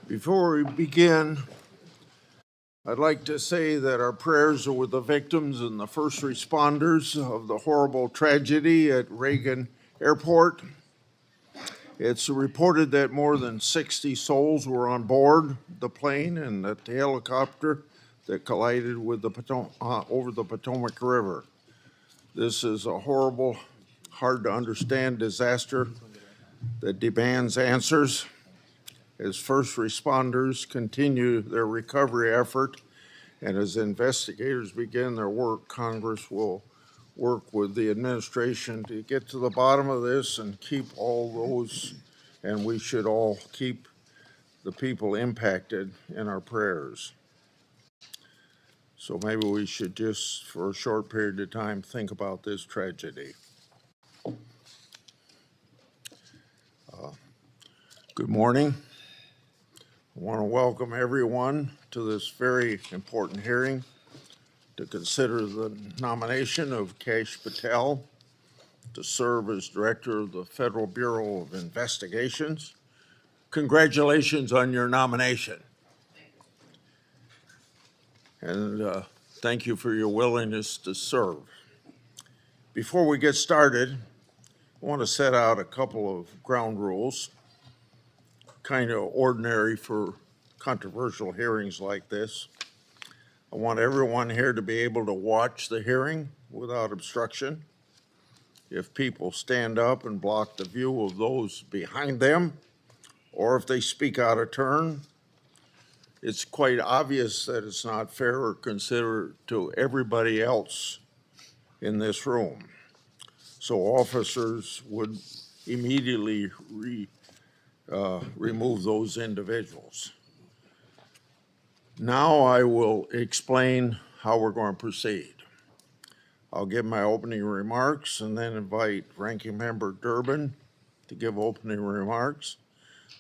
Before we begin, I'd like to say that our prayers are with the victims and the first responders of the horrible tragedy at Reagan Airport. It's reported that more than 60 souls were on board the plane and the helicopter that collided with over the Potomac River. This is a horrible, hard to understand disaster that demands answers. As first responders continue their recovery effort and as investigators begin their work, Congress will work with the administration to get to the bottom of this and keep all those, and we should all keep the people impacted in our prayers. So maybe we should just, for a short period of time, think about this tragedy. Good morning. I want to welcome everyone to this very important hearing to consider the nomination of Kash Patel to serve as Director of the Federal Bureau of Investigations. Congratulations on your nomination. And thank you for your willingness to serve. Before we get started, I want to set out a couple of ground rules, kind of ordinary for controversial hearings like this. I want everyone here to be able to watch the hearing without obstruction. If people stand up and block the view of those behind them, or if they speak out of turn, it's quite obvious that it's not fair or considerate to everybody else in this room. So officers would immediately remove those individuals. Now I will explain how we're going to proceed. I'll give my opening remarks and then invite Ranking Member Durbin to give opening remarks.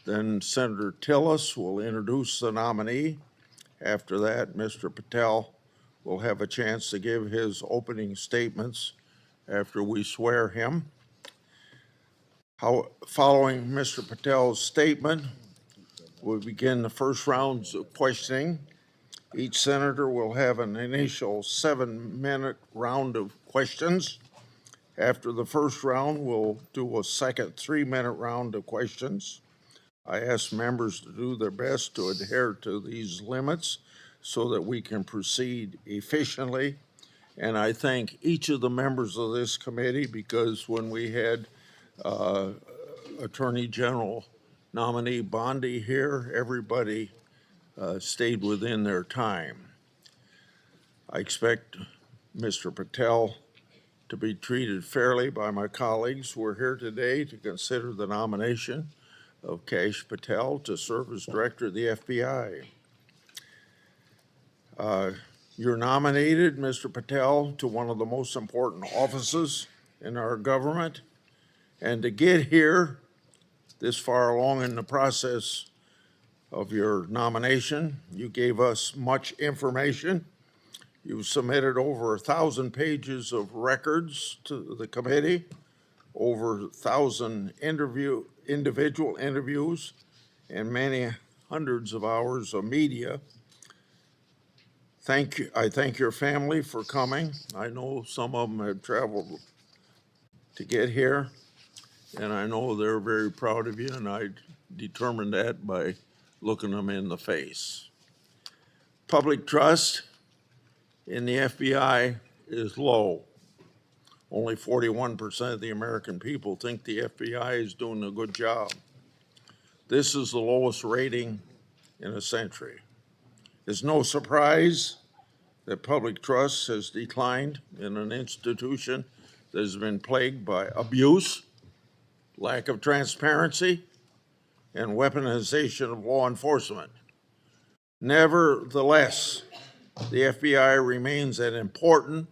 Then Senator Tillis will introduce the nominee. After that, Mr. Patel will have a chance to give his opening statements after we swear him. Following Mr. Patel's statement, we'll begin the first rounds of questioning. Each senator will have an initial 7-minute round of questions. After the first round, we'll do a second 3-minute round of questions. I ask members to do their best to adhere to these limits so that we can proceed efficiently. And I thank each of the members of this committee because when we had Attorney General nominee Bondi here, everybody stayed within their time. I expect Mr. Patel to be treated fairly by my colleagues. We're here today to consider the nomination of Kash Patel to serve as Director of the FBI. You're nominated, Mr. Patel, to one of the most important offices in our government. And to get here this far along in the process of your nomination, you gave us much information. You submitted over 1,000 pages of records to the committee, over 1,000 individual interviews, and many hundreds of hours of media. Thank you. I thank your family for coming. I know some of them have traveled to get here, and I know they're very proud of you, and I determined that by looking them in the face. Public trust in the FBI is low. Only 41% of the American people think the FBI is doing a good job. This is the lowest rating in a century. It's no surprise that public trust has declined in an institution that has been plagued by abuse, lack of transparency, and weaponization of law enforcement. Nevertheless, the FBI remains an important,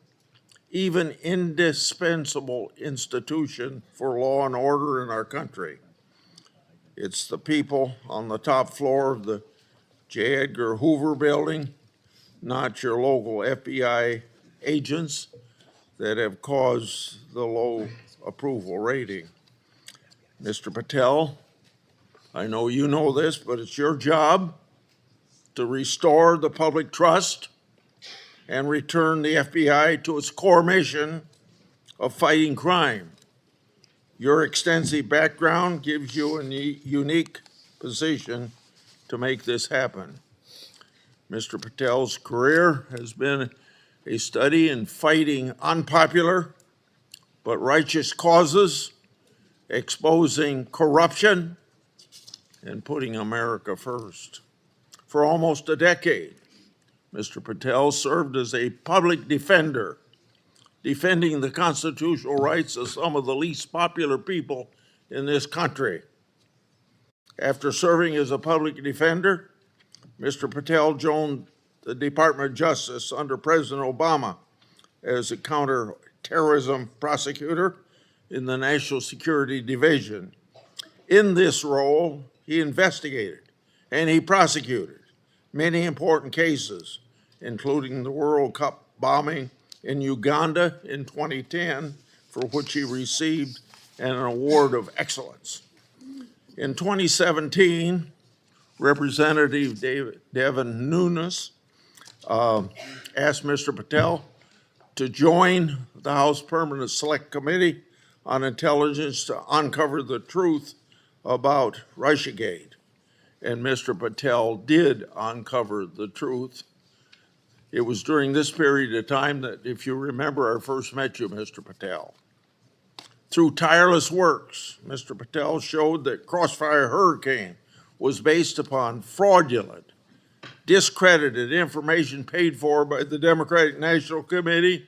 even indispensable institution for law and order in our country. It's the people on the top floor of the J. Edgar Hoover building, not your local FBI agents, that have caused the low approval rating. Mr. Patel, I know you know this, but it's your job to restore the public trust and return the FBI to its core mission of fighting crime. Your extensive background gives you a unique position to make this happen. Mr. Patel's career has been a study in fighting unpopular but righteous causes, exposing corruption, and putting America first. For almost a decade, Mr. Patel served as a public defender, defending the constitutional rights of some of the least popular people in this country. After serving as a public defender, Mr. Patel joined the Department of Justice under President Obama as a counterterrorism prosecutor in the National Security Division. In this role, he investigated and he prosecuted many important cases, including the World Cup bombing in Uganda in 2010, for which he received an award of excellence. In 2017, Representative Devin Nunes asked Mr. Patel to join the House Permanent Select Committee on Intelligence to uncover the truth about Russiagate. And Mr. Patel did uncover the truth. It was during this period of time that, if you remember, I first met you, Mr. Patel. Through tireless works, Mr. Patel showed that Crossfire Hurricane was based upon fraudulent, discredited information paid for by the Democratic National Committee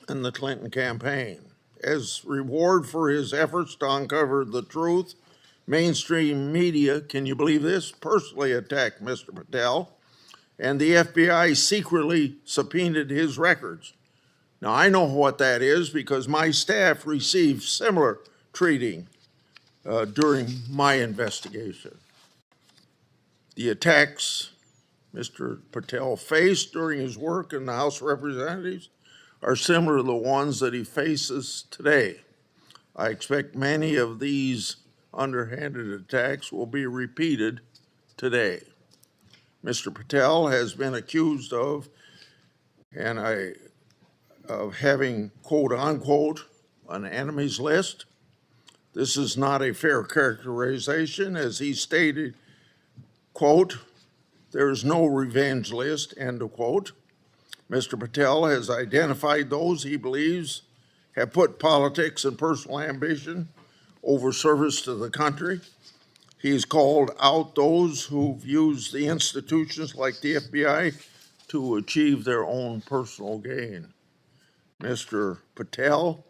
and the Clinton campaign. As reward for his efforts to uncover the truth, mainstream media, can you believe this, personally attacked Mr. Patel, and the FBI secretly subpoenaed his records. Now, I know what that is because my staff received similar treating during my investigation. The attacks Mr. Patel faced during his work in the House of Representatives are similar to the ones that he faces today. I expect many of these underhanded attacks will be repeated today. Mr. Patel has been accused of having, quote unquote, an enemies list. This is not a fair characterization, as he stated, quote, there is no revenge list, end of quote. Mr. Patel has identified those he believes have put politics and personal ambition over service to the country. He's called out those who've used the institutions like the FBI to achieve their own personal gain. Mr. Patel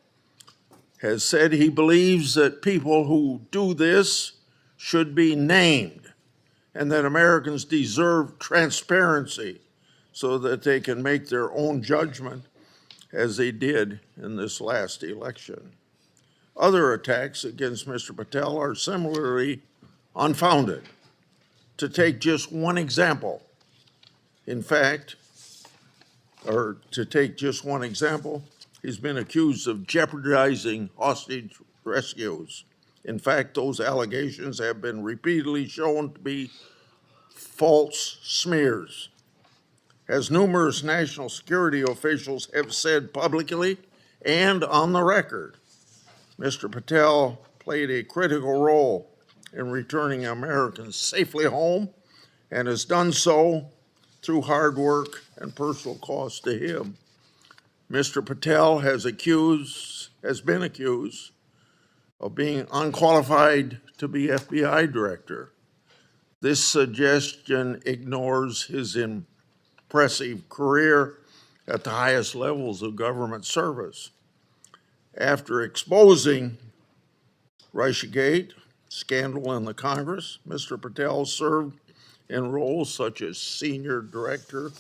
has said he believes that people who do this should be named and that Americans deserve transparency so that they can make their own judgment as they did in this last election. Other attacks against Mr. Patel are similarly unfounded. To take just one example, he's been accused of jeopardizing hostage rescues. In fact, those allegations have been repeatedly shown to be false smears. As numerous national security officials have said publicly and on the record, Mr. Patel played a critical role in returning Americans safely home and has done so through hard work and personal cost to him. Mr. Patel has been accused of being unqualified to be FBI director. This suggestion ignores his impressive career at the highest levels of government service. After exposing Russiagate scandal in the Congress, Mr. Patel served in roles such as Senior Director,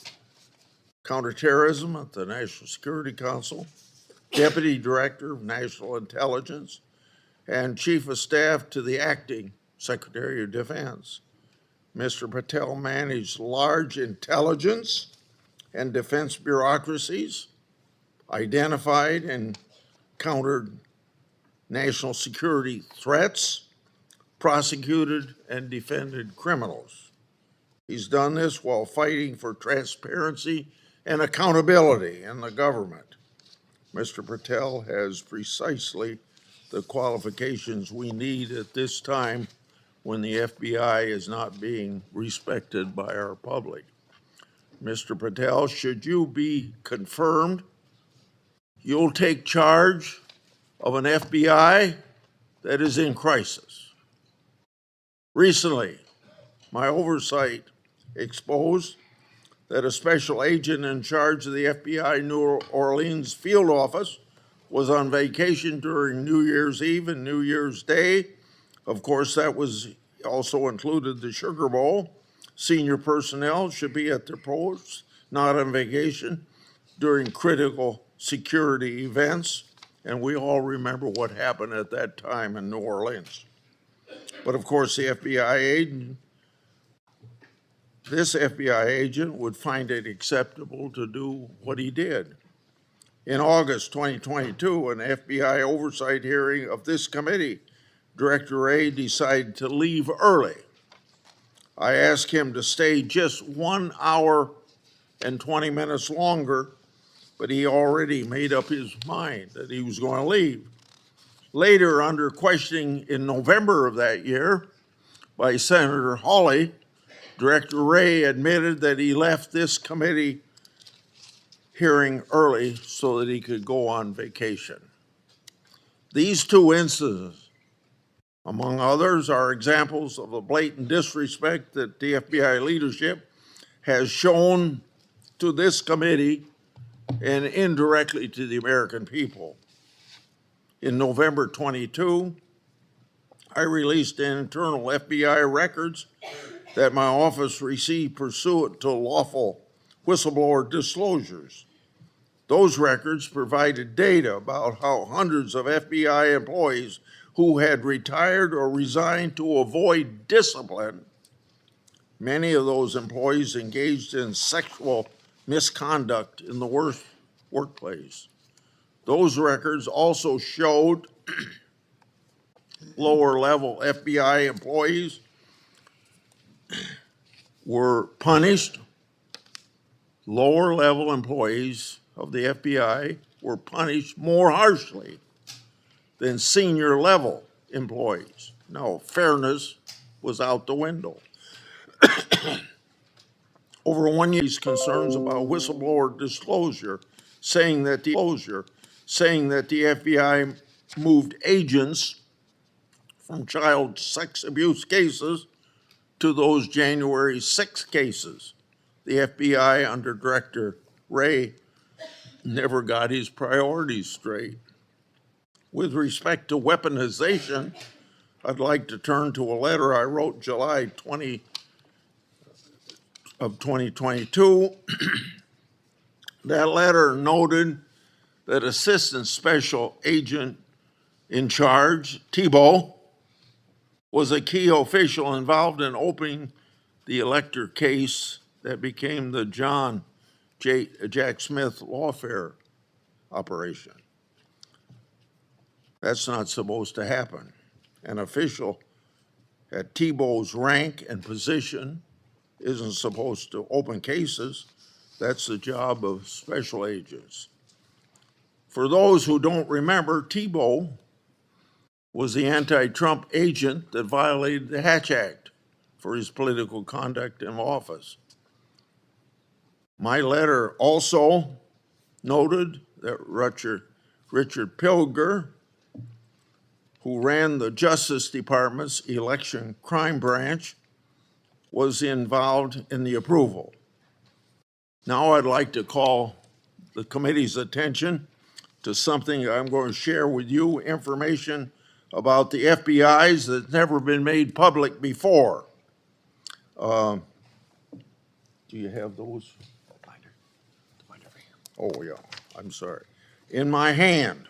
Counterterrorism at the National Security Council, Deputy Director of National Intelligence, and Chief of Staff to the Acting Secretary of Defense. Mr. Patel managed large intelligence and defense bureaucracies, identified and countered national security threats, prosecuted, and defended criminals. He's done this while fighting for transparency and accountability in the government. Mr. Patel has precisely the qualifications we need at this time when the FBI is not being respected by our public. Mr. Patel, should you be confirmed, you'll take charge of an FBI that is in crisis. Recently, my oversight exposed that a special agent in charge of the FBI New Orleans field office was on vacation during New Year's Eve and New Year's Day. Of course, that was also included the Sugar Bowl. Senior personnel should be at their posts, not on vacation, during critical security events. And we all remember what happened at that time in New Orleans. But of course, this FBI agent would find it acceptable to do what he did. In August 2022, an FBI oversight hearing of this committee, Director Wray decided to leave early. I asked him to stay just 1 hour and 20 minutes longer, but he already made up his mind that he was going to leave. Later, under questioning in November of that year by Senator Hawley, Director Wray admitted that he left this committee hearing early so that he could go on vacation. These two incidents, among others, are examples of the blatant disrespect that the FBI leadership has shown to this committee and indirectly to the American people. In November 22, I released internal FBI records that my office received pursuant to lawful whistleblower disclosures. Those records provided data about how hundreds of FBI employees who had retired or resigned to avoid discipline, many of those employees engaged in sexual misconduct in the workplace. Those records also showed lower-level FBI employees were punished. Lower-level employees of the FBI were punished more harshly than senior-level employees. No, fairness was out the window. Over 1 year, these concerns about whistleblower disclosure, saying that the FBI moved agents from child sex abuse cases to those January 6 cases. The FBI under Director Wray never got his priorities straight. With respect to weaponization, I'd like to turn to a letter I wrote July 20 of 2022. That letter noted that Assistant Special Agent in charge, Thibault, was a key official involved in opening the elector case that became the Jack Smith lawfare operation. That's not supposed to happen. An official at Thibault's rank and position isn't supposed to open cases. That's the job of special agents. For those who don't remember, Thibault was the anti-Trump agent that violated the Hatch Act for his political conduct in office. My letter also noted that Richard Pilger, who ran the Justice Department's election crime branch, was involved in the approval. Now I'd like to call the committee's attention to something I'm going to share with you, information about the FBI's that's never been made public before. Do you have those? Oh, yeah, I'm sorry. In my hand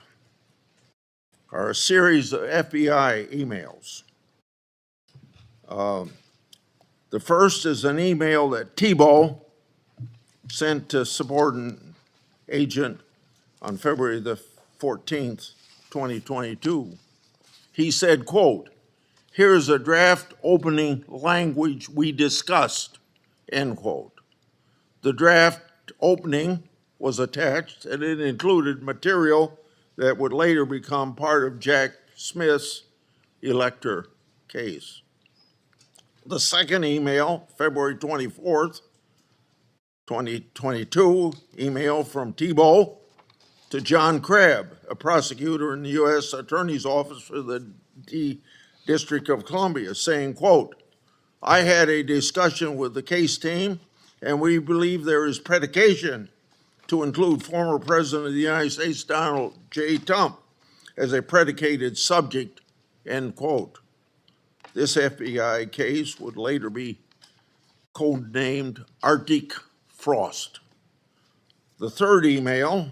are a series of FBI emails. The first is an email that Thibault sent to subordinate agent on February the 14th, 2022. He said, quote, Here is a draft opening language we discussed, end quote. The draft opening was attached, and it included material that would later become part of Jack Smith's elector case. The second email, February 24th, 2022, email from Thibault to John Crabb, a prosecutor in the U.S. Attorney's Office for the District of Columbia, saying, quote, I had a discussion with the case team, and we believe there is predication to include former President of the United States, Donald J. Trump, as a predicated subject, end quote. This FBI case would later be codenamed Arctic Frost. The third email,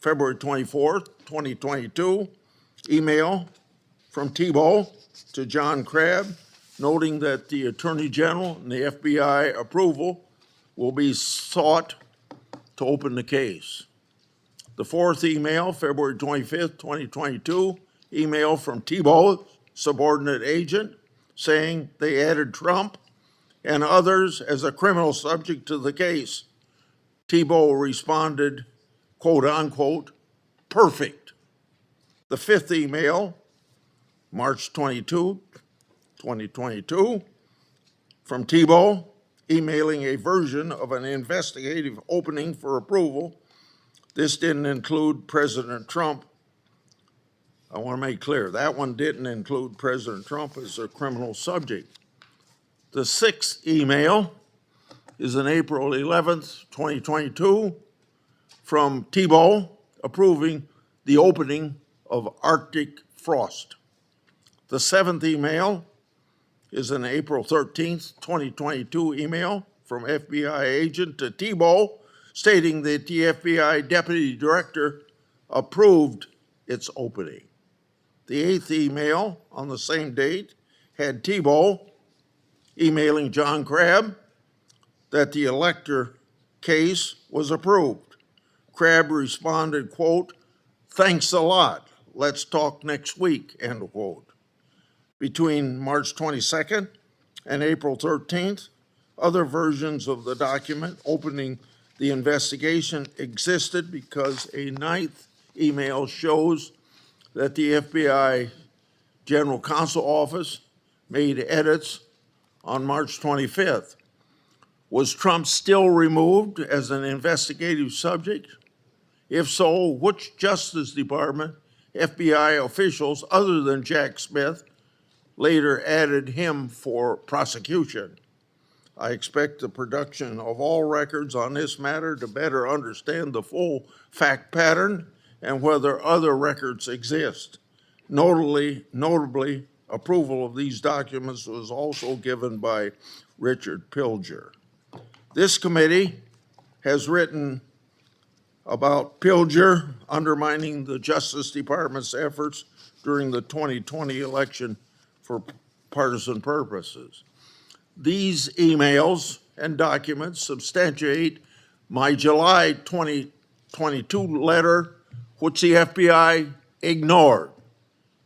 February 24th, 2022, email from Thibault to John Crabb, noting that the Attorney General and the FBI approval will be sought to open the case. The fourth email, February 25th, 2022, email from Thibault, subordinate agent, saying they added Trump and others as a criminal subject to the case. Thibault responded, quote unquote, perfect. The fifth email, March 22, 2022, from Thibault, emailing a version of an investigative opening for approval. This didn't include President Trump. I want to make clear, that one didn't include President Trump as a criminal subject. The sixth email is on April 11th, 2022, from Thibault approving the opening of Arctic Frost. The seventh email is an April 13th, 2022 email from FBI agent to Thibault stating that the FBI deputy director approved its opening. The eighth email on the same date had Thibault emailing John Crabb that the elector case was approved. Crabb responded, quote, thanks a lot, let's talk next week, end quote. Between March 22nd and April 13th, other versions of the document opening the investigation existed because a ninth email shows that the FBI General Counsel Office made edits on March 25th. Was Trump still removed as an investigative subject? If so, which Justice Department FBI officials other than Jack Smith later added him for prosecution? I expect the production of all records on this matter to better understand the full fact pattern and whether other records exist. Notably, approval of these documents was also given by Richard Pilger. This committee has written about Pilger undermining the Justice Department's efforts during the 2020 election for partisan purposes. These emails and documents substantiate my July 2022 letter, which the FBI ignored.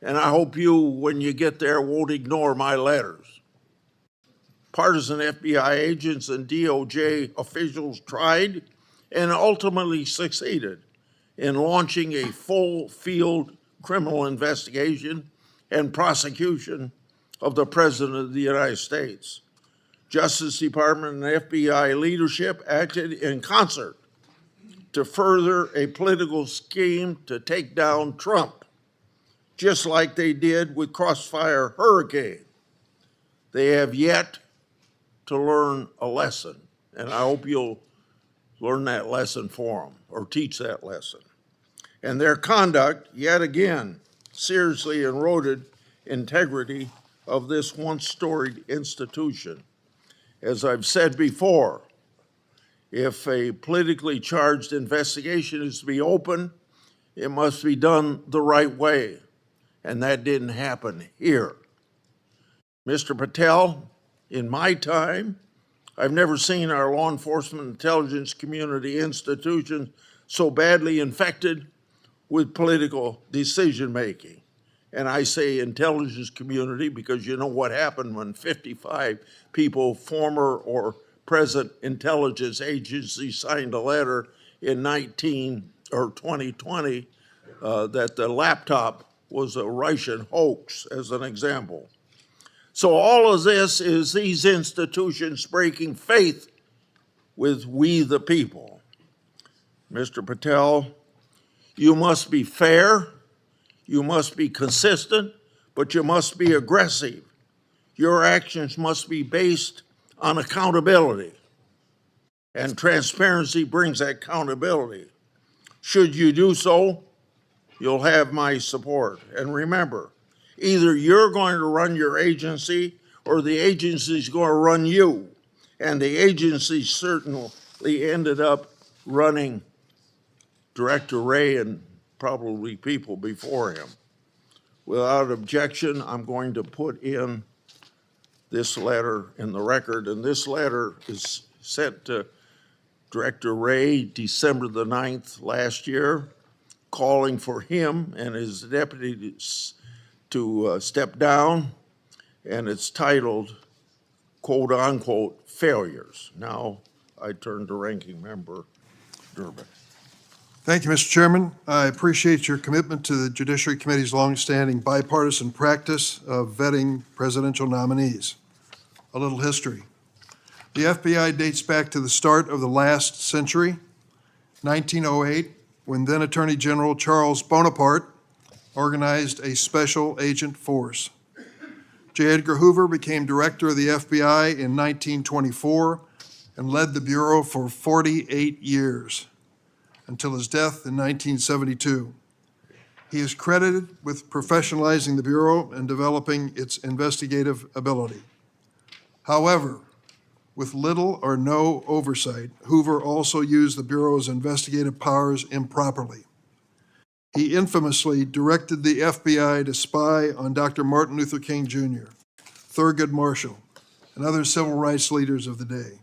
And I hope you, when you get there, won't ignore my letters. Partisan FBI agents and DOJ officials tried and ultimately succeeded in launching a full field criminal investigation and prosecution of the President of the United States. Justice Department and FBI leadership acted in concert to further a political scheme to take down Trump, just like they did with Crossfire Hurricane. They have yet to learn a lesson, and I hope you'll learn that lesson for them or teach that lesson. And their conduct, yet again, seriously eroded integrity of this once storied institution. As I've said before, if a politically charged investigation is to be open, it must be done the right way, and that didn't happen here. Mr. Patel, in my time, I've never seen our law enforcement intelligence community institutions so badly infected with political decision-making. And I say intelligence community because you know what happened when 55 people, former or present intelligence agencies, signed a letter in 2020 that the laptop was a Russian hoax, as an example. So all of this is these institutions breaking faith with we the people. Mr. Patel, you must be fair, you must be consistent, but you must be aggressive. Your actions must be based on accountability, and transparency brings accountability. Should you do so, you'll have my support. And remember, either you're going to run your agency or the agency's going to run you. And the agency certainly ended up running Director Ray and probably people before him. Without objection, I'm going to put in this letter in the record, and this letter is sent to Director Ray December the 9th last year, calling for him and his deputies to step down, and it's titled, quote unquote, failures. Now I turn to Ranking Member Durbin. Thank you, Mr. Chairman. I appreciate your commitment to the Judiciary Committee's longstanding bipartisan practice of vetting presidential nominees. A little history. The FBI dates back to the start of the last century, 1908, when then Attorney General Charles Bonaparte organized a special agent force. J. Edgar Hoover became director of the FBI in 1924 and led the Bureau for 48 years until his death in 1972. He is credited with professionalizing the Bureau and developing its investigative ability. However, with little or no oversight, Hoover also used the Bureau's investigative powers improperly. He infamously directed the FBI to spy on Dr. Martin Luther King Jr., Thurgood Marshall, and other civil rights leaders of the day.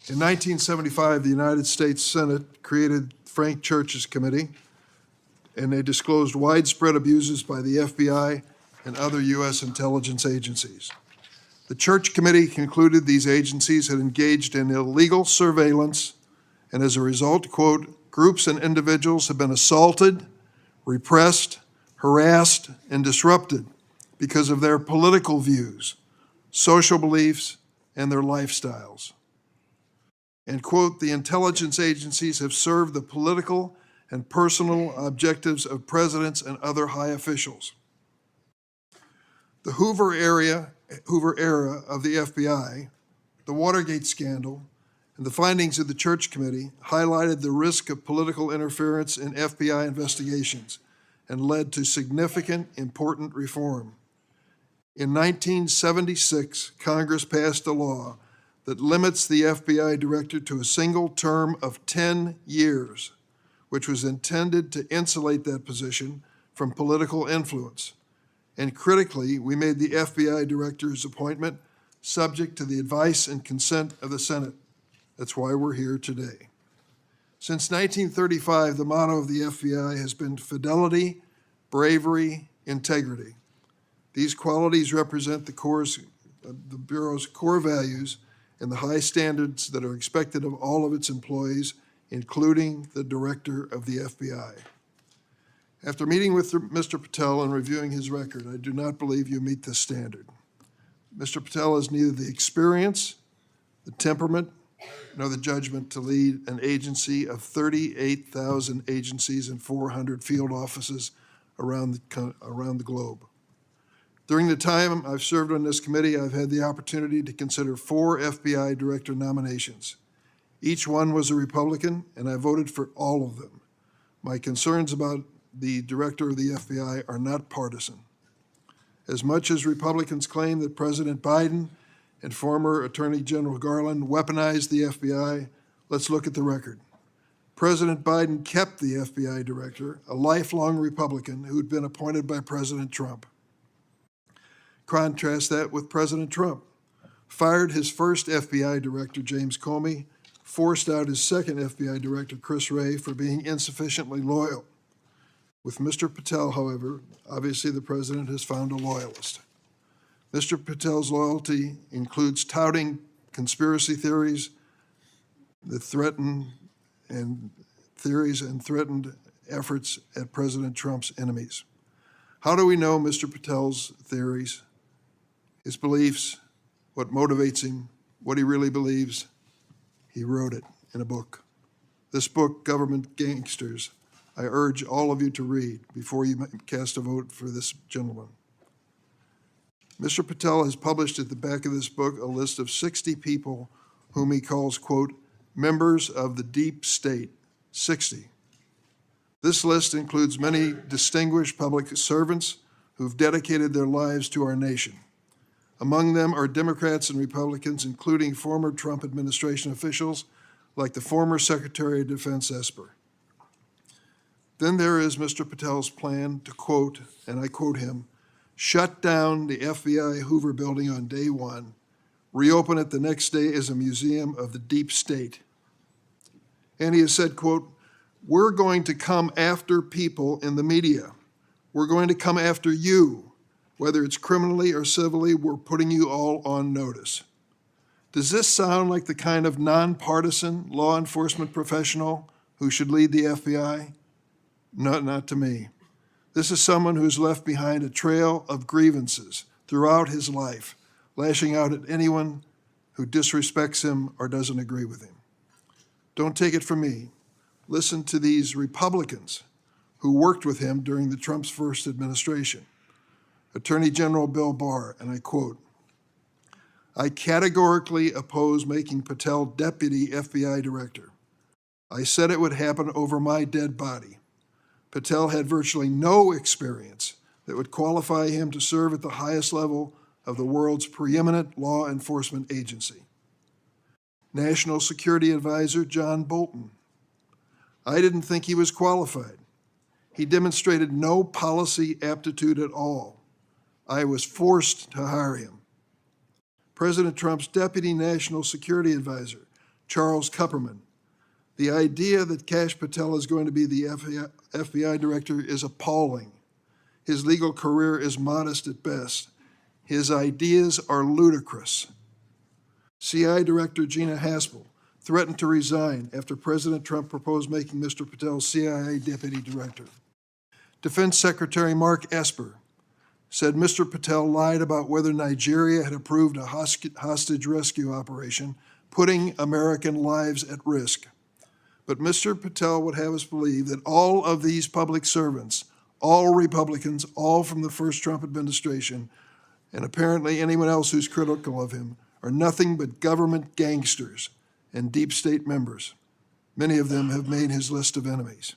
In 1975, the United States Senate created Frank Church's committee, and they disclosed widespread abuses by the FBI and other U.S. intelligence agencies. The Church Committee concluded these agencies had engaged in illegal surveillance, and as a result, quote, groups and individuals have been assaulted, repressed, harassed, and disrupted because of their political views, social beliefs, and their lifestyles. And quote, the intelligence agencies have served the political and personal objectives of presidents and other high officials. The Hoover era of the FBI, the Watergate scandal, and the findings of the Church Committee highlighted the risk of political interference in FBI investigations and led to significant, important reform. In 1976, Congress passed a law that limits the FBI director to a single term of 10 years, which was intended to insulate that position from political influence. And critically, we made the FBI director's appointment subject to the advice and consent of the Senate. That's why we're here today. Since 1935, the motto of the FBI has been fidelity, bravery, integrity. These qualities represent the Bureau's core values and the high standards that are expected of all of its employees, including the director of the FBI. After meeting with Mr. Patel and reviewing his record, I do not believe you meet this standard. Mr. Patel has neither the experience, the temperament, nor the judgment to lead an agency of 38,000 agencies and 400 field offices around the globe. During the time I've served on this committee, I've had the opportunity to consider 4 FBI director nominations. Each one was a Republican, and I voted for all of them. My concerns about the director of the FBI are not partisan. As much as Republicans claim that President Biden and former Attorney General Garland weaponized the FBI, let's look at the record. President Biden kept the FBI director, a lifelong Republican who'd been appointed by President Trump. Contrast that with President Trump. Fired his first FBI director, James Comey, forced out his second FBI director, Chris Wray, for being insufficiently loyal. With Mr. Patel, however, obviously the president has found a loyalist. Mr. Patel's loyalty includes touting conspiracy theories that threatened efforts at President Trump's enemies. How do we know Mr. Patel's theories, his beliefs, what motivates him, what he really believes? He wrote it in a book. This book, Government Gangsters, I urge all of you to read before you cast a vote for this gentleman. Mr. Patel has published at the back of this book a list of 60 people whom he calls, quote, members of the deep state, 60. This list includes many distinguished public servants who've dedicated their lives to our nation. Among them are Democrats and Republicans, including former Trump administration officials like the former Secretary of Defense Esper. Then there is Mr. Patel's plan to, quote, and I quote him, shut down the FBI Hoover building on day one, reopen it the next day as a museum of the deep state. And he has said, quote, we're going to come after people in the media. We're going to come after you, whether it's criminally or civilly, we're putting you all on notice. Does this sound like the kind of nonpartisan law enforcement professional who should lead the FBI? No, not to me. This is someone who's left behind a trail of grievances throughout his life, lashing out at anyone who disrespects him or doesn't agree with him. Don't take it from me. Listen to these Republicans who worked with him during the Trump's first administration. Attorney General Bill Barr, and I quote, I categorically oppose making Patel deputy FBI director. I said it would happen over my dead body. Patel had virtually no experience that would qualify him to serve at the highest level of the world's preeminent law enforcement agency. National Security Advisor John Bolton. I didn't think he was qualified. He demonstrated no policy aptitude at all. I was forced to hire him. President Trump's Deputy National Security Advisor, Charles Kupperman. The idea that Kash Patel is going to be the FBI director is appalling. His legal career is modest at best. His ideas are ludicrous. CI Director Gina Haspel threatened to resign after President Trump proposed making Mr. Patel CIA Deputy Director. Defense Secretary Mark Esper said Mr. Patel lied about whether Nigeria had approved a hostage rescue operation, putting American lives at risk. But Mr. Patel would have us believe that all of these public servants, all Republicans, all from the first Trump administration, and apparently anyone else who's critical of him, are nothing but government gangsters and deep state members. Many of them have made his list of enemies.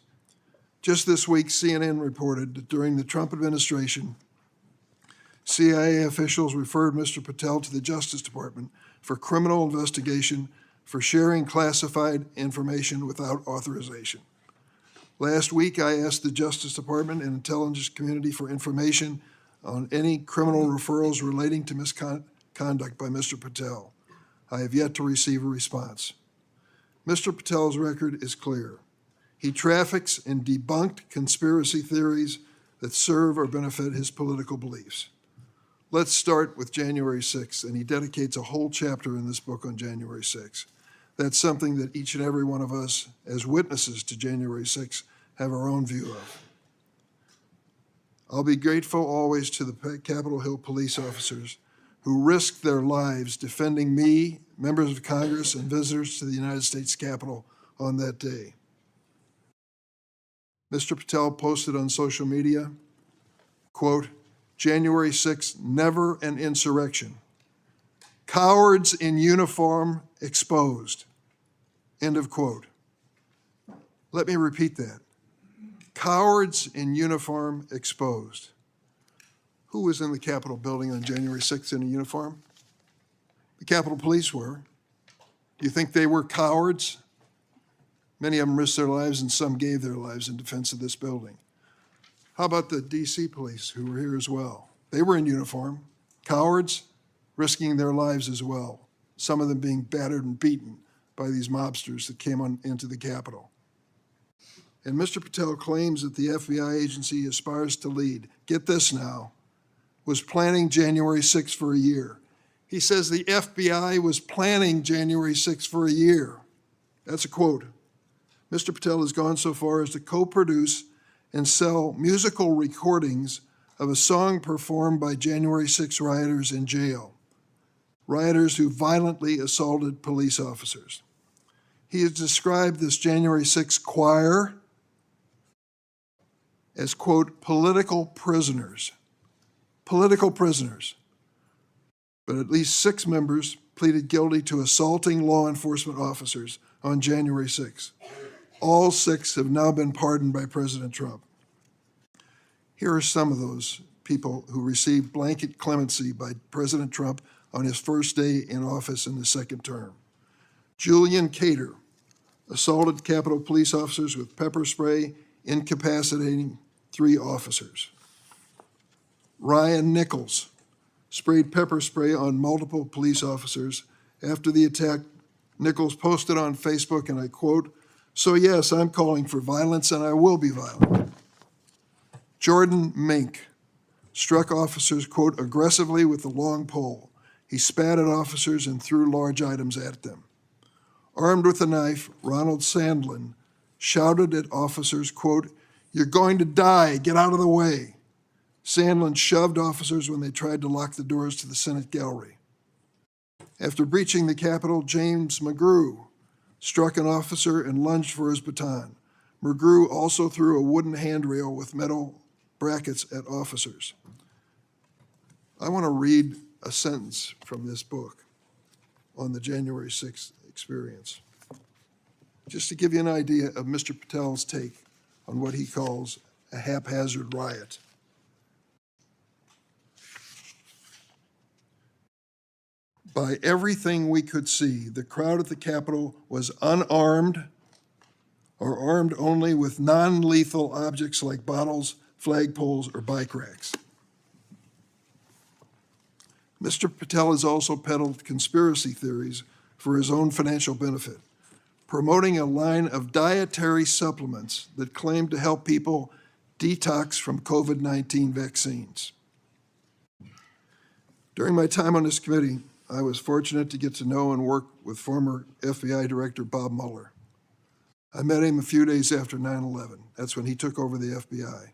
Just this week, CNN reported that during the Trump administration, CIA officials referred Mr. Patel to the Justice Department for criminal investigation for sharing classified information without authorization. Last week, I asked the Justice Department and intelligence community for information on any criminal referrals relating to misconduct by Mr. Patel. I have yet to receive a response. Mr. Patel's record is clear. He traffics in debunked conspiracy theories that serve or benefit his political beliefs. Let's start with January 6th, and he dedicates a whole chapter in this book on January 6th. That's something that each and every one of us, as witnesses to January 6th, have our own view of. I'll be grateful always to the Capitol Hill police officers who risked their lives defending me, members of Congress, and visitors to the United States Capitol on that day. Mr. Patel posted on social media, quote, January 6th, never an insurrection. Cowards in uniform exposed. End of quote. Let me repeat that. Cowards in uniform exposed. Who was in the Capitol building on January 6th in a uniform? The Capitol Police were. Do you think they were cowards? Many of them risked their lives and some gave their lives in defense of this building. How about the DC police who were here as well? They were in uniform. Cowards risking their lives as well, some of them being battered and beaten by these mobsters that came into the Capitol. and Mr. Patel claims that the FBI agency aspires to lead, get this now, was planning January 6th for a year. He says the FBI was planning January 6th for a year. That's a quote. Mr. Patel has gone so far as to co-produce and sell musical recordings of a song performed by January 6 rioters in jail, rioters who violently assaulted police officers. He has described this January 6 choir as, quote, political prisoners. Political prisoners. But at least 6 members pleaded guilty to assaulting law enforcement officers on January 6. All 6 have now been pardoned by President Trump. Here are some of those people who received blanket clemency by President Trump on his first day in office in the second term. Julian Cater assaulted Capitol police officers with pepper spray, incapacitating 3 officers. Ryan Nichols sprayed pepper spray on multiple police officers. After the attack, Nichols posted on Facebook, and I quote, "So yes, I'm calling for violence and I will be violent." Jordan Mink struck officers, quote, aggressively with a long pole. He spat at officers and threw large items at them. Armed with a knife, Ronald Sandlin shouted at officers, quote, "You're going to die, get out of the way." Sandlin shoved officers when they tried to lock the doors to the Senate gallery. After breaching the Capitol, James McGrew struck an officer and lunged for his baton. McGrew also threw a wooden handrail with metal brackets at officers. I want to read a sentence from this book on the January 6th experience, just to give you an idea of Mr. Patel's take on what he calls a haphazard riot. By everything we could see, the crowd at the Capitol was unarmed or armed only with non-lethal objects like bottles, flagpoles, or bike racks. Mr. Patel has also peddled conspiracy theories for his own financial benefit, promoting a line of dietary supplements that claim to help people detox from COVID-19 vaccines. During my time on this committee, I was fortunate to get to know and work with former FBI Director Bob Mueller. I met him a few days after 9/11. That's when he took over the FBI.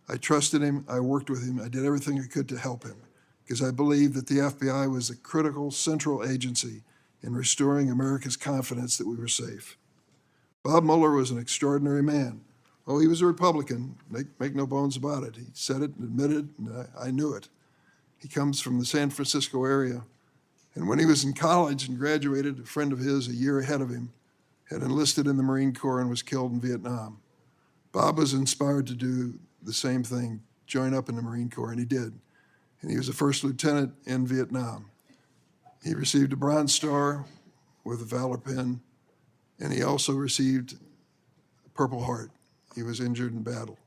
I trusted him, I worked with him, I did everything I could to help him, because I believed that the FBI was a critical central agency in restoring America's confidence that we were safe. Bob Mueller was an extraordinary man. Oh, he was a Republican, make no bones about it. He said it and admitted it, and I knew it. He comes from the San Francisco area. And when he was in college and graduated, a friend of his a year ahead of him had enlisted in the Marine Corps and was killed in Vietnam. Bob was inspired to do the same thing, join up in the Marine Corps, and he did. And he was a first lieutenant in Vietnam. He received a Bronze Star with a Valor Pin, and he also received a Purple Heart. He was injured in battle.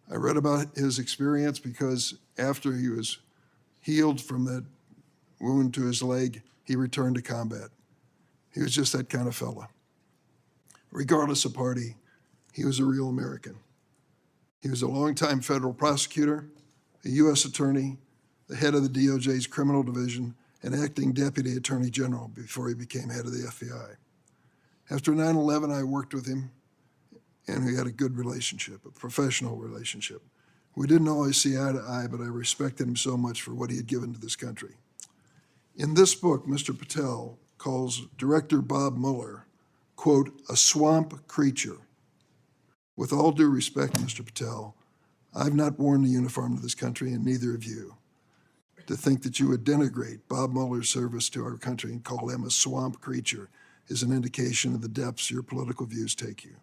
I read about his experience because after he was healed from that wound to his leg, he returned to combat. He was just that kind of fella. Regardless of party, he was a real American. He was a longtime federal prosecutor, a U.S. attorney, the head of the DOJ's criminal division, and acting deputy attorney general before he became head of the FBI. After 9/11, I worked with him, and we had a good relationship, a professional relationship. We didn't always see eye to eye, but I respected him so much for what he had given to this country. In this book, Mr. Patel calls Director Bob Mueller, quote, a swamp creature. With all due respect, Mr. Patel, I've not worn the uniform of this country, and neither have you. To think that you would denigrate Bob Mueller's service to our country and call him a swamp creature is an indication of the depths your political views take you.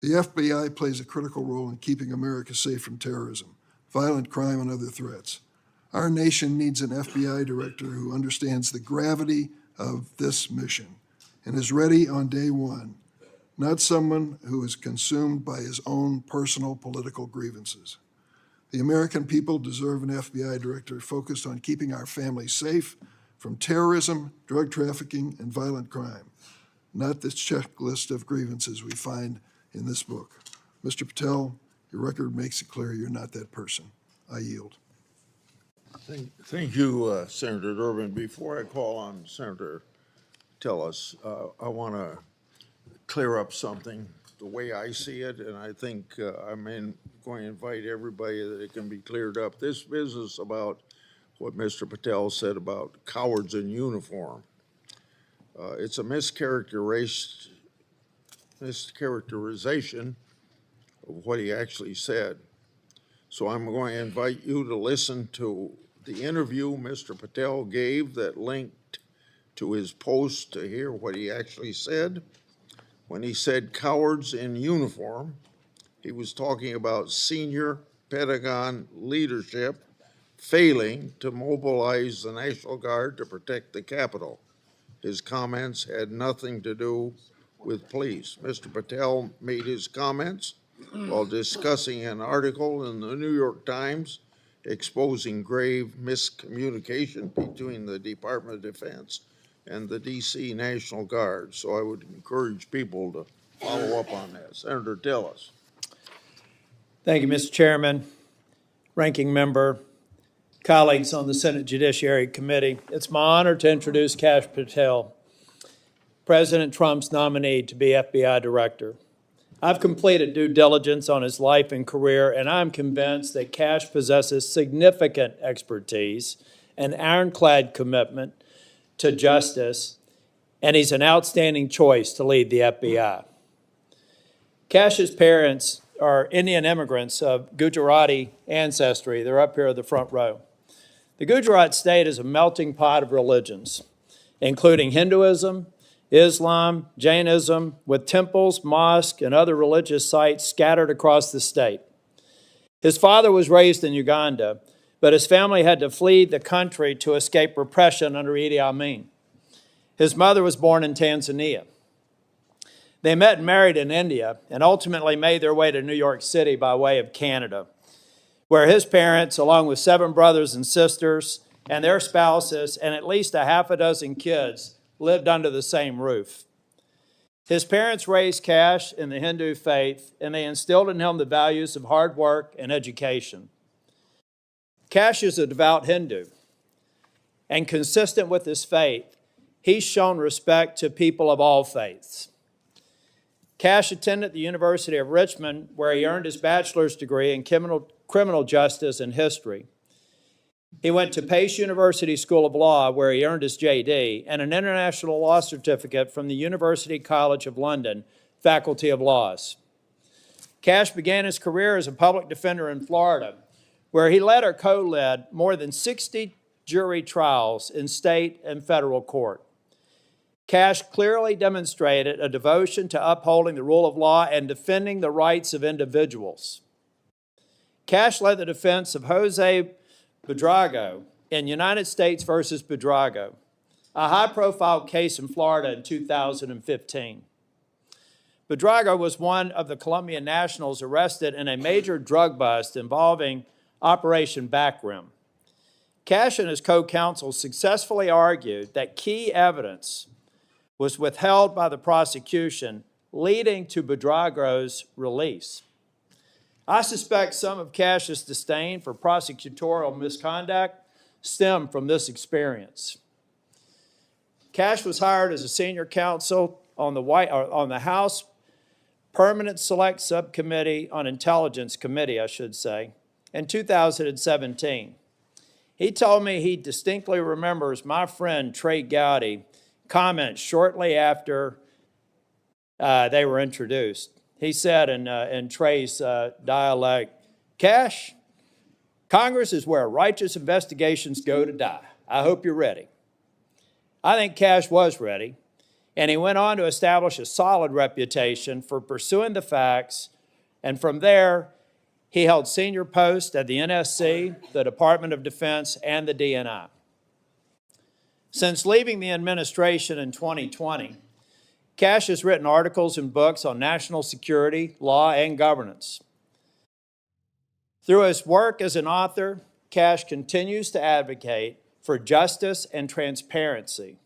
The FBI plays a critical role in keeping America safe from terrorism, violent crime, and other threats. Our nation needs an FBI director who understands the gravity of this mission and is ready on day one, not someone who is consumed by his own personal political grievances. The American people deserve an FBI director focused on keeping our families safe from terrorism, drug trafficking, and violent crime, not this checklist of grievances we find in this book. Mr. Patel, your record makes it clear you're not that person. I yield. Thank you, Senator Durbin. Before I call on Senator Tillis, I want to clear up something the way I see it, and I think I'm going to invite everybody that it can be cleared up. This business about what Mr. Patel said about cowards in uniform, it's a mischaracterization of what he actually said. So I'm going to invite you to listen to the interview Mr. Patel gave that linked to his post to hear what he actually said. When he said cowards in uniform, he was talking about senior Pentagon leadership failing to mobilize the National Guard to protect the Capitol. His comments had nothing to do with police. Mr. Patel made his comments while discussing an article in the New York Times exposing grave miscommunication between the Department of Defense and the D.C. National Guard. So I would encourage people to follow up on that. Senator Tillis. Thank you, Mr. Chairman, Ranking Member, colleagues on the Senate Judiciary Committee. It's my honor to introduce Kash Patel, President Trump's nominee to be FBI Director. I've completed due diligence on his life and career, and I'm convinced that Kash possesses significant expertise and ironclad commitment to justice, and he's an outstanding choice to lead the FBI. Kash's parents are Indian immigrants of Gujarati ancestry. They're up here in the front row. The Gujarat state is a melting pot of religions, including Hinduism, Islam, Jainism, with temples, mosques, and other religious sites scattered across the state. His father was raised in Uganda, but his family had to flee the country to escape repression under Idi Amin. His mother was born in Tanzania. They met and married in India and ultimately made their way to New York City by way of Canada, where his parents, along with 7 brothers and sisters and their spouses and at least a half a dozen kids, lived under the same roof. His parents raised Kash in the Hindu faith, and they instilled in him the values of hard work and education. Kash is a devout Hindu, and consistent with his faith, he's shown respect to people of all faiths. Kash attended the University of Richmond, where he earned his bachelor's degree in criminal justice and history. He went to Pace University School of Law, where he earned his JD, and an international law certificate from the University College of London, Faculty of Laws. Kash began his career as a public defender in Florida, where he led or co-led more than 60 jury trials in state and federal court. Kash clearly demonstrated a devotion to upholding the rule of law and defending the rights of individuals. Kash led the defense of Jose Buitrago in United States versus Buitrago, a high-profile case in Florida in 2015. Buitrago was one of the Colombian nationals arrested in a major drug bust involving Operation Backrim. Kash and his co-counsel successfully argued that key evidence was withheld by the prosecution, leading to Buitrago's release. I suspect some of Kash's disdain for prosecutorial misconduct stemmed from this experience. Kash was hired as a senior counsel on the House Permanent Select Subcommittee on Intelligence Committee, I should say, in 2017. He told me he distinctly remembers my friend Trey Gowdy comment shortly after they were introduced. He said in Trey's dialect, "Kash, Congress is where righteous investigations go to die. I hope you're ready." I think Kash was ready, and he went on to establish a solid reputation for pursuing the facts, and from there, he held senior posts at the NSC, the Department of Defense, and the DNI. Since leaving the administration in 2020, Kash has written articles and books on national security, law, and governance. Through his work as an author, Kash continues to advocate for justice and transparency,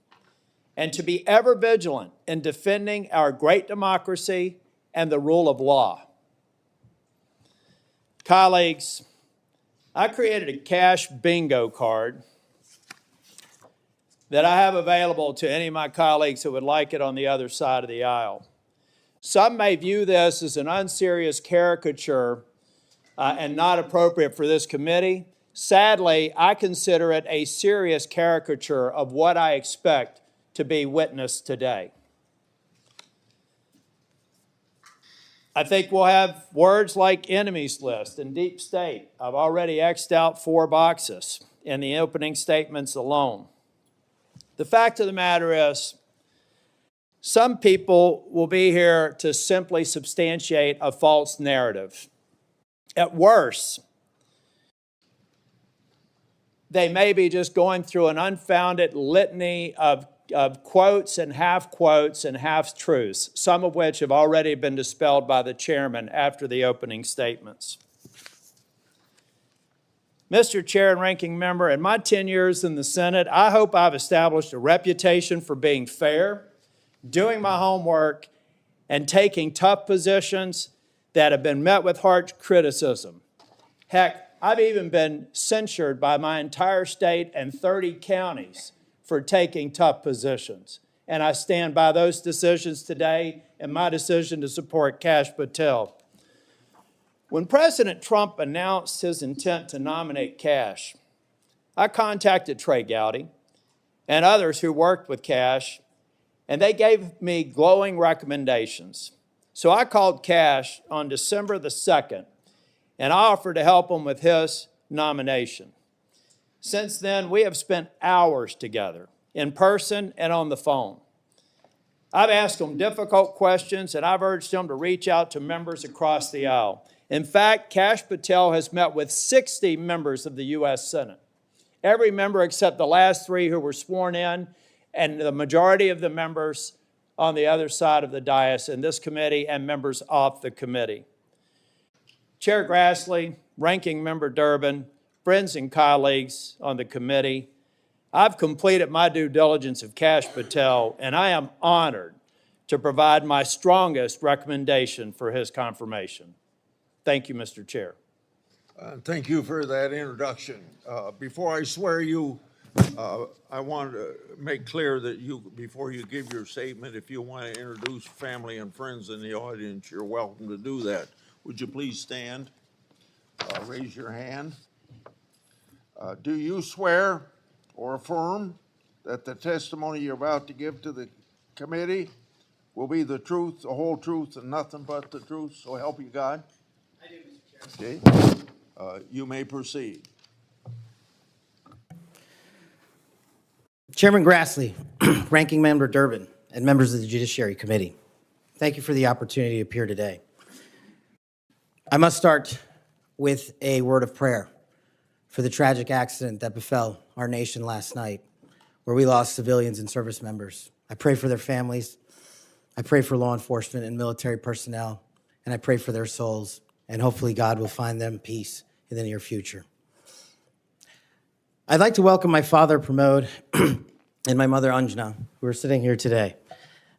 and to be ever vigilant in defending our great democracy and the rule of law. Colleagues, I created a cash bingo card that I have available to any of my colleagues who would like it on the other side of the aisle. Some may view this as an unserious caricature and not appropriate for this committee. Sadly, I consider it a serious caricature of what I expect to be witnessed today. I think we'll have words like enemies list and deep state. I've already X'd out 4 boxes in the opening statements alone. The fact of the matter is, some people will be here to simply substantiate a false narrative. At worst, they may be just going through an unfounded litany of quotes and half-truths, some of which have already been dispelled by the chairman after the opening statements. Mr. Chair and Ranking Member, in my 10 years in the Senate, I hope I've established a reputation for being fair, doing my homework, and taking tough positions that have been met with harsh criticism. Heck, I've even been censured by my entire state and 30 counties for taking tough positions. And I stand by those decisions today and my decision to support Kash Patel. When President Trump announced his intent to nominate Kash, I contacted Trey Gowdy and others who worked with Kash, and they gave me glowing recommendations. So I called Kash on December the 2nd, and I offered to help him with his nomination. Since then, we have spent hours together, in person and on the phone. I've asked him difficult questions, and I've urged him to reach out to members across the aisle. In fact, Kash Patel has met with 60 members of the U.S. Senate. Every member except the last 3 who were sworn in, and the majority of the members on the other side of the dais in this committee and members off the committee. Chair Grassley, Ranking Member Durbin, friends and colleagues on the committee, I've completed my due diligence of Kash Patel, and I am honored to provide my strongest recommendation for his confirmation. Thank you, Mr. Chair. Thank you for that introduction. Before I swear you, I want to make clear that before you give your statement, if you want to introduce family and friends in the audience, you're welcome to do that. Would you please stand? Raise your hand. Do you swear or affirm that the testimony you're about to give to the committee will be the truth, the whole truth, and nothing but the truth? So help you God. I do, Mr. Chairman. Okay. You may proceed. Chairman Grassley, Ranking Member Durbin, and members of the Judiciary Committee, thank you for the opportunity to appear today. I must start with a word of prayer for the tragic accident that befell our nation last night, where we lost civilians and service members. I pray for their families. I pray for law enforcement and military personnel, and I pray for their souls, and hopefully God will find them peace in the near future. I'd like to welcome my father, Pramod, and my mother, Anjana, who are sitting here today.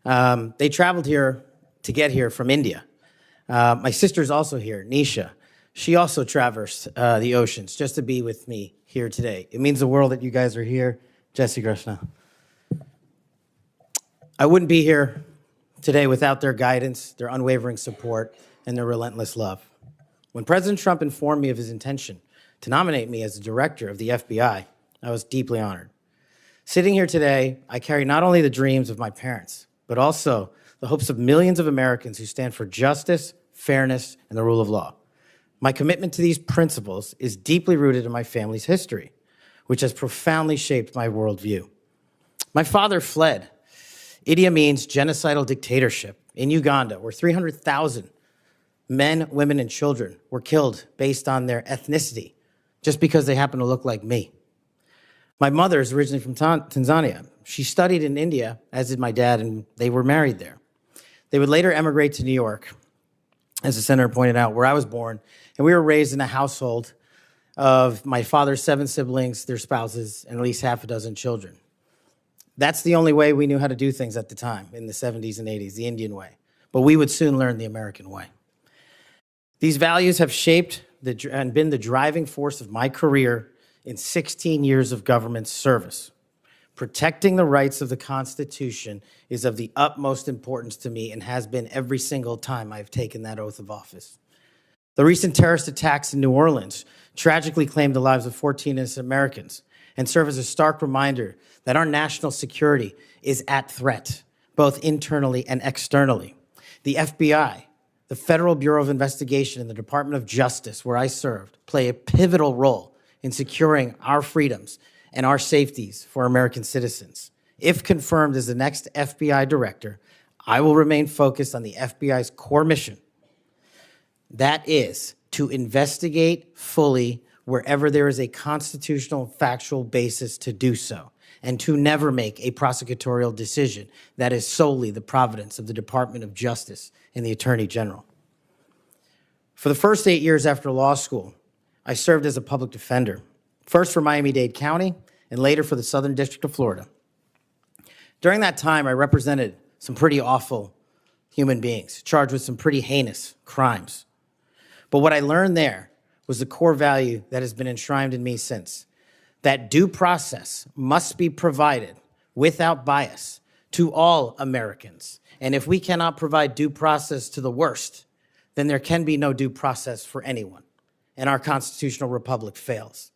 They traveled here to get here from India. My sister's also here, Nisha. She also traversed the oceans just to be with me here today. It means the world that you guys are here. Jesse Krishna. I wouldn't be here today without their guidance, their unwavering support, and their relentless love. When President Trump informed me of his intention to nominate me as the director of the FBI, I was deeply honored. Sitting here today, I carry not only the dreams of my parents, but also the hopes of millions of Americans who stand for justice, fairness, and the rule of law. My commitment to these principles is deeply rooted in my family's history, which has profoundly shaped my worldview. My father fled Idi Amin's genocidal dictatorship in Uganda, where 300,000 men, women, and children were killed based on their ethnicity, just because they happen to look like me. My mother is originally from Tanzania. She studied in India, as did my dad, and they were married there. They would later emigrate to New York, as the senator pointed out, where I was born, and we were raised in a household of my father's 7 siblings, their spouses, and at least half a dozen children. That's the only way we knew how to do things at the time, in the 70s and 80s, the Indian way. but we would soon learn the American way. These values have shaped and been the driving force of my career in 16 years of government service. Protecting the rights of the Constitution is of the utmost importance to me and has been every single time I've taken that oath of office. The recent terrorist attacks in New Orleans tragically claimed the lives of 14 innocent Americans and serve as a stark reminder that our national security is at threat, both internally and externally. The FBI, the Federal Bureau of Investigation, and the Department of Justice, where I served, play a pivotal role in securing our freedoms and our safeties for American citizens. If confirmed as the next FBI director, I will remain focused on the FBI's core mission. That is to investigate fully wherever there is a constitutional factual basis to do so, and to never make a prosecutorial decision that is solely the providence of the Department of Justice and the Attorney General. For the first 8 years after law school, I served as a public defender, first for Miami-Dade County and later for the Southern District of Florida. During that time, I represented some pretty awful human beings charged with some pretty heinous crimes. But what I learned there was the core value that has been enshrined in me since, that due process must be provided without bias to all Americans. And if we cannot provide due process to the worst, then there can be no due process for anyone, and our constitutional republic fails.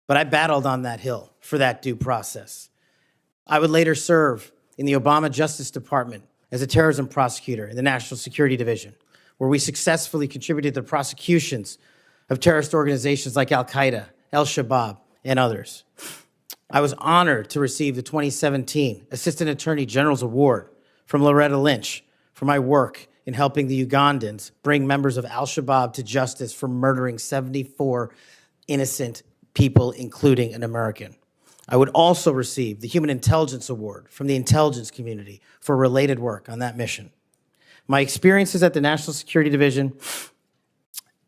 But I battled on that hill for that due process. I would later serve in the Obama Justice Department as a terrorism prosecutor in the National Security Division, where we successfully contributed to the prosecutions of terrorist organizations like Al-Qaeda, Al-Shabaab, and others. I was honored to receive the 2017 Assistant Attorney General's Award from Loretta Lynch for my work in helping the Ugandans bring members of Al-Shabaab to justice for murdering 74 innocent people, including an American. I would also receive the Human Intelligence Award from the intelligence community for related work on that mission. My experiences at the National Security Division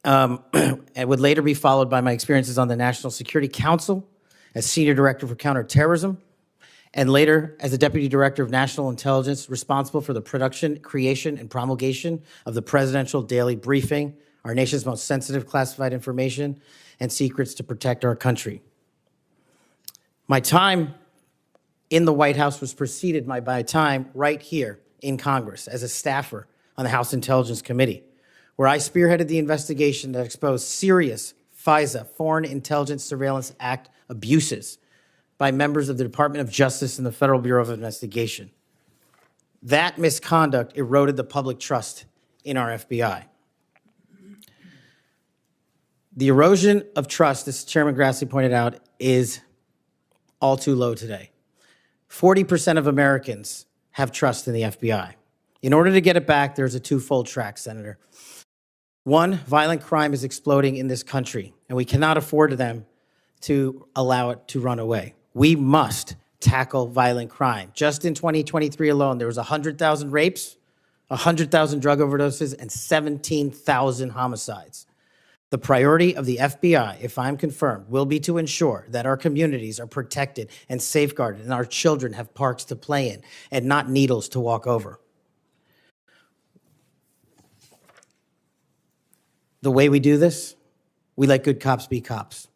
and would later be followed by my experiences on the National Security Council as Senior Director for Counterterrorism, and later as the Deputy Director of National Intelligence, responsible for the production, creation, and promulgation of the Presidential Daily Briefing, our nation's most sensitive classified information and secrets to protect our country. My time in the White House was preceded by my time right here in Congress as a staffer on the House Intelligence Committee, where I spearheaded the investigation that exposed serious FISA, Foreign Intelligence Surveillance Act, abuses by members of the Department of Justice and the Federal Bureau of Investigation. That misconduct eroded the public trust in our FBI. The erosion of trust, as Chairman Grassley pointed out, is all too low today. 40% of Americans have trust in the FBI. In order to get it back, there's a twofold track, Senator. One, violent crime is exploding in this country, and we cannot afford them to allow it to run away. We must tackle violent crime. Just in 2023 alone, there was 100,000 rapes, 100,000 drug overdoses, and 17,000 homicides. The priority of the FBI, if I'm confirmed, will be to ensure that our communities are protected and safeguarded and our children have parks to play in and not needles to walk over. The way we do this, we let good cops be cops.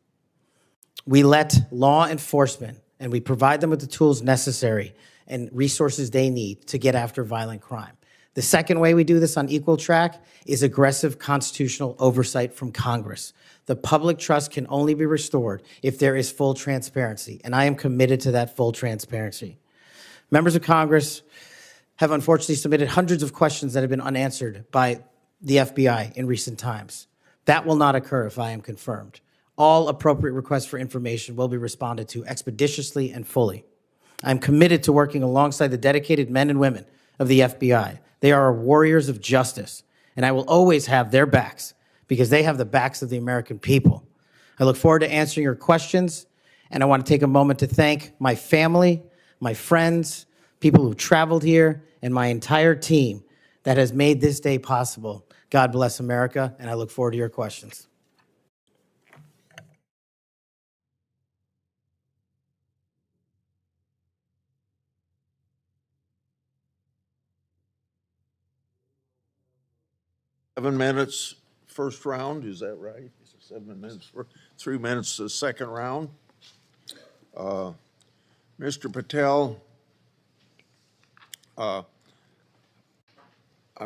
We let law enforcement, and we provide them with the tools necessary and resources they need to get after violent crime. The second way we do this on equal track is aggressive constitutional oversight from Congress. The public trust can only be restored if there is full transparency, and I am committed to that full transparency. Members of Congress have unfortunately submitted hundreds of questions that have been unanswered by the FBI in recent times. That will not occur if I am confirmed. All appropriate requests for information will be responded to expeditiously and fully. I'm committed to working alongside the dedicated men and women of the FBI. They are our warriors of justice, and I will always have their backs because they have the backs of the American people. I look forward to answering your questions, and I want to take a moment to thank my family, my friends, people who traveled here, and my entire team that has made this day possible. God bless America, and I look forward to your questions. 7 minutes first round, is that right? 7 minutes for 3 minutes the second round. Mr. Patel, I'm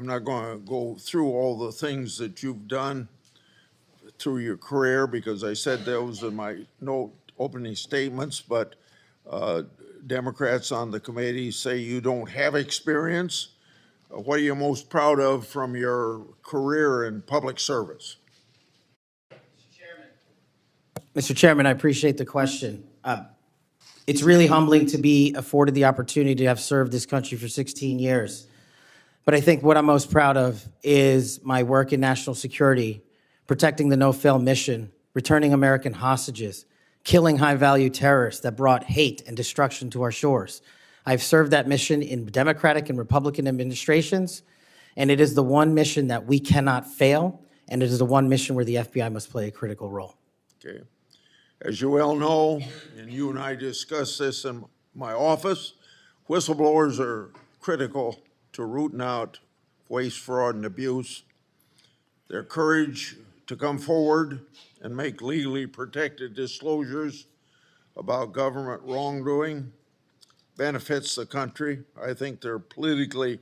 not going to go through all the things that you've done through your career because I said those in my opening statements, but Democrats on the committee say you don't have experience. What are you most proud of from your career in public service? Mr. Chairman, I appreciate the question. It's really humbling to be afforded the opportunity to have served this country for 16 years. But I think what I'm most proud of is my work in national security, protecting the no-fail mission, returning American hostages, killing high-value terrorists that brought hate and destruction to our shores. I've served that mission in Democratic and Republican administrations, and it is the one mission that we cannot fail, and it is the one mission where the FBI must play a critical role. Okay. As you well know, and you and I discussed this in my office, whistleblowers are critical to rooting out waste, fraud, and abuse. Their courage to come forward and make legally protected disclosures about government wrongdoing benefits the country. I think they're politically,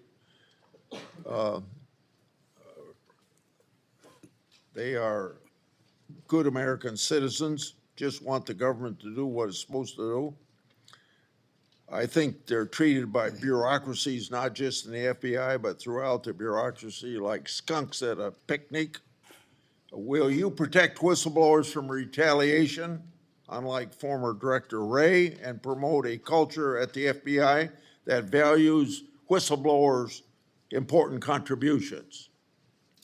they are good American citizens, just want the government to do what it's supposed to do. I think they're treated by bureaucracies, not just in the FBI, but throughout the bureaucracy, like skunks at a picnic. Will you protect whistleblowers from retaliation, unlike former Director Wray, and promote a culture at the FBI that values whistleblowers' important contributions?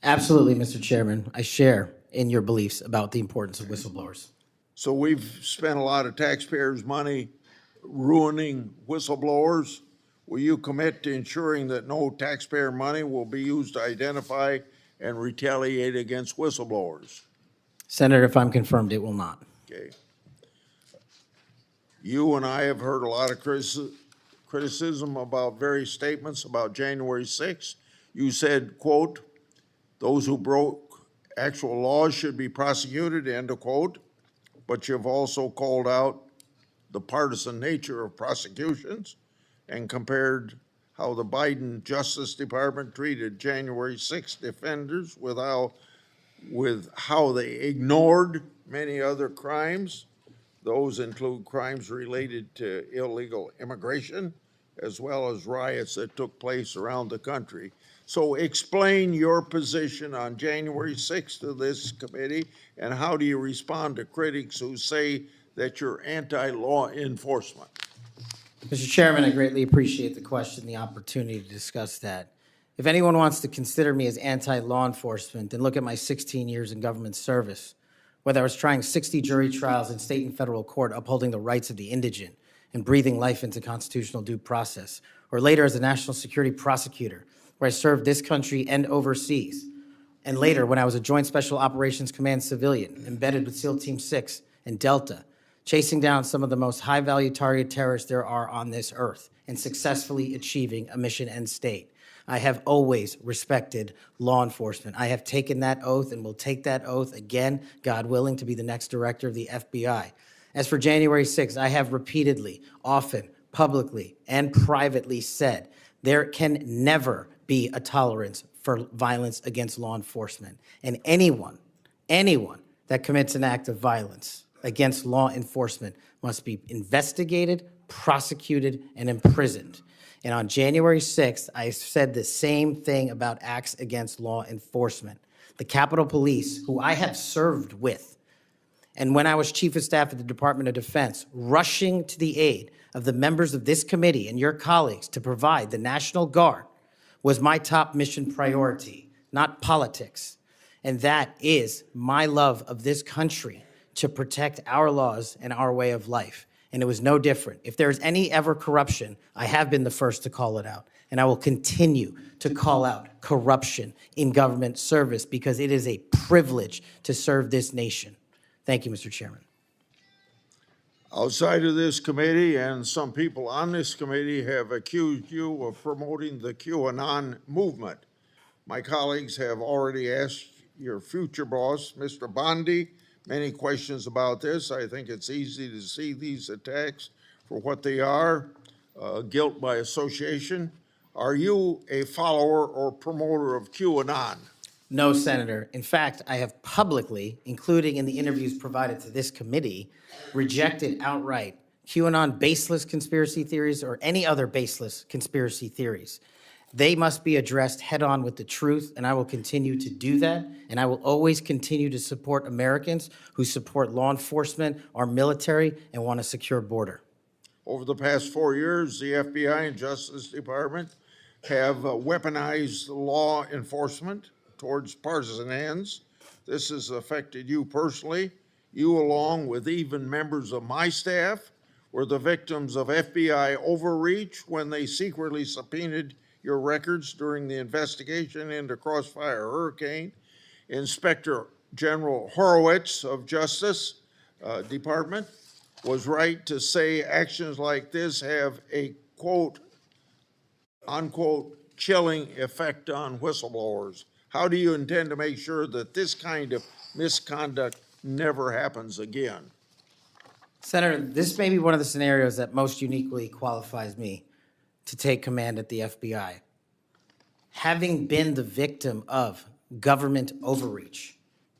Absolutely, Mr. Chairman. I share in your beliefs about the importance of whistleblowers. So we've spent a lot of taxpayers' money ruining whistleblowers. Will you commit to ensuring that no taxpayer money will be used to identify and retaliate against whistleblowers? Senator, if I'm confirmed, it will not. Okay. You and I have heard a lot of criticism about various statements about January 6th. You said, quote, those who broke actual laws should be prosecuted, end of quote. But you've also called out the partisan nature of prosecutions and compared how the Biden Justice Department treated January 6th defenders with how they ignored many other crimes. Those include crimes related to illegal immigration, as well as riots that took place around the country. So explain your position on January 6th to this committee, and how do you respond to critics who say that you're anti-law enforcement? Mr. Chairman, I greatly appreciate the question, the opportunity to discuss that. If anyone wants to consider me as anti-law enforcement, then look at my 16 years in government service, whether I was trying 60 jury trials in state and federal court upholding the rights of the indigent and breathing life into constitutional due process, or later as a national security prosecutor, where I served this country and overseas, and later when I was a Joint Special Operations Command civilian embedded with SEAL Team 6 and Delta, chasing down some of the most high-value target terrorists there are on this earth and successfully achieving a mission end state. I have always respected law enforcement. I have taken that oath and will take that oath again, God willing, to be the next director of the FBI. As for January 6th, I have repeatedly, often, publicly, and privately said there can never be a tolerance for violence against law enforcement. And anyone that commits an act of violence against law enforcement must be investigated, prosecuted, and imprisoned. And on January 6th, I said the same thing about acts against law enforcement. The Capitol Police, who I have served with, and when I was Chief of Staff at the Department of Defense, rushing to the aid of the members of this committee and your colleagues to provide the National Guard, was my top mission priority, not politics. And that is my love of this country, to protect our laws and our way of life. And it was no different. If there's any ever corruption, I have been the first to call it out. And I will continue to call out corruption in government service because it is a privilege to serve this nation. Thank you, Mr. Chairman. Outside of this committee, and some people on this committee have accused you of promoting the QAnon movement. My colleagues have already asked your future boss, Mr. Bondi, many questions about this. I think it's easy to see these attacks for what they are, guilt by association. Are you a follower or promoter of QAnon? No, Senator. In fact, I have publicly, including in the interviews provided to this committee, rejected outright QAnon baseless conspiracy theories or any other baseless conspiracy theories. They must be addressed head-on with the truth, and I will continue to do that. And I will always continue to support Americans who support law enforcement, our military, and want a secure border. Over the past 4 years, the FBI and Justice Department have weaponized law enforcement towards partisan ends. This has affected you personally. You, along with even members of my staff, were the victims of FBI overreach when they secretly subpoenaed your records during the investigation into Crossfire Hurricane. Inspector General Horowitz of Justice Department was right to say actions like this have a quote, unquote, chilling effect on whistleblowers. How do you intend to make sure that this kind of misconduct never happens again? Senator, this may be one of the scenarios that most uniquely qualifies me to take command at the FBI. Having been the victim of government overreach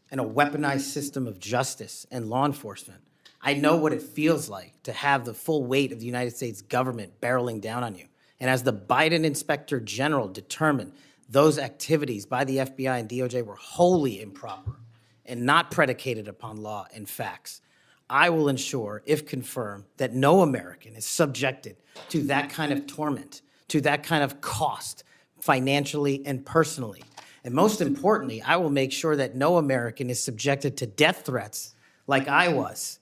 and a weaponized system of justice and law enforcement, I know what it feels like to have the full weight of the United States government barreling down on you. And as the Biden Inspector General determined, those activities by the FBI and DOJ were wholly improper and not predicated upon law and facts. I will ensure, if confirmed, that no American is subjected to that kind of torment, to that kind of cost, financially and personally. And most importantly, I will make sure that no American is subjected to death threats like I was,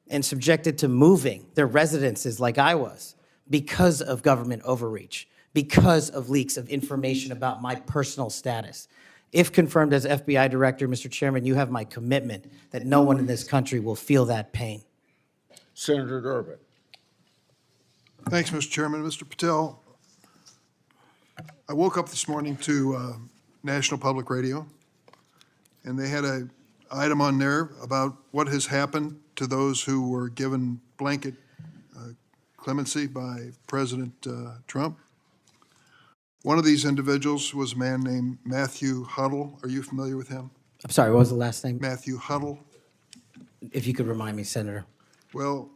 and subjected to moving their residences like I was, because of government overreach, because of leaks of information about my personal status. If confirmed as FBI Director, Mr. Chairman, you have my commitment that no one in this country will feel that pain. Senator Durbin. Thanks, Mr. Chairman. Mr. Patel, I woke up this morning to National Public Radio, and they had an item on there about what has happened to those who were given blanket clemency by President Trump. One of these individuals was a man named Matthew Huddle. Are you familiar with him? I'm sorry, what was the last name? Matthew Huddle. If you could remind me, Senator. Well,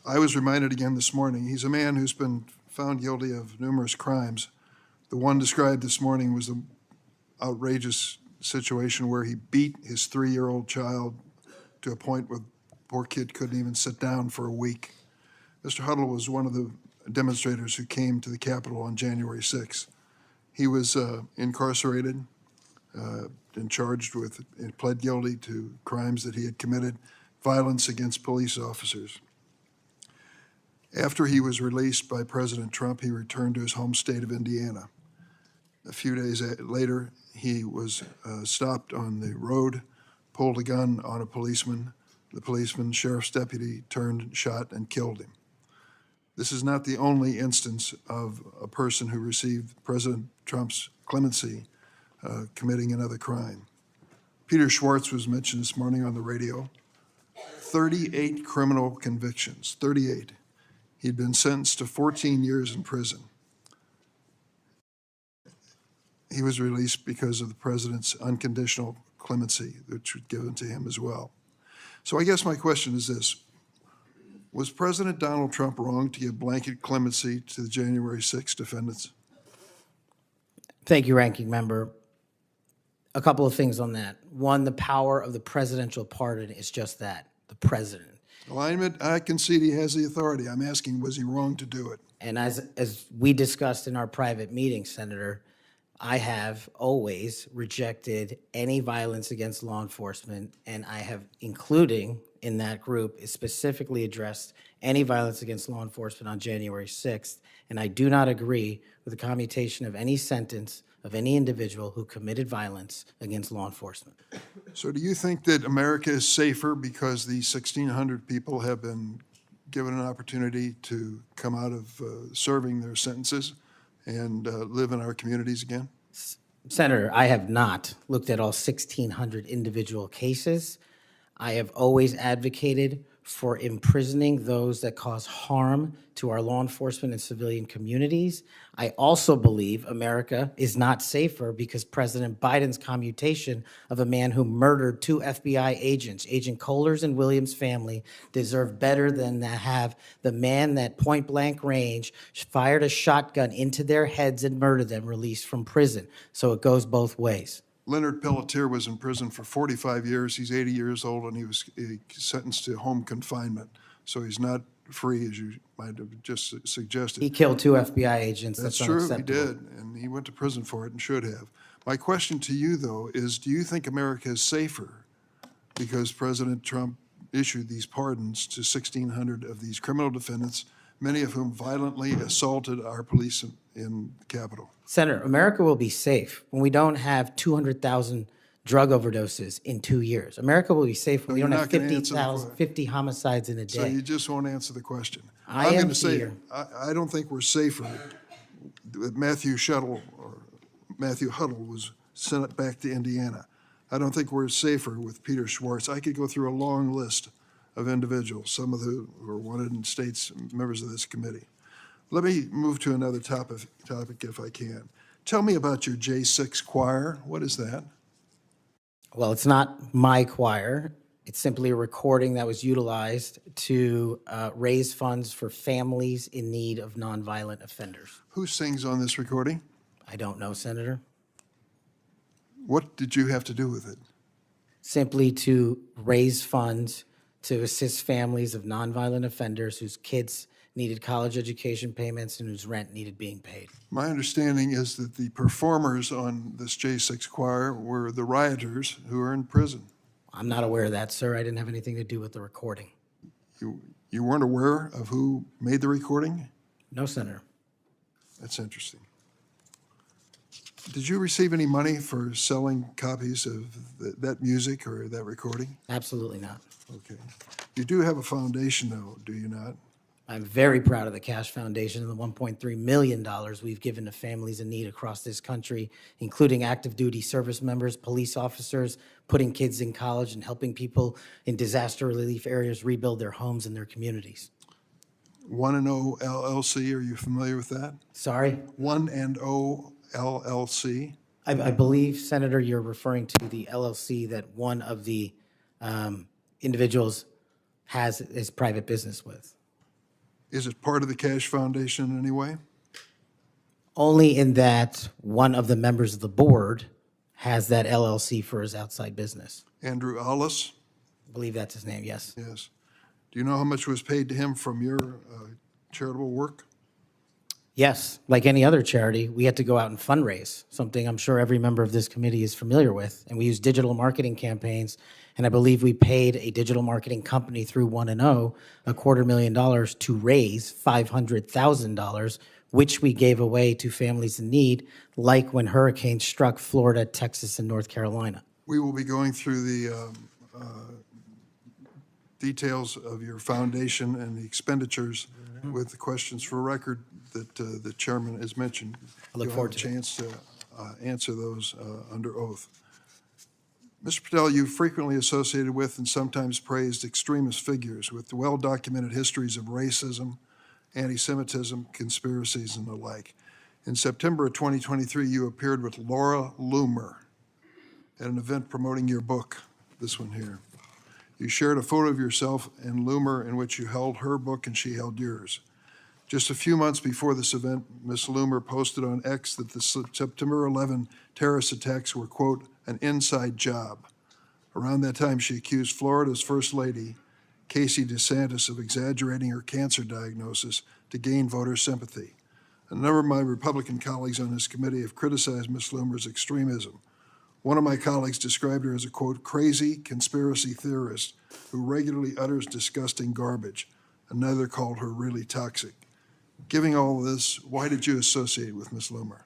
I was reminded again this morning. He's a man who's been found guilty of numerous crimes. The one described this morning was an outrageous situation where he beat his 3-year-old child to a point where the poor kid couldn't even sit down for a week. Mr. Huddle was one of the demonstrators who came to the Capitol on January 6th. He was incarcerated and charged with, and pled guilty to crimes that he had committed, violence against police officers. After he was released by President Trump, he returned to his home state of Indiana. A few days later, he was stopped on the road, pulled a gun on a policeman. The policeman, sheriff's deputy, turned, shot, and killed him. This is not the only instance of a person who received President Trump's clemency committing another crime. Peter Schwartz was mentioned this morning on the radio. 38 criminal convictions, 38. He'd been sentenced to 14 years in prison. He was released because of the president's unconditional clemency, which was given to him as well. So I guess my question is this. Was President Donald Trump wrong to give blanket clemency to the January 6 defendants? Thank you, Ranking Member. A couple of things on that. One, the power of the presidential pardon is just that, the president. Well, I concede he has the authority. I'm asking, was he wrong to do it? And as we discussed in our private meeting, Senator, I have always rejected any violence against law enforcement, and I have, including in that group, specifically addressed any violence against law enforcement on January 6th, and I do not agree with the commutation of any sentence of any individual who committed violence against law enforcement. So do you think that America is safer because these 1,600 people have been given an opportunity to come out of serving their sentences and live in our communities again? Senator, I have not looked at all 1,600 individual cases. I have always advocated for imprisoning those that cause harm to our law enforcement and civilian communities. I also believe America is not safer because President Biden's commutation of a man who murdered 2 FBI agents, Agent Kohler's and Williams' family, deserve better than to have the man that point blank range fired a shotgun into their heads and murdered them released from prison. So it goes both ways. Leonard Pelletier was in prison for 45 years. He's 80 years old, and he was sentenced to home confinement. So he's not free, as you might have just suggested. He killed 2 FBI agents. That's That's true, he unacceptable. did, and he went to prison for it and should have. My question to you, though, is do you think America is safer because President Trump issued these pardons to 1,600 of these criminal defendants, many of whom violently assaulted our police in the Capitol? Senator, America will be safe when we don't have 200,000 drug overdoses in 2 years. America will be safe when we you're don't not have gonna answer the 50,000, 50 homicides in a So you day. just won't answer the question. I I'm am gonna say, here. I don't think we're safer. Matthew Huddle was sent back to Indiana. I don't think we're safer with Peter Schwartz. I could go through a long list of individuals, some of who are wanted in states, members of this committee. Let me move to another topic if I can. Tell me about your J6 choir. What is that? Well, it's not my choir. It's simply a recording that was utilized to raise funds for families in need of nonviolent offenders. Who sings on this recording? I don't know, Senator. What did you have to do with it? Simply to raise funds to assist families of nonviolent offenders whose kids needed college education payments and whose rent needed being paid. My understanding is that the performers on this J6 choir were the rioters who are in prison. I'm not aware of that, sir. I didn't have anything to do with the recording. You weren't aware of who made the recording? No, Senator. That's interesting. Did you receive any money for selling copies of that music or that recording? Absolutely not. Okay. You do have a foundation, though, do you not? I'm very proud of the Cash Foundation and the $1.3 million we've given to families in need across this country, including active duty service members, police officers, putting kids in college, and helping people in disaster relief areas rebuild their homes and their communities. 1&0 LLC, are you familiar with that? Sorry? 1&0 LLC? I believe, Senator, you're referring to the LLC that one of the individuals has his private business with. Is it part of the Cash Foundation in any way? Only in that one of the members of the board has that LLC for his outside business. Andrew Allis? I believe that's his name, yes. Yes. Do you know how much was paid to him from your charitable work? Yes, like any other charity, we had to go out and fundraise, something I'm sure every member of this committee is familiar with. And we use digital marketing campaigns, and I believe we paid a digital marketing company through 1&0 $250,000 to raise $500,000, which we gave away to families in need, like when hurricanes struck Florida, Texas, and North Carolina. We will be going through the details of your foundation and the expenditures with the questions for record that the chairman has mentioned. I look forward to it. You'll have a chance to answer those under oath. Mr. Patel, you've frequently associated with and sometimes praised extremist figures with well-documented histories of racism, anti-Semitism, conspiracies, and the like. In September of 2023, you appeared with Laura Loomer at an event promoting your book, this one here. You shared a photo of yourself and Loomer in which you held her book and she held yours. Just a few months before this event, Ms. Loomer posted on X that the September 11 terrorist attacks were, quote, an inside job. Around that time, she accused Florida's First Lady, Casey DeSantis, of exaggerating her cancer diagnosis to gain voter sympathy. A number of my Republican colleagues on this committee have criticized Ms. Loomer's extremism. One of my colleagues described her as a, quote, crazy conspiracy theorist who regularly utters disgusting garbage. Another called her really toxic. Given all this, why did you associate with Ms. Loomer?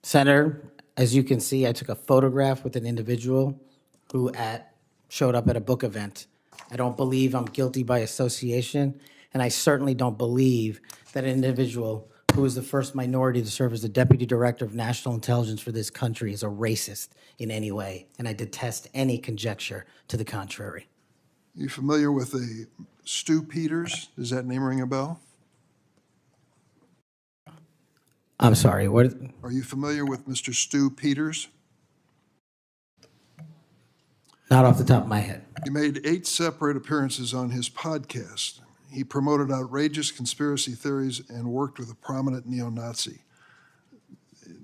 Senator, as you can see, I took a photograph with an individual who showed up at a book event. I don't believe I'm guilty by association, and I certainly don't believe that an individual who was the first minority to serve as the Deputy Director of National Intelligence for this country, is a racist in any way, and I detest any conjecture to the contrary. You familiar with a Stu Peters? Does that name ring a bell? I'm sorry, what? Are you familiar with Mr. Stu Peters? Not off the top of my head. He made 8 separate appearances on his podcast. He promoted outrageous conspiracy theories and worked with a prominent neo-Nazi.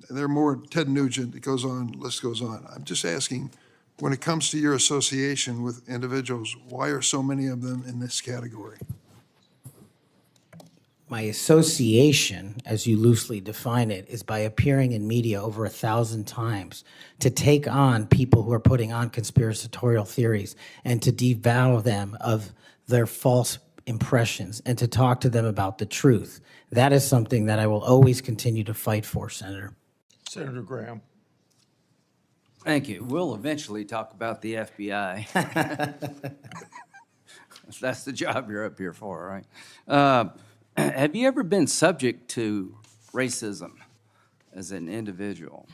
There are more, Ted Nugent, it goes on, list goes on. I'm just asking, when it comes to your association with individuals, why are so many of them in this category? My association, as you loosely define it, is by appearing in media over 1,000 times to take on people who are putting on conspiratorial theories and to devour them of their false impressions and to talk to them about the truth. That is something that I will always continue to fight for, Senator. Senator Graham. Thank you. We'll eventually talk about the FBI. That's the job you're up here for, right? Have you ever been subject to racism as an individual?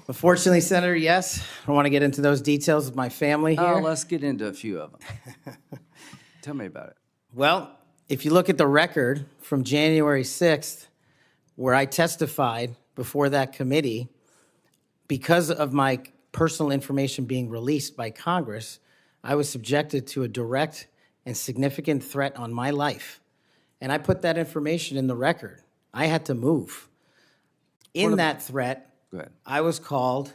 Unfortunately, Senator, yes. I don't want to get into those details with my family here. Oh, let's get into a few of them. Tell me about it. Well, if you look at the record from January 6th, where I testified before that committee, because of my personal information being released by Congress, I was subjected to a direct and significant threat on my life. And I put that information in the record. I had to move. In that threat, Go ahead. I was called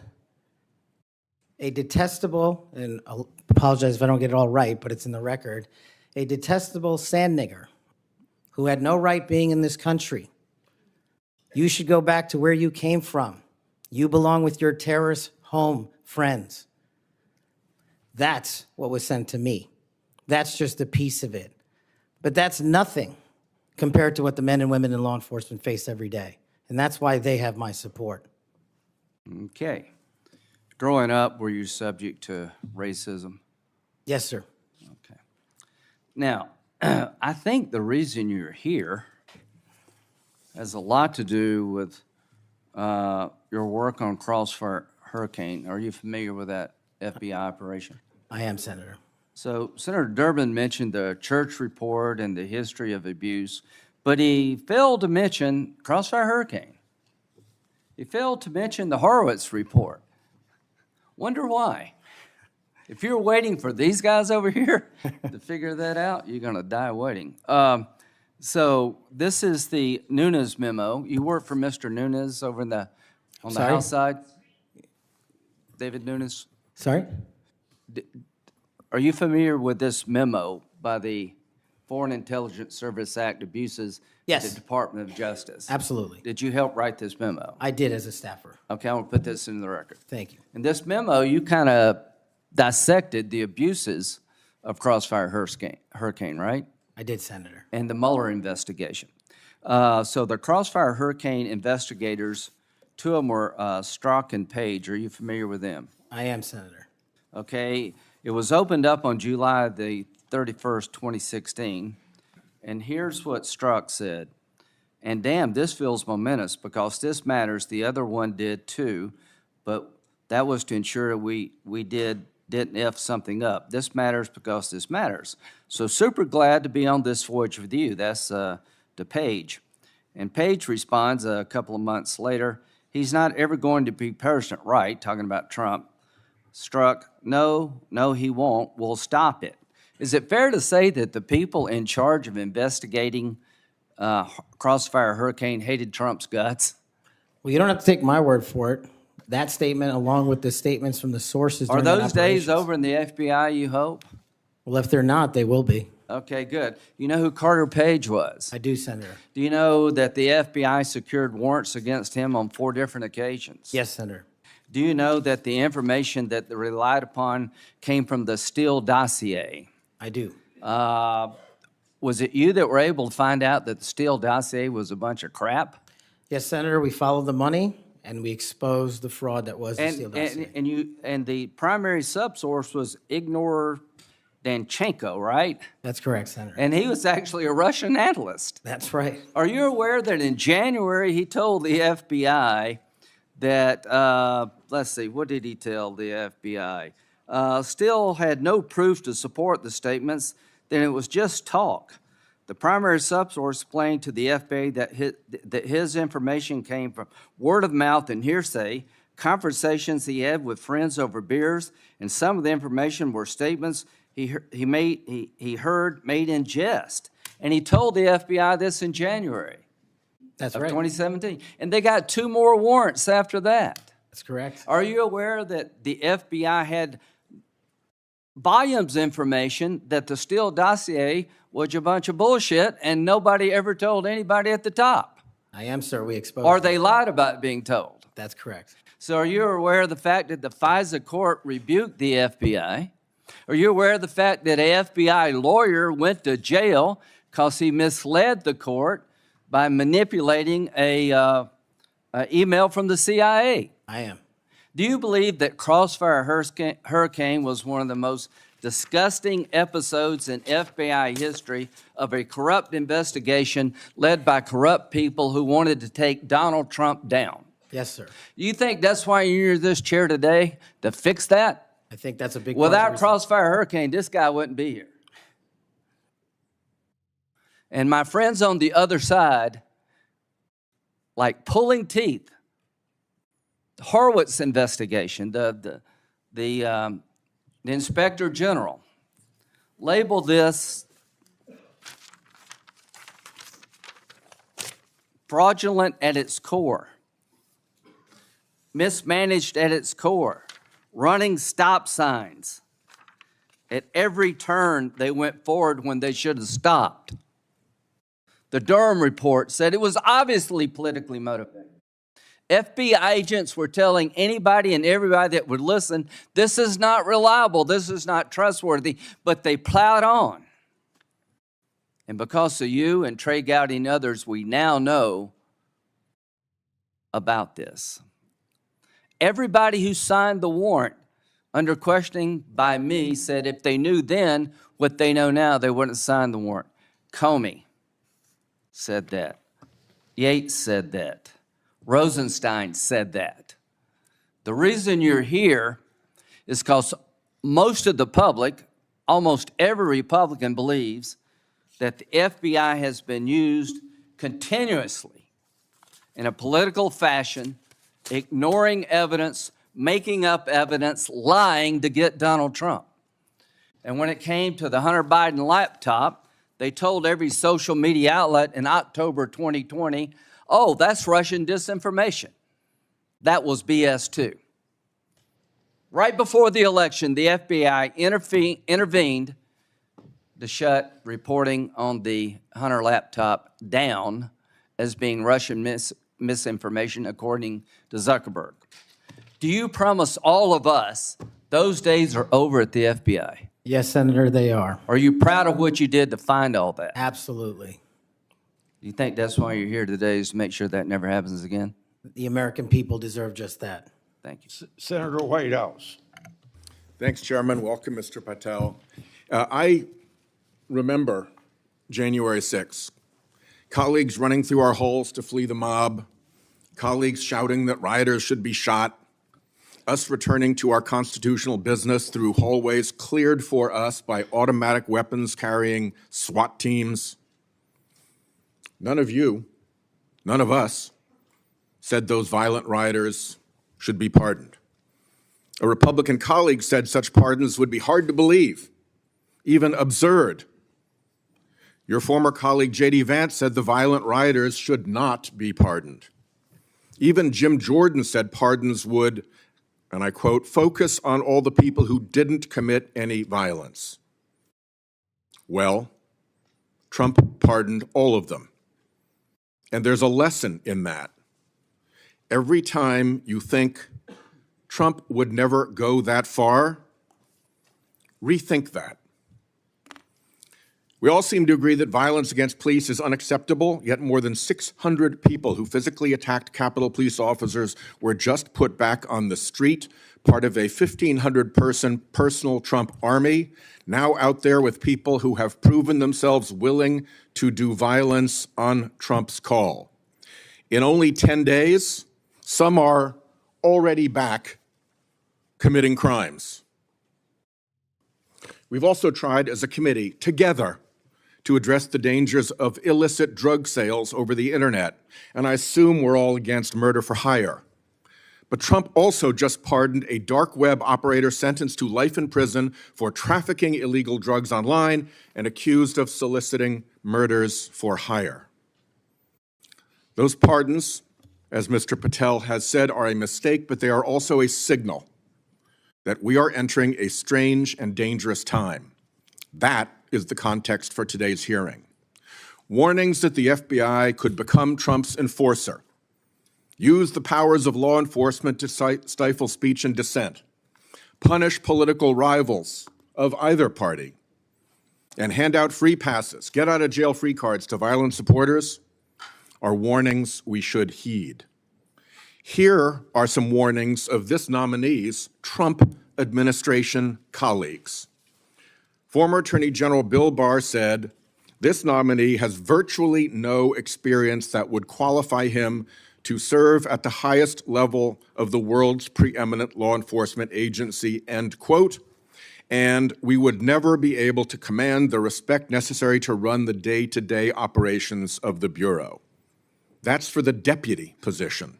a detestable, and I'll apologize if I don't get it all right, but it's in the record, a detestable sand nigger who had no right being in this country. You should go back to where you came from. You belong with your terrorist home friends. That's what was sent to me. That's just a piece of it. But that's nothing compared to what the men and women in law enforcement face every day. And that's why they have my support. Okay. Growing up, were you subject to racism? Yes, sir. Okay. Now, I think the reason you're here has a lot to do with your work on Crossfire Hurricane. Are you familiar with that FBI operation? I am, Senator. So Senator Durbin mentioned the church report and the history of abuse, but he failed to mention Crossfire Hurricane. He failed to mention the Horowitz report. Wonder why? If you're waiting for these guys over here to figure that out, you're going to die waiting. So this is the Nunes memo. You work for Mr. Nunes over on the Sorry? House side? David Nunes? Sorry? Are you familiar with this memo by the Foreign Intelligence Service Act abuses Yes. at the Department of Justice? Absolutely. Did you help write this memo? I did as a staffer. Okay, I'm going to put this in the record. Thank you. In this memo, you kind of dissected the abuses of Crossfire Hurricane, right? I did, Senator. And the Mueller investigation. So the Crossfire Hurricane investigators, 2 of them were Strzok and Page. Are you familiar with them? I am, Senator. Okay, it was opened up on July the 31st, 2016, and here's what Strzok said. And damn, this feels momentous because this matters. The other one did too, but that was to ensure we didn't F something up. This matters because this matters. So super glad to be on this voyage with you. That's to Page. And Page responds a couple of months later, he's not ever going to be President, right? Talking about Trump. Strzok, no, he won't. We'll stop it. Is it fair to say that the people in charge of investigating Crossfire Hurricane hated Trump's guts? Well, you don't have to take my word for it. That statement, along with the statements from the sources Are during that those days operations- over in the FBI, you hope? Well, if they're not, they will be. Okay, good. You know who Carter Page was? I do, Senator. Do you know that the FBI secured warrants against him on 4 different occasions? Yes, Senator. Do you know that the information that they relied upon came from the Steele dossier? I do. Was it you that were able to find out that the Steele dossier was a bunch of crap? Yes, Senator, we followed the money, and we exposed the fraud that was the Steele dossier. And the primary subsource was ignore Danchenko, right? That's correct, Senator. And he was actually a Russian analyst. That's right. Are you aware that in January he told the FBI that, let's see, what did he tell the FBI? Still had no proof to support the statements, then it was just talk. The primary subsource explained to the FBI that his information came from word of mouth and hearsay, conversations he had with friends over beers, and some of the information were statements he heard made in jest. And he told the FBI this in January That's of right. 2017. And they got 2 more warrants after that. That's correct. Are you aware that the FBI had volumes of information that the Steele dossier was a bunch of bullshit and nobody ever told anybody at the top? I am, sir. We exposed Or they it. lied about being told. That's correct. So are you aware of the fact that the FISA court rebuked the FBI? Are you aware of the fact that an FBI lawyer went to jail because he misled the court by manipulating a email from the CIA? I am. Do you believe that Crossfire Hurricane was one of the most disgusting episodes in FBI history of a corrupt investigation led by corrupt people who wanted to take Donald Trump down? Yes, sir. Do you think that's why you're in this chair today, to fix that? I think that's a big part of the Without reason. Crossfire Hurricane, this guy wouldn't be here. And my friends on the other side, like pulling teeth, the Horowitz investigation, the Inspector General, labeled this fraudulent at its core, mismanaged at its core, running stop signs. At every turn, they went forward when they should have stopped. The Durham report said it was obviously politically motivated. FBI agents were telling anybody and everybody that would listen, this is not reliable, this is not trustworthy, but they plowed on. And because of you and Trey Gowdy and others, we now know about this. Everybody who signed the warrant under questioning by me said if they knew then what they know now, they wouldn't sign the warrant. Comey said that. Yates said that. Rosenstein said that. The reason you're here is because most of the public, almost every Republican believes that the FBI has been used continuously in a political fashion, ignoring evidence, making up evidence, lying to get Donald Trump. And when it came to the Hunter Biden laptop, they told every social media outlet in October 2020, oh, that's Russian disinformation. That was BS too. Right before the election, the FBI intervened to shut reporting on the Hunter laptop down as being Russian misinformation, according to Zuckerberg. Do you promise all of us those days are over at the FBI? Yes, Senator, they are. Are you proud of what you did to find all that? Absolutely. Do you think that's why you're here today, is to make sure that never happens again? The American people deserve just that. Thank you. Senator Whitehouse. Thanks, Chairman. Welcome, Mr. Patel. I remember January 6th. Colleagues running through our halls to flee the mob, colleagues shouting that rioters should be shot, us returning to our constitutional business through hallways cleared for us by automatic weapons carrying SWAT teams. None of you, none of us, said those violent rioters should be pardoned. A Republican colleague said such pardons would be hard to believe, even absurd. Your former colleague, J.D. Vance, said the violent rioters should not be pardoned. Even Jim Jordan said pardons would, and I quote, focus on all the people who didn't commit any violence. Well, Trump pardoned all of them. And there's a lesson in that. Every time you think Trump would never go that far, rethink that. We all seem to agree that violence against police is unacceptable, yet more than 600 people who physically attacked Capitol Police officers were just put back on the street, part of a 1,500-person personal Trump army, now out there with people who have proven themselves willing to do violence on Trump's call. In only 10 days, some are already back committing crimes. We've also tried as a committee together to address the dangers of illicit drug sales over the internet, and I assume we're all against murder for hire. But Trump also just pardoned a dark web operator sentenced to life in prison for trafficking illegal drugs online and accused of soliciting murders for hire. Those pardons, as Mr. Patel has said, are a mistake, but they are also a signal that we are entering a strange and dangerous time. That is the context for today's hearing. Warnings that the FBI could become Trump's enforcer, use the powers of law enforcement to stifle speech and dissent, punish political rivals of either party, and hand out free passes, get out of jail free cards to violent supporters are warnings we should heed. Here are some warnings of this nominee's Trump administration colleagues. Former Attorney General Bill Barr said, "This nominee has virtually no experience that would qualify him to serve at the highest level of the world's preeminent law enforcement agency," end quote, "and we would never be able to command the respect necessary to run the day-to-day operations of the Bureau." That's for the deputy position.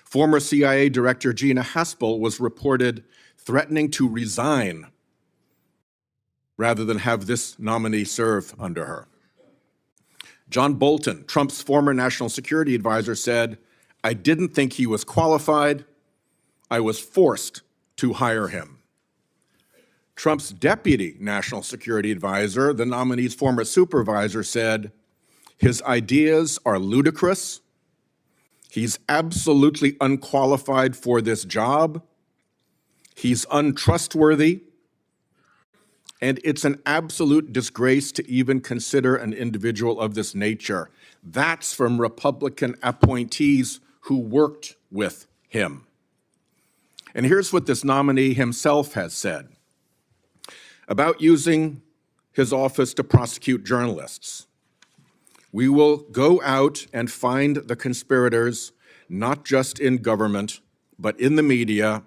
Former CIA Director Gina Haspel was reported threatening to resign rather than have this nominee serve under her. John Bolton, Trump's former national security advisor, said, "I didn't think he was qualified. I was forced to hire him." Trump's deputy national security advisor, the nominee's former supervisor, said, "His ideas are ludicrous. He's absolutely unqualified for this job. He's untrustworthy. And it's an absolute disgrace to even consider an individual of this nature." That's from Republican appointees who worked with him. And here's what this nominee himself has said about using his office to prosecute journalists. "We will go out and find the conspirators, not just in government, but in the media.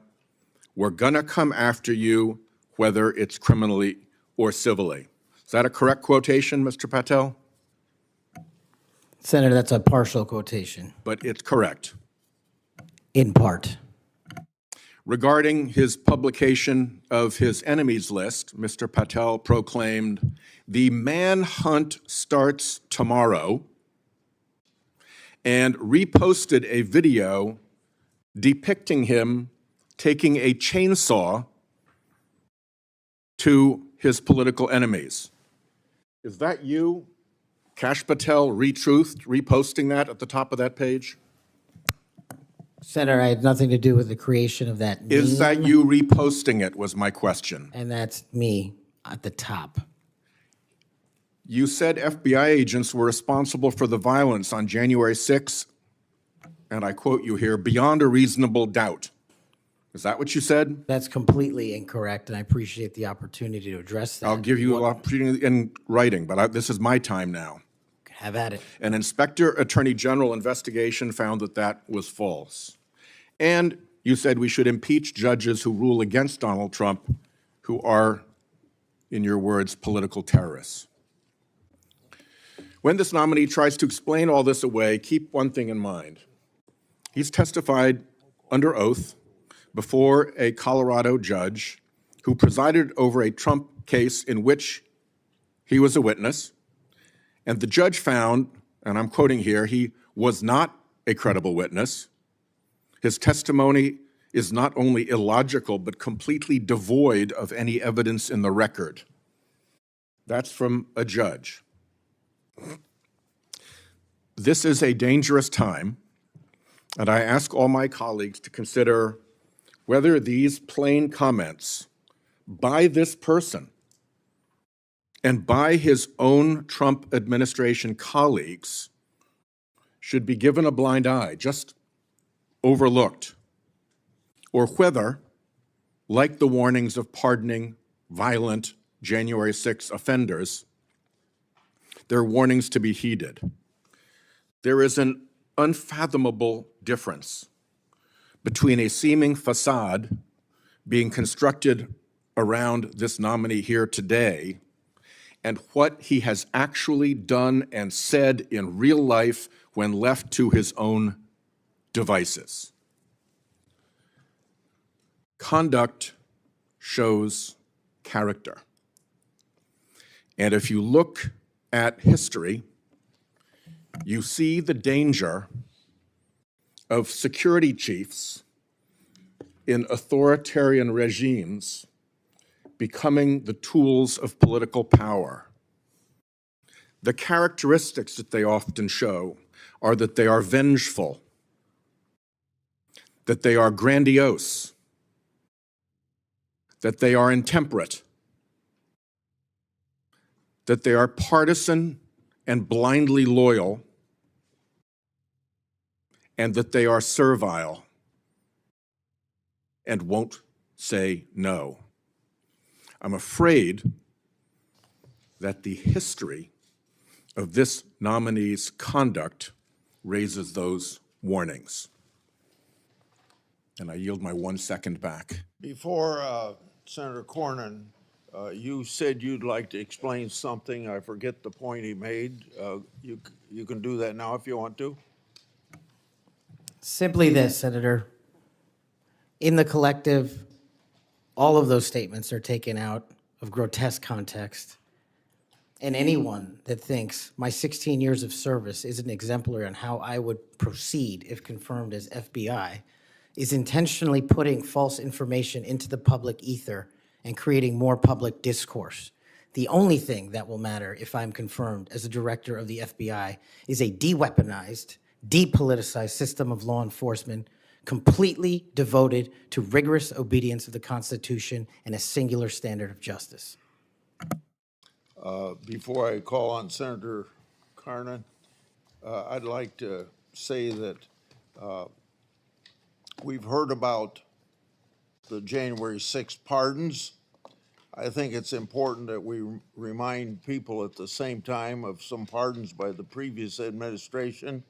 We're gonna come after you, whether it's criminally or civilly." Is that a correct quotation, Mr. Patel? Senator, that's a partial quotation, But it's correct. in part. Regarding his publication of his enemies list, Mr. Patel proclaimed, "The manhunt starts tomorrow," and reposted a video depicting him taking a chainsaw to his political enemies. Is that you, Kash Patel, reposting that at the top of that page? Senator, I had nothing to do with the creation of that meme. Is that you reposting it, was my question. And that's me at the top. You said FBI agents were responsible for the violence on January 6th, and I quote you here, "beyond a reasonable doubt." Is that what you said? That's completely incorrect, and I appreciate the opportunity to address that. I'll give you an opportunity in writing, but this is my time now. Have at it. An Inspector Attorney General investigation found that that was false. And you said we should impeach judges who rule against Donald Trump, who are, in your words, political terrorists. When this nominee tries to explain all this away, keep one thing in mind. He's testified under oath before a Colorado judge who presided over a Trump case in which he was a witness. And the judge found, and I'm quoting here, he was not a credible witness. His testimony is not only illogical, but completely devoid of any evidence in the record. That's from a judge. This is a dangerous time, and I ask all my colleagues to consider whether these plain comments by this person and by his own Trump administration colleagues should be given a blind eye, just overlooked, or whether, like the warnings of pardoning violent January 6 offenders, they're warnings to be heeded. There is an unfathomable difference between a seeming facade being constructed around this nominee here today and what he has actually done and said in real life when left to his own devices. Conduct shows character. And if you look at history, you see the danger of security chiefs in authoritarian regimes becoming the tools of political power. The characteristics that they often show are that they are vengeful, that they are grandiose, that they are intemperate, that they are partisan and blindly loyal, and that they are servile and won't say no. I'm afraid that the history of this nominee's conduct raises those warnings. And I yield my 1 second back. Before Senator Cornyn, you said you'd like to explain something. I forget the point he made. You can do that now if you want to. Simply this, Senator. In the collective, all of those statements are taken out of grotesque context. And anyone that thinks my 16 years of service isn't exemplary on how I would proceed if confirmed as FBI is intentionally putting false information into the public ether and creating more public discourse. The only thing that will matter if I'm confirmed as a director of the FBI is a de-weaponized, depoliticized system of law enforcement completely devoted to rigorous obedience of the Constitution and a singular standard of justice. Before I call on Senator Cornyn, I'd like to say that we've heard about the January 6th pardons. I think it's important that we remind people at the same time of some pardons by the previous administration.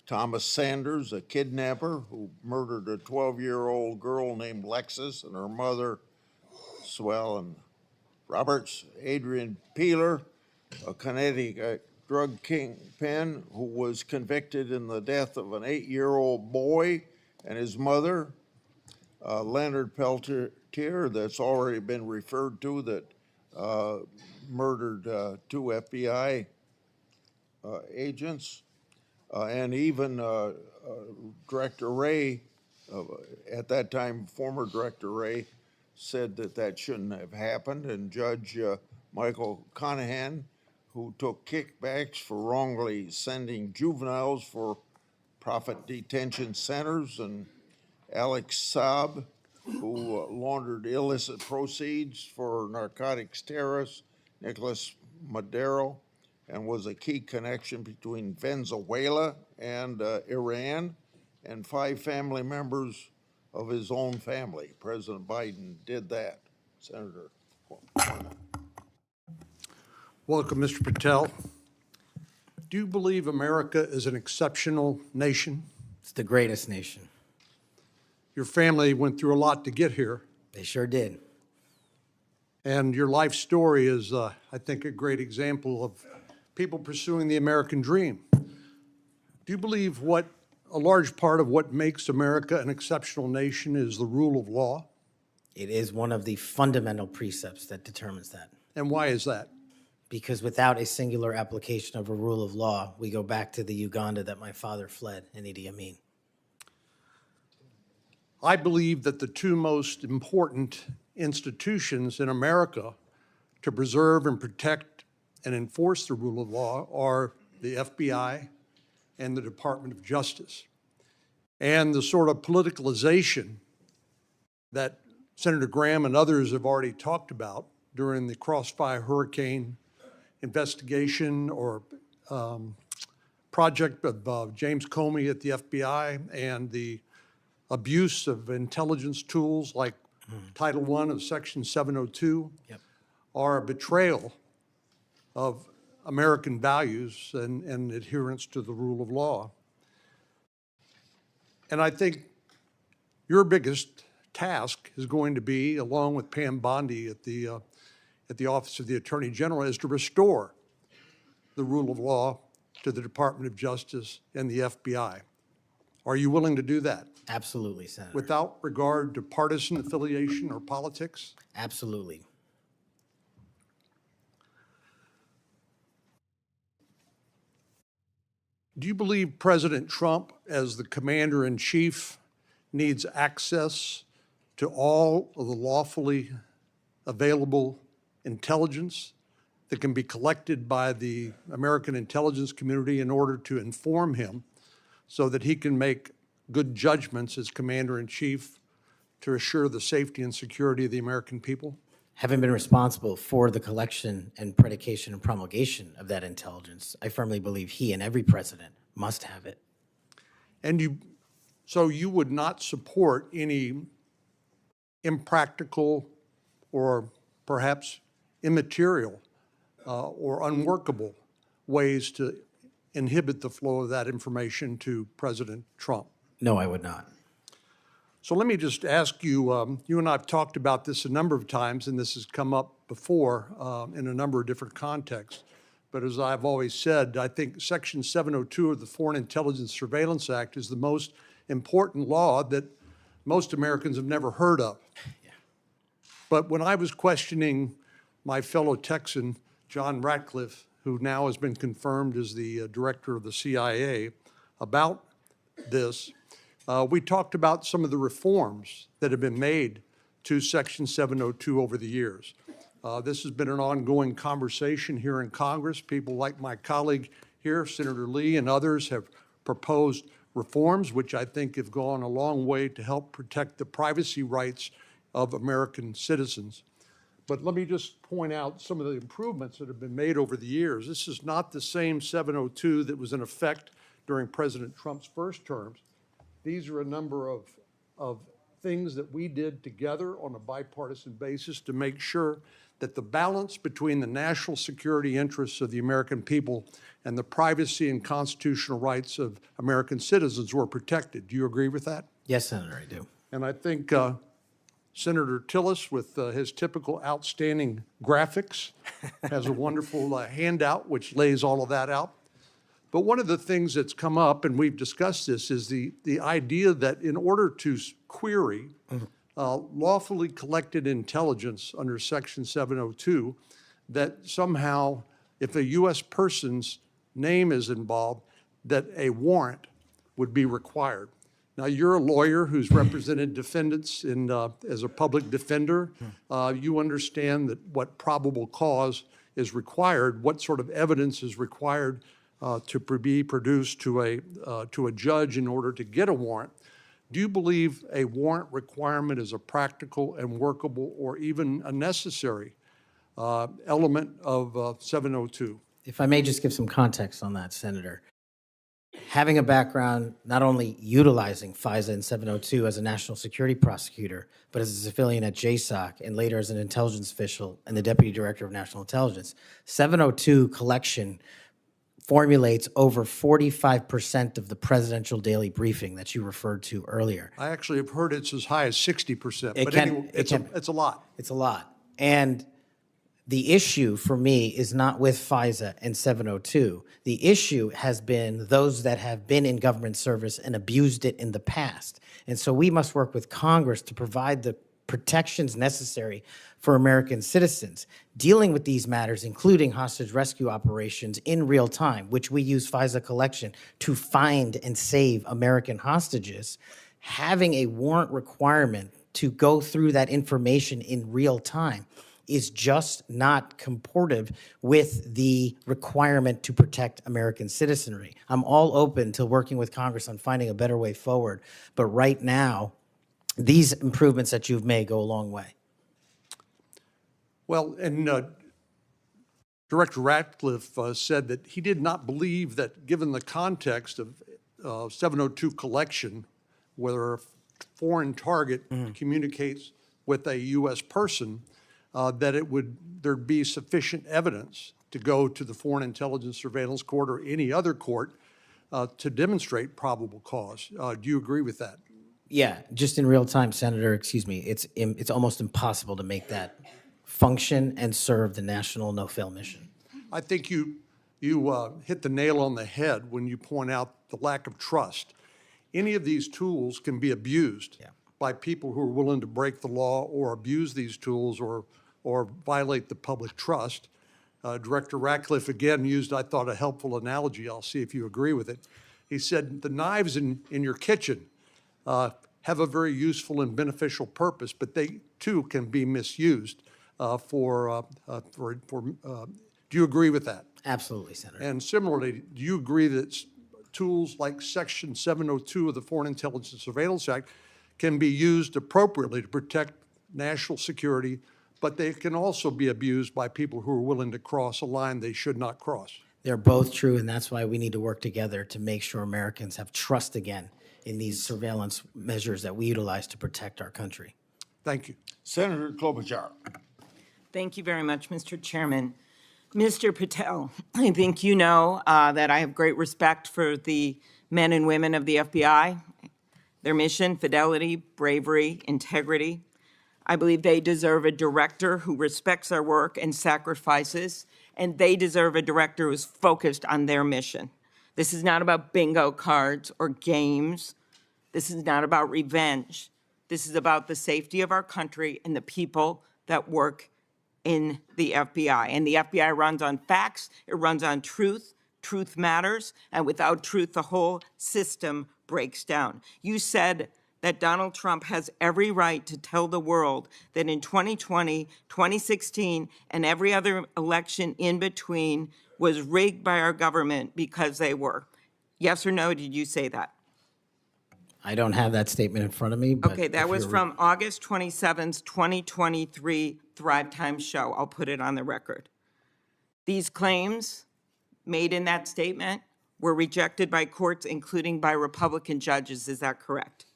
Thomas Sanders, a kidnapper who murdered a 12-year-old girl named Lexus and her mother, Swell and Roberts. Adrian Peeler, a Connecticut drug kingpin who was convicted in the death of an 8-year-old boy and his mother. Leonard Peltier, that's already been referred to, that murdered 2 FBI agents. And even Director Wray, at that time, former Director Wray, said that that shouldn't have happened. And Judge Michael Conahan, who took kickbacks for wrongly sending juveniles for profit detention centers, and Alex Saab, who laundered illicit proceeds for narcotics terrorists, Nicholas Madero, and was a key connection between Venezuela and Iran, and 5 family members of his own family. President Biden did that. Senator. Welcome, Mr. Patel. Do you believe America is an exceptional nation? It's the greatest nation. Your family went through a lot to get here, They sure did. and your life story is, I think, a great example of people pursuing the American dream. Do you believe a large part of what makes America an exceptional nation is the rule of law? It is one of the fundamental precepts that determines that. And why is that? Because without a singular application of a rule of law, we go back to the Uganda that my father fled in Idi Amin. I believe that the 2 most important institutions in America to preserve and protect and enforce the rule of law are the FBI and the Department of Justice. And the sort of politicalization that Senator Graham and others have already talked about during the Crossfire Hurricane investigation or project of James Comey at the FBI and the abuse of intelligence tools like Title I of Section 702 are a betrayal of American values and adherence to the rule of law. And I think your biggest task is going to be, along with Pam Bondi at the Office of the Attorney General, is to restore the rule of law to the Department of Justice and the FBI. Are you willing to do that Absolutely, Senator. without regard to partisan affiliation or politics? Absolutely. Do you believe President Trump, as the commander-in-chief, needs access to all of the lawfully available intelligence that can be collected by the American intelligence community in order to inform him so that he can make good judgments as commander-in-chief to assure the safety and security of the American people? Having been responsible for the collection and predication and promulgation of that intelligence, I firmly believe he and every president must have it. And so you would not support any impractical or perhaps immaterial or unworkable ways to inhibit the flow of that information to President Trump? No, I would not. So let me just ask you, you and I have talked about this a number of times, and this has come up before in a number of different contexts. But as I've always said, I think Section 702 of the Foreign Intelligence Surveillance Act is the most important law that most Americans have never heard of. But when I was questioning my fellow Texan, John Ratcliffe, who now has been confirmed as the director of the CIA, about this, we talked about some of the reforms that have been made to Section 702 over the years. This has been an ongoing conversation here in Congress. People like my colleague here, Senator Lee, and others have proposed reforms, which I think have gone a long way to help protect the privacy rights of American citizens. But let me just point out some of the improvements that have been made over the years. This is not the same 702 that was in effect during President Trump's first terms. These are a number of things that we did together on a bipartisan basis to make sure that the balance between the national security interests of the American people and the privacy and constitutional rights of American citizens were protected. Do you agree with that? Yes, Senator, I do. And I think Senator Tillis, with his typical outstanding graphics, has a wonderful handout which lays all of that out. But one of the things that's come up, and we've discussed this, is the idea that in order to query lawfully collected intelligence under Section 702, that somehow if a U.S. person's name is involved, that a warrant would be required. Now, you're a lawyer who's represented defendants as a public defender. You understand that what probable cause is required, what sort of evidence is required to be produced to a judge in order to get a warrant. Do you believe a warrant requirement is a practical and workable or even a necessary element of 702? If I may just give some context on that, Senator. Having a background not only utilizing FISA and 702 as a national security prosecutor, but as a civilian at JSOC and later as an intelligence official and the Deputy Director of National Intelligence, 702 collection formulates over 45% of the presidential daily briefing that you referred to earlier. I actually have heard it's as high as 60%, It but can- anyway, it can- it's a lot. It's a lot. And the issue for me is not with FISA and 702. The issue has been those that have been in government service and abused it in the past. And so we must work with Congress to provide the protections necessary for American citizens. Dealing with these matters, including hostage rescue operations in real time, which we use FISA collection to find and save American hostages, having a warrant requirement to go through that information in real time is just not comportive with the requirement to protect American citizenry. I'm all open to working with Congress on finding a better way forward, but right now, these improvements that you've made go a long way. Well, and Director Ratcliffe said that he did not believe that, given the context of 702 collection, whether a foreign target communicates with a U.S. person, that there'd be sufficient evidence to go to the Foreign Intelligence Surveillance Court or any other court to demonstrate probable cause. Do you agree with that? Yeah, just in real time, Senator, excuse me, it's almost impossible to make that function and serve the national no-fail mission. I think you hit the nail on the head when you point out the lack of trust. Any of these tools can be abused by people who are willing to break the law or abuse these tools or violate the public trust. Director Ratcliffe again used, I thought, a helpful analogy. I'll see if you agree with it. He said, the knives in your kitchen have a very useful and beneficial purpose, but they too can be misused do you agree with that? Absolutely, Senator. And similarly, do you agree that tools like Section 702 of the Foreign Intelligence Surveillance Act can be used appropriately to protect national security, but they can also be abused by people who are willing to cross a line they should not cross? They're both true, and that's why we need to work together to make sure Americans have trust again in these surveillance measures that we utilize to protect our country. Thank you. Senator Klobuchar. Thank you very much, Mr. Chairman. Mr. Patel, I think you know that I have great respect for the men and women of the FBI, their mission, fidelity, bravery, integrity. I believe they deserve a director who respects their work and sacrifices, and they deserve a director who's focused on their mission. This is not about bingo cards or games. This is not about revenge. This is about the safety of our country and the people that work in the FBI. And the FBI runs on facts, it runs on truth. Truth matters, and without truth, the whole system breaks down. You said that Donald Trump has every right to tell the world that in 2020, 2016, and every other election in between was rigged by our government because they were. Yes or no, did you say that? I don't have that statement in front of me, but Okay, that was from August 27th, 2023 Thrive Time show. I'll put it on the record. These claims made in that statement were rejected by courts, including by Republican judges. Is that correct?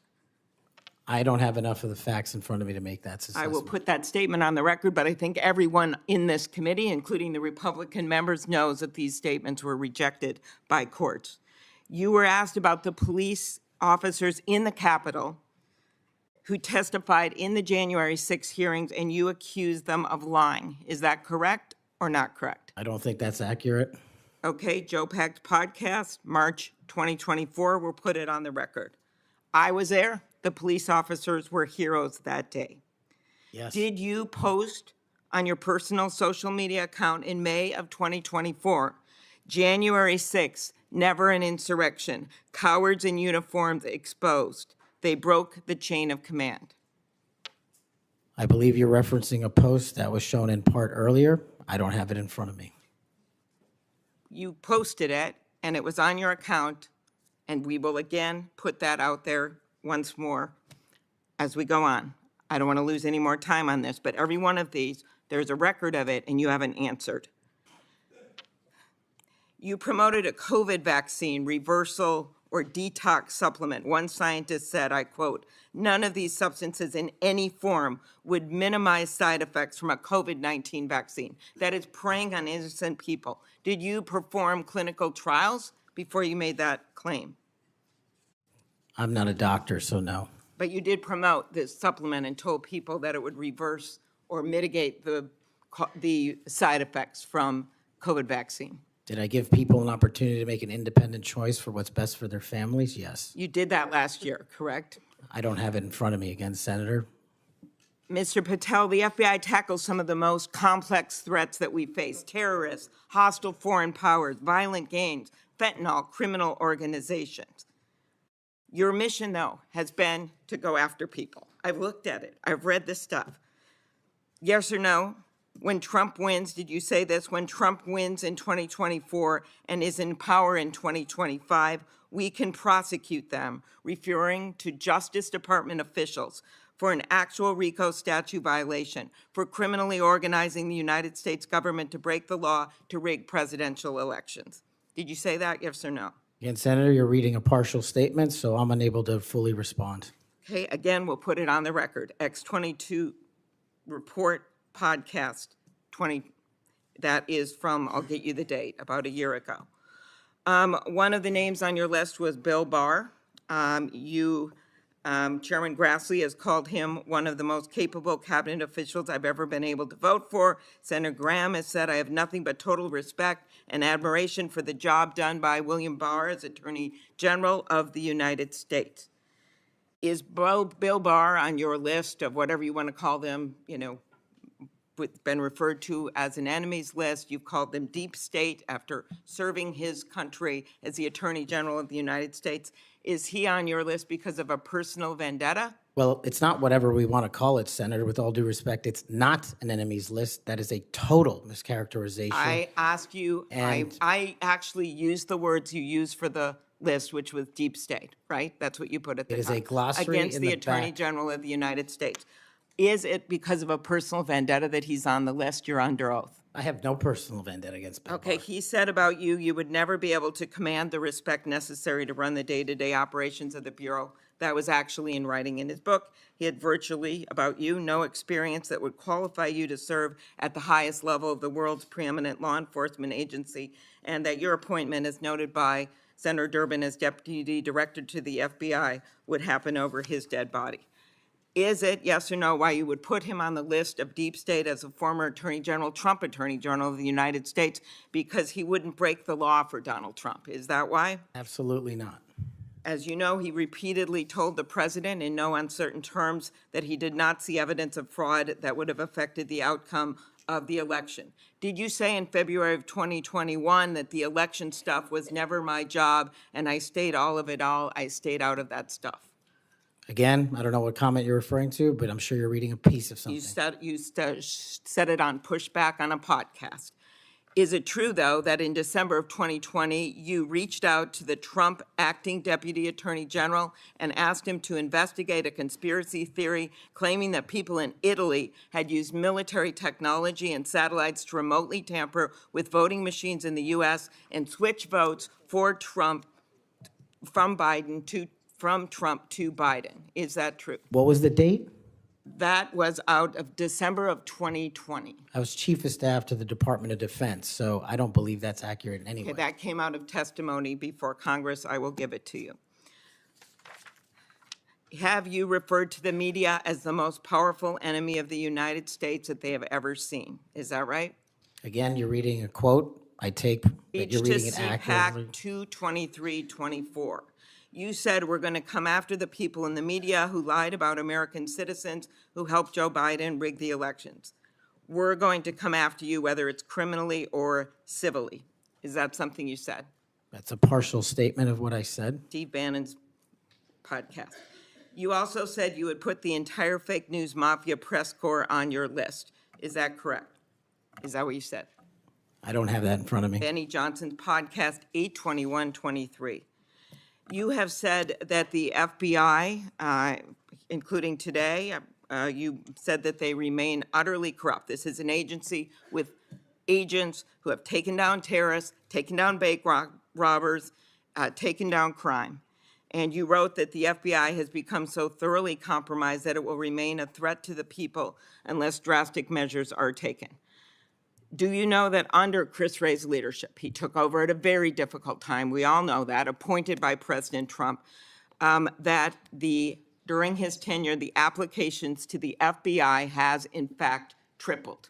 I don't have enough of the facts in front of me to make that assessment. I will put that statement on the record, but I think everyone in this committee, including the Republican members, knows that these statements were rejected by courts. You were asked about the police officers in the Capitol who testified in the January 6 hearings, and you accused them of lying. Is that correct or not correct? I don't think that's accurate. Okay, Joe Pack's podcast, March 2024, we'll put it on the record. I was there. The police officers were heroes that day. Yes. Did you post on your personal social media account in May of 2024, January 6th, never an insurrection, cowards in uniforms exposed. They broke the chain of command. I believe you're referencing a post that was shown in part earlier. I don't have it in front of me. You posted it, and it was on your account, and we will again put that out there once more as we go on. I don't want to lose any more time on this, but every one of these, there's a record of it, and you haven't answered. You promoted a COVID vaccine reversal or detox supplement. One scientist said, I quote, "None of these substances in any form would minimize side effects from a COVID-19 vaccine." That is preying on innocent people. Did you perform clinical trials before you made that claim? I'm not a doctor, so no. But you did promote this supplement and told people that it would reverse or mitigate the side effects from COVID vaccine. Did I give people an opportunity to make an independent choice for what's best for their families? Yes. You did that last year, correct? I don't have it in front of me again, Senator. Mr. Patel, the FBI tackles some of the most complex threats that we face: terrorists, hostile foreign powers, violent gangs, fentanyl, criminal organizations. Your mission, though, has been to go after people. I've looked at it. I've read this stuff. Yes or no? When Trump wins, did you say this? When Trump wins in 2024 and is in power in 2025, we can prosecute them, referring to Justice Department officials for an actual RICO statute violation for criminally organizing the United States government to break the law to rig presidential elections. Did you say that, yes or no? Again, Senator, you're reading a partial statement, so I'm unable to fully respond. Okay, again, we'll put it on the record. X22 report podcast 20, that is from, I'll get you the date, about a year ago. One of the names on your list was Bill Barr. Chairman Grassley has called him one of the most capable cabinet officials I've ever been able to vote for. Senator Graham has said, I have nothing but total respect and admiration for the job done by William Barr as Attorney General of the United States. Is Bill Barr on your list of whatever you want to call them, been referred to as an enemies list? You've called them deep state after serving his country as the Attorney General of the United States. Is he on your list because of a personal vendetta? Well, it's not whatever we want to call it, Senator. With all due respect, it's not an enemies list. That is a total mischaracterization. I ask you, And- I actually used the words you used for the list, which was deep state, right? That's what you put at the top. It is a glossary Against in the the Attorney back. General of the United States. Is it because of a personal vendetta that he's on the list? You're under oath. I have no personal vendetta against Bill Okay, Barr. he said about you, you would never be able to command the respect necessary to run the day-to-day operations of the Bureau. That was actually in writing in his book. He had virtually, about you, no experience that would qualify you to serve at the highest level of the world's preeminent law enforcement agency, and that your appointment, as noted by Senator Durbin as Deputy Director to the FBI, would happen over his dead body. Is it, yes or no, why you would put him on the list of deep state as a former Attorney General, Trump Attorney General of the United States, because he wouldn't break the law for Donald Trump? Is that why? Absolutely not. As you know, he repeatedly told the president in no uncertain terms that he did not see evidence of fraud that would have affected the outcome of the election. Did you say in February of 2021 that the election stuff was never my job and I stayed out of that stuff? Again, I don't know what comment you're referring to, but I'm sure you're reading a piece of something. You said it on Pushback on a podcast. Is it true, though, that in December of 2020, you reached out to the Trump acting Deputy Attorney General and asked him to investigate a conspiracy theory claiming that people in Italy had used military technology and satellites to remotely tamper with voting machines in the U.S. and switch votes for Trump from Trump to Biden? Is that true? What was the date? That was out of December of 2020. I was Chief of Staff to the Department of Defense, so I don't believe that's accurate in any way. Okay, that came out of testimony before Congress. I will give it to you. Have you referred to the media as the most powerful enemy of the United States that they have ever seen? Is that right? Again, you're reading a quote. I take that you're reading it CPAC accurately. 22324. You said we're going to come after the people in the media who lied about American citizens who helped Joe Biden rig the elections. We're going to come after you whether it's criminally or civilly. Is that something you said? That's a partial statement of what I said. Steve Bannon's podcast. You also said you would put the entire fake news mafia press corps on your list. Is that correct? Is that what you said? I don't have that in front of me. Benny Johnson's podcast, 82123. You have said that the FBI, including today, you said that they remain utterly corrupt. This is an agency with agents who have taken down terrorists, taken down bank robbers, taken down crime. And you wrote that the FBI has become so thoroughly compromised that it will remain a threat to the people unless drastic measures are taken. Do you know that under Chris Wray's leadership, he took over at a very difficult time, we all know that, appointed by President Trump, that during his tenure, the applications to the FBI has in fact tripled?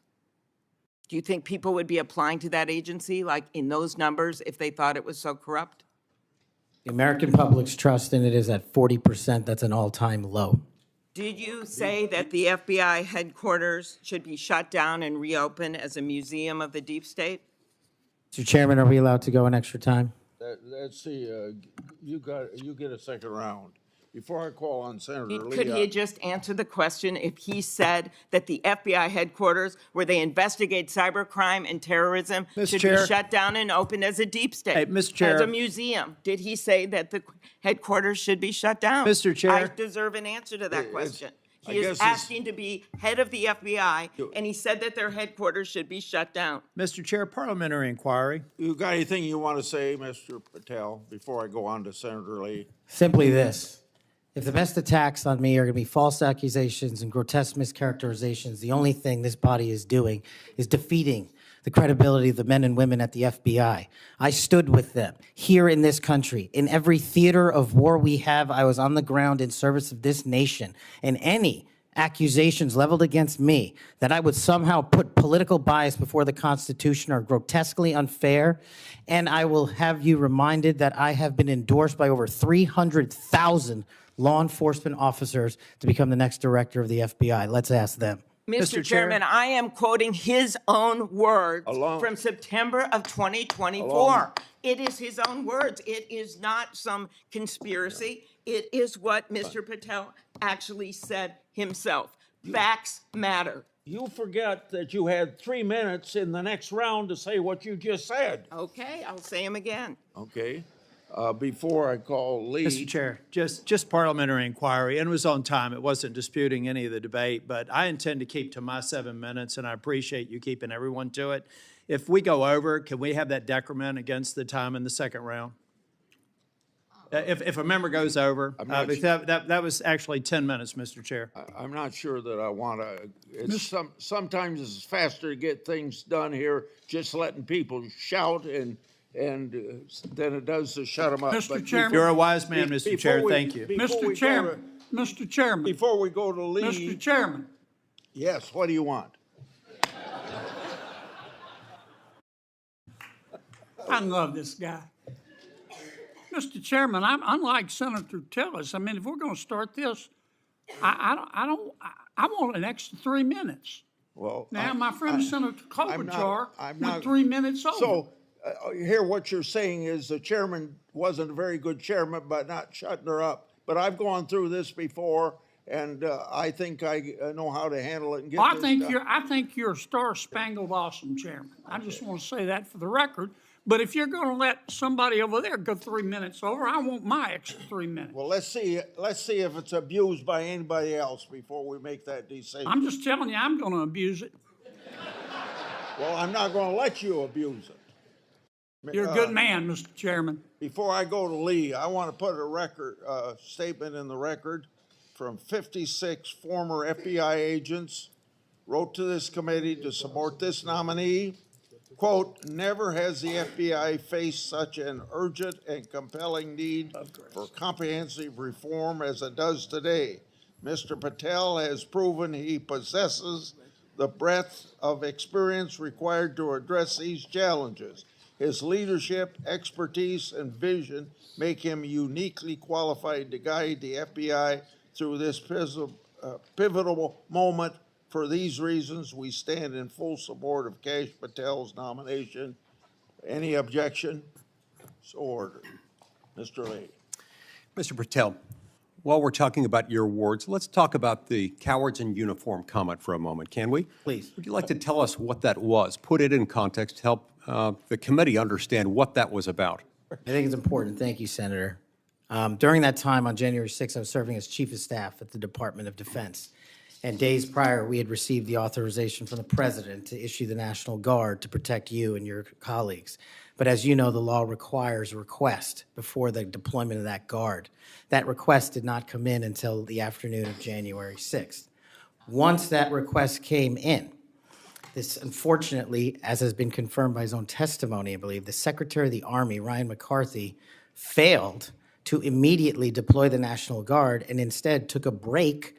Do you think people would be applying to that agency like in those numbers if they thought it was so corrupt? The American public's trust in it is at 40%. That's an all-time low. Did you say that the FBI headquarters should be shut down and reopened as a museum of the deep state? Mr. Chairman, are we allowed to go an extra time? Let's see, you get a second round. Before I call on Senator Lee. Could he just answer the question if he said that the FBI headquarters, where they investigate cybercrime and terrorism, Mr. should Chair. be shut down and opened as a deep state? Hey, Mr. Chair. As a museum? Did he say that the headquarters should be shut down? Mr. Chair. I deserve an answer to that question. He guess is it's- asking to be head of the FBI, and he said that their headquarters should be shut down. Mr. Chair, parliamentary inquiry. You got anything you want to say, Mr. Patel, before I go on to Senator Lee? Simply this. If the best attacks on me are going to be false accusations and grotesque mischaracterizations, the only thing this body is doing is defeating the credibility of the men and women at the FBI. I stood with them here in this country. In every theater of war we have, I was on the ground in service of this nation. And any accusations leveled against me that I would somehow put political bias before the Constitution are grotesquely unfair. And I will have you reminded that I have been endorsed by over 300,000 law enforcement officers to become the next director of the FBI. Let's ask them. Mr. Chair. Chairman, I am quoting his own words from September of 2024. It is his own words. It is not some conspiracy. It is what Mr. Patel actually said himself. Facts matter. You forget that you had 3 minutes in the next round to say what you just said. Okay, I'll say them again. Okay. Before I call Lee. Mr. Chair, just parliamentary inquiry, and it was on time. It wasn't disputing any of the debate, but I intend to keep to my 7 minutes, and I appreciate you keeping everyone to it. If we go over, can we have that decrement against the time in the second round? If a member goes over, because that was actually 10 minutes, Mr. Chair. I'm not sure that I want to, sometimes it's faster to get things done here, just letting people shout and than it does to shut them up. Mr. But Chairman. You're a wise man, Mr. Chair. before we- Thank you. before we go Mr. to- Chairman, Mr. Chairman, Before we go to Lee. Mr. Chairman, Yes, what do you want? I love this guy. Mr. Chairman, I'm unlike Senator Tillis. I mean, if we're going to start this, I want an extra 3 minutes. Well. Now, my friend Senator Klobuchar I'm went not- 3 minutes over. So, here, what you're saying is the chairman wasn't a very good chairman by not shutting her up. But I've gone through this before, and I think I know how to handle it and get this done. I think you're a star-spangled awesome chairman. I just want to say that for the record. But if you're going to let somebody over there go 3 minutes over, I want my extra 3 minutes. Well, let's see if it's abused by anybody else before we make that decision. I'm just telling you, I'm going to abuse it. Well, I'm not going to let you abuse it. You're a good man, Mr. Chairman. Before I go to Lee, I want to put a record statement in the record from 56 former FBI agents wrote to this committee to support this nominee. Quote, never has the FBI faced such an urgent and compelling need for comprehensive reform as it does today. Mr. Patel has proven he possesses the breadth of experience required to address these challenges. His leadership, expertise, and vision make him uniquely qualified to guide the FBI through this pivotal moment. For these reasons, we stand in full support of Kash Patel's nomination. Any objection? So ordered. Mr. Lee. Mr. Patel, while we're talking about your awards, let's talk about the cowards in uniform comment for a moment, can we? Please. Would you like to tell us what that was? Put it in context, help the committee understand what that was about. I think it's important. Thank you, Senator. During that time on January 6th, I was serving as Chief of Staff at the Department of Defense. And days prior, we had received the authorization from the President to issue the National Guard to protect you and your colleagues. But as you know, the law requires a request before the deployment of that guard. That request did not come in until the afternoon of January 6th. Once that request came in, this, unfortunately, as has been confirmed by his own testimony, I believe, the Secretary of the Army, Ryan McCarthy, failed to immediately deploy the National Guard and instead took a break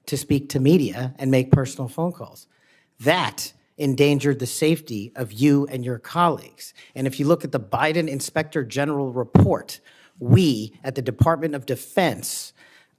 to speak to media and make personal phone calls. That endangered the safety of you and your colleagues. And if you look at the Biden Inspector General report, we at the Department of Defense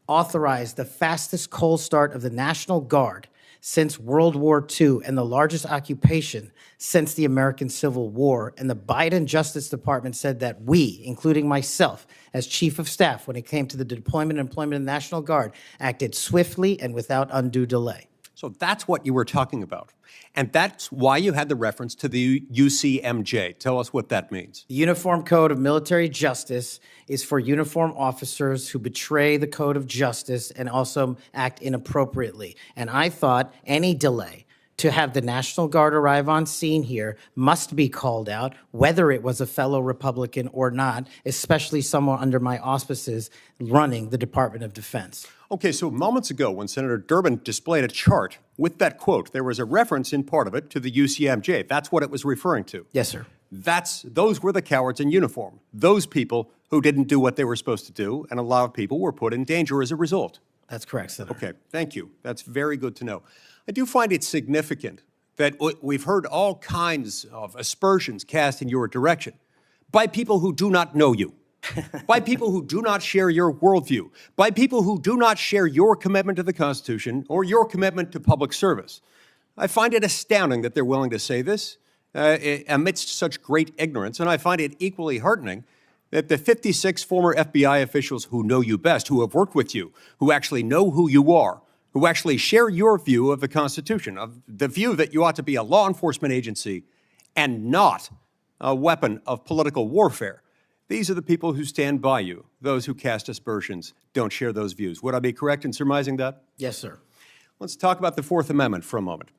authorized the fastest cold start of the National Guard since World War II and the largest occupation since the American Civil War. And the Biden Justice Department said that we, including myself, as Chief of Staff, when it came to the deployment and employment of the National Guard, acted swiftly and without undue delay. So that's what you were talking about. And that's why you had the reference to the UCMJ. Tell us what that means. The Uniform Code of Military Justice is for uniform officers who betray the code of justice and also act inappropriately. And I thought any delay to have the National Guard arrive on scene here must be called out, whether it was a fellow Republican or not, especially someone under my auspices running the Department of Defense. Okay, so moments ago, when Senator Durbin displayed a chart with that quote, there was a reference in part of it to the UCMJ. That's what it was referring to. Yes, sir. Those were the cowards in uniform. Those people who didn't do what they were supposed to do, and a lot of people were put in danger as a result. That's correct, Senator. Okay, thank you. That's very good to know. I do find it significant that we've heard all kinds of aspersions cast in your direction by people who do not know you, by people who do not share your worldview, by people who do not share your commitment to the Constitution or your commitment to public service. I find it astounding that they're willing to say this amidst such great ignorance, and I find it equally heartening that the 56 former FBI officials who know you best, who have worked with you, who actually know who you are, who actually share your view of the Constitution, of the view that you ought to be a law enforcement agency and not a weapon of political warfare. These are the people who stand by you. Those who cast aspersions don't share those views. Would I be correct in surmising that? Yes, sir. Let's talk about the Fourth Amendment for a moment.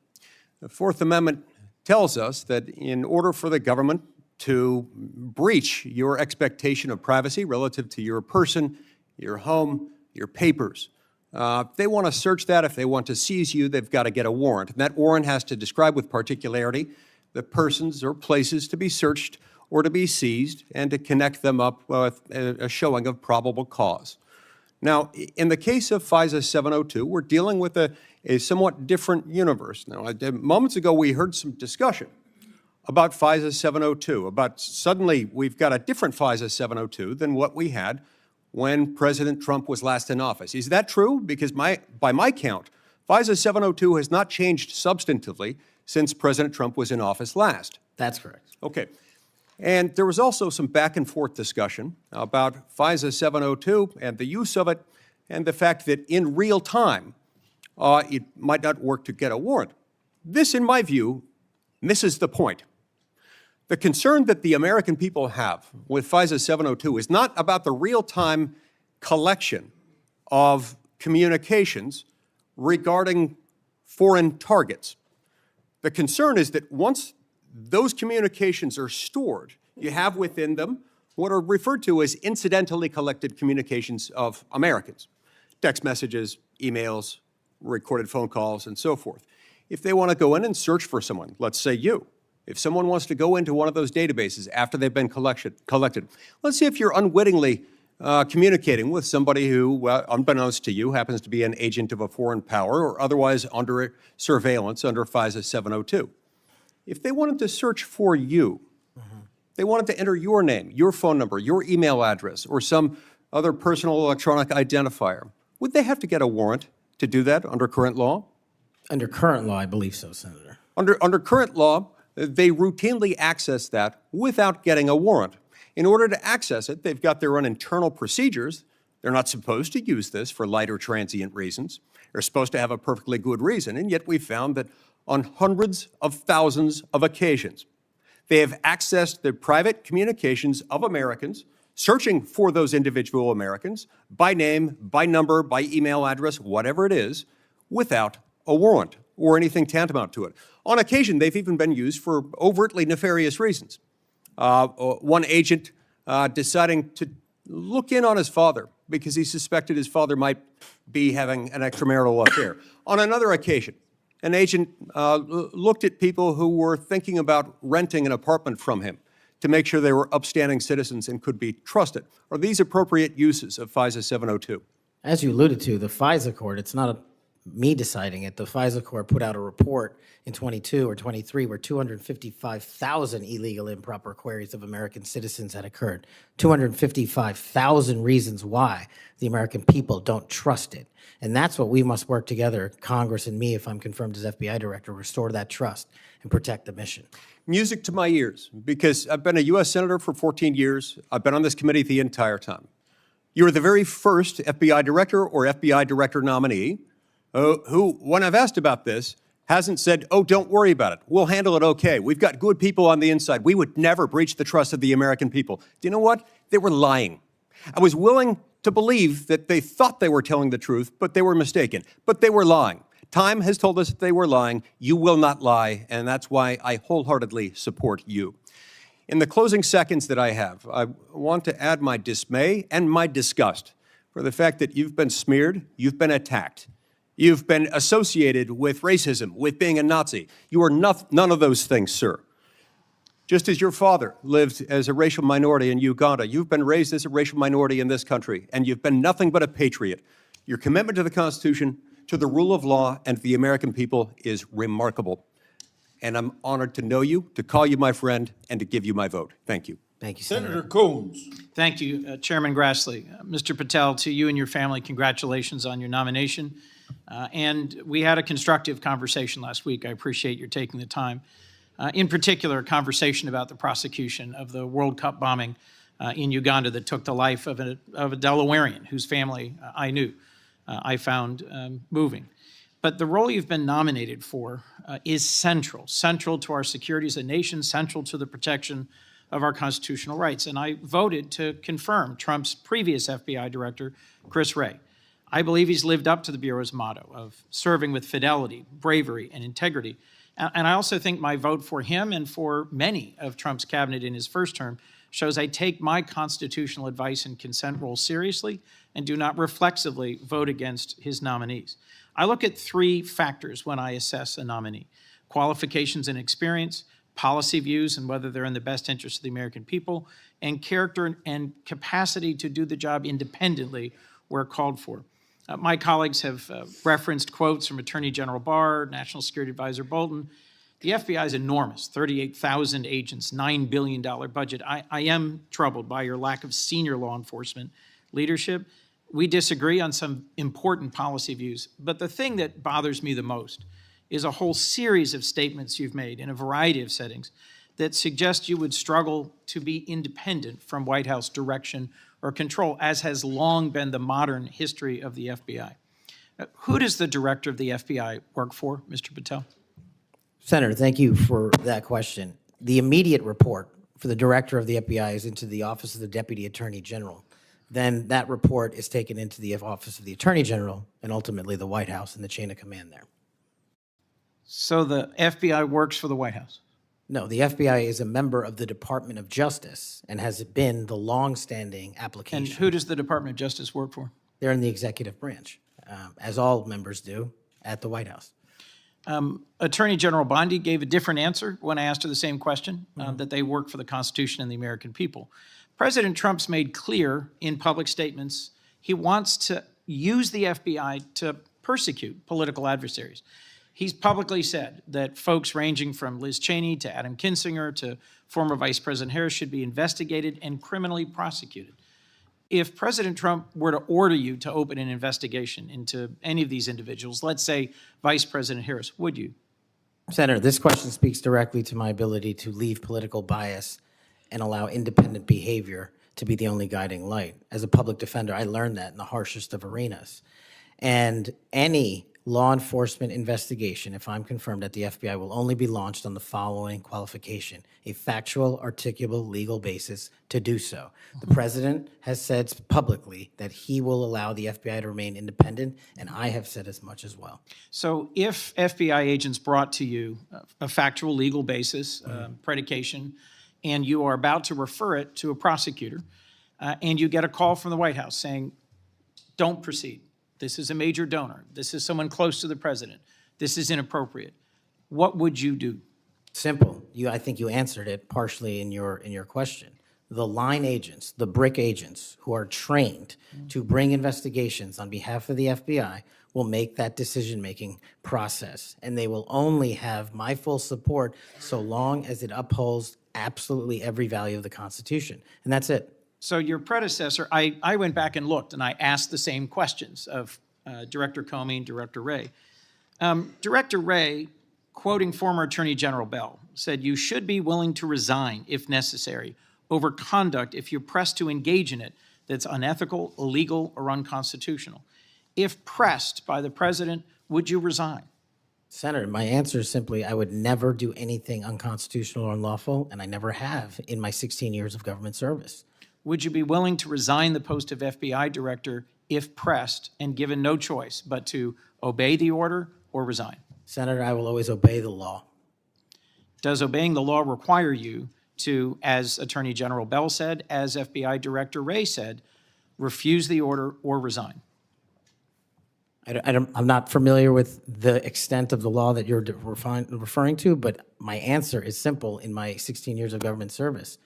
The Fourth Amendment tells us that in order for the government to breach your expectation of privacy relative to your person, your home, your papers, if they want to search that, if they want to seize you, they've got to get a warrant. And that warrant has to describe with particularity the persons or places to be searched or to be seized and to connect them up with a showing of probable cause. Now, in the case of FISA 702, we're dealing with a somewhat different universe. Now, moments ago, we heard some discussion about FISA 702, about suddenly we've got a different FISA 702 than what we had when President Trump was last in office. Is that true? Because by my count, FISA 702 has not changed substantively since President Trump was in office last. That's correct. Okay. And there was also some back and forth discussion about FISA 702 and the use of it and the fact that in real time, it might not work to get a warrant. This, in my view, misses the point. The concern that the American people have with FISA 702 is not about the real-time collection of communications regarding foreign targets. The concern is that once those communications are stored, you have within them what are referred to as incidentally collected communications of Americans, text messages, emails, recorded phone calls, and so forth. If they want to go in and search for someone, let's say you, if someone wants to go into one of those databases after they've been collected, let's see if you're unwittingly communicating with somebody who, unbeknownst to you, happens to be an agent of a foreign power or otherwise under surveillance under FISA 702. If they wanted to search for you, they wanted to enter your name, your phone number, your email address, or some other personal electronic identifier, would they have to get a warrant to do that under current law? Under current law, I believe so, Senator. Under current law, they routinely access that without getting a warrant. In order to access it, they've got their own internal procedures. They're not supposed to use this for light or transient reasons. They're supposed to have a perfectly good reason, and yet we found that on hundreds of thousands of occasions, they have accessed the private communications of Americans, searching for those individual Americans by name, by number, by email address, whatever it is, without a warrant or anything tantamount to it. On occasion, they've even been used for overtly nefarious reasons. One agent deciding to look in on his father because he suspected his father might be having an extramarital affair. On another occasion, an agent looked at people who were thinking about renting an apartment from him to make sure they were upstanding citizens and could be trusted. Are these appropriate uses of FISA 702? As you alluded to, the FISA court, it's not me deciding it. The FISA court put out a report in 22 or 23 where 255,000 illegal improper queries of American citizens had occurred. 255,000 reasons why the American people don't trust it. And that's what we must work together, Congress and me, if I'm confirmed as FBI director, restore that trust and protect the mission. Music to my ears, because I've been a U.S. Senator for 14 years. I've been on this committee the entire time. You were the very first FBI director or FBI director nominee who, when I've asked about this, hasn't said, oh, don't worry about it. We'll handle it okay. We've got good people on the inside. We would never breach the trust of the American people. Do you know what? They were lying. I was willing to believe that they thought they were telling the truth, but they were mistaken. But they were lying. Time has told us that they were lying. You will not lie, and that's why I wholeheartedly support you. In the closing seconds that I have, I want to add my dismay and my disgust for the fact that you've been smeared, you've been attacked. You've been associated with racism, with being a Nazi. You are none of those things, sir. Just as your father lived as a racial minority in Uganda, you've been raised as a racial minority in this country, and you've been nothing but a patriot. Your commitment to the Constitution, to the rule of law, and to the American people is remarkable. And I'm honored to know you, to call you my friend, and to give you my vote. Thank you. Thank you, Senator Coons. Thank you, Chairman Grassley. Mr. Patel, to you and your family, congratulations on your nomination. And we had a constructive conversation last week. I appreciate your taking the time. In particular, a conversation about the prosecution of the World Cup bombing in Uganda that took the life of a Delawarean whose family I knew. I found moving. But the role you've been nominated for is central to our security as a nation, central to the protection of our constitutional rights. And I voted to confirm Trump's previous FBI director, Chris Wray. I believe he's lived up to the Bureau's motto of serving with fidelity, bravery, and integrity. And I also think my vote for him and for many of Trump's cabinet in his first term shows I take my constitutional advice and consent role seriously and do not reflexively vote against his nominees. I look at three factors when I assess a nominee: qualifications and experience, policy views and whether they're in the best interest of the American people, and character and capacity to do the job independently where called for. My colleagues have referenced quotes from Attorney General Barr, National Security Advisor Bolton. The FBI is enormous, 38,000 agents, $9 billion budget. I am troubled by your lack of senior law enforcement leadership. We disagree on some important policy views, but the thing that bothers me the most is a whole series of statements you've made in a variety of settings that suggest you would struggle to be independent from White House direction or control, as has long been the modern history of the FBI. Who does the director of the FBI work for, Mr. Patel? Senator, thank you for that question. The immediate report for the director of the FBI is into the Office of the Deputy Attorney General. Then that report is taken into the Office of the Attorney General and ultimately the White House and the chain of command there. So the FBI works for the White House? No, the FBI is a member of the Department of Justice and has been the long-standing application. And who does the Department of Justice work for? They're in the executive branch, as all members do at the White House. Attorney General Bondi gave a different answer when I asked her the same question, that they work for the Constitution and the American people. President Trump's made clear in public statements he wants to use the FBI to persecute political adversaries. He's publicly said that folks ranging from Liz Cheney to Adam Kinzinger to former Vice President Harris should be investigated and criminally prosecuted. If President Trump were to order you to open an investigation into any of these individuals, let's say Vice President Harris, would you? Senator, this question speaks directly to my ability to leave political bias and allow independent behavior to be the only guiding light. As a public defender, I learned that in the harshest of arenas. And any law enforcement investigation, if I'm confirmed at the FBI, will only be launched on the following qualification: a factual, articulable, legal basis to do so. The president has said publicly that he will allow the FBI to remain independent, and I have said as much as well. So if FBI agents brought to you a factual legal basis, predication, and you are about to refer it to a prosecutor, and you get a call from the White House saying, don't proceed. This is a major donor. This is someone close to the president. This is inappropriate. What would you do? Simple. I think you answered it partially in your question. The line agents, the brick agents who are trained to bring investigations on behalf of the FBI will make that decision-making process, and they will only have my full support so long as it upholds absolutely every value of the Constitution, and that's it. So your predecessor, I went back and looked, and I asked the same questions of Director Comey and Director Wray. Director Wray, quoting former Attorney General Bell, said, "You should be willing to resign, if necessary, over conduct if you're pressed to engage in it that's unethical, illegal, or unconstitutional. If pressed by the president, would you resign? Senator, my answer is simply I would never do anything unconstitutional or unlawful, and I never have in my 16 years of government service. Would you be willing to resign the post of FBI director if pressed and given no choice but to obey the order or resign? Senator, I will always obey the law. Does obeying the law require you to, as Attorney General Bell said, as FBI Director Wray said, refuse the order or resign? I'm not familiar with the extent of the law that you're referring to, but my answer is simple in my 16 years of government service.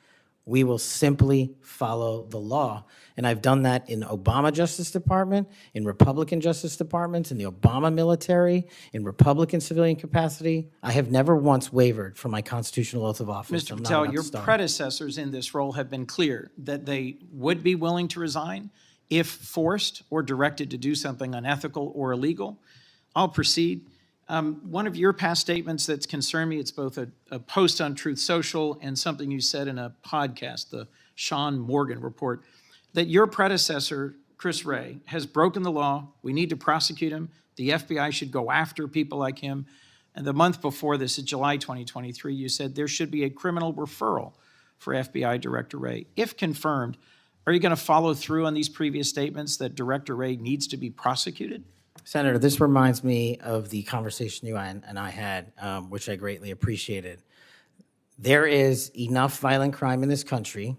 We will simply follow the law. And I've done that in Obama Justice Department, in Republican Justice Departments, in the Obama military, in Republican civilian capacity. I have never once wavered from my constitutional oath of office. Mr. Patel, your predecessors in this role have been clear that they would be willing to resign if forced or directed to do something unethical or illegal. I'll proceed. One of your past statements that's concerned me, it's both a post on Truth Social and something you said in a podcast, the Sean Morgan report, that your predecessor, Chris Wray, has broken the law. We need to prosecute him. The FBI should go after people like him. And the month before this, in July 2023, you said there should be a criminal referral for FBI Director Wray. If confirmed, are you going to follow through on these previous statements that Director Wray needs to be prosecuted? Senator, this reminds me of the conversation you and I had, which I greatly appreciated. There is enough violent crime in this country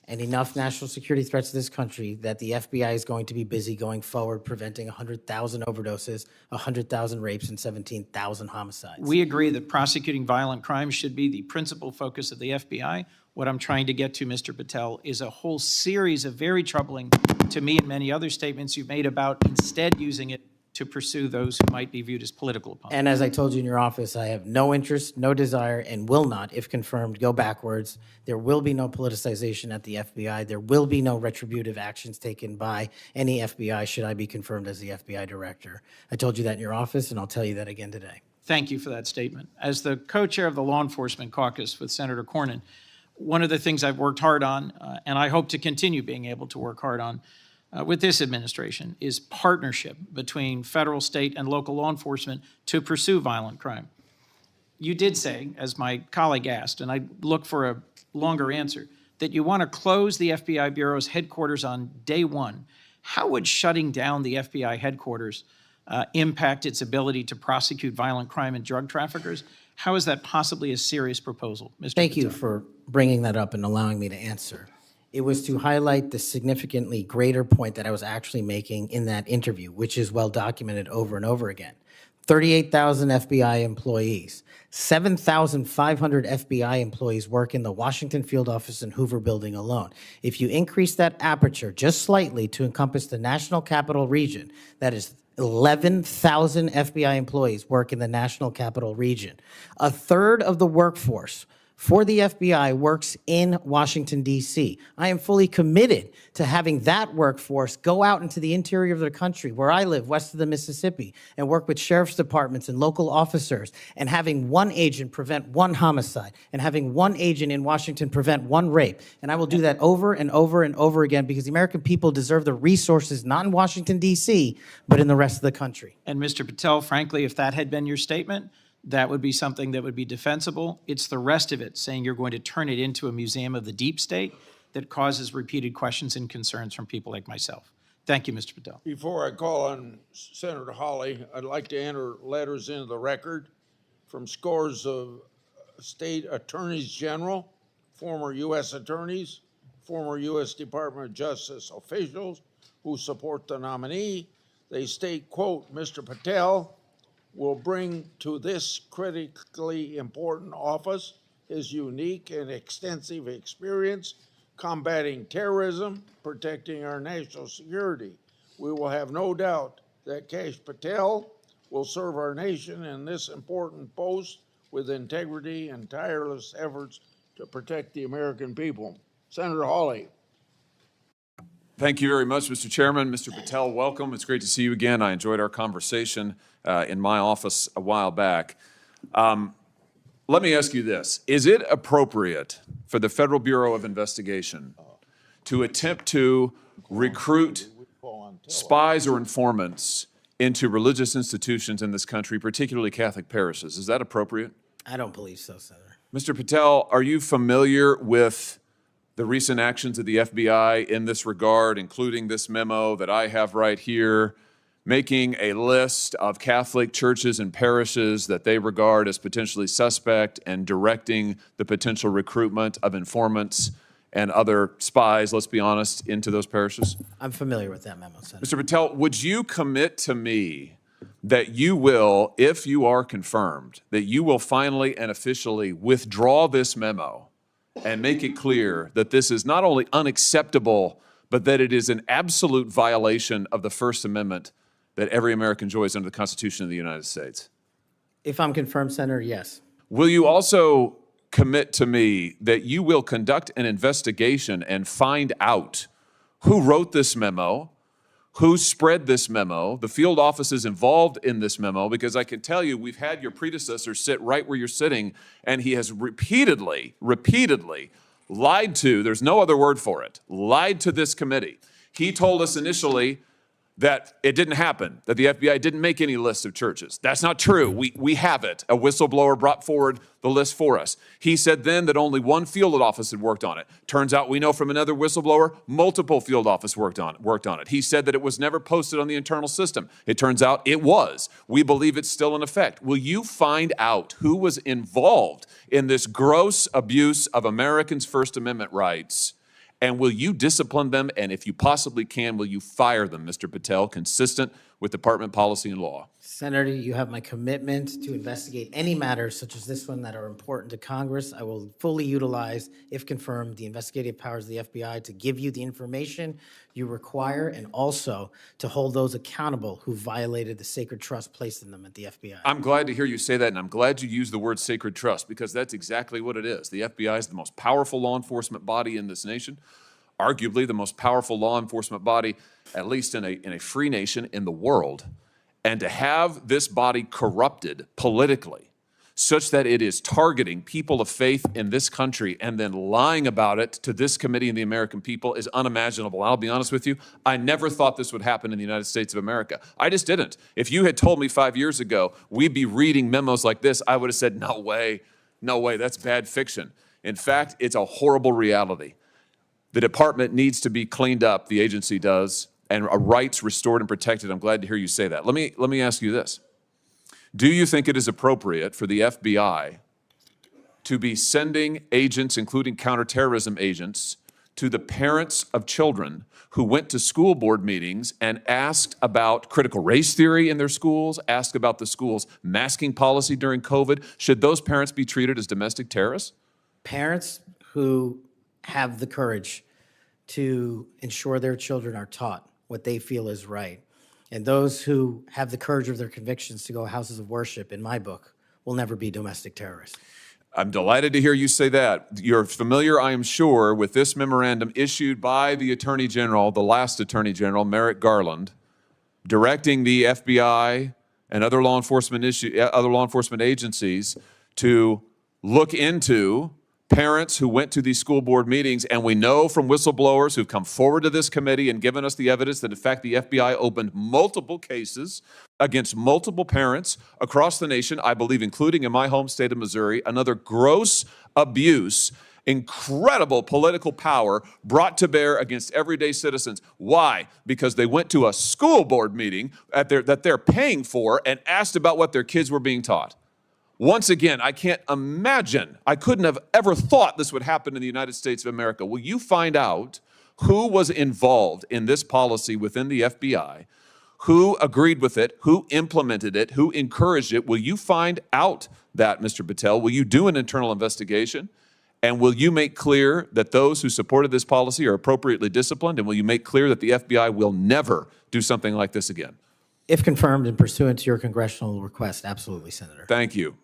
and enough national security threats to this country that the FBI is going to be busy going forward preventing 100,000 overdoses, 100,000 rapes, and 17,000 homicides. We agree that prosecuting violent crimes should be the principal focus of the FBI. What I'm trying to get to, Mr. Patel, is a whole series of very troubling, to me and many other statements you've made about instead using it to pursue those who might be viewed as political opponents. And as I told you in your office, I have no interest, no desire, and will not, if confirmed, go backwards. There will be no politicization at the FBI. There will be no retributive actions taken by any FBI should I be confirmed as the FBI director. I told you that in your office, and I'll tell you that again today. Thank you for that statement. As the co-chair of the Law Enforcement Caucus with Senator Cornyn, one of the things I've worked hard on, and I hope to continue being able to work hard on, with this administration is partnership between federal, state, and local law enforcement to pursue violent crime. You did say, as my colleague asked, and I look for a longer answer, that you want to close the FBI Bureau's headquarters on day one. How would shutting down the FBI headquarters impact its ability to prosecute violent crime and drug traffickers? How is that possibly a serious proposal, Mr. Thank Patel? you for bringing that up and allowing me to answer. It was to highlight the significantly greater point that I was actually making in that interview, which is well documented over and over again. 38,000 FBI employees, 7,500 FBI employees work in the Washington field office and Hoover building alone. If you increase that aperture just slightly to encompass the National Capital Region, that is 11,000 FBI employees work in the National Capital Region. A third of the workforce for the FBI works in Washington, D.C. I am fully committed to having that workforce go out into the interior of the country, where I live, west of the Mississippi, and work with sheriff's departments and local officers, and having one agent prevent one homicide, and having one agent in Washington prevent one rape. And I will do that over and over and over again because the American people deserve the resources, not in Washington, D.C., but in the rest of the country. And Mr. Patel, frankly, if that had been your statement, that would be something that would be defensible. It's the rest of it, saying you're going to turn it into a museum of the deep state, that causes repeated questions and concerns from people like myself. Thank you, Mr. Patel. Before I call on Senator Hawley, I'd like to enter letters into the record from scores of state attorneys general, former U.S. attorneys, former U.S. Department of Justice officials who support the nominee. They state, quote, Mr. Patel will bring to this critically important office his unique and extensive experience combating terrorism, protecting our national security. We will have no doubt that Kash Patel will serve our nation in this important post with integrity and tireless efforts to protect the American people. Senator Hawley. Thank you very much, Mr. Chairman. Mr. Patel, welcome. It's great to see you again. I enjoyed our conversation in my office a while back. Let me ask you this. Is it appropriate for the Federal Bureau of Investigation to attempt to recruit spies or informants into religious institutions in this country, particularly Catholic parishes. Is that appropriate? I don't believe so, Senator. Mr. Patel, are you familiar with the recent actions of the FBI in this regard, including this memo that I have right here, making a list of Catholic churches and parishes that they regard as potentially suspect and directing the potential recruitment of informants and other spies, let's be honest, into those parishes? I'm familiar with that memo, Senator. Mr. Patel, would you commit to me that you will, if you are confirmed, that you will finally and officially withdraw this memo and make it clear that this is not only unacceptable, but that it is an absolute violation of the First Amendment that every American enjoys under the Constitution of the United States? If I'm confirmed, Senator, yes. Will you also commit to me that you will conduct an investigation and find out who wrote this memo, who spread this memo, the field offices involved in this memo? Because I can tell you, we've had your predecessor sit right where you're sitting, and he has repeatedly lied to, there's no other word for it, lied to this committee. He told us initially that it didn't happen, that the FBI didn't make any list of churches. That's not true. We have it. A whistleblower brought forward the list for us. He said then that only one field office had worked on it. Turns out we know from another whistleblower, multiple field offices worked on it. He said that it was never posted on the internal system. It turns out it was. We believe it's still in effect. Will you find out who was involved in this gross abuse of Americans' First Amendment rights? And will you discipline them? And if you possibly can, will you fire them, Mr. Patel, consistent with department policy and law? Senator, you have my commitment to investigate any matters such as this one that are important to Congress. I will fully utilize, if confirmed, the investigative powers of the FBI to give you the information you require and also to hold those accountable who violated the sacred trust placed in them at the FBI. I'm glad to hear you say that, and I'm glad you use the word sacred trust, because that's exactly what it is. The FBI is the most powerful law enforcement body in this nation, arguably the most powerful law enforcement body, at least in a free nation in the world. And to have this body corrupted politically such that it is targeting people of faith in this country and then lying about it to this committee and the American people is unimaginable. I'll be honest with you, I never thought this would happen in the United States of America. I just didn't. If you had told me 5 years ago we'd be reading memos like this, I would have said, no way, that's bad fiction. In fact, it's a horrible reality. The department needs to be cleaned up, the agency does, and rights restored and protected. I'm glad to hear you say that. Let me ask you this. Do you think it is appropriate for the FBI to be sending agents, including counterterrorism agents, to the parents of children who went to school board meetings and asked about critical race theory in their schools, asked about the school's masking policy during COVID? Should those parents be treated as domestic terrorists? Parents who have the courage to ensure their children are taught what they feel is right, and those who have the courage of their convictions to go houses of worship, in my book, will never be domestic terrorists. I'm delighted to hear you say that. You're familiar, I am sure, with this memorandum issued by the Attorney General, the last Attorney General, Merrick Garland, directing the FBI and other law enforcement agencies to look into parents who went to these school board meetings, and we know from whistleblowers who've come forward to this committee and given us the evidence that, in fact, the FBI opened multiple cases against multiple parents across the nation, I believe, including in my home state of Missouri, another gross abuse, incredible political power brought to bear against everyday citizens. Why? Because they went to a school board meeting that they're paying for and asked about what their kids were being taught. Once again, I can't imagine, I couldn't have ever thought this would happen in the United States of America. Will you find out who was involved in this policy within the FBI, who agreed with it, who implemented it, who encouraged it? Will you find out that, Mr. Patel? Will you do an internal investigation? And will you make clear that those who supported this policy are appropriately disciplined? And will you make clear that the FBI will never do something like this again? If confirmed and pursuant to your congressional request, absolutely, Senator. Thank you.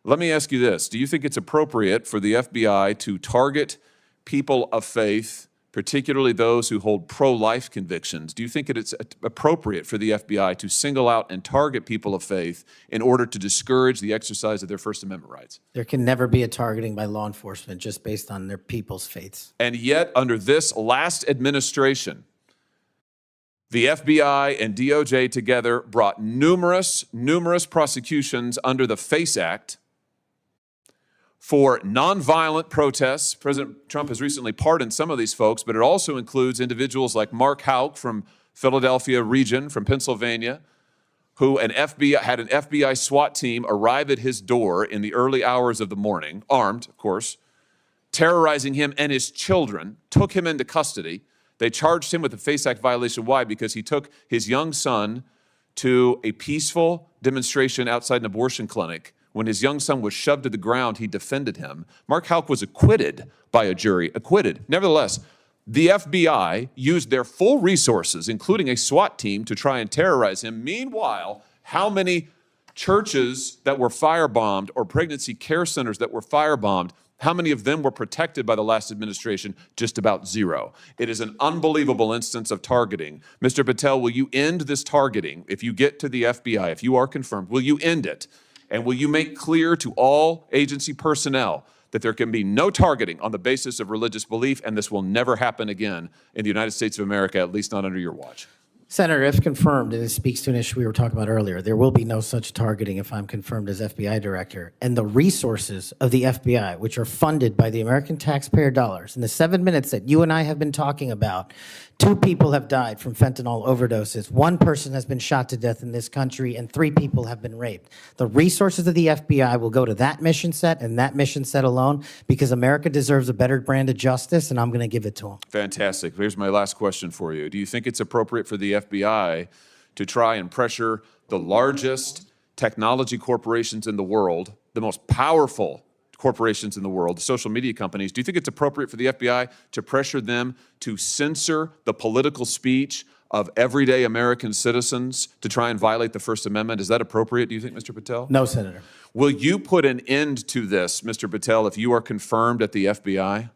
Let me ask you this. Do you think it's appropriate for the FBI to target people of faith, particularly those who hold pro-life convictions? Do you think it's appropriate for the FBI to single out and target people of faith in order to discourage the exercise of their First Amendment rights? There can never be a targeting by law enforcement just based on their people's faiths. And yet, under this last administration, The FBI and DOJ together brought numerous prosecutions under the FACE Act for nonviolent protests. President Trump has recently pardoned some of these folks, but it also includes individuals like Mark Houck from Philadelphia region, from Pennsylvania, who had an FBI SWAT team arrive at his door in the early hours of the morning, armed, of course, terrorizing him and his children, took him into custody. They charged him with a FACE Act violation. Why? Because he took his young son to a peaceful demonstration outside an abortion clinic. When his young son was shoved to the ground, he defended him. Mark Houck was acquitted by a jury, acquitted. Nevertheless, the FBI used their full resources, including a SWAT team, to try and terrorize him. Meanwhile, how many churches that were firebombed or pregnancy care centers that were firebombed, how many of them were protected by the last administration? Just about zero. It is an unbelievable instance of targeting. Mr. Patel, will you end this targeting? If you get to the FBI, if you are confirmed, will you end it? And will you make clear to all agency personnel that there can be no targeting on the basis of religious belief, and this will never happen again in the United States of America, at least not under your watch? Senator, if confirmed, and it speaks to an issue we were talking about earlier, there will be no such targeting if I'm confirmed as FBI director. And the resources of the FBI, which are funded by the American taxpayer dollars, in the 7 minutes that you and I have been talking about, 2 people have died from fentanyl overdoses, 1 person has been shot to death in this country, and 3 people have been raped. The resources of the FBI will go to that mission set and that mission set alone, because America deserves a better brand of justice, and I'm going to give it to them. Fantastic. Here's my last question for you. Do you think it's appropriate for the FBI to try and pressure the largest technology corporations in the world, the most powerful corporations in the world, the social media companies? Do you think it's appropriate for the FBI to pressure them to censor the political speech of everyday American citizens to try and violate the First Amendment? Is that appropriate, do you think, Mr. Patel? No, Senator. Will you put an end to this, Mr. Patel, if you are confirmed at the FBI?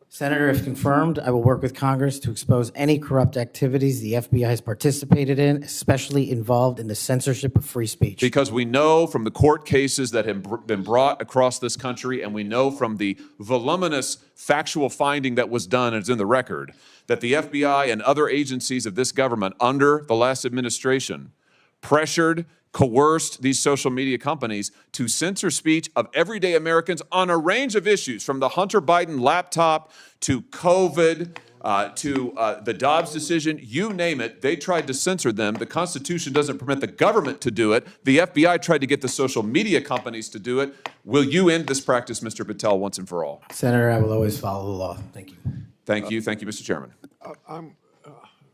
Senator, if confirmed, I will work with Congress to expose any corrupt activities the FBI has participated in, especially involved in the censorship of free speech. Because we know from the court cases that have been brought across this country, and we know from the voluminous factual finding that was done, and it's in the record, that the FBI and other agencies of this government under the last administration pressured, coerced these social media companies to censor speech of everyday Americans on a range of issues, from the Hunter Biden laptop to COVID, to the Dobbs decision, you name it, they tried to censor them. The Constitution doesn't permit the government to do it. The FBI tried to get the social media companies to do it. Will you end this practice, Mr. Patel, once and for all? Senator, I will always follow the law. Thank you. Thank you. Thank you, Mr. Chairman.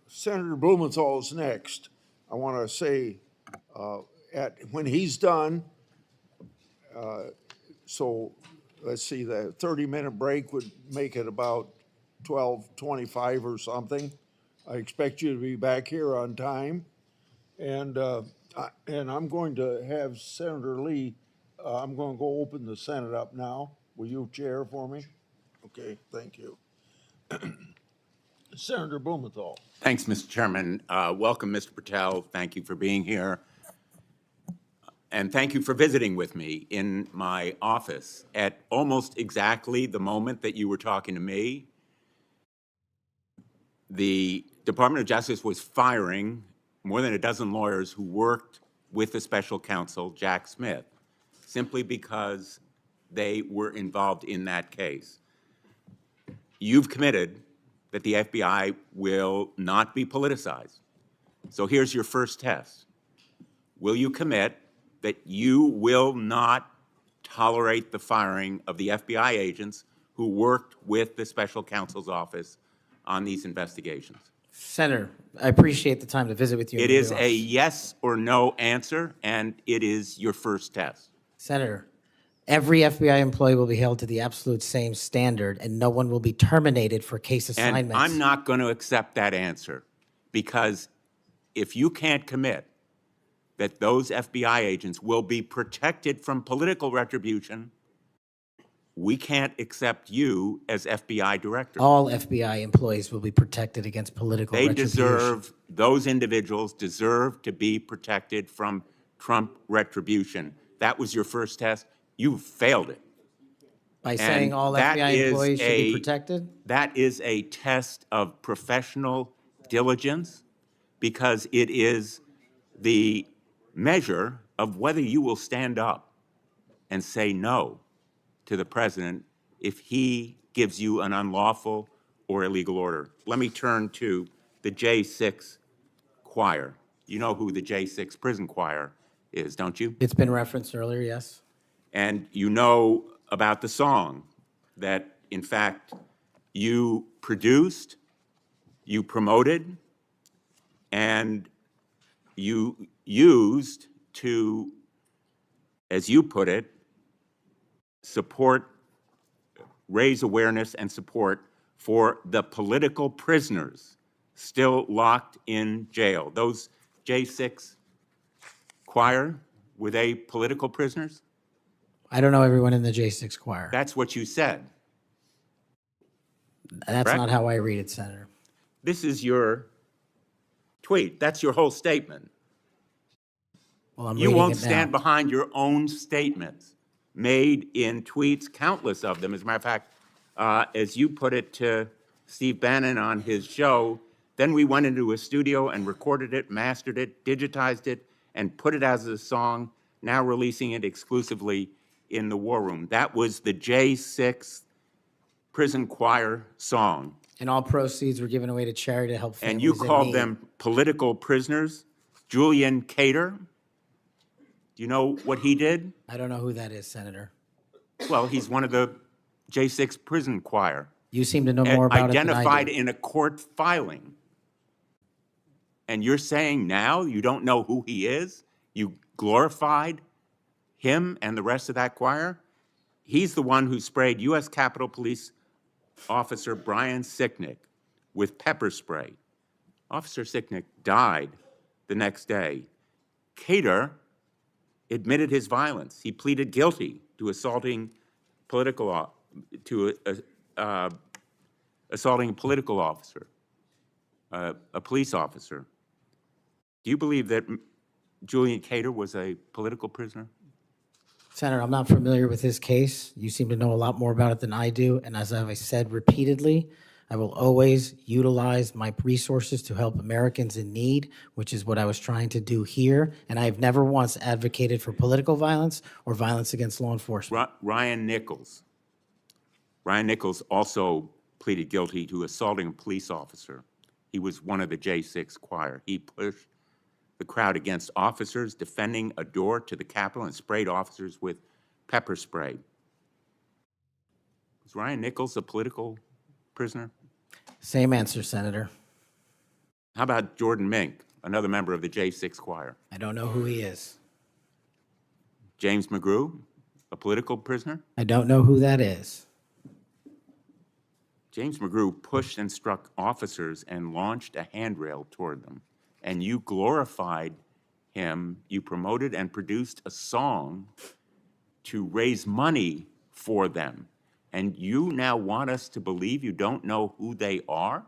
Senator Blumenthal is next. I want to say, when he's done, so let's see, the 30-minute break would make it about 12:25 or something. I expect you to be back here on time. And I'm going to have Senator Lee, I'm going to go open the Senate up now. Will you chair for me? Okay, thank you. Senator Blumenthal. Thanks, Mr. Chairman. Welcome, Mr. Patel. Thank you for being here. And thank you for visiting with me in my office at almost exactly the moment that you were talking to me. The Department of Justice was firing more than a dozen lawyers who worked with the special counsel, Jack Smith, simply because they were involved in that case. You've committed that the FBI will not be politicized. So here's your first test. Will you commit that you will not tolerate the firing of the FBI agents who worked with the special counsel's office on these investigations? Senator, I appreciate the time to visit with you. It is a yes or no answer, and it is your first test. Senator, every FBI employee will be held to the absolute same standard, and no one will be terminated for case assignments. And I'm not going to accept that answer, because if you can't commit that those FBI agents will be protected from political retribution, we can't accept you as FBI director. All FBI employees will be protected against political retribution. Those individuals deserve to be protected from Trump retribution. That was your first test. You failed it. By saying all FBI employees should be protected? That is a test of professional diligence, because it is the measure of whether you will stand up and say no to the president if he gives you an unlawful or illegal order. Let me turn to the J6 choir. You know who the J6 prison choir is, don't you? It's been referenced earlier, yes. And you know about the song that, in fact, you produced, you promoted, and you used to, as you put it, support, raise awareness and support for the political prisoners still locked in jail. Those J6 choir, were they political prisoners? I don't know everyone in the J6 choir. That's what you said. That's correct? not how I read it, Senator. This is your tweet. That's your whole statement. Well, I'm You reading won't it now. stand behind your own statements made in tweets, countless of them. As a matter of fact, as you put it to Steve Bannon on his show, then we went into a studio and recorded it, mastered it, digitized it, and put it as a song, now releasing it exclusively in the War Room. That was the J6 prison choir song. And all proceeds were given away to charity to help families And you in called need. them political prisoners. Julian Cater, do you know what he did? I don't know who that is, Senator. Well, he's one of the J6 prison choir. You seem to know more about it than I Identified do. in a court filing. And you're saying now you don't know who he is? You glorified him and the rest of that choir? He's the one who sprayed U.S. Capitol Police Officer Brian Sicknick with pepper spray. Officer Sicknick died the next day. Cater admitted his violence. He pleaded guilty to assaulting assaulting a political officer, a police officer. Do you believe that Julian Cater was a political prisoner? Senator, I'm not familiar with his case. You seem to know a lot more about it than I do. And as I've said repeatedly, I will always utilize my resources to help Americans in need, which is what I was trying to do here. And I have never once advocated for political violence or violence against law enforcement. Ryan Nichols. Ryan Nichols also pleaded guilty to assaulting a police officer. He was one of the J6 choir. He pushed the crowd against officers defending a door to the Capitol and sprayed officers with pepper spray. Was Ryan Nichols a political prisoner? Same answer, Senator. How about Jordan Mink, another member of the J6 choir? I don't know who he is. James McGrew, a political prisoner? I don't know who that is. James McGrew pushed and struck officers and launched a handrail toward them. And you glorified him. You promoted and produced a song to raise money for them. And you now want us to believe you don't know who they are?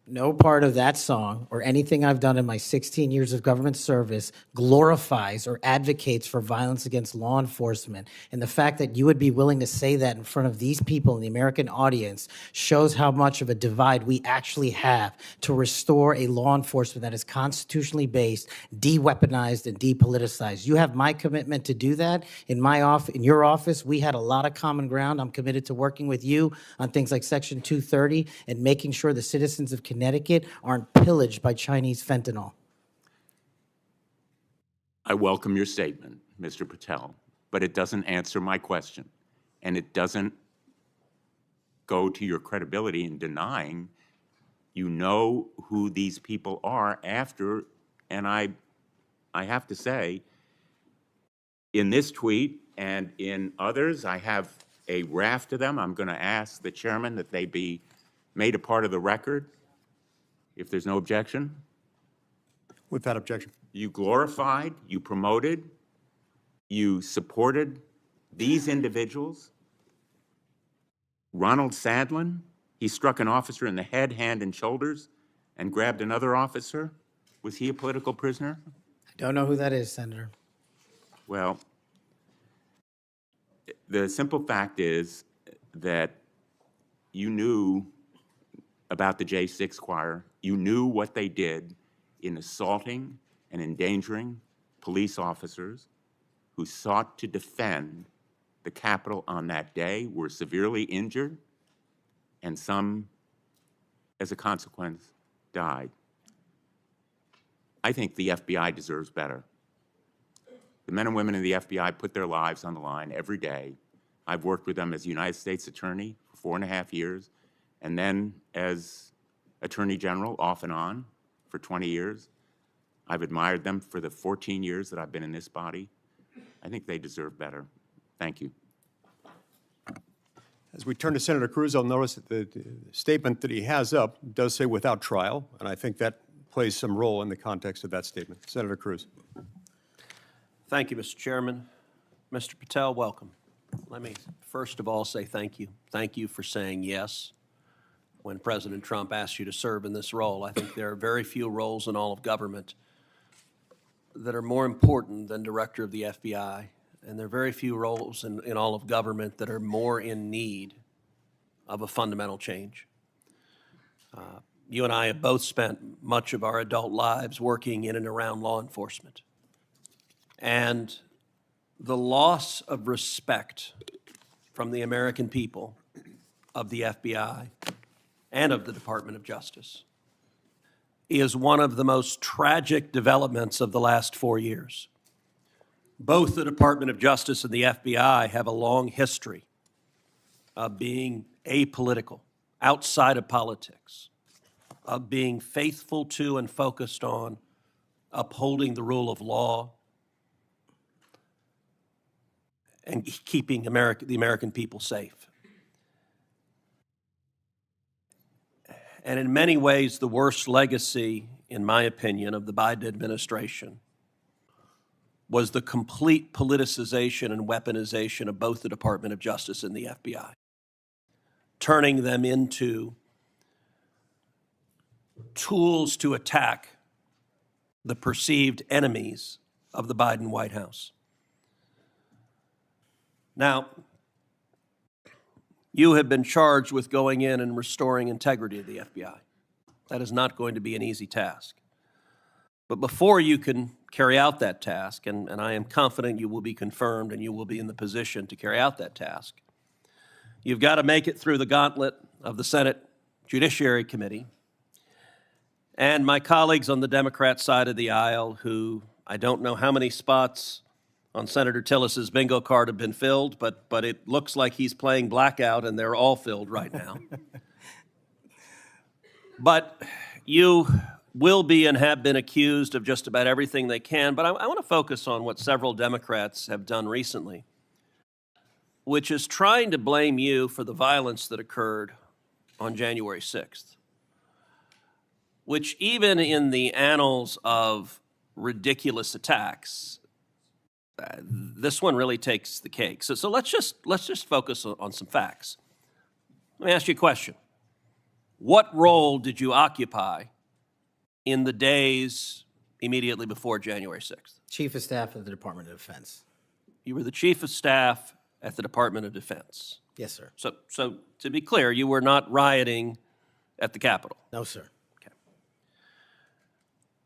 No part of that song or anything I've done in my 16 years of government service glorifies or advocates for violence against law enforcement. And the fact that you would be willing to say that in front of these people in the American audience shows how much of a divide we actually have to restore a law enforcement that is constitutionally based, de-weaponized, and depoliticized. You have my commitment to do that. In your office, we had a lot of common ground. I'm committed to working with you on things like Section 230 and making sure the citizens of Connecticut aren't pillaged by Chinese fentanyl. I welcome your statement, Mr. Patel, but it doesn't answer my question. And it doesn't go to your credibility in denying you know who these people are after, and I have to say, in this tweet and in others, I have a raft of them. I'm going to ask the chairman that they be made a part of the record, if there's no objection. Without objection. You glorified, you promoted, you supported these individuals. Ronald Sadlin, he struck an officer in the head, hand, and shoulders and grabbed another officer. Was he a political prisoner? I don't know who that is, Senator. Well, the simple fact is that you knew about the J6 choir. You knew what they did. in assaulting and endangering police officers who sought to defend the Capitol on that day, were severely injured, and some, as a consequence, died. I think the FBI deserves better. The men and women in the FBI put their lives on the line every day. I've worked with them as United States Attorney for 4.5 years, and then as Attorney General off and on for 20 years. I've admired them for the 14 years that I've been in this body. I think they deserve better. Thank you. As we turn to Senator Cruz, I'll notice that the statement that he has up does say without trial, and I think that plays some role in the context of that statement. Senator Cruz. Thank you, Mr. Chairman. Mr. Patel, welcome. Let me first of all say thank you. Thank you for saying yes when President Trump asked you to serve in this role. I think there are very few roles in all of government that are more important than Director of the FBI, and there are very few roles in all of government that are more in need of a fundamental change. You and I have both spent much of our adult lives working in and around law enforcement. And the loss of respect from the American people of the FBI and of the Department of Justice is one of the most tragic developments of the last 4 years. Both the Department of Justice and the FBI have a long history of being apolitical, outside of politics, of being faithful to and focused on upholding the rule of law and keeping the American people safe. And in many ways, the worst legacy, in my opinion, of the Biden administration was the complete politicization and weaponization of both the Department of Justice and the FBI, turning them into tools to attack the perceived enemies of the Biden White House. Now, you have been charged with going in and restoring integrity of the FBI. That is not going to be an easy task. But before you can carry out that task, and I am confident you will be confirmed and you will be in the position to carry out that task, you've got to make it through the gauntlet of the Senate Judiciary Committee and my colleagues on the Democrat side of the aisle, who I don't know how many spots on Senator Tillis's bingo card have been filled, but it looks like he's playing blackout and they're all filled right now. But you will be and have been accused of just about everything they can, but I want to focus on what several Democrats have done recently, which is trying to blame you for the violence that occurred on January 6th, which even in the annals of ridiculous attacks, this one really takes the cake. So let's just focus on some facts. Let me ask you a question. What role did you occupy in the days immediately before January 6th? Chief of Staff of the Department of Defense. You were the Chief of Staff at the Department of Defense. Yes, sir. So to be clear, you were not rioting at the Capitol. No, sir. Okay.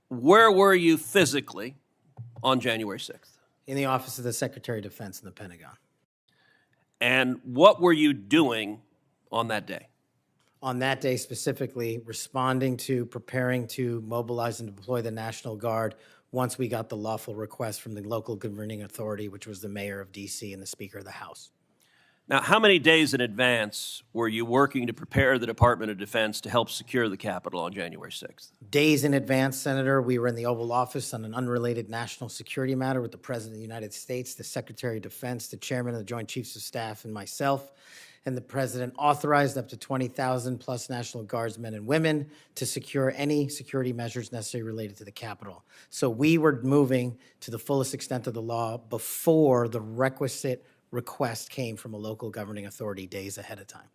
Where were you physically on January 6th? In the Office of the Secretary of Defense in the Pentagon. And what were you doing on that day? On that day specifically, responding to, preparing to mobilize and deploy the National Guard once we got the lawful request from the local governing authority, which was the mayor of D.C. and the Speaker of the House. Now, how many days in advance were you working to prepare the Department of Defense to help secure the Capitol on January 6th? Days in advance, Senator, we were in the Oval Office on an unrelated national security matter with the President of the United States, the Secretary of Defense, the Chairman of the Joint Chiefs of Staff, and myself. And the President authorized up to 20,000 plus National Guardsmen and women to secure any security measures necessary related to the Capitol. So we were moving to the fullest extent of the law before the requisite request came from a local governing authority days ahead of time.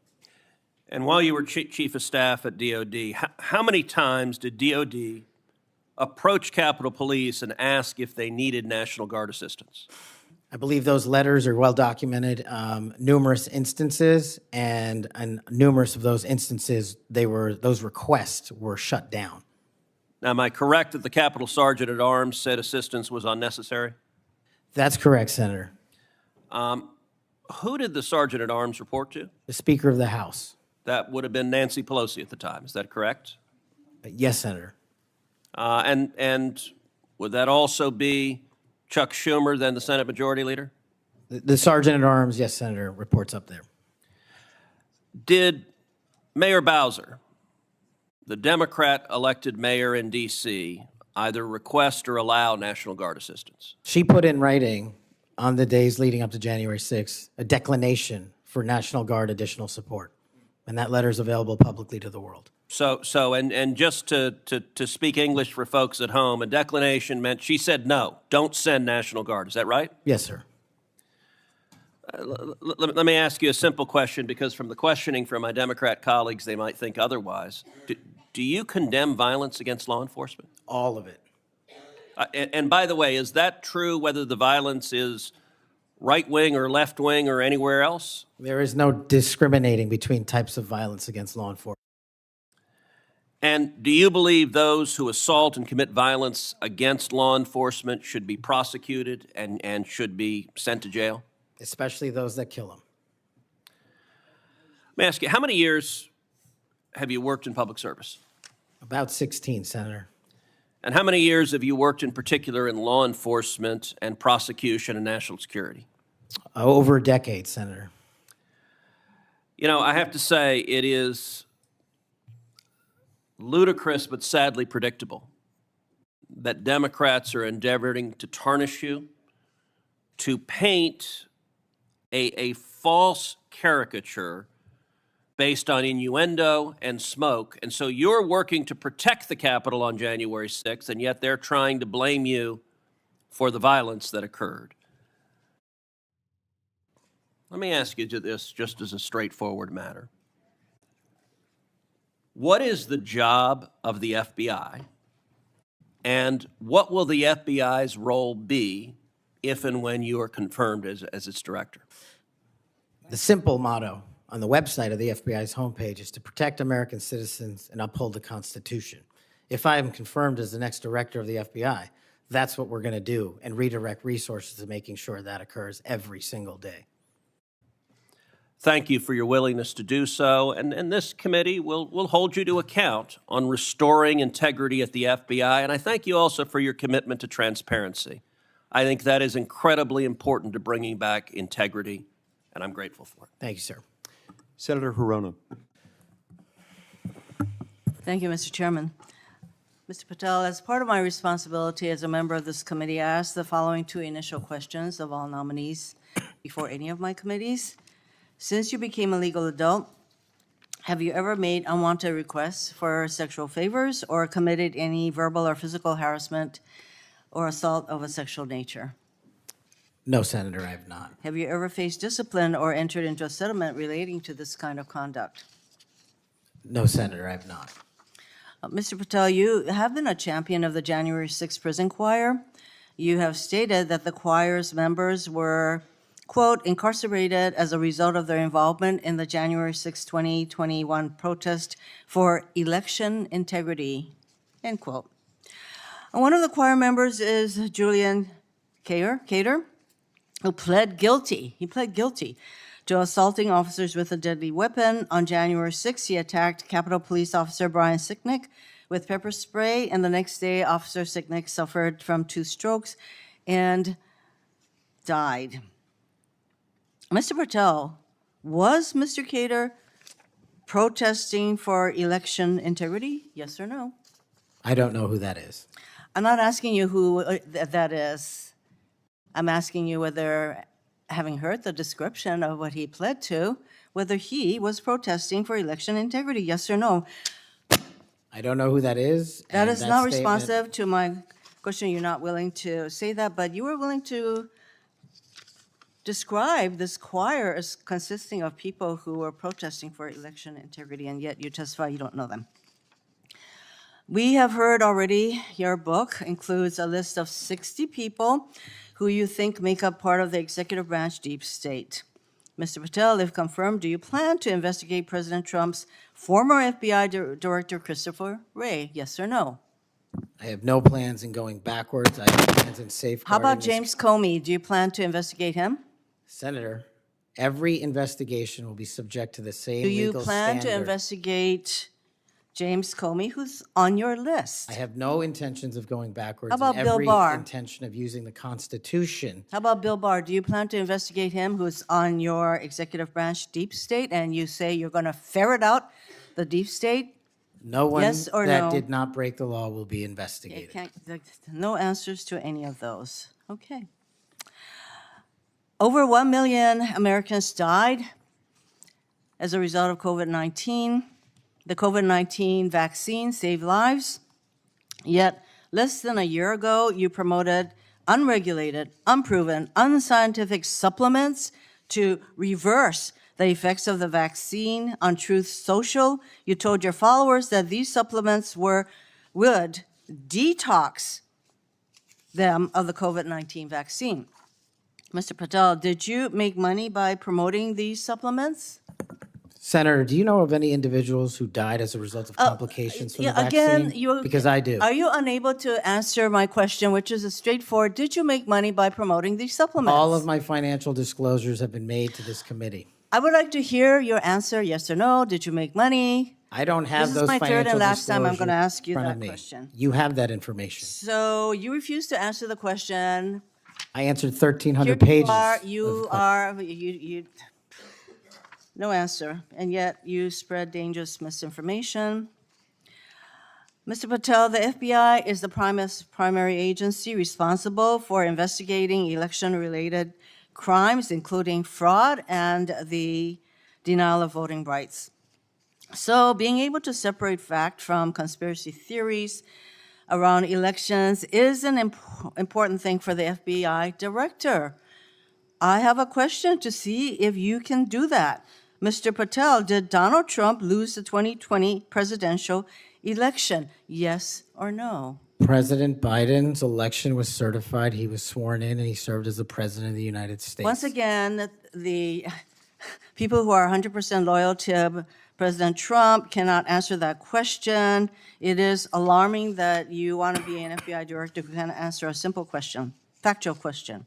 And while you were Chief of Staff at DOD, how many times did DOD approach Capitol Police and ask if they needed National Guard assistance? I believe those letters are well documented, numerous instances, and numerous of those instances, those requests were shut down. Now, am I correct that the Capitol Sergeant at Arms said assistance was unnecessary? That's correct, Senator. Who did the Sergeant at Arms report to? The Speaker of the House. That would have been Nancy Pelosi at the time. Is that correct? Yes, Senator. And would that also be Chuck Schumer, then the Senate Majority Leader? The Sergeant at Arms, yes, Senator, reports up there. Did Mayor Bowser, the Democrat-elected mayor in D.C., either request or allow National Guard assistance? She put in writing on the days leading up to January 6th a declination for National Guard additional support, and that letter is available publicly to the world. And just to speak English for folks at home, a declination meant she said no, don't send National Guard. Is that right? Yes, sir. Let me ask you a simple question, because from the questioning from my Democrat colleagues, they might think otherwise. Do you condemn violence against law enforcement? All of it. And by the way, is that true whether the violence is right-wing or left-wing or anywhere else? There is no discriminating between types of violence against law enforcement. And do you believe those who assault and commit violence against law enforcement should be prosecuted and should be sent to jail? Especially those that kill them. Let me ask you, how many years have you worked in public service? About 16, Senator. And how many years have you worked in particular in law enforcement and prosecution and national security? Over a decade, Senator. You know, I have to say it is ludicrous but sadly predictable that Democrats are endeavoring to tarnish you, to paint a false caricature based on innuendo and smoke. And so you're working to protect the Capitol on January 6th, and yet they're trying to blame you for the violence that occurred. Let me ask you this just as a straightforward matter. What is the job of the FBI, and what will the FBI's role be if and when you are confirmed as its director? The simple motto on the website of the FBI's homepage is to protect American citizens and uphold the Constitution. If I am confirmed as the next director of the FBI, that's what we're going to do and redirect resources to making sure that occurs every single day. Thank you for your willingness to do so, and this committee will hold you to account on restoring integrity at the FBI, and I thank you also for your commitment to transparency. I think that is incredibly important to bringing back integrity, and I'm grateful for it. Thank you, sir. Senator Hirono. Thank you, Mr. Chairman. Mr. Patel, as part of my responsibility as a member of this committee, I asked the following two initial questions of all nominees before any of my committees. Since you became a legal adult, have you ever made unwanted requests for sexual favors or committed any verbal or physical harassment or assault of a sexual nature? No, Senator, I have not. Have you ever faced discipline or entered into a settlement relating to this kind of conduct? No, Senator, I have not. Mr. Patel, you have been a champion of the January 6th prison choir. You have stated that the choir's members were, quote, incarcerated as a result of their involvement in the January 6, 2021 protest for election integrity, end quote. And one of the choir members is Julian Cater, who pled guilty. He pled guilty to assaulting officers with a deadly weapon. On January 6th, he attacked Capitol Police Officer Brian Sicknick with pepper spray, and the next day, Officer Sicknick suffered from 2 strokes and died. Mr. Patel, was Mr. Cater protesting for election integrity? Yes or no? I don't know who that is. I'm not asking you who that is. I'm asking you whether, having heard the description of what he pled to, whether he was protesting for election integrity, yes or no? I don't know who that is. That and is not statement- responsive to my question. You're not willing to say that, but you were willing to describe this choir as consisting of people who were protesting for election integrity, and yet you testify you don't know them. We have heard already your book includes a list of 60 people who you think make up part of the executive branch deep state. Mr. Patel, if confirmed, do you plan to investigate President Trump's former FBI Director Christopher Wray? Yes or no? I have no plans in going backwards. I have plans in How safeguarding. about this- James Comey? Do you plan to investigate him? Senator, every investigation will be subject to the same Do you legal plan to standard. investigate James Comey, who's on your list? I have no intentions of going backwards. How about and Bill every Barr? intention of using the Constitution. How about Bill Barr? Do you plan to investigate him, who's on your executive branch deep state, and you say you're going to ferret out the deep state? No one Yes or that no? did not break the law will be It investigated. no answers to any of those. Okay. Over 1 million Americans died as a result of COVID-19. The COVID-19 vaccine saved lives. Yet, less than a year ago, you promoted unregulated, unproven, unscientific supplements to reverse the effects of the vaccine on Truth Social. You told your followers that these supplements would detox them of the COVID-19 vaccine. Mr. Patel, did you make money by promoting these supplements? Senator, do you know of any individuals who died as a result of complications from the vaccine? Again, Because I do. Are you unable to answer my question, which is a straightforward, did you make money by promoting these supplements? All of my financial disclosures have been made to this committee. I would like to hear your answer, yes or no. Did you make money? I don't have This is those my financial third and last time I'm going to disclosures ask you in front that of me. question. You have that information. So you refuse to answer the question. I answered Here 1,300 pages. No answer, and yet you spread dangerous misinformation. Mr. Patel, the FBI is the primary agency responsible for investigating election-related crimes, including fraud and the denial of voting rights. So being able to separate fact from conspiracy theories around elections is an important thing for the FBI director. I have a question to see if you can do that. Mr. Patel, did Donald Trump lose the 2020 presidential election? Yes or no? President Biden's election was certified. He was sworn in, and he served as the president of the United States. Once again, the people who are 100% loyal to President Trump cannot answer that question. It is alarming that you want to be an FBI director who can answer a simple question, factual question.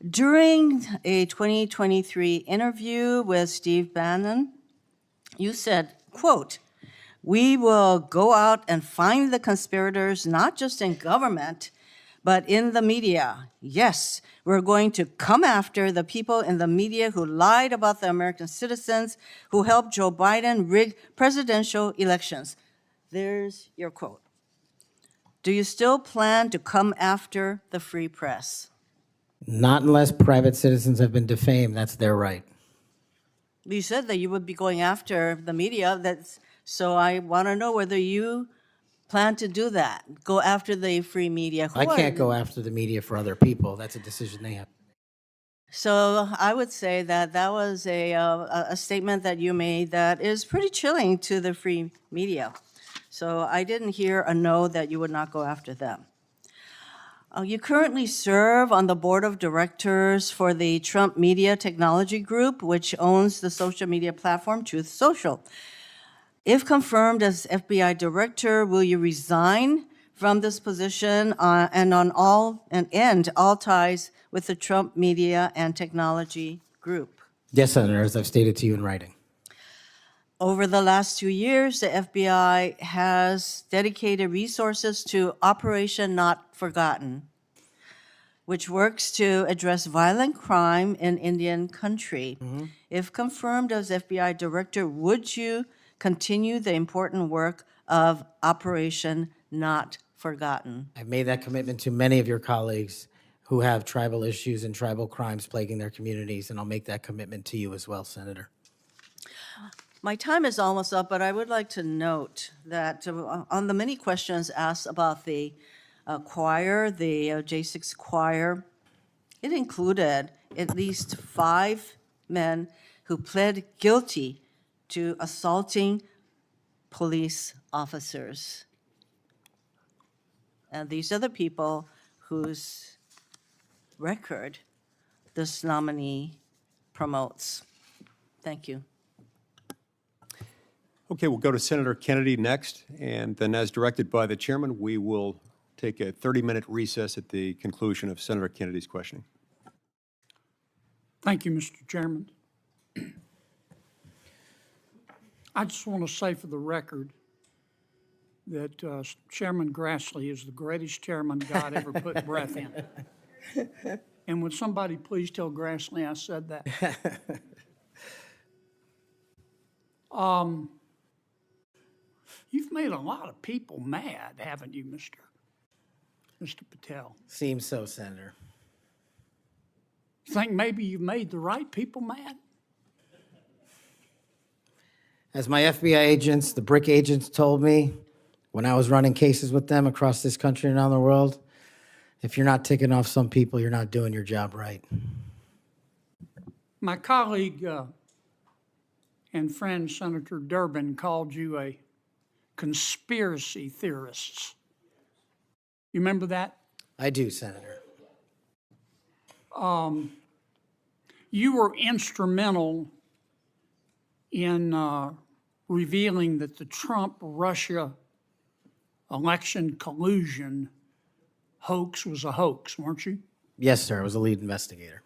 During a 2023 interview with Steve Bannon, you said, quote, "We will go out and find the conspirators, not just in government, but in the media. Yes, we're going to come after the people in the media who lied about the American citizens, who helped Joe Biden rig presidential elections." There's your quote. Do you still plan to come after the free press? Not unless private citizens have been defamed. That's their right. You said that you would be going after the media. So I want to know whether you plan to do that, go after the free media. I can't go after the media for other people. That's a decision they have. So I would say that that was a statement that you made that is pretty chilling to the free media. So I didn't hear a no that you would not go after them. You currently serve on the board of directors for the Trump Media Technology Group, which owns the social media platform Truth Social. If confirmed as FBI director, will you resign from this position and end all ties with the Trump Media and Technology Group? Yes, Senator, as I've stated to you in writing. Over the last 2 years, the FBI has dedicated resources to Operation Not Forgotten, which works to address violent crime in Indian country. If confirmed as FBI director, would you continue the important work of Operation Not Forgotten? I've made that commitment to many of your colleagues who have tribal issues and tribal crimes plaguing their communities, and I'll make that commitment to you as well, Senator. My time is almost up, but I would like to note that on the many questions asked about the choir, the J6 choir, it included at least 5 men who pled guilty to assaulting police officers. And these are the people whose record this nominee promotes. Thank you. Okay, we'll go to Senator Kennedy next, and then as directed by the chairman, we will take a 30-minute recess at the conclusion of Senator Kennedy's questioning. Thank you, Mr. Chairman. I just want to say for the record that Chairman Grassley is the greatest chairman God ever put breath in. And would somebody please tell Grassley I said that? You've made a lot of people mad, haven't you, Mr. Patel? Seems so, Senator. You think maybe you've made the right people mad? As my FBI agents, the BRIC agents told me when I was running cases with them across this country and around the world, if you're not ticking off some people, you're not doing your job right. My colleague and friend Senator Durbin called you a conspiracy theorist. You remember that? I do, Senator. You were instrumental in revealing that the Trump-Russia election collusion hoax was a hoax, weren't you? Yes, sir. I was a lead investigator.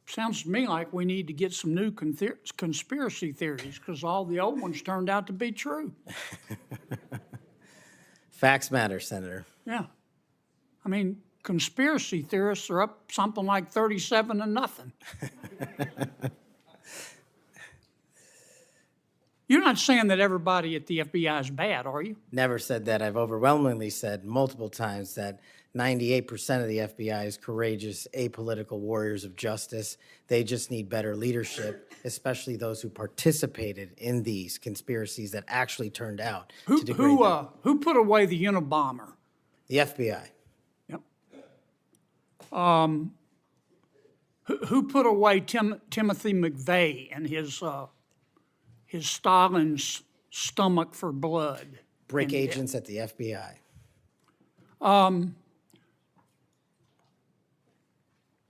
Sounds to me like we need to get some new conspiracy theories because all the old ones turned out to be true. Facts matter, Senator. Yeah. I mean, conspiracy theorists are up something like 37-0. You're not saying that everybody at the FBI is bad, are you? Never said that. I've overwhelmingly said multiple times that 98% of the FBI is courageous, apolitical warriors of justice. They just need better leadership, especially those who participated in these conspiracies that actually turned out to degrade them. Who put away the Unabomber? The FBI. Yep. Who put away Timothy McVeigh and his Stalin's stomach for blood? BRIC agents at the FBI.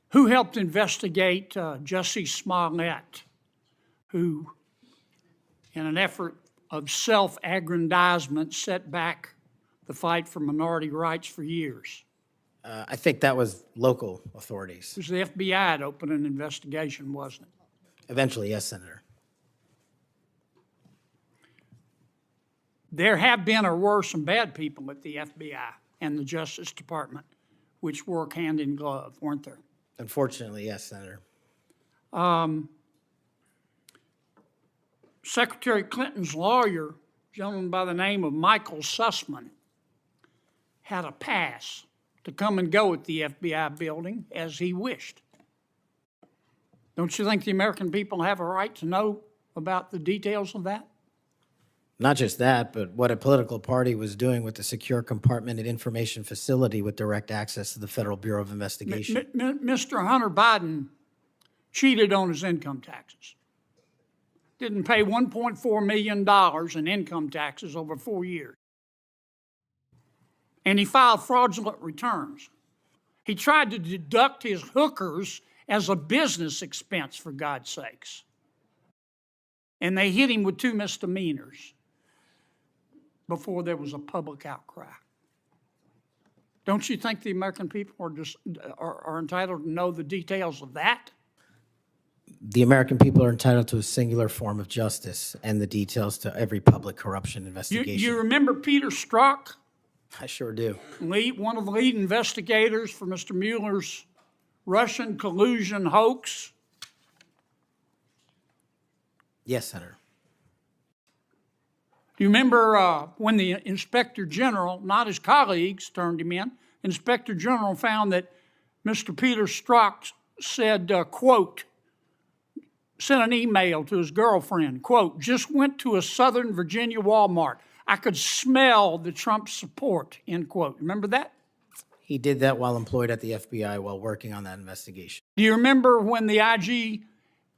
Who helped investigate Jussie Smollett, who, in an effort of self-aggrandizement, set back the fight for minority rights for years? I think that was local authorities. It was the FBI that opened an investigation, wasn't it? Eventually, yes, Senator. There have been or were some bad people at the FBI and the Justice Department, which work hand in glove, weren't there? Unfortunately, yes, Senator. Secretary Clinton's lawyer, a gentleman by the name of Michael Sussman, had a pass to come and go at the FBI building as he wished. Don't you think the American people have a right to know about the details of that? Not just that, but what a political party was doing with the secure compartmented information facility with direct access to the Federal Bureau of Investigation. Mr. Hunter Biden cheated on his income taxes. Didn't pay $1.4 million in income taxes over 4 years. And he filed fraudulent returns. He tried to deduct his hookers as a business expense, for God's sakes. And they hit him with 2 misdemeanors before there was a public outcry. Don't you think the American people are entitled to know the details of that? The American people are entitled to a singular form of justice and the details to every public corruption investigation. You remember Peter Strzok? I sure do. One of the lead investigators for Mr. Mueller's Russian collusion hoax? Yes, Senator. Do you remember when the Inspector General, not his colleagues, turned him in? Inspector General found that Mr. Peter Strzok said, quote, sent an email to his girlfriend, quote, just went to a Southern Virginia Walmart. I could smell the Trump support, end quote. Remember that? He did that while employed at the FBI while working on that investigation. Do you remember when the IG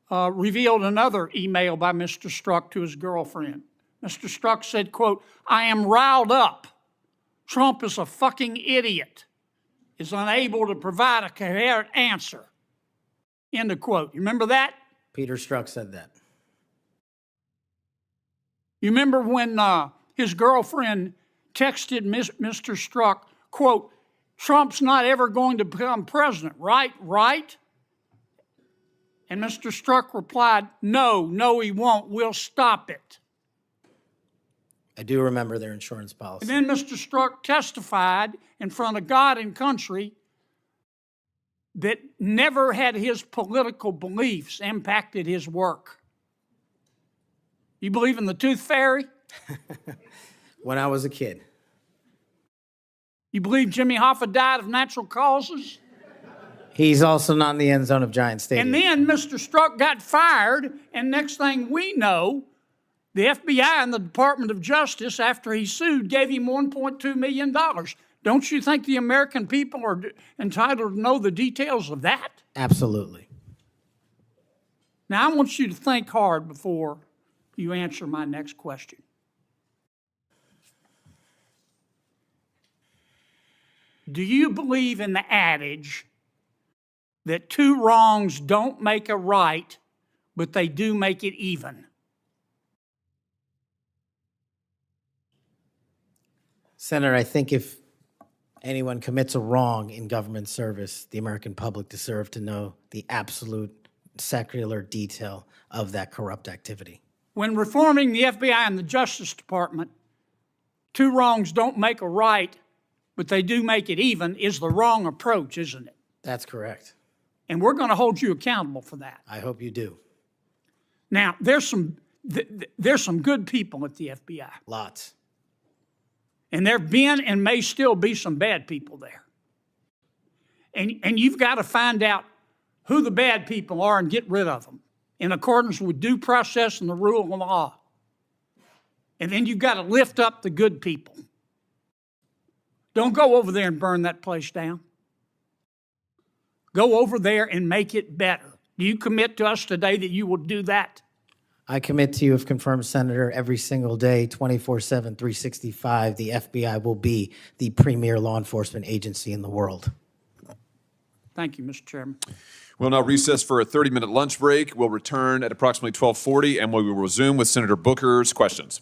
revealed another email by Mr. Strzok to his girlfriend? Mr. Strzok said, quote, I am riled up. Trump is a fucking idiot, is unable to provide a coherent answer. End of quote. You remember that? Peter Strzok said that. You remember when his girlfriend texted Mr. Strzok, quote, Trump's not ever going to become president, right? Right? And Mr. Strzok replied, no, he won't. We'll stop it. I do remember their insurance policy. And then Mr. Strzok testified in front of God and country that never had his political beliefs impacted his work. You believe in the tooth fairy? When I was a kid. You believe Jimmy Hoffa died of natural causes? He's also not in the end zone of Giant Stadium. And then Mr. Strzok got fired, and next thing we know, the FBI and the Department of Justice, after he sued, gave him $1.2 million. Don't you think the American people are entitled to know the details of that? Absolutely. Now, I want you to think hard before you answer my next question. Do you believe in the adage that two wrongs don't make a right, but they do make it even? Senator, I think if anyone commits a wrong in government service, the American public deserve to know the absolute secular detail of that corrupt activity. When reforming the FBI and the Justice Department, two wrongs don't make a right, but they do make it even, is the wrong approach, isn't it? That's correct. And we're going to hold you accountable for that. I hope you do. Now, there's some good people at the FBI. Lots. And there have been and may still be some bad people there. And you've got to find out who the bad people are and get rid of them in accordance with due process and the rule of law. And then you've got to lift up the good people. Don't go over there and burn that place down. Go over there and make it better. Do you commit to us today that you will do that? I commit to you, if confirmed, Senator, every single day, 24/7, 365, the FBI will be the premier law enforcement agency in the world. Thank you, Mr. Chairman. We'll now recess for a 30-minute lunch break. We'll return at approximately 12:40, and we will resume with Senator Booker's questions.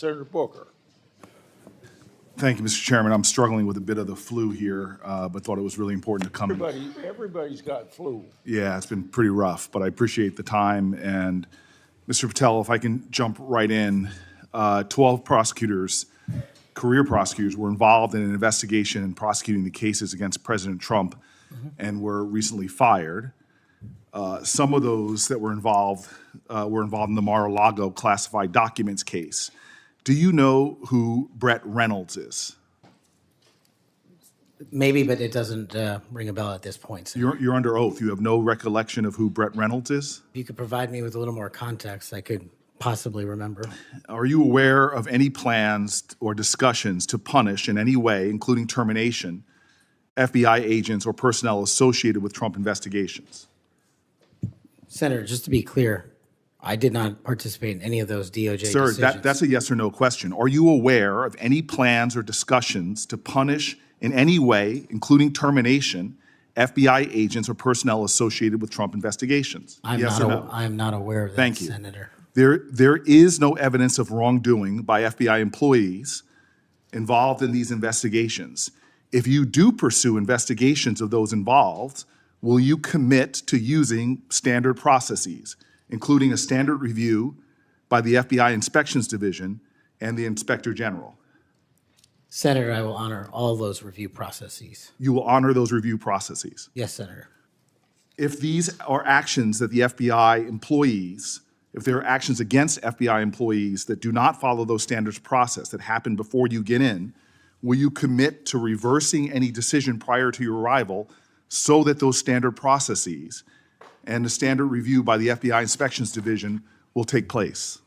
Senator Booker. Thank you, Mr. Chairman. I'm struggling with a bit of the flu here, but thought it was really important to come. Everybody's got flu. Yeah, it's been pretty rough, but I appreciate the time. And Mr. Patel, if I can jump right in, 12 prosecutors, career prosecutors, were involved in an investigation and prosecuting the cases against President Trump and were recently fired. Some of those that were involved in the Mar-a-Lago classified documents case. Do you know who Brett Reynolds is? Maybe, but it doesn't ring a bell at this point. So You're under oath. You have no recollection of who Brett Reynolds is? if you could provide me with a little more context, I could possibly remember. Are you aware of any plans or discussions to punish in any way, including termination, FBI agents or personnel associated with Trump investigations? Senator, just to be clear, I did not participate in any of those DOJ Sir, decisions. that's a yes or no question. Are you aware of any plans or discussions to punish in any way, including termination, FBI agents or personnel associated with Trump investigations? Yes or no? I am not aware of that, Thank you. Senator. There is no evidence of wrongdoing by FBI employees involved in these investigations. If you do pursue investigations of those involved, will you commit to using standard processes, including a standard review by the FBI Inspections Division and the Inspector General? Senator, I will honor all those review processes. You will honor those review processes. Yes, Senator. If these are actions that the FBI employees, if there are actions against FBI employees that do not follow those standards process that happen before you get in, will you commit to reversing any decision prior to your arrival so that those standard processes and the standard review by the FBI Inspections Division will take place?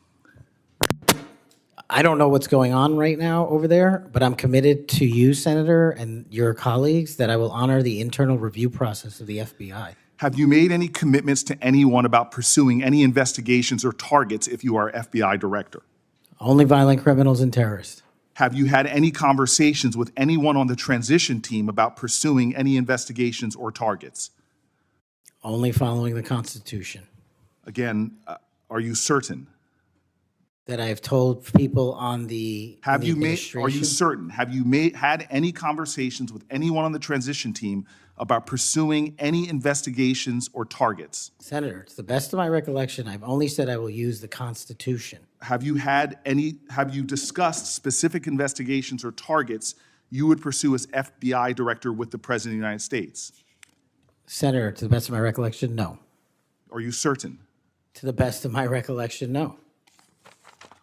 I don't know what's going on right now over there, but I'm committed to you, Senator, and your colleagues that I will honor the internal review process of the FBI. Have you made any commitments to anyone about pursuing any investigations or targets if you are FBI director? Only violent criminals and terrorists. Have you had any conversations with anyone on the transition team about pursuing any investigations or targets? Only following the Constitution. Again, are you certain? That I have told people on the Are you administration. certain? Have you had any conversations with anyone on the transition team about pursuing any investigations or targets? Senator, to the best of my recollection, I've only said I will use the Constitution. Have you discussed specific investigations or targets you would pursue as FBI director with the President of the United States? Senator, to the best of my recollection, no. Are you certain? To the best of my recollection, no.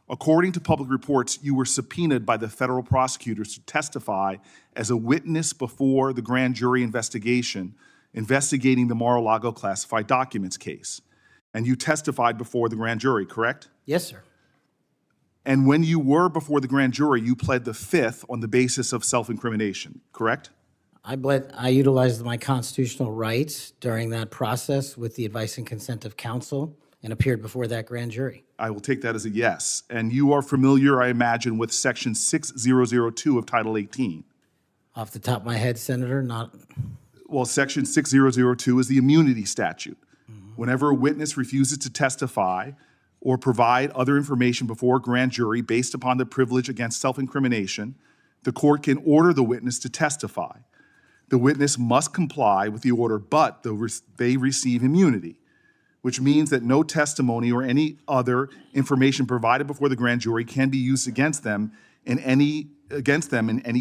According to public reports, you were subpoenaed by the federal prosecutors to testify as a witness before the grand jury investigation investigating the Mar-a-Lago classified documents case. And you testified before the grand jury, correct? Yes, sir. And when you were before the grand jury, you pled the fifth on the basis of self-incrimination, correct? I utilized my constitutional rights during that process with the advice and consent of counsel and appeared before that grand jury. I will take that as a yes. And you are familiar, I imagine, with Section 6002 of Title 18. Off the top of my head, Senator, not. Well, Section 6002 is the immunity statute. Whenever a witness refuses to testify or provide other information before a grand jury based upon the privilege against self-incrimination, the court can order the witness to testify. The witness must comply with the order, but they receive immunity, which means that no testimony or any other information provided before the grand jury can be used against them in any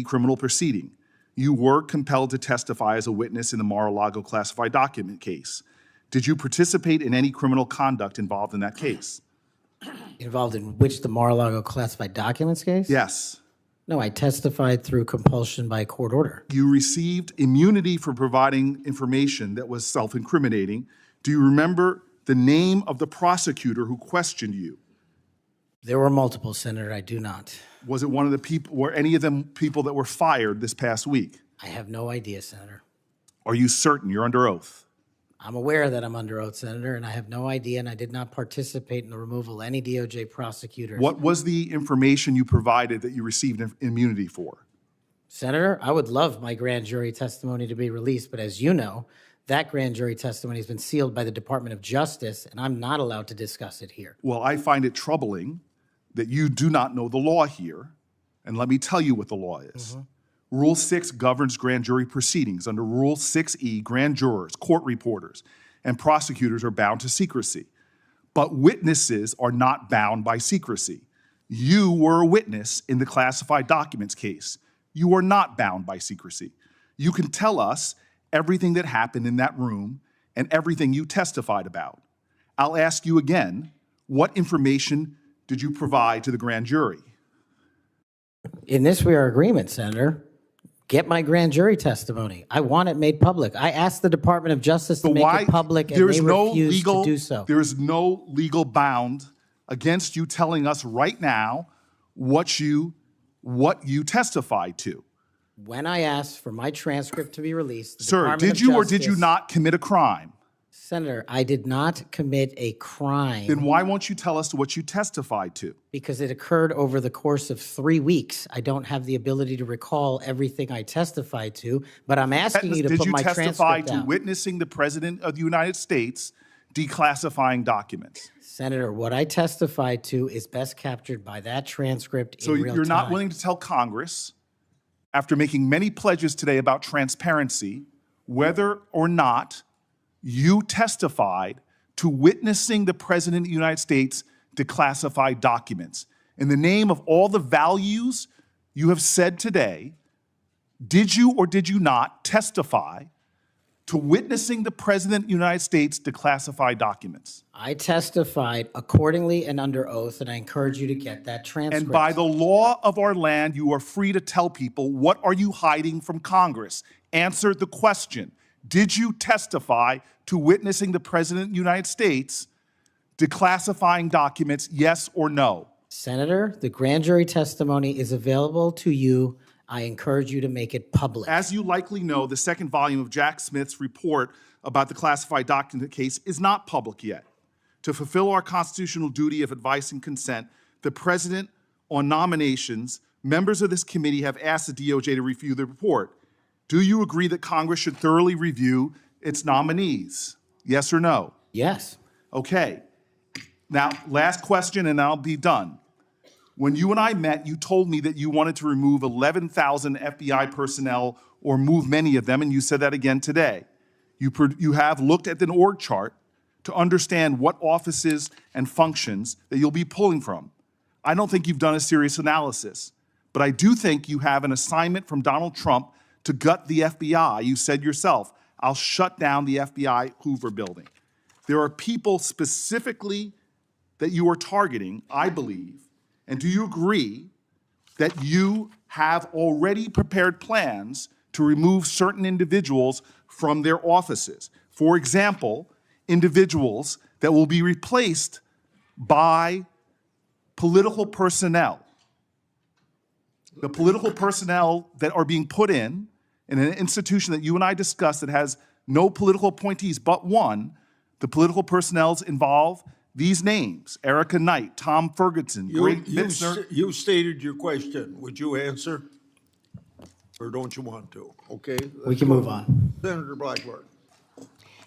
criminal proceeding. You were compelled to testify as a witness in the Mar-a-Lago classified document case. Did you participate in any criminal conduct involved in that case? Involved in which, the Mar-a-Lago classified documents case? Yes. No, I testified through compulsion by court order. You received immunity for providing information that was self-incriminating. Do you remember the name of the prosecutor who questioned you? There were multiple, Senator. I do not. Was it one of the people, were any of them people that were fired this past week? I have no idea, Senator. Are you certain? You're under oath. I'm aware that I'm under oath, Senator, and I have no idea, and I did not participate in the removal of any DOJ prosecutors. What was the information you provided that you received immunity for? Senator, I would love my grand jury testimony to be released, but as you know, that grand jury testimony has been sealed by the Department of Justice, and I'm not allowed to discuss it here. Well, I find it troubling that you do not know the law here, and let me tell you what the law is. Rule 6 governs grand jury proceedings. Under Rule 6E, grand jurors, court reporters, and prosecutors are bound to secrecy. But witnesses are not bound by secrecy. You were a witness in the classified documents case. You are not bound by secrecy. You can tell us everything that happened in that room and everything you testified about. I'll ask you again, what information did you provide to the grand jury? In this, we are agreement, Senator. Get my grand jury testimony. I want it made public. I asked the Department of Justice to make it public, and they refused to do so. There is no legal bound against you telling us right now what you testified to. When I asked for my transcript to be released, the Sir, Department did of you or did you Justice- not commit a crime? Senator, I did not commit a crime. Then why won't you tell us what you testified to? Because it occurred over the course of 3 weeks. I don't have the ability to recall everything I testified to, but I'm asking you to put my Did you testify transcript to out. witnessing the President of the United States declassifying documents? Senator, what I testified to is best captured by that transcript So in real you're time. not willing to tell Congress, after making many pledges today about transparency, whether or not you testified to witnessing the President of the United States declassify documents. In the name of all the values you have said today, did you or did you not testify to witnessing the President of the United States declassify documents? I testified accordingly and under oath, and I encourage you to get that transcript. And by the law of our land, you are free to tell people, what are you hiding from Congress? Answer the question. Did you testify to witnessing the President of the United States declassifying documents, yes or no? Senator, the grand jury testimony is available to you. I encourage you to make it public. As you likely know, the second volume of Jack Smith's report about the classified document case is not public yet. To fulfill our constitutional duty of advice and consent, the President, on nominations, members of this committee have asked the DOJ to review the report. Do you agree that Congress should thoroughly review its nominees? Yes or no? Yes. Okay. Now, last question and I'll be done. When you and I met, you told me that you wanted to remove 11,000 FBI personnel or move many of them, and you said that again today. You have looked at an org chart to understand what offices and functions that you'll be pulling from. I don't think you've done a serious analysis, but I do think you have an assignment from Donald Trump to gut the FBI. You said yourself, I'll shut down the FBI Hoover building. There are people specifically that you are targeting, I believe, and do you agree that you have already prepared plans to remove certain individuals from their offices? For example, individuals that will be replaced by political personnel. The political personnel that are being put in an institution that you and I discussed that has no political appointees but one, the political personnel involve these names: Erica Knight, Tom Ferguson, Greg Bitzner. You stated your question. Would you answer? Or don't you want to? Okay. We can move on. Senator Blackburn.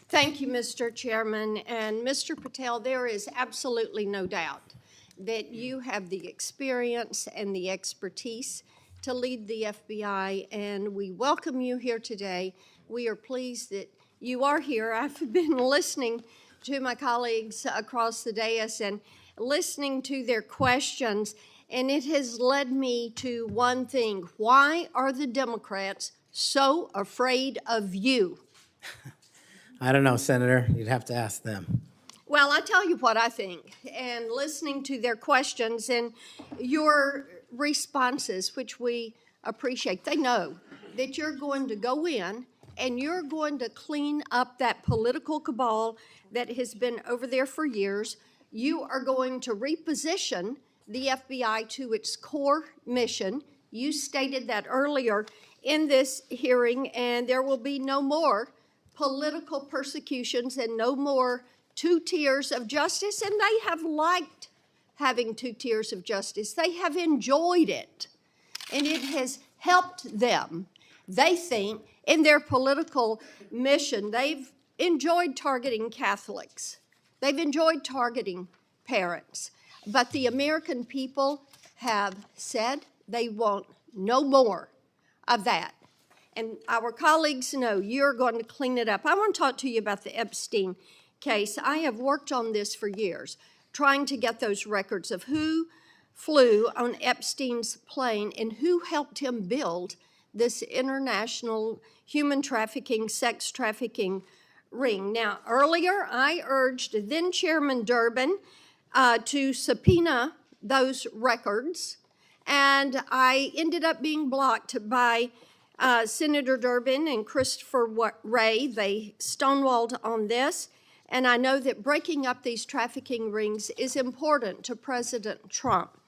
Thank you, Mr. Chairman. And Mr. Patel, there is absolutely no doubt that you have the experience and the expertise to lead the FBI, and we welcome you here today. We are pleased that you are here. I've been listening to my colleagues across the dais and listening to their questions, and it has led me to one thing. Why are the Democrats so afraid of you? I don't know, Senator. You'd have to ask them. Well, I tell you what I think, and listening to their questions and your responses, which we appreciate, they know that you're going to go in and you're going to clean up that political cabal that has been over there for years. You are going to reposition the FBI to its core mission. You stated that earlier in this hearing, and there will be no more political persecutions and no more 2 tiers of justice, and they have liked having 2 tiers of justice. They have enjoyed it, and it has helped them. They think in their political mission, they've enjoyed targeting Catholics. They've enjoyed targeting parents. but the American people have said they want no more of that. And our colleagues know you're going to clean it up. I want to talk to you about the Epstein case. I have worked on this for years, trying to get those records of who flew on Epstein's plane and who helped him build this international human trafficking, sex trafficking ring. Now, earlier I urged then Chairman Durbin to subpoena those records, and I ended up being blocked by Senator Durbin and Christopher Wray. They stonewalled on this, and I know that breaking up these trafficking rings is important to President Trump.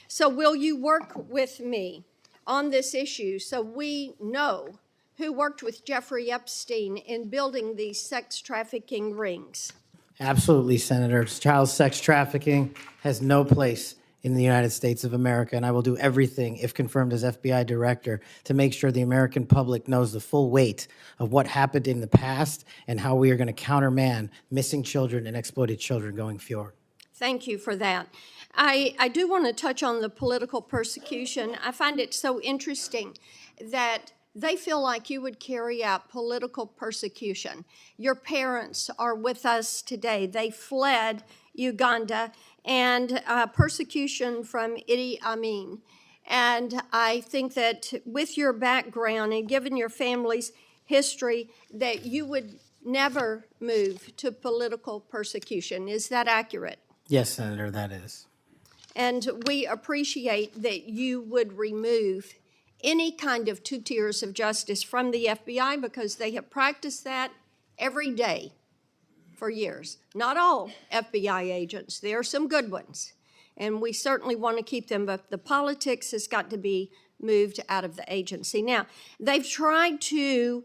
So will you work with me on this issue so we know who worked with Jeffrey Epstein in building these sex trafficking rings? Absolutely, Senator. Child sex trafficking has no place in the United States of America, and I will do everything, if confirmed as FBI director, to make sure the American public knows the full weight of what happened in the past and how we are going to countermand missing children and exploited children going forward. Thank you for that. I do want to touch on the political persecution. I find it so interesting that they feel like you would carry out political persecution. Your parents are with us today. They fled Uganda and persecution from Idi Amin. And I think that with your background and given your family's history, that you would never move to political persecution. Is that accurate? Yes, Senator, that is. And we appreciate that you would remove any kind of 2 tiers of justice from the FBI because they have practiced that every day for years. Not all FBI agents. There are some good ones, and we certainly want to keep them, but the politics has got to be moved out of the agency. Now, they've tried to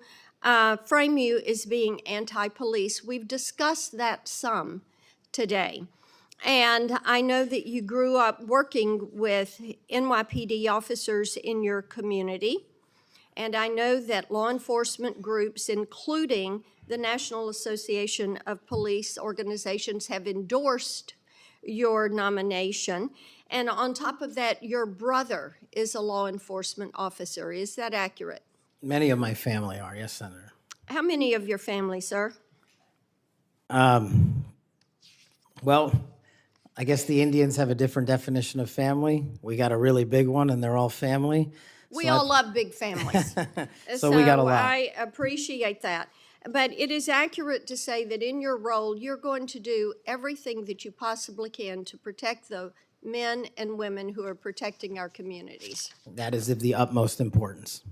frame you as being anti-police. We've discussed that some today. And I know that you grew up working with NYPD officers in your community. And I know that law enforcement groups, including the National Association of Police Organizations, have endorsed your nomination. And on top of that, your brother is a law enforcement officer. Is that accurate? Many of my family are, yes, Senator. How many of your family, sir? Well, I guess the Indians have a different definition of family. We got a really big one, and they're all family. We all love big families. So we got a lot. I appreciate that. But it is accurate to say that in your role, you're going to do everything that you possibly can to protect the men and women who are protecting our communities. That is of the utmost importance.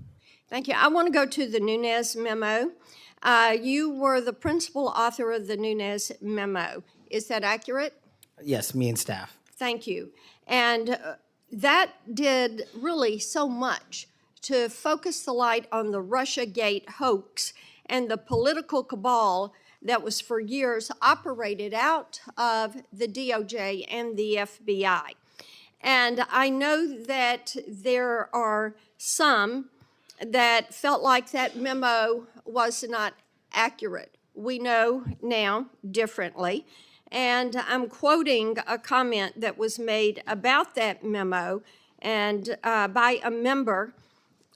Thank you. I want to go to the Nunes memo. You were the principal author of the Nunes memo. Is that accurate? Yes, me and staff. Thank you. And that did really so much to focus the light on the Russiagate hoax and the political cabal that was for years operated out of the DOJ and the FBI. And I know that there are some that felt like that memo was not accurate. We know now differently. And I'm quoting a comment that was made about that memo and by a member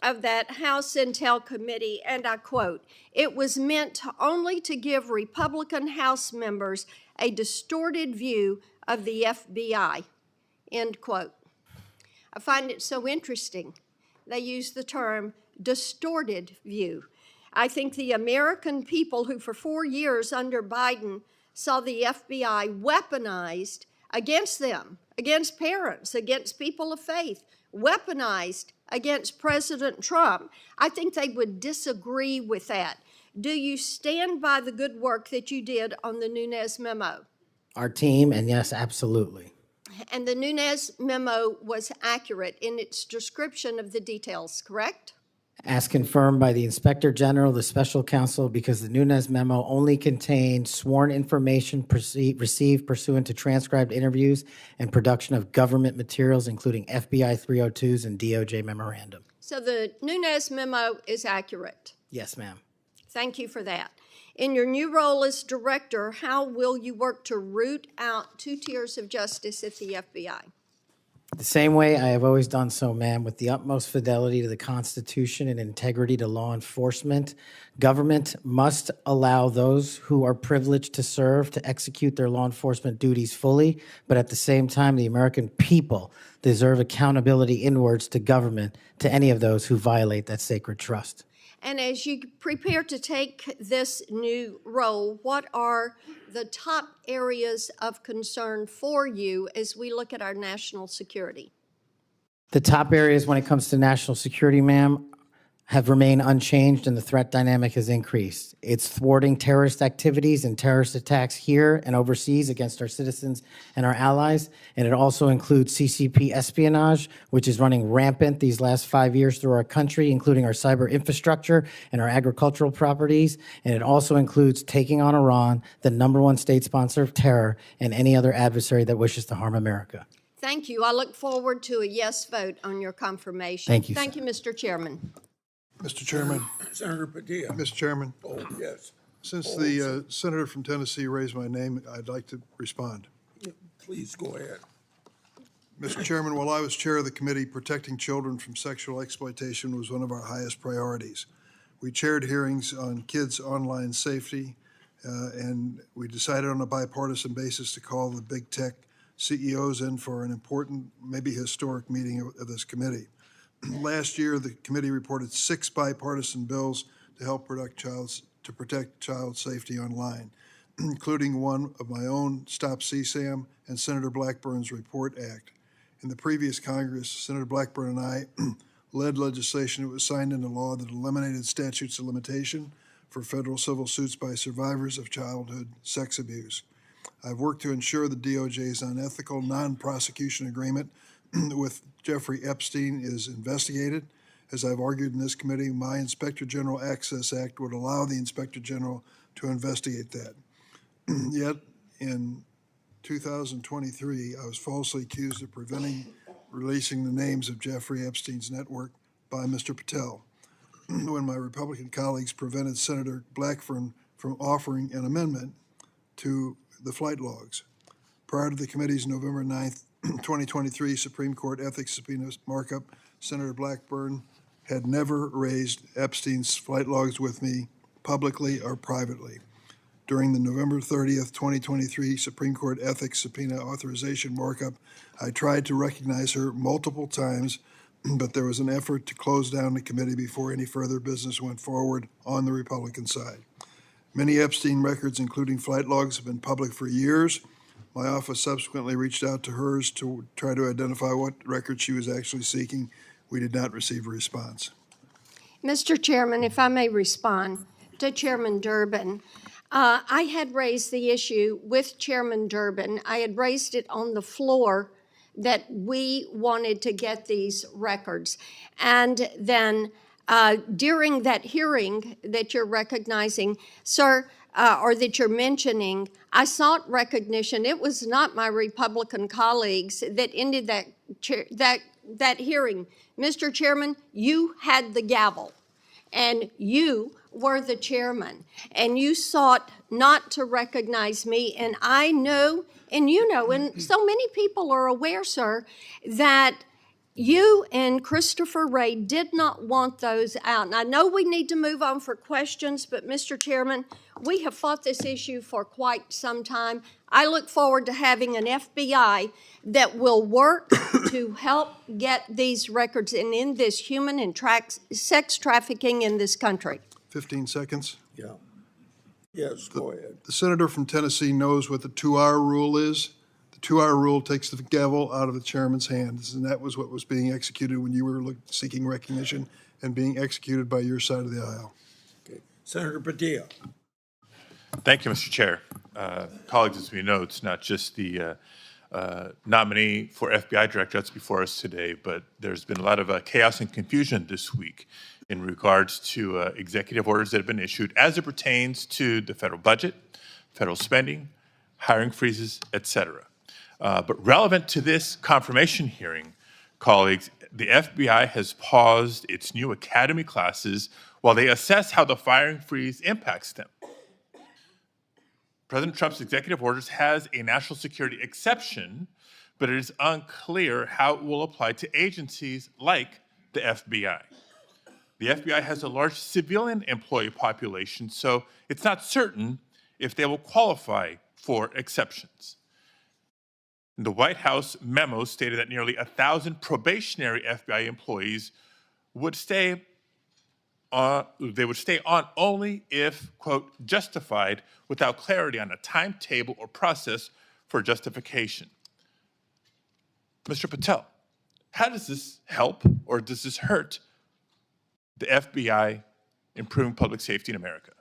of that House Intel Committee, and I quote, "It was meant only to give Republican House members a distorted view of the FBI," end quote. I find it so interesting. They use the term distorted view. I think the American people who for 4 years under Biden saw the FBI weaponized against them, against parents, against people of faith, weaponized against President Trump. I think they would disagree with that. Do you stand by the good work that you did on the Nunes memo? Our team, and yes, absolutely. And the Nunes memo was accurate in its description of the details, correct? As confirmed by the Inspector General, the Special Counsel, because the Nunes memo only contained sworn information received pursuant to transcribed interviews and production of government materials, including FBI 302s and DOJ memorandum. So the Nunes memo is accurate. Yes, ma'am. Thank you for that. In your new role as director, how will you work to root out two tiers of justice at the FBI? The same way I have always done so, ma'am, with the utmost fidelity to the Constitution and integrity to law enforcement. Government must allow those who are privileged to serve to execute their law enforcement duties fully, but at the same time, the American people deserve accountability inwards to government to any of those who violate that sacred trust. And as you prepare to take this new role, what are the top areas of concern for you as we look at our national security? The top areas when it comes to national security, ma'am, have remained unchanged and the threat dynamic has increased. It's thwarting terrorist activities and terrorist attacks here and overseas against our citizens and our allies. And it also includes CCP espionage, which is running rampant these last 5 years through our country, including our cyber infrastructure and our agricultural properties. And it also includes taking on Iran, the #1 state sponsor of terror, and any other adversary that wishes to harm America. Thank you. I look forward to a yes vote on your confirmation. Thank you, Thank you, Mr. Chairman. Mr. Chairman. Senator Padilla. Mr. Chairman. Oh, yes. Since the senator from Tennessee raised my name, I'd like to respond. Please go ahead. Mr. Chairman, while I was chair of the committee, protecting children from sexual exploitation was one of our highest priorities. We chaired hearings on kids' online safety, and we decided on a bipartisan basis to call the big tech CEOs in for an important, maybe historic meeting of this committee. Last year, the committee reported 6 bipartisan bills to help protect child safety online, including one of my own, Stop CSAM, and Senator Blackburn's Report Act. In the previous Congress, Senator Blackburn and I led legislation that was signed into law that eliminated statutes of limitation for federal civil suits by survivors of childhood sex abuse. I've worked to ensure the DOJ's unethical non-prosecution agreement with Jeffrey Epstein is investigated. As I've argued in this committee, my Inspector General Access Act would allow the Inspector General to investigate that. Yet, in 2023, I was falsely accused of preventing releasing the names of Jeffrey Epstein's network by Mr. Patel, when my Republican colleagues prevented Senator Blackburn from offering an amendment to the flight logs. Prior to the committee's November 9th, 2023 Supreme Court ethics subpoena markup, Senator Blackburn had never raised Epstein's flight logs with me publicly or privately. During the November 30th, 2023 Supreme Court ethics subpoena authorization markup, I tried to recognize her multiple times, but there was an effort to close down the committee before any further business went forward on the Republican side. Many Epstein records, including flight logs, have been public for years. My office subsequently reached out to hers to try to identify what records she was actually seeking. We did not receive a response. Mr. Chairman, if I may respond to Chairman Durbin, I had raised the issue with Chairman Durbin. I had raised it on the floor that we wanted to get these records. And then during that hearing that you're recognizing, sir, or that you're mentioning, I sought recognition. It was not my Republican colleagues that ended that hearing. Mr. Chairman, you had the gavel, and you were the chairman, and you sought not to recognize me. And I know, and you know, and so many people are aware, sir, that you and Christopher Wray did not want those out. And I know we need to move on for questions, but Mr. Chairman, we have fought this issue for quite some time. I look forward to having an FBI that will work to help get these records and end this human and sex trafficking in this country. 15 seconds. Yeah. Yes, go ahead. The senator from Tennessee knows what the 2-hour rule is. The 2-hour rule takes the gavel out of the chairman's hands, and that was what was being executed when you were seeking recognition and being executed by your side of the aisle. Okay. Senator Padilla. Thank you, Mr. Chair. Colleagues, as we know, it's not just the nominee for FBI director that's before us today, but there's been a lot of chaos and confusion this week in regards to executive orders that have been issued as it pertains to the federal budget, federal spending, hiring freezes, et cetera. But relevant to this confirmation hearing, colleagues, the FBI has paused its new academy classes while they assess how the firing freeze impacts them. President Trump's executive orders has a national security exception, but it is unclear how it will apply to agencies like the FBI. The FBI has a large civilian employee population, so it's not certain if they will qualify for exceptions. The White House memo stated that nearly 1,000 probationary FBI employees would stay on only if, quote, justified, without clarity on a timetable or process for justification. Mr. Patel, how does this help or does this hurt the FBI improving public safety in America?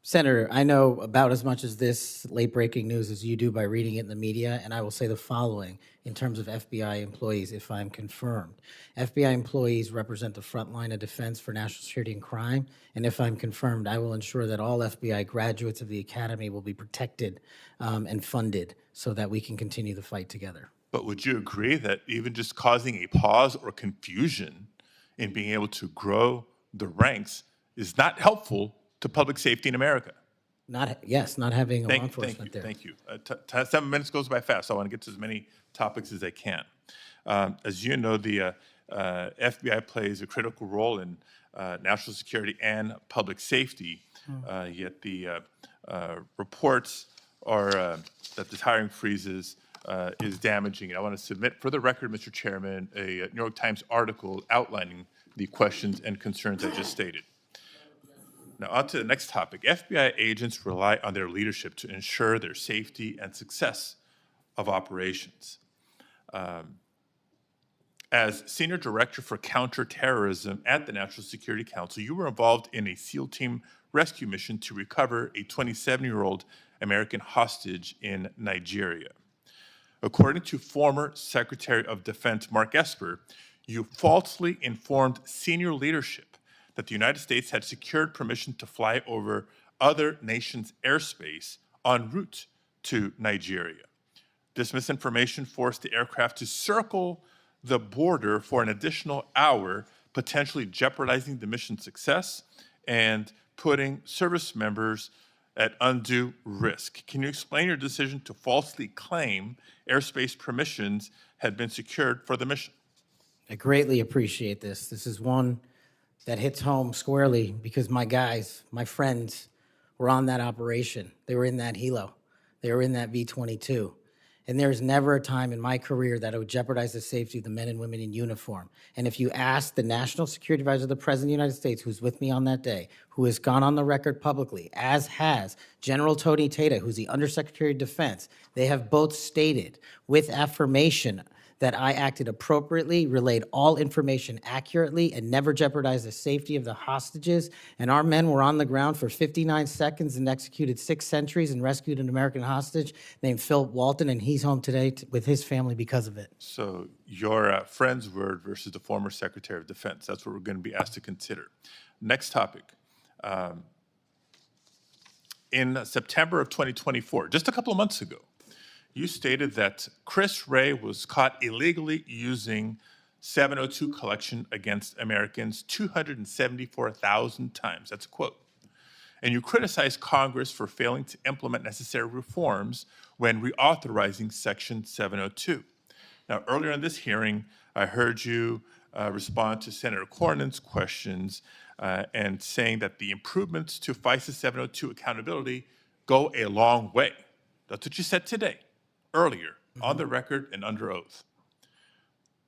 Senator, I know about as much as this late-breaking news as you do by reading it in the media, and I will say the following in terms of FBI employees, if I'm confirmed. FBI employees represent the front line of defense for national security and crime, and if I'm confirmed, I will ensure that all FBI graduates of the Academy will be protected and funded so that we can continue the fight together. But would you agree that even just causing a pause or confusion in being able to grow the ranks is not helpful to public safety in America? Not having a law enforcement there. Thank you. 7 minutes goes by fast, so I want to get to as many topics as I can. As you know, the FBI plays a critical role in national security and public safety, yet the reports are that this hiring freezes is damaging. And I want to submit for the record, Mr. Chairman, a New York Times article outlining the questions and concerns I just stated. Now, on to the next topic. FBI agents rely on their leadership to ensure their safety and success of operations. As Senior Director for Counterterrorism at the National Security Council, you were involved in a SEAL team rescue mission to recover a 27-year-old American hostage in Nigeria. According to former Secretary of Defense Mark Esper, you falsely informed senior leadership that the United States had secured permission to fly over other nations' airspace en route to Nigeria. This misinformation forced the aircraft to circle the border for an additional hour, potentially jeopardizing the mission's success and putting service members at undue risk. Can you explain your decision to falsely claim airspace permissions had been secured for the mission? I greatly appreciate this. This is one that hits home squarely because my guys, my friends, were on that operation. They were in that helo. They were in that V-22. And there's never a time in my career that it would jeopardize the safety of the men and women in uniform. And if you ask the National Security Advisor of the President of the United States, who's with me on that day, who has gone on the record publicly, as has General Tony Tata, who's the Undersecretary of Defense, they have both stated with affirmation that I acted appropriately, relayed all information accurately, and never jeopardized the safety of the hostages. And our men were on the ground for 59 seconds and executed 6 sentries and rescued an American hostage named Philip Walton, and he's home today with his family because of it. So your friend's word versus the former Secretary of Defense, that's what we're going to be asked to consider. Next topic. In September of 2024, just a couple of months ago, you stated that Chris Wray was caught illegally using 702 collection against Americans 274,000 times. That's a quote. And you criticized Congress for failing to implement necessary reforms when reauthorizing Section 702. Now, earlier in this hearing, I heard you respond to Senator Cornyn's questions and saying that the improvements to FISA 702 accountability go a long way. That's what you said today. Earlier, on the record and under oath.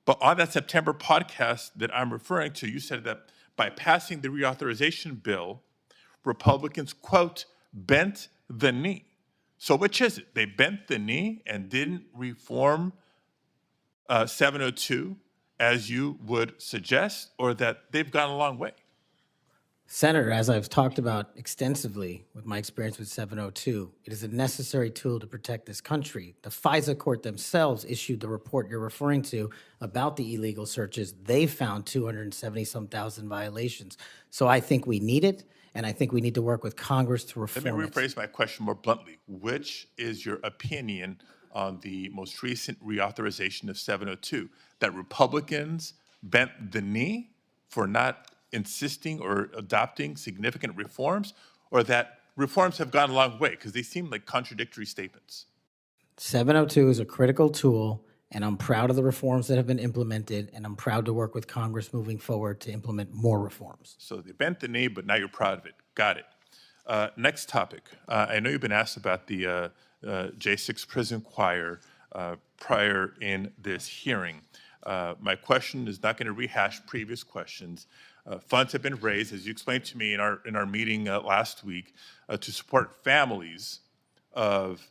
But on that September podcast that I'm referring to, you said that by passing the reauthorization bill, Republicans, quote, bent the knee. So which is it? They bent the knee and didn't reform 702 as you would suggest, or that they've gone a long way? Senator, as I've talked about extensively with my experience with 702, it is a necessary tool to protect this country. The FISA court themselves issued the report you're referring to about the illegal searches. They found 270-some thousand violations. So I think we need it, and I think we need to work with Congress to reform it. Let me rephrase my question more bluntly. Which is your opinion on the most recent reauthorization of 702? That Republicans bent the knee for not insisting or adopting significant reforms, or that reforms have gone a long way? Because they seem like contradictory statements. 702 is a critical tool, and I'm proud of the reforms that have been implemented, and I'm proud to work with Congress moving forward to implement more reforms. So they bent the knee, but now you're proud of it. Got it. Next topic. I know you've been asked about the J6 prison choir prior in this hearing. My question is not going to rehash previous questions. Funds have been raised, as you explained to me in our meeting last week, to support families of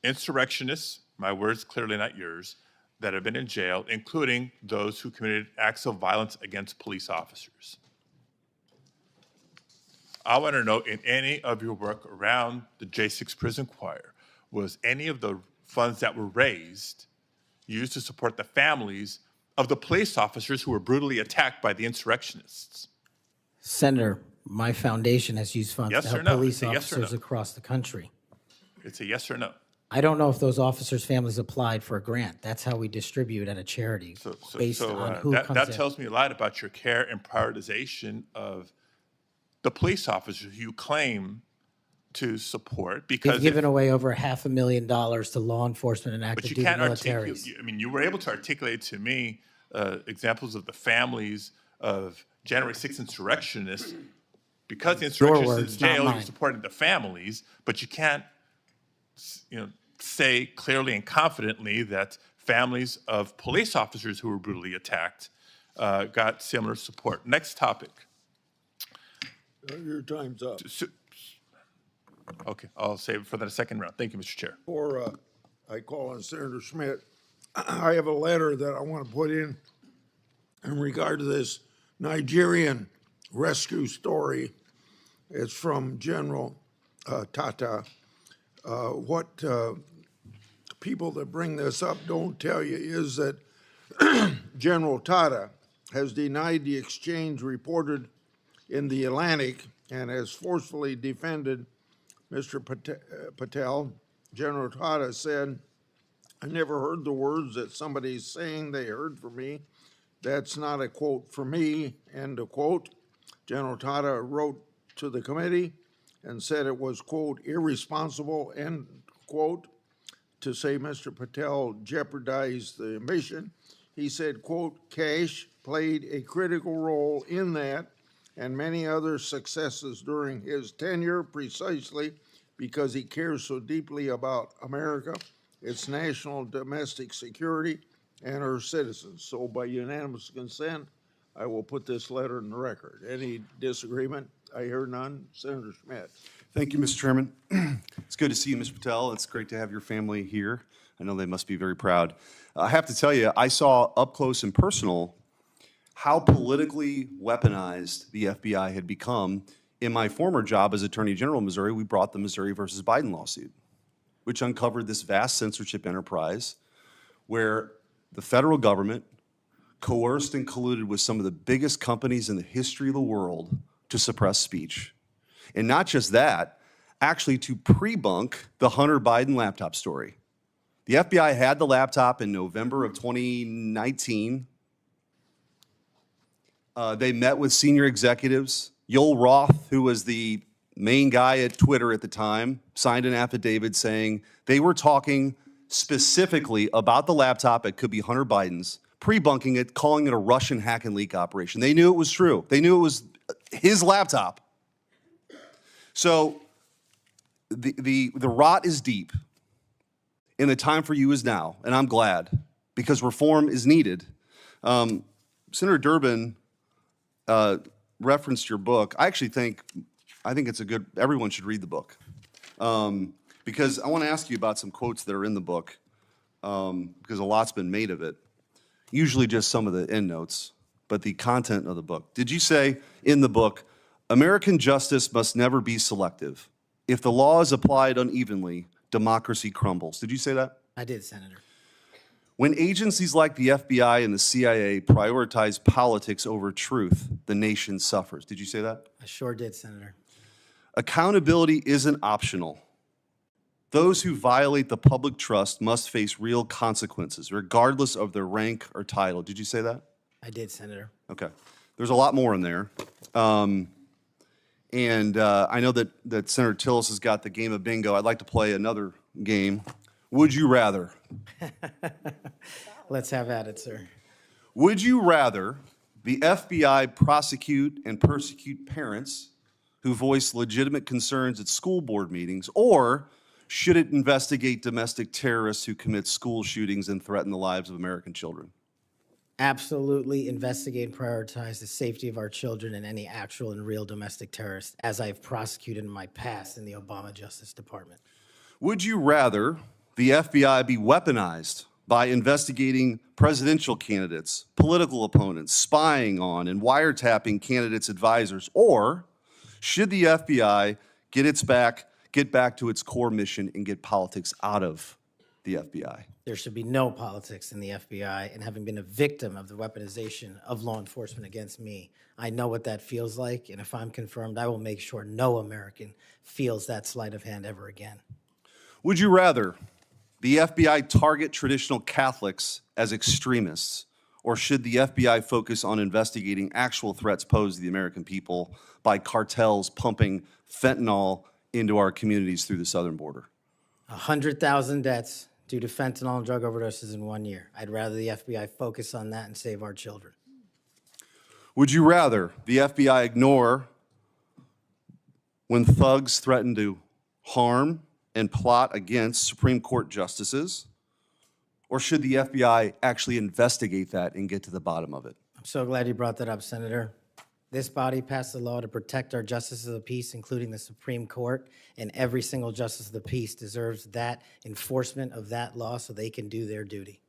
insurrectionists, my words clearly not yours, that have been in jail, including those who committed acts of violence against police officers. I want to know, in any of your work around the J6 prison choir, was any of the funds that were raised used to support the families of the police officers who were brutally attacked by the insurrectionists? Senator, my foundation has used funds Yes to or help no? police It's a yes or officers no. across the country. It's a yes or no. I don't know if those officers' families applied for a grant. That's how we distribute at a charity, based on who comes that in. tells me a lot about your care and prioritization of the police officers you claim to support, because We've given away over $500,000 to law enforcement and active but you duty can't militaries. I mean, you were able to articulate to me examples of the families of January 6th insurrectionists. Because the insurrectionists words, in not jail, you mine. supported the families, but you can't, say clearly and confidently that families of police officers who were brutally attacked got similar support. Next topic. Your time's up. Okay, I'll save it for the second round. Thank you, Mr. Chair. Before I call on Senator Schmidt, I have a letter that I want to put in regard to this Nigerian rescue story. It's from General Tata. What people that bring this up don't tell you is that General Tata has denied the exchange reported in the Atlantic and has forcefully defended Mr. Patel. General Tata said, "I never heard the words that somebody's saying they heard from me. That's not a quote from me," end of quote. General Tata wrote to the committee and said it was, quote, irresponsible, end quote, to say Mr. Patel jeopardized the mission. He said, quote, Kash played a critical role in that and many other successes during his tenure precisely because he cares so deeply about America, its national domestic security, and her citizens. So by unanimous consent, I will put this letter in the record. Any disagreement? I hear none. Senator Schmidt. Thank you, Mr. Chairman. It's good to see you, Mr. Patel. It's great to have your family here. I know they must be very proud. I have to tell you, I saw up close and personal how politically weaponized the FBI had become. In my former job as Attorney General of Missouri, we brought the Missouri versus Biden lawsuit, which uncovered this vast censorship enterprise where the federal government coerced and colluded with some of the biggest companies in the history of the world to suppress speech. And not just that, actually to pre-bunk the Hunter Biden laptop story. The FBI had the laptop in November of 2019. They met with senior executives. Yoel Roth, who was the main guy at Twitter at the time, signed an affidavit saying they were talking specifically about the laptop. It could be Hunter Biden's, pre-bunking it, calling it a Russian hack and leak operation. They knew it was true. They knew it was his laptop. So the rot is deep, and the time for you is now, and I'm glad, because reform is needed. Senator Durbin referenced your book. I think it's a good, everyone should read the book. Because I want to ask you about some quotes that are in the book, because a lot's been made of it. Usually just some of the endnotes, but the content of the book. Did you say in the book, American justice must never be selective. If the law is applied unevenly, democracy crumbles. Did you say that? I did, Senator. When agencies like the FBI and the CIA prioritize politics over truth, the nation suffers. Did you say that? I sure did, Senator. Accountability isn't optional. Those who violate the public trust must face real consequences, regardless of their rank or title. Did you say that? I did, Senator. Okay. There's a lot more in there. And I know that Senator Tillis has got the game of bingo. I'd like to play another game. Would you rather? Let's have at it, sir. Would you rather the FBI prosecute and persecute parents who voice legitimate concerns at school board meetings, or should it investigate domestic terrorists who commit school shootings and threaten the lives of American children? Absolutely investigate and prioritize the safety of our children and any actual and real domestic terrorists, as I've prosecuted in my past in the Obama Justice Department. Would you rather the FBI be weaponized by investigating presidential candidates, political opponents, spying on and wiretapping candidates' advisors, or should the FBI get back to its core mission and get politics out of the FBI? There should be no politics in the FBI, and having been a victim of the weaponization of law enforcement against me, I know what that feels like, and if I'm confirmed, I will make sure no American feels that sleight of hand ever again. Would you rather the FBI target traditional Catholics as extremists, or should the FBI focus on investigating actual threats posed to the American people by cartels pumping fentanyl into our communities through the southern border? 100,000 deaths due to fentanyl and drug overdoses in 1 year. I'd rather the FBI focus on that and save our children. Would you rather the FBI ignore when thugs threaten to harm and plot against Supreme Court justices, or should the FBI actually investigate that and get to the bottom of it? I'm so glad you brought that up, Senator. This body passed a law to protect our justices of the peace, including the Supreme Court, and every single justice of the peace deserves that enforcement of that law so they can do their duty.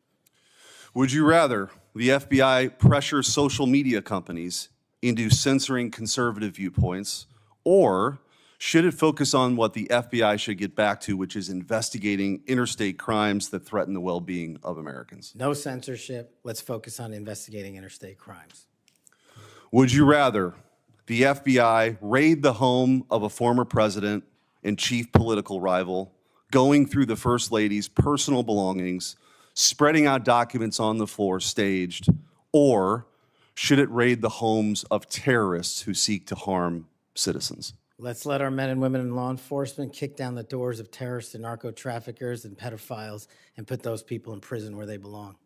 Would you rather the FBI pressure social media companies into censoring conservative viewpoints, or should it focus on what the FBI should get back to, which is investigating interstate crimes that threaten the well-being of Americans? No censorship. Let's focus on investigating interstate crimes. Would you rather the FBI raid the home of a former president and chief political rival, going through the First Lady's personal belongings, spreading out documents on the floor staged, or should it raid the homes of terrorists who seek to harm citizens? Let's let our men and women in law enforcement kick down the doors of terrorists and narco-traffickers and pedophiles and put those people in prison where they belong.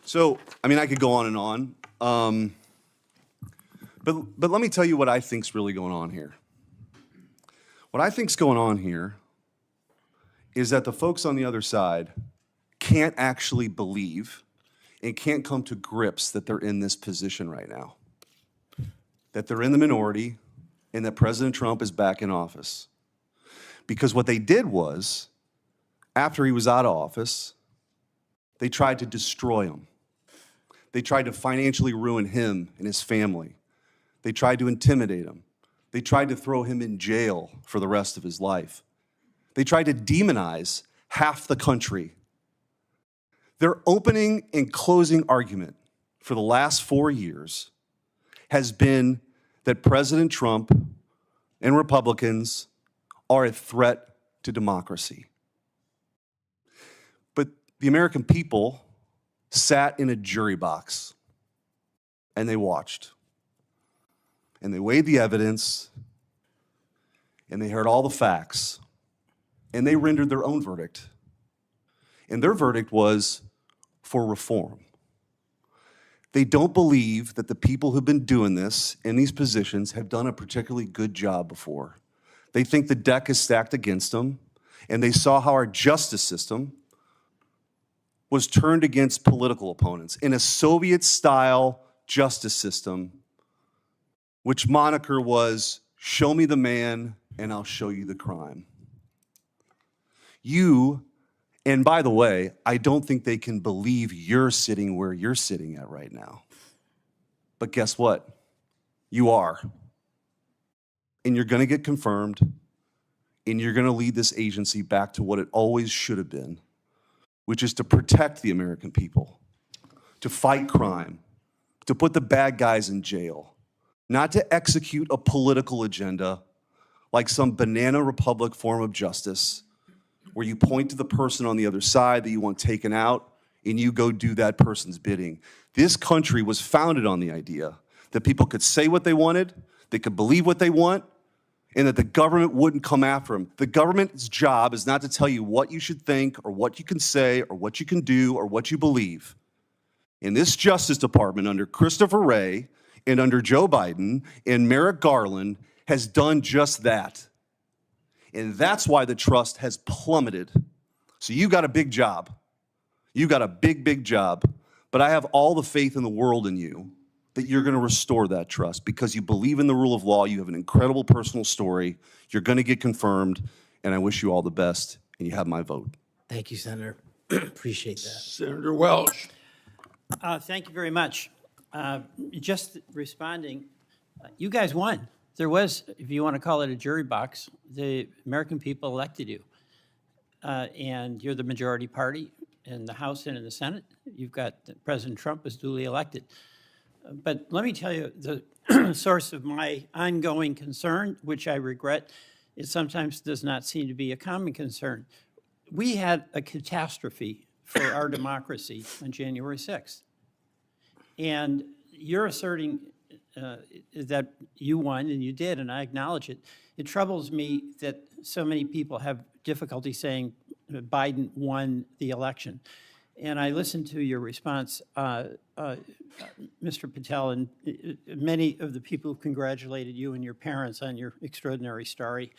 So, I mean, I could go on and on. But let me tell you what I think's really going on here. What I think's going on here is that the folks on the other side can't actually believe and can't come to grips that they're in this position right now, that they're in the minority, and that President Trump is back in office. Because what they did was, after he was out of office, they tried to destroy him. They tried to financially ruin him and his family. They tried to intimidate him. They tried to throw him in jail for the rest of his life. They tried to demonize half the country. Their opening and closing argument for the last 4 years has been that President Trump and Republicans are a threat to democracy. But the American people sat in a jury box and they watched. And they weighed the evidence and they heard all the facts and they rendered their own verdict. And their verdict was for reform. They don't believe that the people who've been doing this in these positions have done a particularly good job before. They think the deck is stacked against them, and they saw how our justice system was turned against political opponents in a Soviet-style justice system, which moniker was, "Show me the man, and I'll show you the crime." And by the way, I don't think they can believe you're sitting where you're sitting at right now. But guess what? You are. And you're going to get confirmed, and you're going to lead this agency back to what it always should have been, which is to protect the American people, to fight crime, to put the bad guys in jail, not to execute a political agenda like some banana republic form of justice, where you point to the person on the other side that you want taken out, and you go do that person's bidding. This country was founded on the idea that people could say what they wanted, they could believe what they want, and that the government wouldn't come after him. The government's job is not to tell you what you should think or what you can say or what you can do or what you believe. And this Justice Department under Christopher Wray and under Joe Biden and Merrick Garland has done just that. And that's why the trust has plummeted. So you got a big job. You got a big, big job. But I have all the faith in the world in you that you're going to restore that trust because you believe in the rule of law. You have an incredible personal story. You're going to get confirmed. And I wish you all the best. And you have my vote. Thank you, Senator. Appreciate that. Senator Welch. Thank you very much. Just responding, you guys won. There was, if you want to call it a jury box, the American people elected you. And you're the majority party in the House and in the Senate. You've got President Trump was duly elected. But let me tell you, the source of my ongoing concern, which I regret, it sometimes does not seem to be a common concern. We had a catastrophe for our democracy on January 6th. And you're asserting that you won, and you did, and I acknowledge it. It troubles me that so many people have difficulty saying Biden won the election. And I listened to your response, Mr. Patel, and many of the people who congratulated you and your parents on your extraordinary story.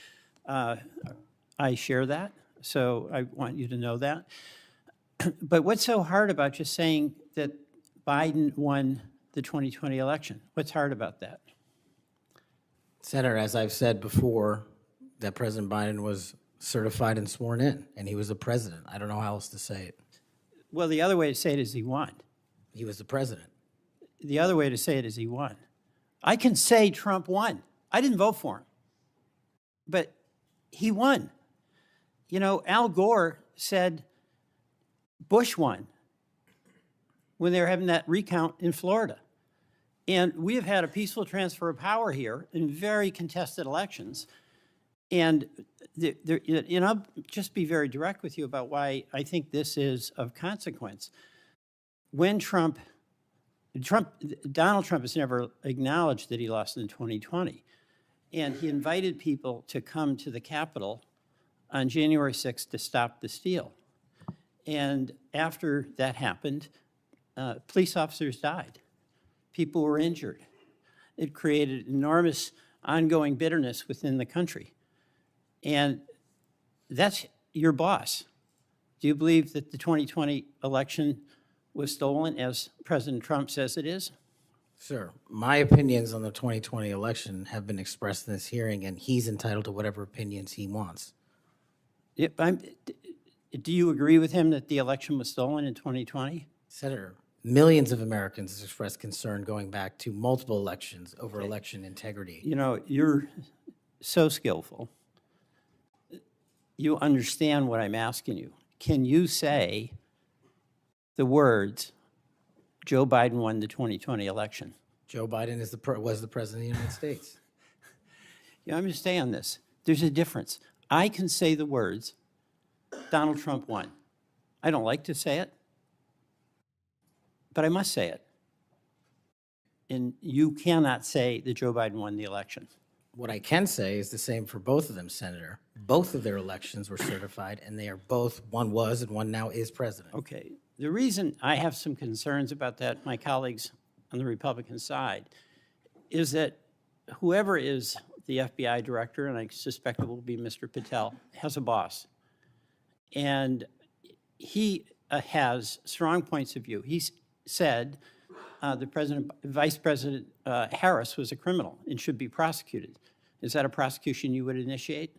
I share that, so I want you to know that. But what's so hard about just saying that Biden won the 2020 election? What's hard about that? Senator, as I've said before, that President Biden was certified and sworn in, and he was the president. I don't know how else to say it. Well, the other way to say it is he won. He was the president. The other way to say it is he won. I can say Trump won. I didn't vote for him, but he won. You know, Al Gore said Bush won when they were having that recount in Florida. And we have had a peaceful transfer of power here in very contested elections. And I'll just be very direct with you about why I think this is of consequence. When Donald Trump has never acknowledged that he lost in 2020. And he invited people to come to the Capitol on January 6th to stop the steal. And after that happened, police officers died. People were injured. It created enormous ongoing bitterness within the country. And that's your boss. Do you believe that the 2020 election was stolen, as President Trump says it is? Sir, my opinions on the 2020 election have been expressed in this hearing, and he's entitled to whatever opinions he wants. Do you agree with him that the election was stolen in 2020? Senator, millions of Americans have expressed concern going back to multiple elections over election integrity. You know, you're so skillful. You understand what I'm asking you. Can you say the words, Joe Biden won the 2020 election? Joe Biden was the president of the United States. Yeah, I'm going to stay on this. There's a difference. I can say the words, Donald Trump won. I don't like to say it, but I must say it. And you cannot say that Joe Biden won the election. What I can say is the same for both of them, Senator. Both of their elections were certified, and they are both, one was and one now is president. Okay. The reason I have some concerns about that, my colleagues on the Republican side, is that whoever is the FBI director, and I suspect it will be Mr. Patel, has a boss. And he has strong points of view. He said Vice President Harris was a criminal and should be prosecuted. Is that a prosecution you would initiate?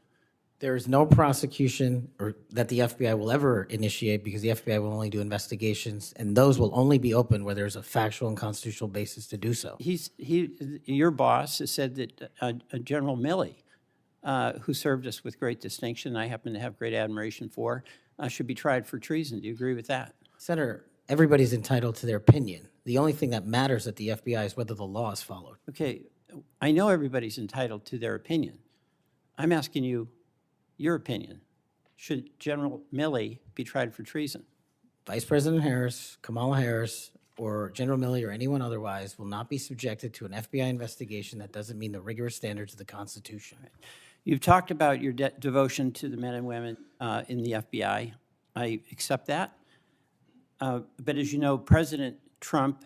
There is no prosecution that the FBI will ever initiate because the FBI will only do investigations, and those will only be open where there's a factual and constitutional basis to do so. Your boss has said that General Milley, who served us with great distinction, I happen to have great admiration for, should be tried for treason. Do you agree with that? Senator, everybody's entitled to their opinion. The only thing that matters at the FBI is whether the law is followed. Okay, I know everybody's entitled to their opinion. I'm asking you your opinion. Should General Milley be tried for treason? Vice President Harris, Kamala Harris, or General Milley or anyone otherwise will not be subjected to an FBI investigation that doesn't meet the rigorous standards of the Constitution. You've talked about your devotion to the men and women in the FBI. I accept that. But as you know, President Trump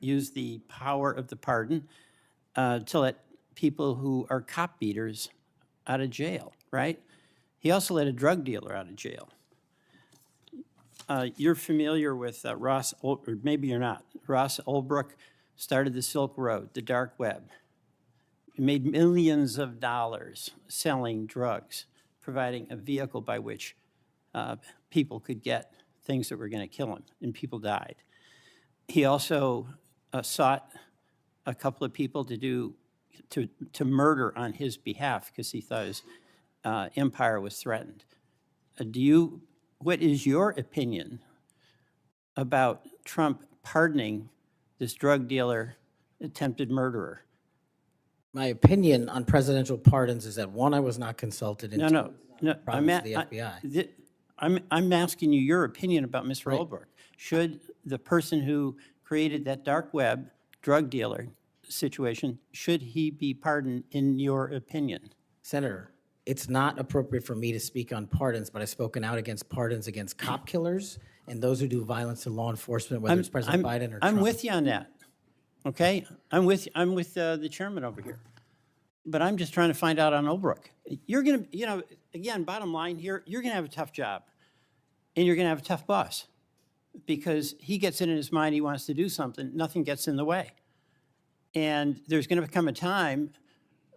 used the power of the pardon to let people who are cop beaters out of jail, right? He also let a drug dealer out of jail. You're familiar with Ross, or maybe you're not. Ross Ulbricht started the Silk Road, the dark web. He made millions of dollars selling drugs, providing a vehicle by which people could get things that were going to kill them, and people died. He also sought a couple of people to murder on his behalf because he thought his empire was threatened. What is your opinion about Trump pardoning this drug dealer, attempted murderer? My opinion on presidential pardons is that, one, I was not consulted. And No. I'm the FBI. I'm asking you your opinion about Mr. Right. Ulbricht. Should the person who created that dark web drug dealer situation, should he be pardoned in your opinion? Senator, it's not appropriate for me to speak on pardons, but I've spoken out against pardons against cop killers and those who do violence to law enforcement, whether it's President Biden or Trump. I'm with you on that, okay? I'm with the chairman over here. But I'm just trying to find out on Ulbricht. You're going to, again, bottom line here, you're going to have a tough job. And you're going to have a tough boss. Because he gets it in his mind he wants to do something, nothing gets in the way. And there's going to come a time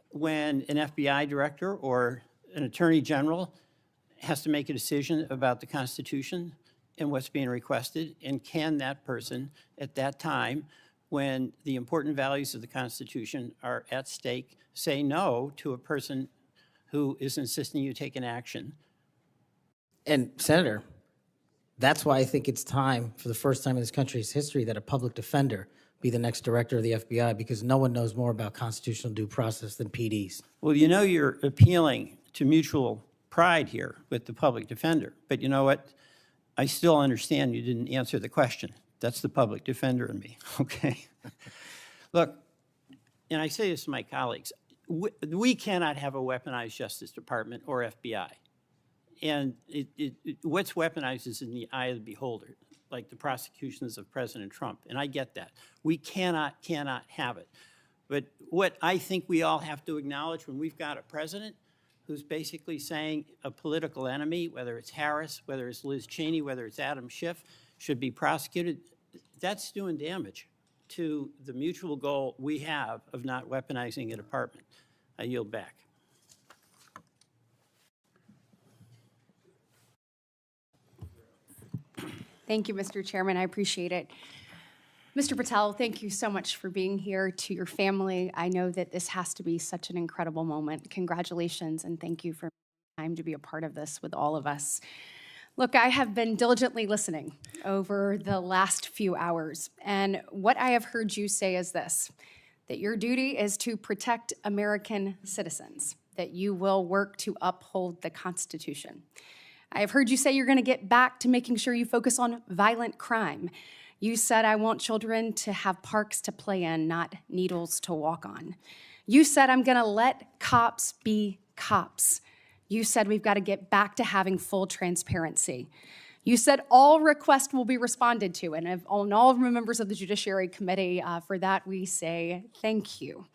when an FBI director or an attorney general has to make a decision about the Constitution and what's being requested, and can that person at that time, when the important values of the Constitution are at stake, say no to a person who is insisting you take an action? And Senator, that's why I think it's time, for the first time in this country's history, that a public defender be the next director of the FBI, because no one knows more about constitutional due process than PDs. Well, you're appealing to mutual pride here with the public defender. But you know what? I still understand you didn't answer the question. That's the public defender in me, okay? Look, and I say this to my colleagues, we cannot have a weaponized Justice Department or FBI. And what's weaponized is in the eye of the beholder, like the prosecutions of President Trump. And I get that. We cannot have it. But what I think we all have to acknowledge when we've got a president who's basically saying a political enemy, whether it's Harris, whether it's Liz Cheney, whether it's Adam Schiff, should be prosecuted, that's doing damage to the mutual goal we have of not weaponizing a department. I yield back. Thank you, Mr. Chairman. I appreciate it. Mr. Patel, thank you so much for being here. To your family, I know that this has to be such an incredible moment. Congratulations, and thank you for taking time to be a part of this with all of us. Look, I have been diligently listening over the last few hours, and what I have heard you say is this, that your duty is to protect American citizens, that you will work to uphold the Constitution. I have heard you say you're going to get back to making sure you focus on violent crime. You said, I want children to have parks to play in, not needles to walk on. You said, I'm going to let cops be cops. You said, we've got to get back to having full transparency. You said all requests will be responded to, and on all members of the Judiciary Committee, for that we say thank you.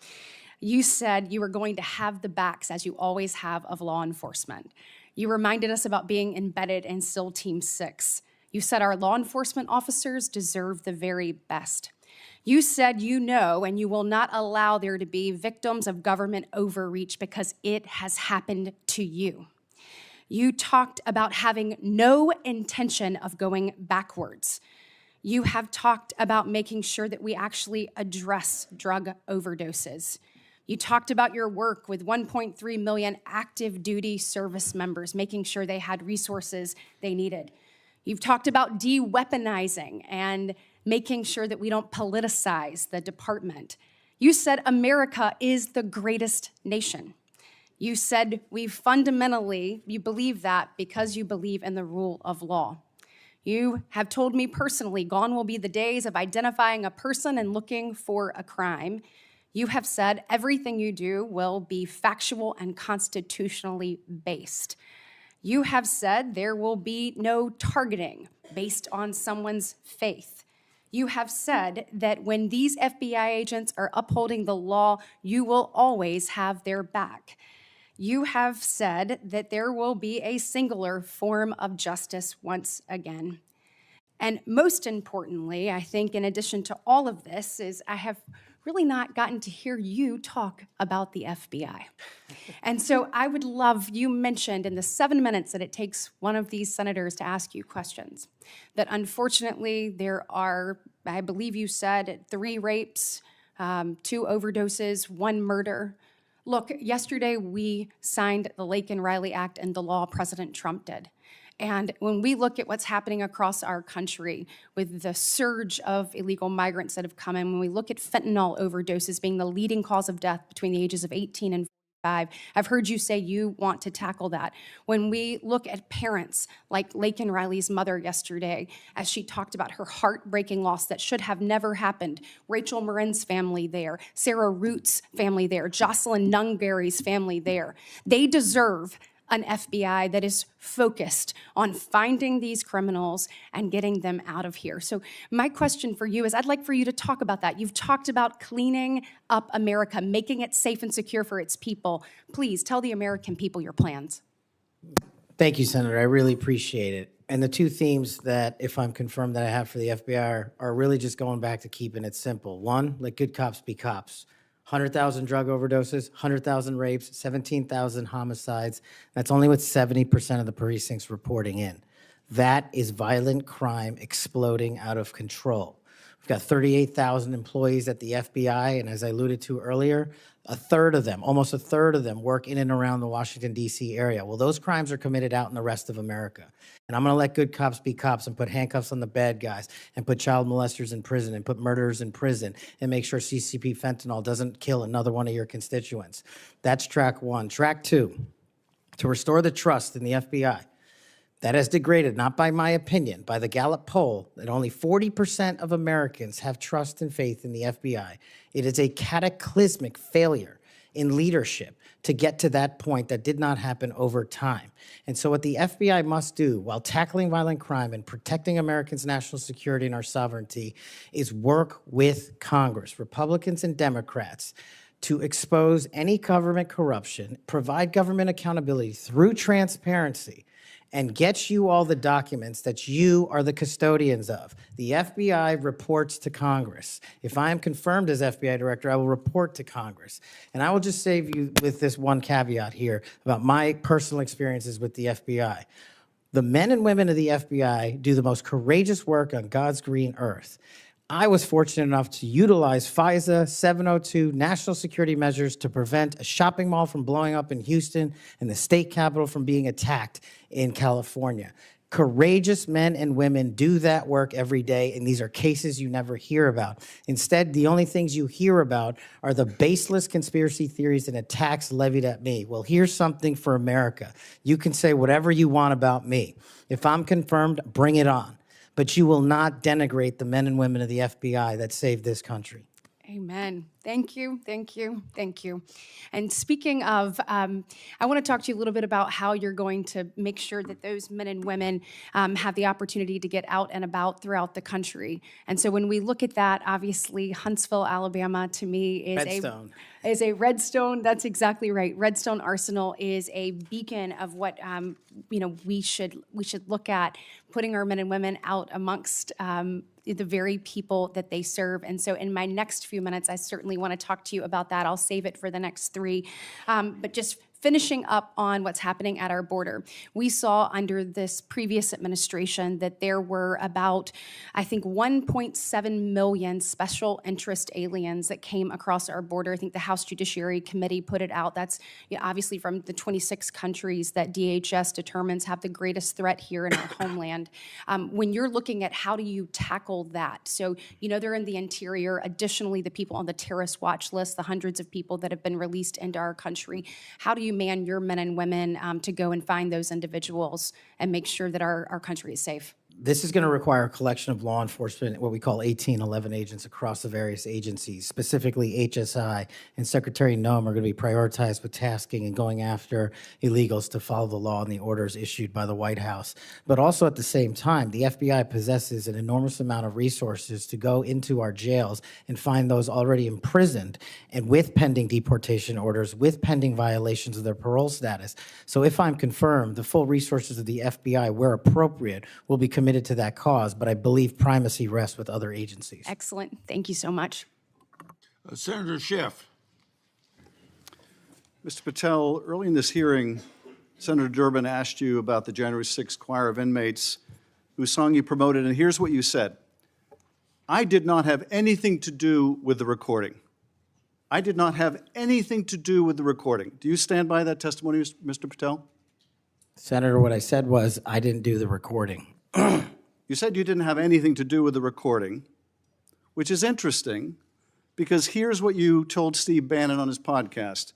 You said you were going to have the backs, as you always have, of law enforcement. You reminded us about being embedded in SEAL Team 6. You said our law enforcement officers deserve the very best. You said you know and you will not allow there to be victims of government overreach because it has happened to you. You talked about having no intention of going backwards. You have talked about making sure that we actually address drug overdoses. You talked about your work with 1.3 million active duty service members, making sure they had resources they needed. You've talked about de-weaponizing and making sure that we don't politicize the department. You said America is the greatest nation. You said you believe that because you believe in the rule of law. You have told me personally, gone will be the days of identifying a person and looking for a crime. You have said everything you do will be factual and constitutionally based. You have said there will be no targeting based on someone's faith. You have said that when these FBI agents are upholding the law, you will always have their back. You have said that there will be a singular form of justice once again. And most importantly, I think in addition to all of this, is I have really not gotten to hear you talk about the FBI. And so I would love, you mentioned in the 7 minutes that it takes one of these senators to ask you questions, that unfortunately there are, I believe you said, 3 rapes, 2 overdoses, 1 murder. Look, yesterday we signed the Laken Riley Act and the law President Trump did. And when we look at what's happening across our country with the surge of illegal migrants that have come in, when we look at fentanyl overdoses being the leading cause of death between the ages of 18 and 45, I've heard you say you want to tackle that. When we look at parents like Laken Riley's mother yesterday, as she talked about her heartbreaking loss that should have never happened, Rachel Marin's family there, Sarah Root's family there, Jocelyn Nungberry's family there, they deserve an FBI that is focused on finding these criminals and getting them out of here. So my question for you is, I'd like for you to talk about that. You've talked about cleaning up America, making it safe and secure for its people. Please tell the American people your plans. Thank you, Senator. I really appreciate it. And the 2 themes that, if I'm confirmed, that I have for the FBI are really just going back to keeping it simple. 1, let good cops be cops. 100,000 drug overdoses, 100,000 rapes, 17,000 homicides. That's only with 70% of the precincts reporting in. That is violent crime exploding out of control. We've got 38,000 employees at the FBI, and as I alluded to earlier, almost a third of them work in and around the Washington, D.C. area. Well, those crimes are committed out in the rest of America. And I'm going to let good cops be cops and put handcuffs on the bad guys and put child molesters in prison and put murderers in prison and make sure CCP fentanyl doesn't kill another one of your constituents. That's track 1. Track 2, to restore the trust in the FBI. That has degraded, not by my opinion, by the Gallup poll, that only 40% of Americans have trust and faith in the FBI. It is a cataclysmic failure in leadership to get to that point that did not happen over time. And so what the FBI must do while tackling violent crime and protecting Americans' national security and our sovereignty is work with Congress, Republicans and Democrats, to expose any government corruption, provide government accountability through transparency, and get you all the documents that you are the custodians of. The FBI reports to Congress. If I am confirmed as FBI director, I will report to Congress. And I will just save you with this one caveat here about my personal experiences with the FBI. The men and women of the FBI do the most courageous work on God's green earth. I was fortunate enough to utilize FISA 702 national security measures to prevent a shopping mall from blowing up in Houston and the state capitol from being attacked in California. Courageous men and women do that work every day, and these are cases you never hear about. Instead, the only things you hear about are the baseless conspiracy theories and attacks levied at me. Well, here's something for America. You can say whatever you want about me. If I'm confirmed, bring it on. But you will not denigrate the men and women of the FBI that saved this country. Amen. Thank you, thank you, thank you. And speaking of, I want to talk to you a little bit about how you're going to make sure that those men and women have the opportunity to get out and about throughout the country. And so when we look at that, obviously Huntsville, Alabama, to me is a Redstone. That's exactly right. Redstone Arsenal is a beacon of what we should look at, putting our men and women out amongst the very people that they serve. And so in my next few minutes, I certainly want to talk to you about that. I'll save it for the next 3. But just finishing up on what's happening at our border. We saw under this previous administration that there were about, I think, 1.7 million special interest aliens that came across our border. I think the House Judiciary Committee put it out. That's obviously from the 26 countries that DHS determines have the greatest threat here in our homeland. When you're looking at how do you tackle that? So, they're in the interior. Additionally, the people on the terrorist watch list, the hundreds of people that have been released into our country. How do you man your men and women to go and find those individuals and make sure that our country is safe? This is going to require a collection of law enforcement, what we call 1811 agents across the various agencies. Specifically, HSI and Secretary Noem are going to be prioritized with tasking and going after illegals to follow the law and the orders issued by the White House. But also at the same time, the FBI possesses an enormous amount of resources to go into our jails and find those already imprisoned and with pending deportation orders, with pending violations of their parole status. So if I'm confirmed, the full resources of the FBI, where appropriate, will be committed to that cause, but I believe primacy rests with other agencies. Excellent. Thank you so much. Senator Schiff. Mr. Patel, early in this hearing, Senator Durbin asked you about the January 6th choir of inmates whose song you promoted, and here's what you said. I did not have anything to do with the recording. I did not have anything to do with the recording. Do you stand by that testimony, Mr. Patel? Senator, what I said was I didn't do the recording. You said you didn't have anything to do with the recording, which is interesting because here's what you told Steve Bannon on his podcast.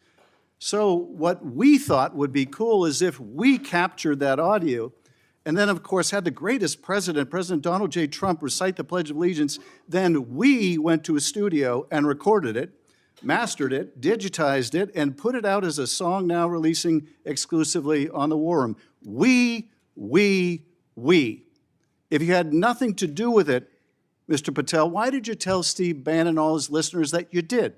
So what we thought would be cool is if we captured that audio and then, of course, had the greatest president, President Donald J. Trump, recite the Pledge of Allegiance, then we went to a studio and recorded it, mastered it, digitized it, and put it out as a song now releasing exclusively on the War Room. We. If you had nothing to do with it, Mr. Patel, why did you tell Steve Bannon and all his listeners that you did?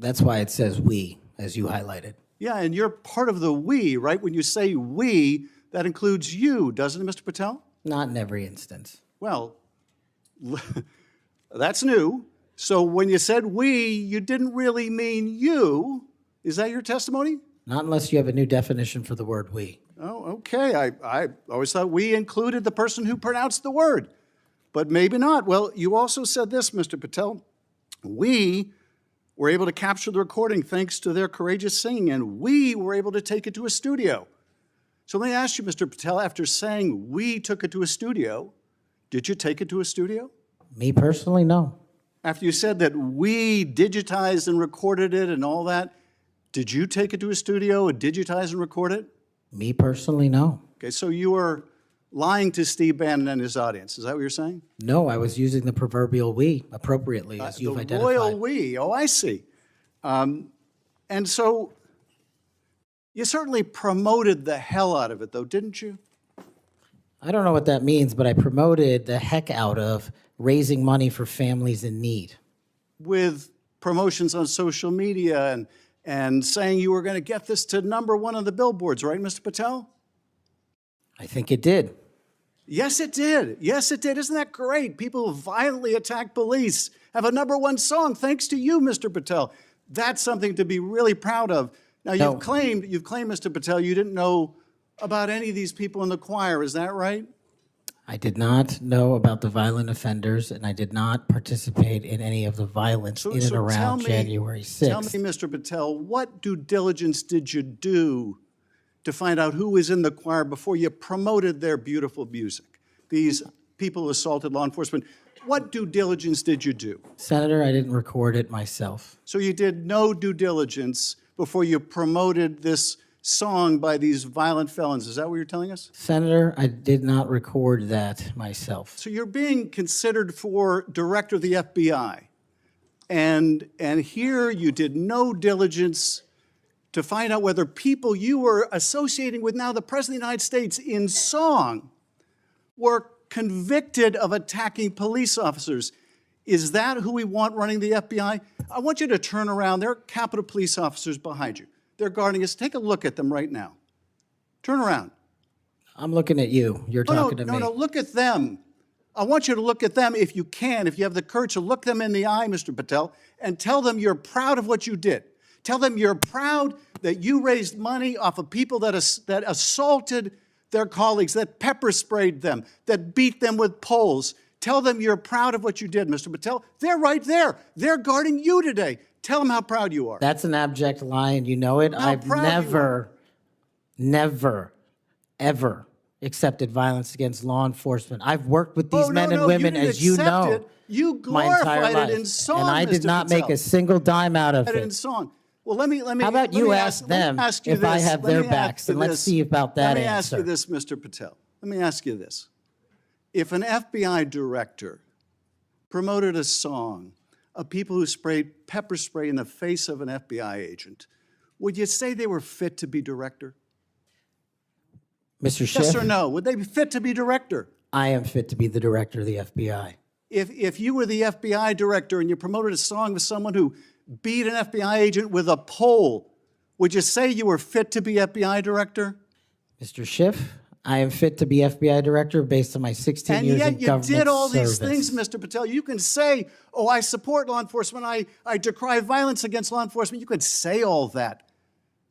That's why it says we, as you highlighted. Yeah, and you're part of the we, right? When you say we, that includes you, doesn't it, Mr. Patel? Not in every instance. Well, that's new. So when you said we, you didn't really mean you. Is that your testimony? Not unless you have a new definition for the word we. Oh, okay. I always thought we included the person who pronounced the word, but maybe not. Well, you also said this, Mr. Patel. We were able to capture the recording thanks to their courageous singing, and we were able to take it to a studio. So let me ask you, Mr. Patel, after saying we took it to a studio, did you take it to a studio? Me personally, no. After you said that we digitized and recorded it and all that, did you take it to a studio and digitize and record it? Me personally, no. Okay, so you were lying to Steve Bannon and his audience. Is that what you're saying? No, I was using the proverbial we appropriately, as you've identified. The royal we. Oh, I see. And so you certainly promoted the hell out of it, though, didn't you? I don't know what that means, but I promoted the heck out of raising money for families in need. With promotions on social media and saying you were going to get this to #1 on the billboards, right, Mr. Patel? I think it did. Yes, it did. Yes, it did. Isn't that great? People who violently attack police have a #1 song thanks to you, Mr. Patel. That's something to be really proud of. Now, you've claimed, Mr. Patel, you didn't know about any of these people in the choir. Is that right? I did not know about the violent offenders, and I did not participate in any of the violence in and around January 6th. Tell me, Mr. Patel, what due diligence did you do to find out who was in the choir before you promoted their beautiful music? These people who assaulted law enforcement. What due diligence did you do? Senator, I didn't record it myself. So you did no due diligence before you promoted this song by these violent felons. Is that what you're telling us? Senator, I did not record that myself. So you're being considered for director of the FBI. And here you did no diligence to find out whether people you were associating with now the President of the United States in song were convicted of attacking police officers. Is that who we want running the FBI? I want you to turn around. There are Capitol Police officers behind you. They're guarding us. Take a look at them right now. Turn around. I'm looking at you. You're talking to me. No, look at them. I want you to look at them if you can, if you have the courage to look them in the eye, Mr. Patel, and tell them you're proud of what you did. Tell them you're proud that you raised money off of people that assaulted their colleagues, that pepper sprayed them, that beat them with poles. Tell them you're proud of what you did, Mr. Patel. They're right there. They're guarding you today. Tell them how proud you are. That's an abject lie, and you know it. I've never, ever accepted violence against law enforcement. I've worked with these men and women, as you know, you my entire glorified life, it in song, and I did Mr. not Patel. make a single dime out of In it. song. Well, let me. How about you ask them if I have their backs, and let's see about that answer. Let me answer. ask you this, Mr. Patel. Let me ask you this. If an FBI director promoted a song of people who sprayed pepper spray in the face of an FBI agent, would you say they were fit to be director? Mr. Schiff? Yes or no? Would they be fit to be director? I am fit to be the director of the FBI. If you were the FBI director and you promoted a song with someone who beat an FBI agent with a pole, would you say you were fit to be FBI director? Mr. Schiff, I am fit to be FBI director based on my 16 And years yet in you government did all these service. things, Mr. Patel. You can say, oh, I support law enforcement, I decry violence against law enforcement. You can say all that.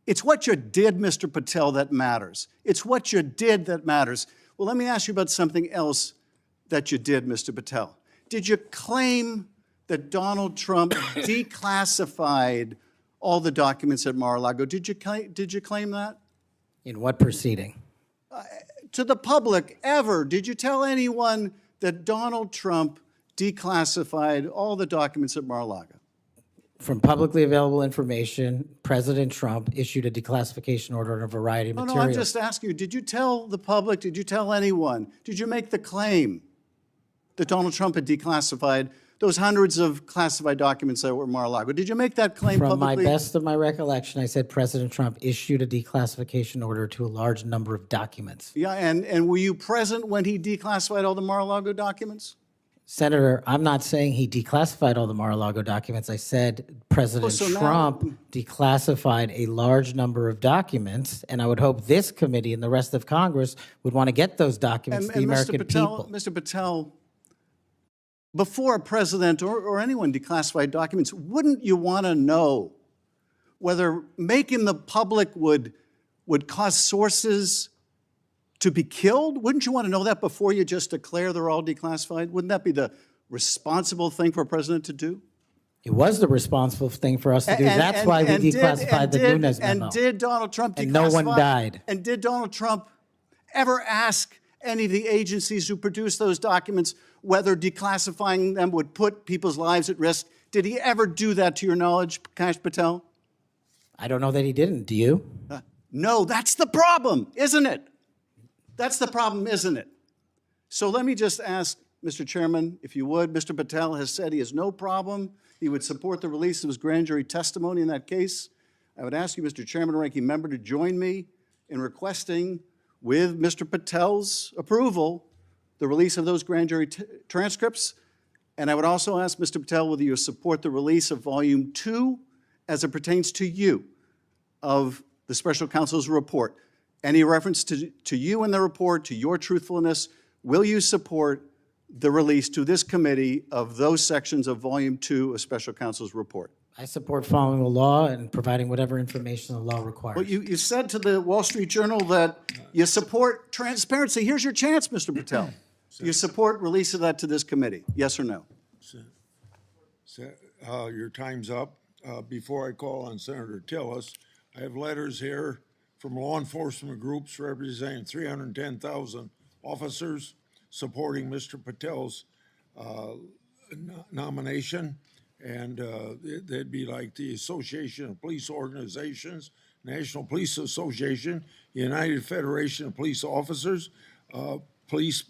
It's what you did, Mr. Patel, that matters. It's what you did that matters. Well, let me ask you about something else that you did, Mr. Patel. Did you claim that Donald Trump declassified all the documents at Mar-a-Lago? Did you claim that? In what proceeding? To the public, ever, did you tell anyone that Donald Trump declassified all the documents at Mar-a-Lago? From publicly available information, President Trump issued a declassification order on a variety of materials. No, I'm just asking you, did you tell the public, did you tell anyone, did you make the claim that Donald Trump had declassified those hundreds of classified documents that were at Mar-a-Lago? Did you make that claim From publicly? my best of my recollection, I said President Trump issued a declassification order to a large number of documents. Yeah, and were you present when he declassified all the Mar-a-Lago documents? Senator, I'm not saying he declassified all the Mar-a-Lago documents. I said President so now- Trump declassified a large number of documents, and I would hope this committee and the rest of Congress would want to get those documents to the American people. Mr. Patel, before a president or anyone declassified documents, wouldn't you want to know whether making the public would cause sources to be killed? Wouldn't you want to know that before you just declare they're all declassified? Wouldn't that be the responsible thing for a president to do? It was the responsible thing for us to do. That's why we declassified the Nunes memo. And did Donald Trump declassify? And no one died. And did Donald Trump ever ask any of the agencies who produced those documents whether declassifying them would put people's lives at risk? Did he ever do that to your knowledge, Kash Patel? I don't know that he didn't. Do you? No, that's the problem, isn't it? That's the problem, isn't it? So let me just ask, Mr. Chairman, if you would, Mr. Patel has said he has no problem. He would support the release of his grand jury testimony in that case. I would ask you, Mr. Chairman, ranking member, to join me in requesting, with Mr. Patel's approval, the release of those grand jury transcripts. And I would also ask Mr. Patel whether you support the release of Volume 2 as it pertains to you of the special counsel's report. Any reference to you in the report, to your truthfulness, will you support the release to this committee of those sections of Volume 2 of special counsel's report? I support following the law and providing whatever information the law requires. Well, you said to the Wall Street Journal that you support transparency. Here's your chance, Mr. Patel. You support release of that to this committee, yes or no? Your time's up. Before I call on Senator Tillis, I have letters here from law enforcement groups representing 310,000 officers supporting Mr. Patel's nomination. And they'd be like the Association of Police Organizations, National Police Association, United Federation of Police Officers, Police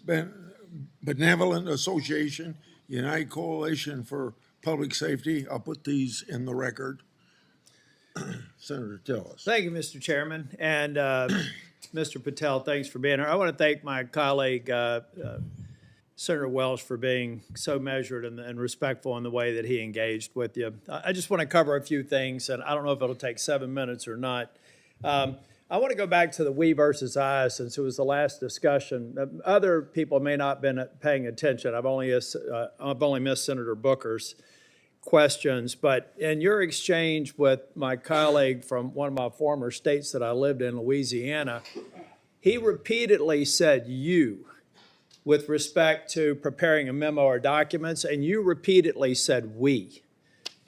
Benevolent Association, United Coalition for Public Safety. I'll put these in the record. Senator Tillis. Thank you, Mr. Chairman. And Mr. Patel, thanks for being here. I want to thank my colleague, Senator Welsh, for being so measured and respectful in the way that he engaged with you. I just want to cover a few things, and I don't know if it'll take 7 minutes or not. I want to go back to the we versus I, since it was the last discussion. Other people may not have been paying attention. I've only missed Senator Booker's questions, but in your exchange with my colleague from one of my former states that I lived in, Louisiana, he repeatedly said you with respect to preparing a memo or documents, and you repeatedly said we.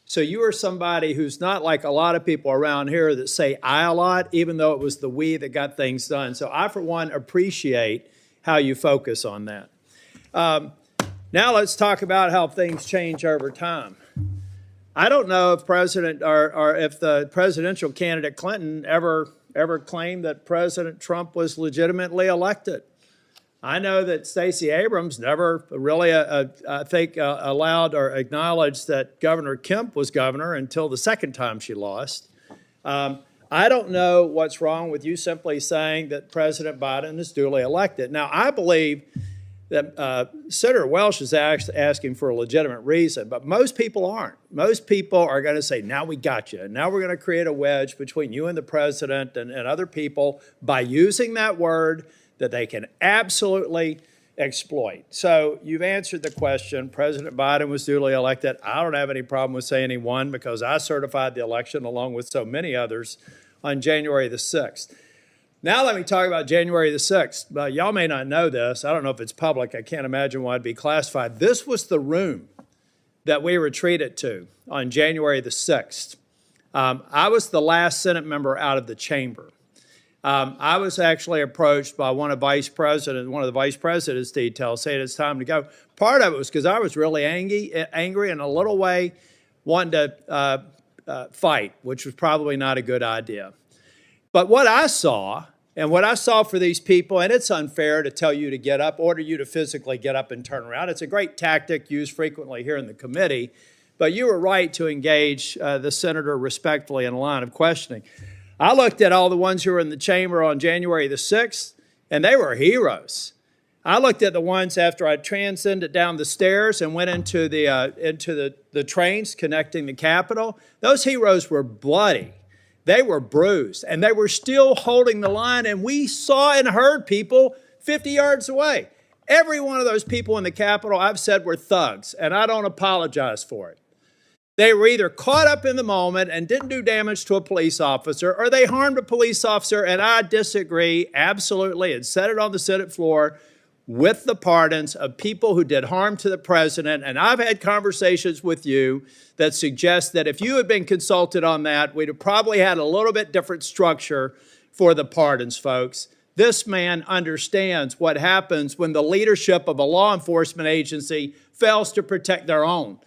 So you are somebody who's not like a lot of people around here that say I a lot, even though it was the we that got things done. So I, for one, appreciate how you focus on that. Now let's talk about how things change over time. I don't know if if the presidential candidate Clinton ever claimed that President Trump was legitimately elected. I know that Stacey Abrams never really, I think, allowed or acknowledged that Governor Kemp was governor until the second time she lost. I don't know what's wrong with you simply saying that President Biden is duly elected. Now, I believe that Senator Welch is asking for a legitimate reason, but most people aren't. Most people are going to say, now we got you. And now we're going to create a wedge between you and the president and other people by using that word that they can absolutely exploit. So you've answered the question. President Biden was duly elected. I don't have any problem with saying he won because I certified the election along with so many others on January the 6th. Now let me talk about January the 6th. Y'all may not know this. I don't know if it's public. I can't imagine why it'd be classified. This was the room that we retreated to on January the 6th. I was the last Senate member out of the chamber. I was actually approached by one of the vice president's details saying it's time to go. Part of it was because I was really angry and a little way wanting to fight, which was probably not a good idea. But what I saw, and what I saw for these people, and it's unfair to tell you to get up, order you to physically get up and turn around. It's a great tactic used frequently here in the committee, but you were right to engage the senator respectfully in a line of questioning. I looked at all the ones who were in the chamber on January the 6th, and they were heroes. I looked at the ones after I transcended down the stairs and went into the trains connecting the Capitol. Those heroes were bloody. They were bruised, and they were still holding the line, and we saw and heard people 50 yards away. Every one of those people in the Capitol, I've said, were thugs, and I don't apologize for it. They were either caught up in the moment and didn't do damage to a police officer, or they harmed a police officer, and I disagree absolutely and said it on the Senate floor with the pardons of people who did harm to the president. And I've had conversations with you that suggest that if you had been consulted on that, we'd have probably had a little bit different structure for the pardons, folks. This man understands what happens when the leadership of a law enforcement agency fails to protect their own.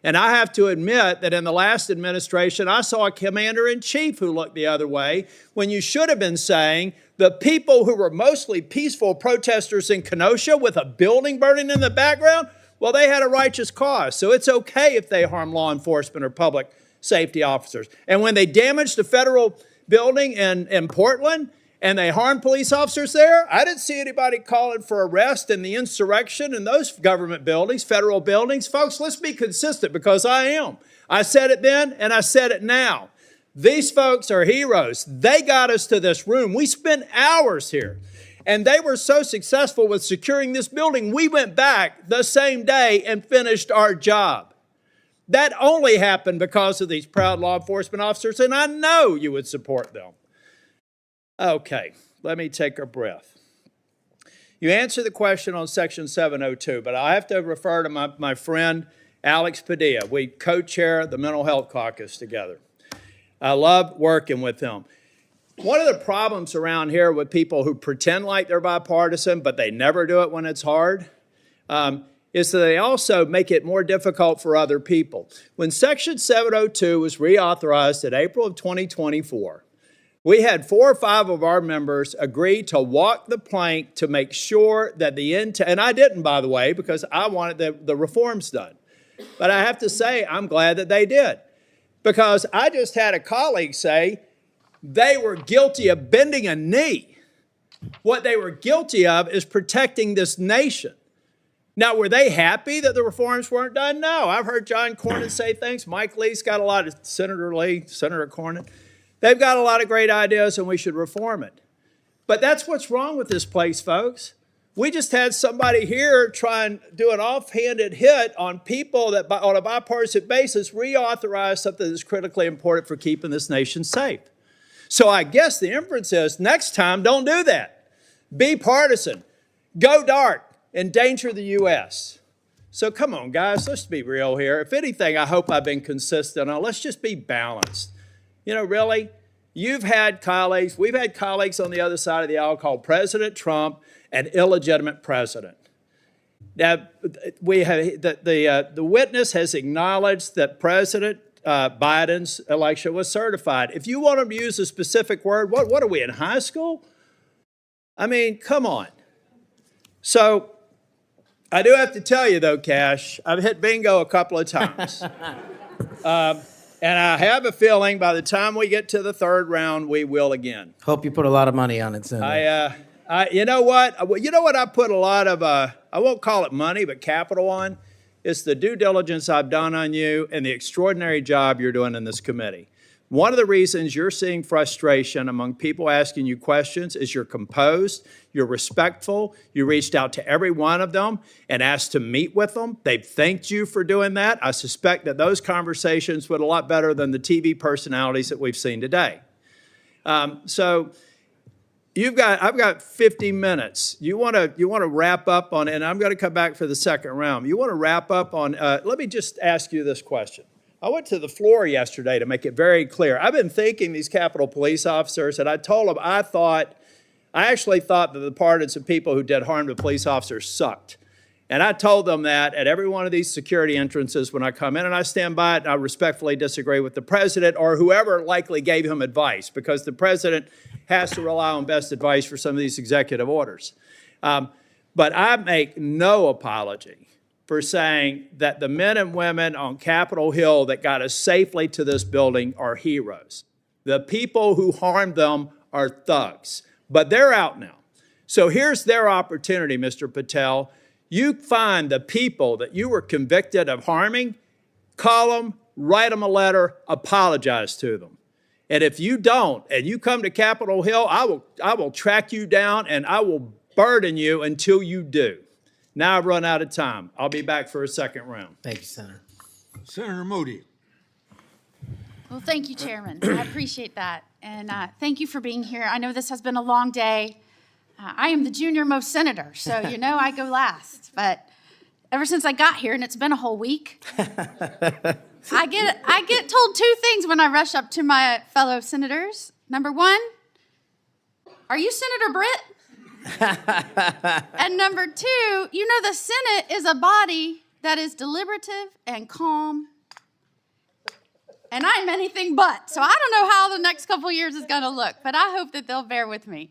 And I have to admit that in the last administration, I saw a commander-in-chief who looked the other way when you should have been saying the people who were mostly peaceful protesters in Kenosha with a building burning in the background, well, they had a righteous cause. So it's okay if they harm law enforcement or public safety officers. And when they damaged the federal building in Portland, and they harmed police officers there, I didn't see anybody calling for arrest and the insurrection in those government buildings, federal buildings. Folks, let's be consistent because I am. I said it then and I said it now. These folks are heroes. They got us to this room. We spent hours here, and they were so successful with securing this building, we went back the same day and finished our job. That only happened because of these proud law enforcement officers, and I know you would support them. Okay, let me take a breath. You answered the question on Section 702, but I have to refer to my friend Alex Padilla. We co-chair the Mental Health Caucus together. I love working with him. One of the problems around here with people who pretend like they're bipartisan, but they never do it when it's hard, is that they also make it more difficult for other people. When Section 702 was reauthorized in April of 2024, we had 4 or 5 of our members agree to walk the plank to make sure that and I didn't, by the way, because I wanted the reforms done. But I have to say, I'm glad that they did. Because I just had a colleague say they were guilty of bending a knee. What they were guilty of is protecting this nation. Now, were they happy that the reforms weren't done? No. I've heard John Cornyn say things. Mike Lee's got a lot of, Senator Lee, Senator Cornyn. They've got a lot of great ideas, and we should reform it. But that's what's wrong with this place, folks. We just had somebody here try and do an offhanded hit on people that, on a bipartisan basis, reauthorize something that's critically important for keeping this nation safe. So I guess the inference is, next time, don't do that. Be partisan. Go dark. Endanger the U.S. So come on, guys, let's be real here. If anything, I hope I've been consistent on. Let's just be balanced. You know, really, we've had colleagues on the other side of the aisle called President Trump an illegitimate president. Now, the witness has acknowledged that President Biden's election was certified. If you want them to use a specific word, what are we, in high school? I mean, come on. So I do have to tell you, though, Cash, I've hit bingo a couple of times. And I have a feeling by the time we get to the third round, we will again. Hope you put a lot of money on it, Senator. You know what? You know what I put a lot of, I won't call it money, but capital on? It's the due diligence I've done on you and the extraordinary job you're doing in this committee. One of the reasons you're seeing frustration among people asking you questions is you're composed, you're respectful, you reached out to every one of them and asked to meet with them. They've thanked you for doing that. I suspect that those conversations went a lot better than the TV personalities that we've seen today. So I've got 50 minutes. You want to wrap up on, and I'm going to come back for the second round. You want to wrap up on, let me just ask you this question. I went to the floor yesterday to make it very clear. I've been thanking these Capitol Police officers, and I told them I actually thought that the partisan people who did harm to police officers sucked. And I told them that at every one of these security entrances when I come in, and I stand by it, and I respectfully disagree with the president or whoever likely gave him advice, because the president has to rely on best advice for some of these executive orders. But I make no apology for saying that the men and women on Capitol Hill that got us safely to this building are heroes. The people who harmed them are thugs, but they're out now. So here's their opportunity, Mr. Patel. You find the people that you were convicted of harming, call them, write them a letter, apologize to them. And if you don't, and you come to Capitol Hill, I will track you down and I will burden you until you do. Now I've run out of time. I'll be back for a second round. Thank you, Senator. Senator Moody. Well, thank you, Chairman. I appreciate that. And thank you for being here. I know this has been a long day. I am the junior most senator, so I go last. But ever since I got here, and it's been a whole week, I get told two things when I rush up to my fellow senators. Number one, are you Senator Britt? And number two, the Senate is a body that is deliberative and calm. And I'm anything but. So I don't know how the next couple years is going to look, but I hope that they'll bear with me.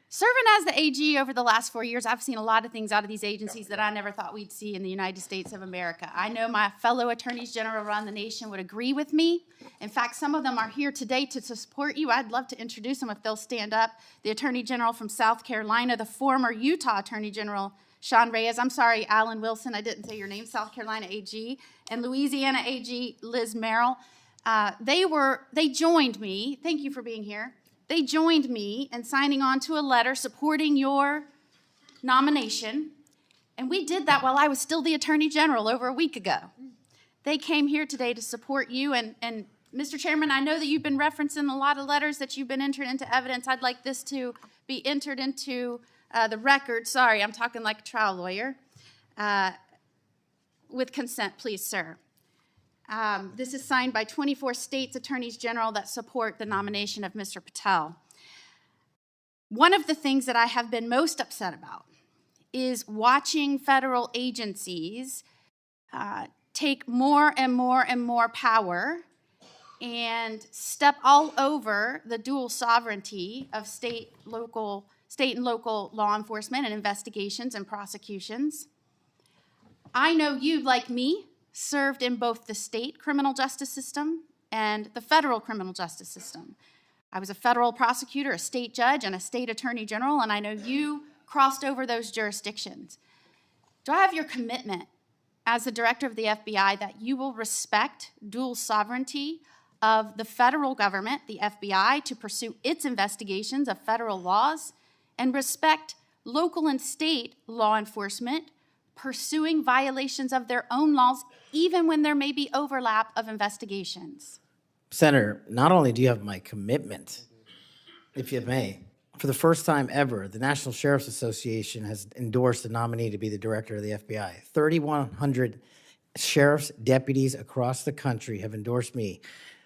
Serving as the AG over the last 4 years, I've seen a lot of things out of these agencies that I never thought we'd see in the United States of America. I know my fellow attorneys general around the nation would agree with me. In fact, some of them are here today to support you. I'd love to introduce them if they'll stand up. The Attorney General from South Carolina, the former Utah Attorney General, Sean Reyes. I'm sorry, Alan Wilson, I didn't say your name, South Carolina AG. And Louisiana AG, Liz Merrill. They joined me. Thank you for being here. They joined me in signing on to a letter supporting your nomination, and we did that while I was still the Attorney General over a week ago. They came here today to support you, and Mr. Chairman, I know that you've been referencing a lot of letters that you've been entered into evidence. I'd like this to be entered into the record. Sorry, I'm talking like a trial lawyer. With consent, please, sir. This is signed by 24 states' attorneys general that support the nomination of Mr. Patel. One of the things that I have been most upset about is watching federal agencies take more and more and more power and step all over the dual sovereignty of state and local law enforcement and investigations and prosecutions. I know you, like me, served in both the state criminal justice system and the federal criminal justice system. I was a federal prosecutor, a state judge, and a state attorney general, and I know you crossed over those jurisdictions. Do I have your commitment as the director of the FBI that you will respect dual sovereignty of the federal government, the FBI, to pursue its investigations of federal laws, and respect local and state law enforcement pursuing violations of their own laws, even when there may be overlap of investigations? Senator, not only do you have my commitment, if you may, for the first time ever, the National Sheriff's Association has endorsed a nominee to be the director of the FBI. 3,100 sheriff's deputies across the country have endorsed me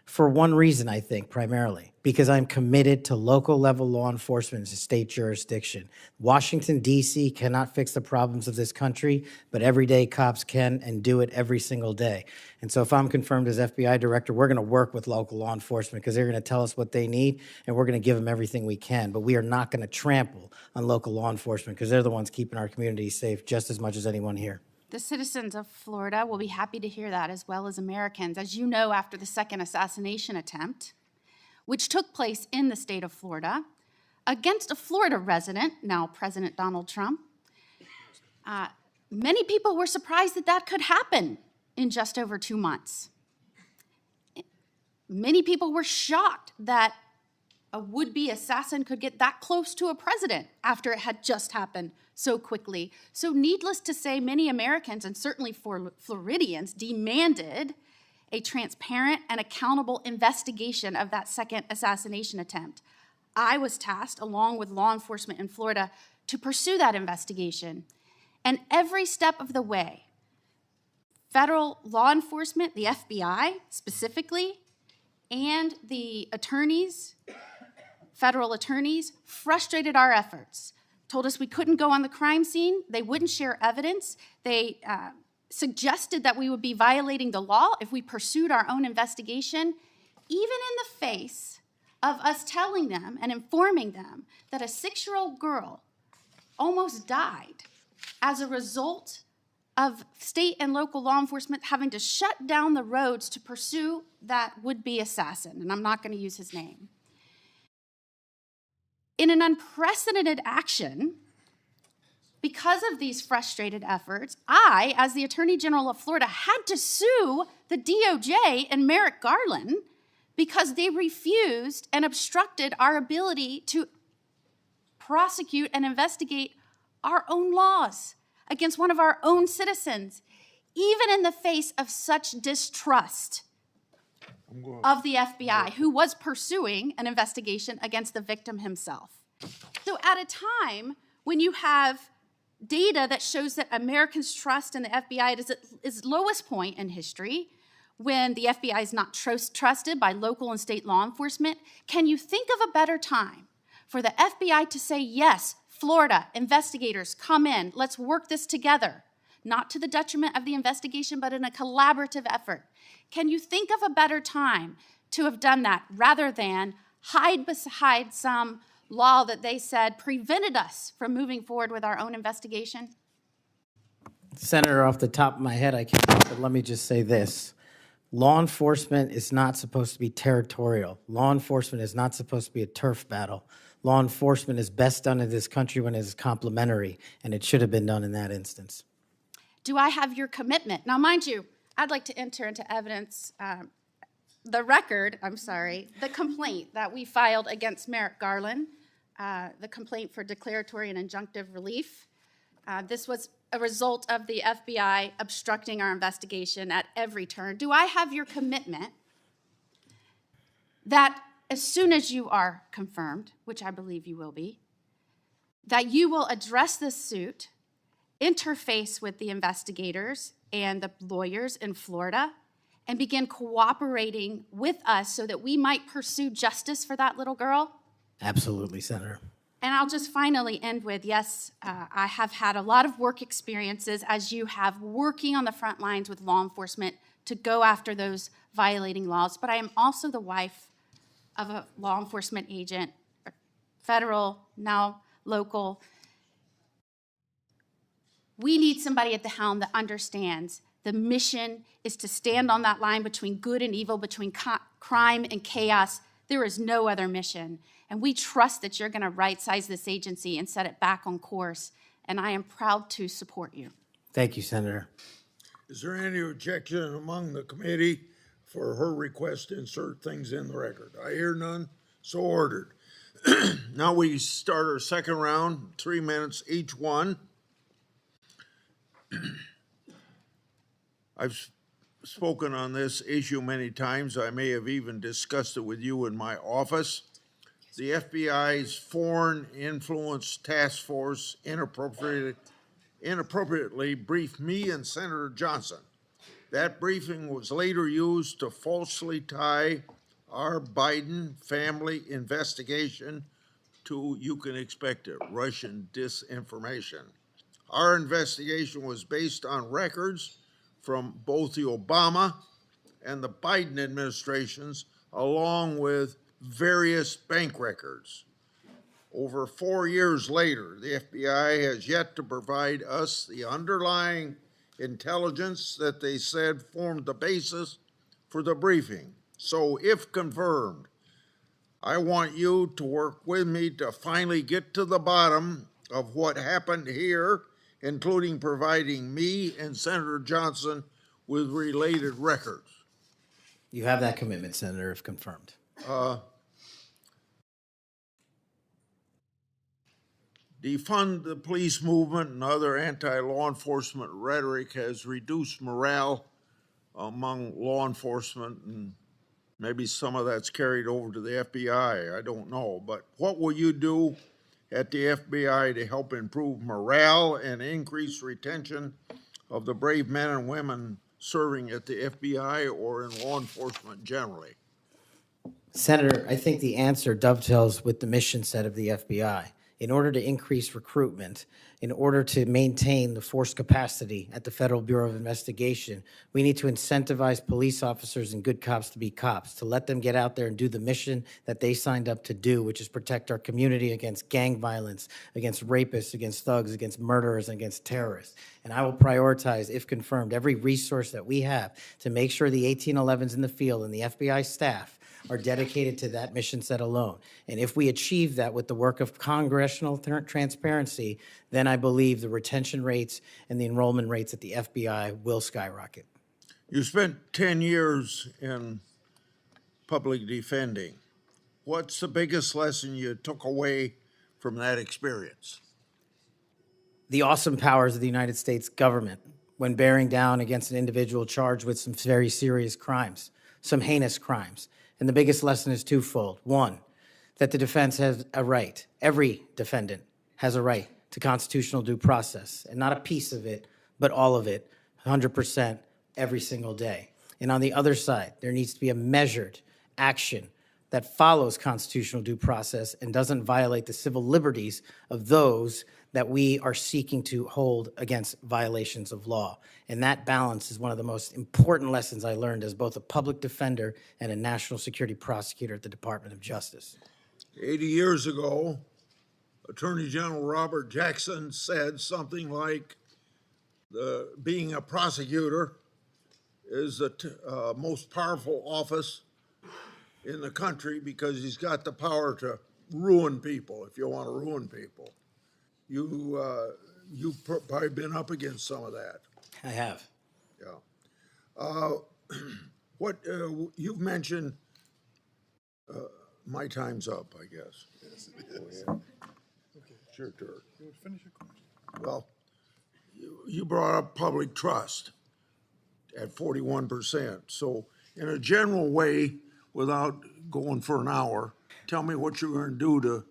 For one reason, I think, primarily, because I'm committed to local level law enforcement in state jurisdiction. Washington, D.C. cannot fix the problems of this country, but everyday cops can and do it every single day. And so if I'm confirmed as FBI director, we're going to work with local law enforcement because they're going to tell us what they need, and we're going to give them everything we can. But we are not going to trample on local law enforcement because they're the ones keeping our communities safe just as much as anyone here. The citizens of Florida will be happy to hear that, as well as Americans. As you know, after the second assassination attempt, which took place in the state of Florida, against a Florida resident, now President Donald Trump, many people were surprised that that could happen in just over 2 months. Many people were shocked that a would-be assassin could get that close to a president after it had just happened so quickly. So needless to say, many Americans, and certainly Floridians, demanded a transparent and accountable investigation of that second assassination attempt. I was tasked, along with law enforcement in Florida, to pursue that investigation. And every step of the way, federal law enforcement, the FBI specifically, and the attorneys, federal attorneys, frustrated our efforts, told us we couldn't go on the crime scene, they wouldn't share evidence, they suggested that we would be violating the law if we pursued our own investigation, even in the face of us telling them and informing them that a 6-year-old girl almost died as a result of state and local law enforcement having to shut down the roads to pursue that would-be assassin, and I'm not going to use his name. In an unprecedented action, because of these frustrated efforts, I, as the Attorney General of Florida, had to sue the DOJ and Merrick Garland because they refused and obstructed our ability to prosecute and investigate our own laws against one of our own citizens, even in the face of such distrust of the FBI, who was pursuing an investigation against the victim himself. So at a time when you have data that shows that Americans' trust in the FBI is at its lowest point in history, when the FBI is not trusted by local and state law enforcement, can you think of a better time for the FBI to say, yes, Florida, investigators, come in, let's work this together, not to the detriment of the investigation, but in a collaborative effort? Can you think of a better time to have done that rather than hide beside some law that they said prevented us from moving forward with our own investigation? Senator, off the top of my head, I can't, but let me just say this. Law enforcement is not supposed to be territorial. Law enforcement is not supposed to be a turf battle. Law enforcement is best done in this country when it is complementary, and it should have been done in that instance. Do I have your commitment? Now, mind you, I'd like to enter into evidence the complaint that we filed against Merrick Garland, the complaint for declaratory and injunctive relief. This was a result of the FBI obstructing our investigation at every turn. Do I have your commitment that as soon as you are confirmed, which I believe you will be, that you will address this suit, interface with the investigators and the lawyers in Florida, and begin cooperating with us so that we might pursue justice for that little girl? Absolutely, Senator. And I'll just finally end with, yes, I have had a lot of work experiences, as you have, working on the front lines with law enforcement to go after those violating laws, but I am also the wife of a law enforcement agent, federal, now local. We need somebody at the helm that understands the mission is to stand on that line between good and evil, between crime and chaos. There is no other mission. And we trust that you're going to right-size this agency and set it back on course. And I am proud to support you. Thank you, Senator. Is there any objection among the committee for her request to insert things in the record? I hear none, so ordered. Now we start our second round, 3 minutes each one. I've spoken on this issue many times. I may have even discussed it with you in my office. The FBI's Foreign Influence Task Force inappropriately briefed me and Senator Johnson. That briefing was later used to falsely tie our Biden family investigation to, you can expect it, Russian disinformation. Our investigation was based on records from both the Obama and the Biden administrations, along with various bank records. Over 4 years later, the FBI has yet to provide us the underlying intelligence that they said formed the basis for the briefing. So if confirmed, I want you to work with me to finally get to the bottom of what happened here, including providing me and Senator Johnson with related records. You have that commitment, Senator, if confirmed. Defund the police movement and other anti-law enforcement rhetoric has reduced morale among law enforcement, and maybe some of that's carried over to the FBI. I don't know. But what will you do at the FBI to help improve morale and increase retention of the brave men and women serving at the FBI or in law enforcement generally? Senator, I think the answer dovetails with the mission set of the FBI. In order to increase recruitment, in order to maintain the force capacity at the Federal Bureau of Investigation, we need to incentivize police officers and good cops to be cops, to let them get out there and do the mission that they signed up to do, which is protect our community against gang violence, against rapists, against thugs, against murderers, and against terrorists. And I will prioritize, if confirmed, every resource that we have to make sure the 1811s in the field and the FBI staff are dedicated to that mission set alone. And if we achieve that with the work of congressional transparency, then I believe the retention rates and the enrollment rates at the FBI will skyrocket. You spent 10 years in public defending. What's the biggest lesson you took away from that experience? The awesome powers of the United States government when bearing down against an individual charged with some very serious crimes, some heinous crimes. And the biggest lesson is twofold. One, that the defense has a right, every defendant has a right to constitutional due process, and not a piece of it, but all of it, 100% every single day. And on the other side, there needs to be a measured action that follows constitutional due process and doesn't violate the civil liberties of those that we are seeking to hold against violations of law. And that balance is one of the most important lessons I learned as both a public defender and a national security prosecutor at the Department of Justice. 80 years ago, Attorney General Robert Jackson said something like, being a prosecutor is the most powerful office in the country because he's got the power to ruin people if you want to ruin people. You've probably been up against some of that. I have. Yeah. You've mentioned, my time's up, I guess. Yes, it is. Okay, it's your turn. Finish your question. Well, you brought up public trust at 41%. So in a general way, without going for an hour, tell me what you're going to do to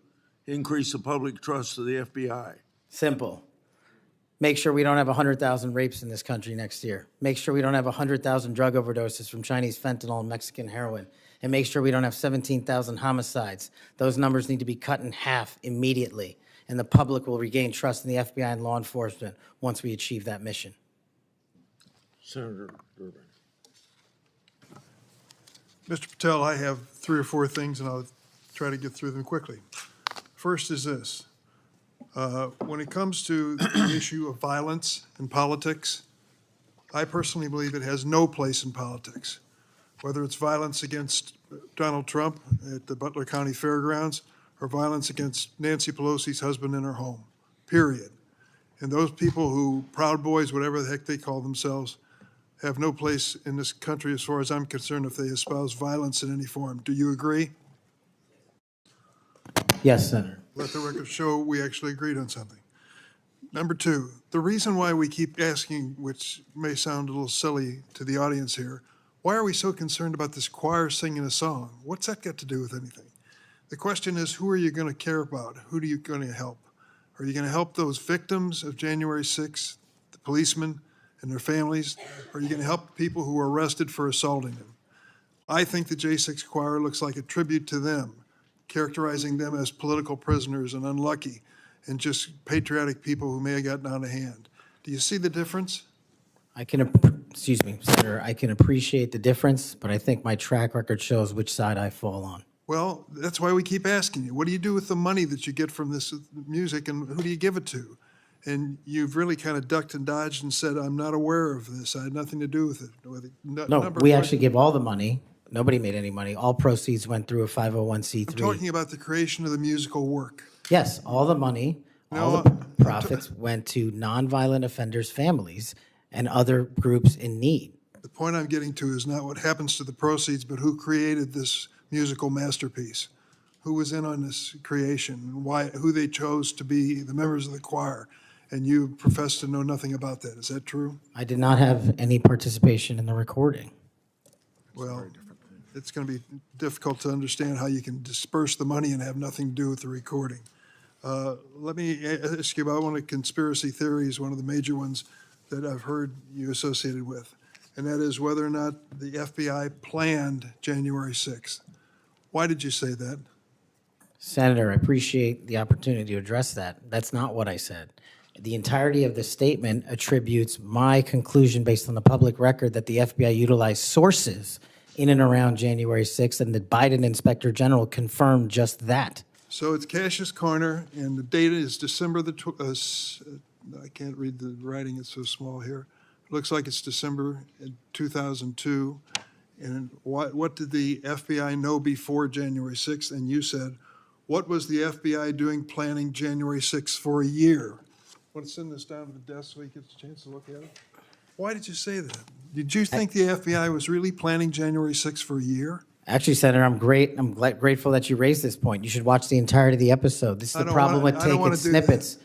increase the public trust of the FBI. Simple. Make sure we don't have 100,000 rapes in this country next year. Make sure we don't have 100,000 drug overdoses from Chinese fentanyl and Mexican heroin. And make sure we don't have 17,000 homicides. Those numbers need to be cut in half immediately. And the public will regain trust in the FBI and law enforcement once we achieve that mission. Senator Durbin. Mr. Patel, I have 3 or 4 things, and I'll try to get through them quickly. First is this. When it comes to the issue of violence in politics, I personally believe it has no place in politics. Whether it's violence against Donald Trump at the Butler County Fairgrounds or violence against Nancy Pelosi's husband in her home, period. And those people who, Proud Boys, whatever the heck they call themselves, have no place in this country as far as I'm concerned if they espouse violence in any form. Do you agree? Yes, Senator. Let the record show we actually agreed on something. Number 2, the reason why we keep asking, which may sound a little silly to the audience here, why are we so concerned about this choir singing a song? What's that got to do with anything? The question is, who are you going to care about? Who are you going to help? Are you going to help those victims of January 6th, the policemen and their families? Or are you going to help people who were arrested for assaulting them? I think the J6 choir looks like a tribute to them, characterizing them as political prisoners and unlucky and just patriotic people who may have gotten out of hand. Do you see the difference? Excuse me, Senator, I can appreciate the difference, but I think my track record shows which side I fall on. Well, that's why we keep asking you, what do you do with the money that you get from this music and who do you give it to? And you've really kind of ducked and dodged and said, I'm not aware of this. I had nothing to do with it. No, we actually give all the money. Nobody made any money. All proceeds went through a 501c3. I'm talking about the creation of the musical work. Yes, all the money, all the profits went to nonviolent offenders' families and other groups in need. The point I'm getting to is not what happens to the proceeds, but who created this musical masterpiece, who was in on this creation, why, who they chose to be the members of the choir, and you profess to know nothing about that. Is that true? I did not have any participation in the recording. Well, it's going to be difficult to understand how you can disperse the money and have nothing to do with the recording. Let me ask you about one of the conspiracy theories, one of the major ones that I've heard you associated with, and that is whether or not the FBI planned January 6th. Why did you say that? Senator, I appreciate the opportunity to address that. That's not what I said. The entirety of the statement attributes my conclusion based on the public record that the FBI utilized sources in and around January 6th, and the Biden Inspector General confirmed just that. So it's Cash's Corner, and the date is December the, I can't read the writing, it's so small here. It looks like it's December 2002. And what did the FBI know before January 6th? And you said, what was the FBI doing planning January 6th for a year? Want to send this down to the desk so he gets a chance to look at it? Why did you say that? Did you think the FBI was really planning January 6th for a year? Actually, Senator, I'm grateful that you raised this point. You should watch the entirety of the episode. This is the problem with taking snippets.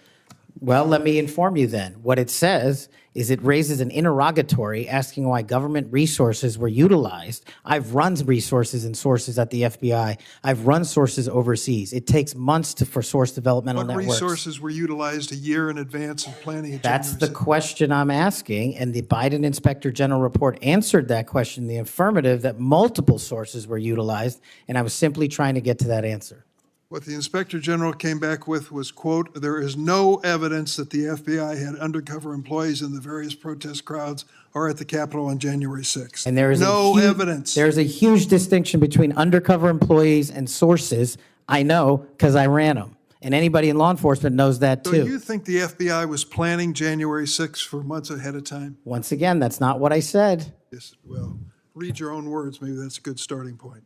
Well, let me inform you then. What it says is it raises an interrogatory asking why government resources were utilized. I've run resources and sources at the FBI. I've run sources overseas. It takes months for source developmental networks. What resources were utilized a year in advance of planning? That's the question I'm asking, and the Biden Inspector General report answered that question in the affirmative, that multiple sources were utilized, and I was simply trying to get to that answer. What the Inspector General came back with was, quote, there is no evidence that the FBI had undercover employees in the various protest crowds or at the Capitol on January 6th. And there is no evidence. There's a huge distinction between undercover employees and sources. I know because I ran them. And anybody in law enforcement knows that too. So you think the FBI was planning January 6th for months ahead of time? Once again, that's not what I said. Yes, well, read your own words. Maybe that's a good starting point.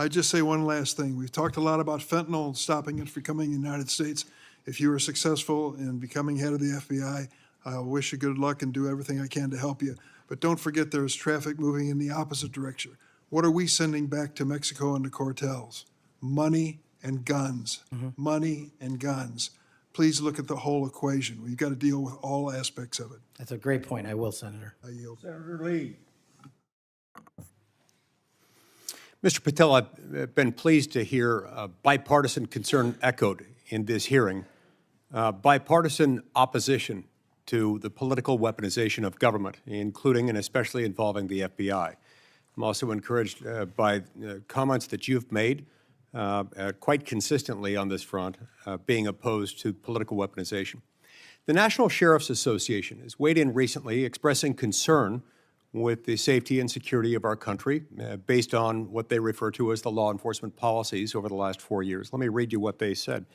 I'd just say one last thing. We've talked a lot about fentanyl and stopping it from coming in the United States. If you were successful in becoming head of the FBI, I wish you good luck and do everything I can to help you. But don't forget there's traffic moving in the opposite direction. What are we sending back to Mexico and the cartels? Money and guns. Money and guns. Please look at the whole equation. We've got to deal with all aspects of it. That's a great point. I will, Senator. I yield. Senator Lee. Mr. Patel, I've been pleased to hear bipartisan concern echoed in this hearing, bipartisan opposition to the political weaponization of government, including and especially involving the FBI. I'm also encouraged by comments that you've made quite consistently on this front, being opposed to political weaponization. The National Sheriff's Association has weighed in recently expressing concern with the safety and security of our country based on what they refer to as the law enforcement policies over the last 4 years. Let me read you what they said.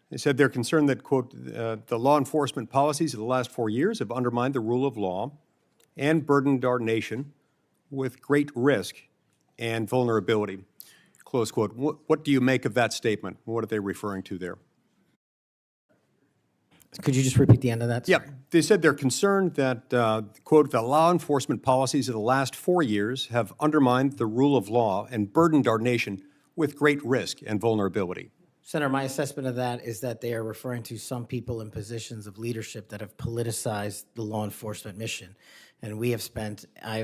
They said they're concerned that, quote, the law enforcement policies of the last 4 years have undermined the rule of law and burdened our nation with great risk and vulnerability, close quote. What do you make of that statement? What are they referring to there? Could you just repeat the end of that? Yeah, they said they're concerned that, quote, the law enforcement policies of the last 4 years have undermined the rule of law and burdened our nation with great risk and vulnerability. Senator, my assessment of that is that they are referring to some people in positions of leadership that have politicized the law enforcement mission. And I have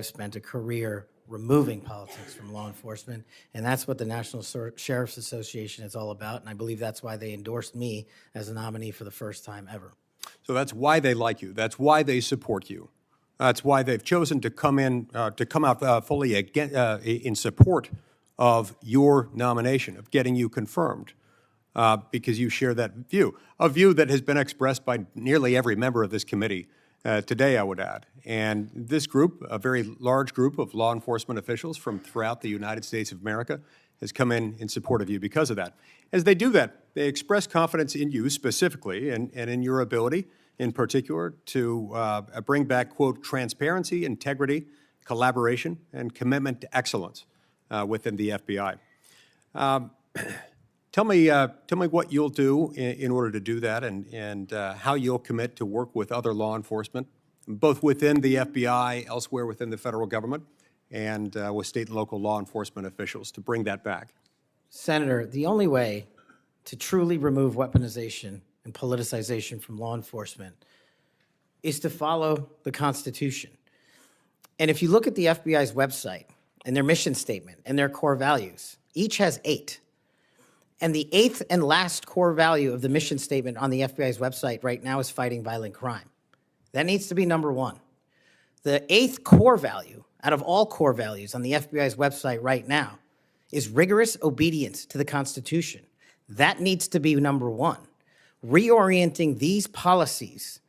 spent a career removing politics from law enforcement, and that's what the National Sheriff's Association is all about, and I believe that's why they endorsed me as a nominee for the first time ever. So that's why they like you. That's why they support you. That's why they've chosen to come out fully in support of your nomination, of getting you confirmed, because you share that view, a view that has been expressed by nearly every member of this committee today, I would add. And this group, a very large group of law enforcement officials from throughout the United States of America, has come in support of you because of that. As they do that, they express confidence in you specifically and in your ability in particular to bring back, quote, transparency, integrity, collaboration, and commitment to excellence within the FBI. Tell me what you'll do in order to do that, and how you'll commit to work with other law enforcement, both within the FBI, elsewhere within the federal government, and with state and local law enforcement officials to bring that back. Senator, the only way to truly remove weaponization and politicization from law enforcement is to follow the Constitution. And if you look at the FBI's website and their mission statement and their core values, each has 8. And the 8th and last core value of the mission statement on the FBI's website right now is fighting violent crime. That needs to be number 1. The 8th core value out of all core values on the FBI's website right now is rigorous obedience to the Constitution. That needs to be number 1. Reorienting these policies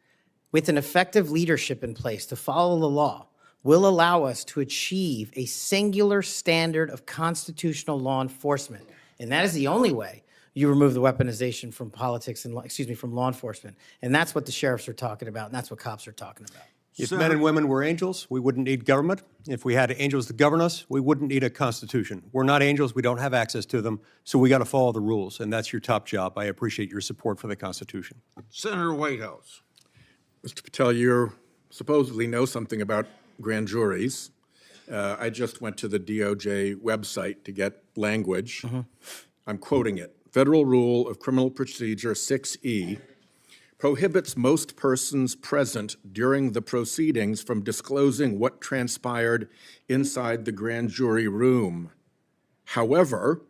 with an effective leadership in place to follow the law will allow us to achieve a singular standard of constitutional law enforcement. And that is the only way you remove the weaponization from politics and, from law enforcement. And that's what the sheriffs are talking about, and that's what cops are talking about. If men and women were angels, we wouldn't need government. If we had angels to govern us, we wouldn't need a constitution. We're not angels. We don't have access to them. So we got to follow the rules, and that's your top job. I appreciate your support for the Constitution. Senator Whitehouse. Mr. Patel, you supposedly know something about grand juries. I just went to the DOJ website to get language. I'm quoting it. Federal Rule of Criminal Procedure 6E prohibits most persons present during the proceedings from disclosing what transpired inside the grand jury room. However,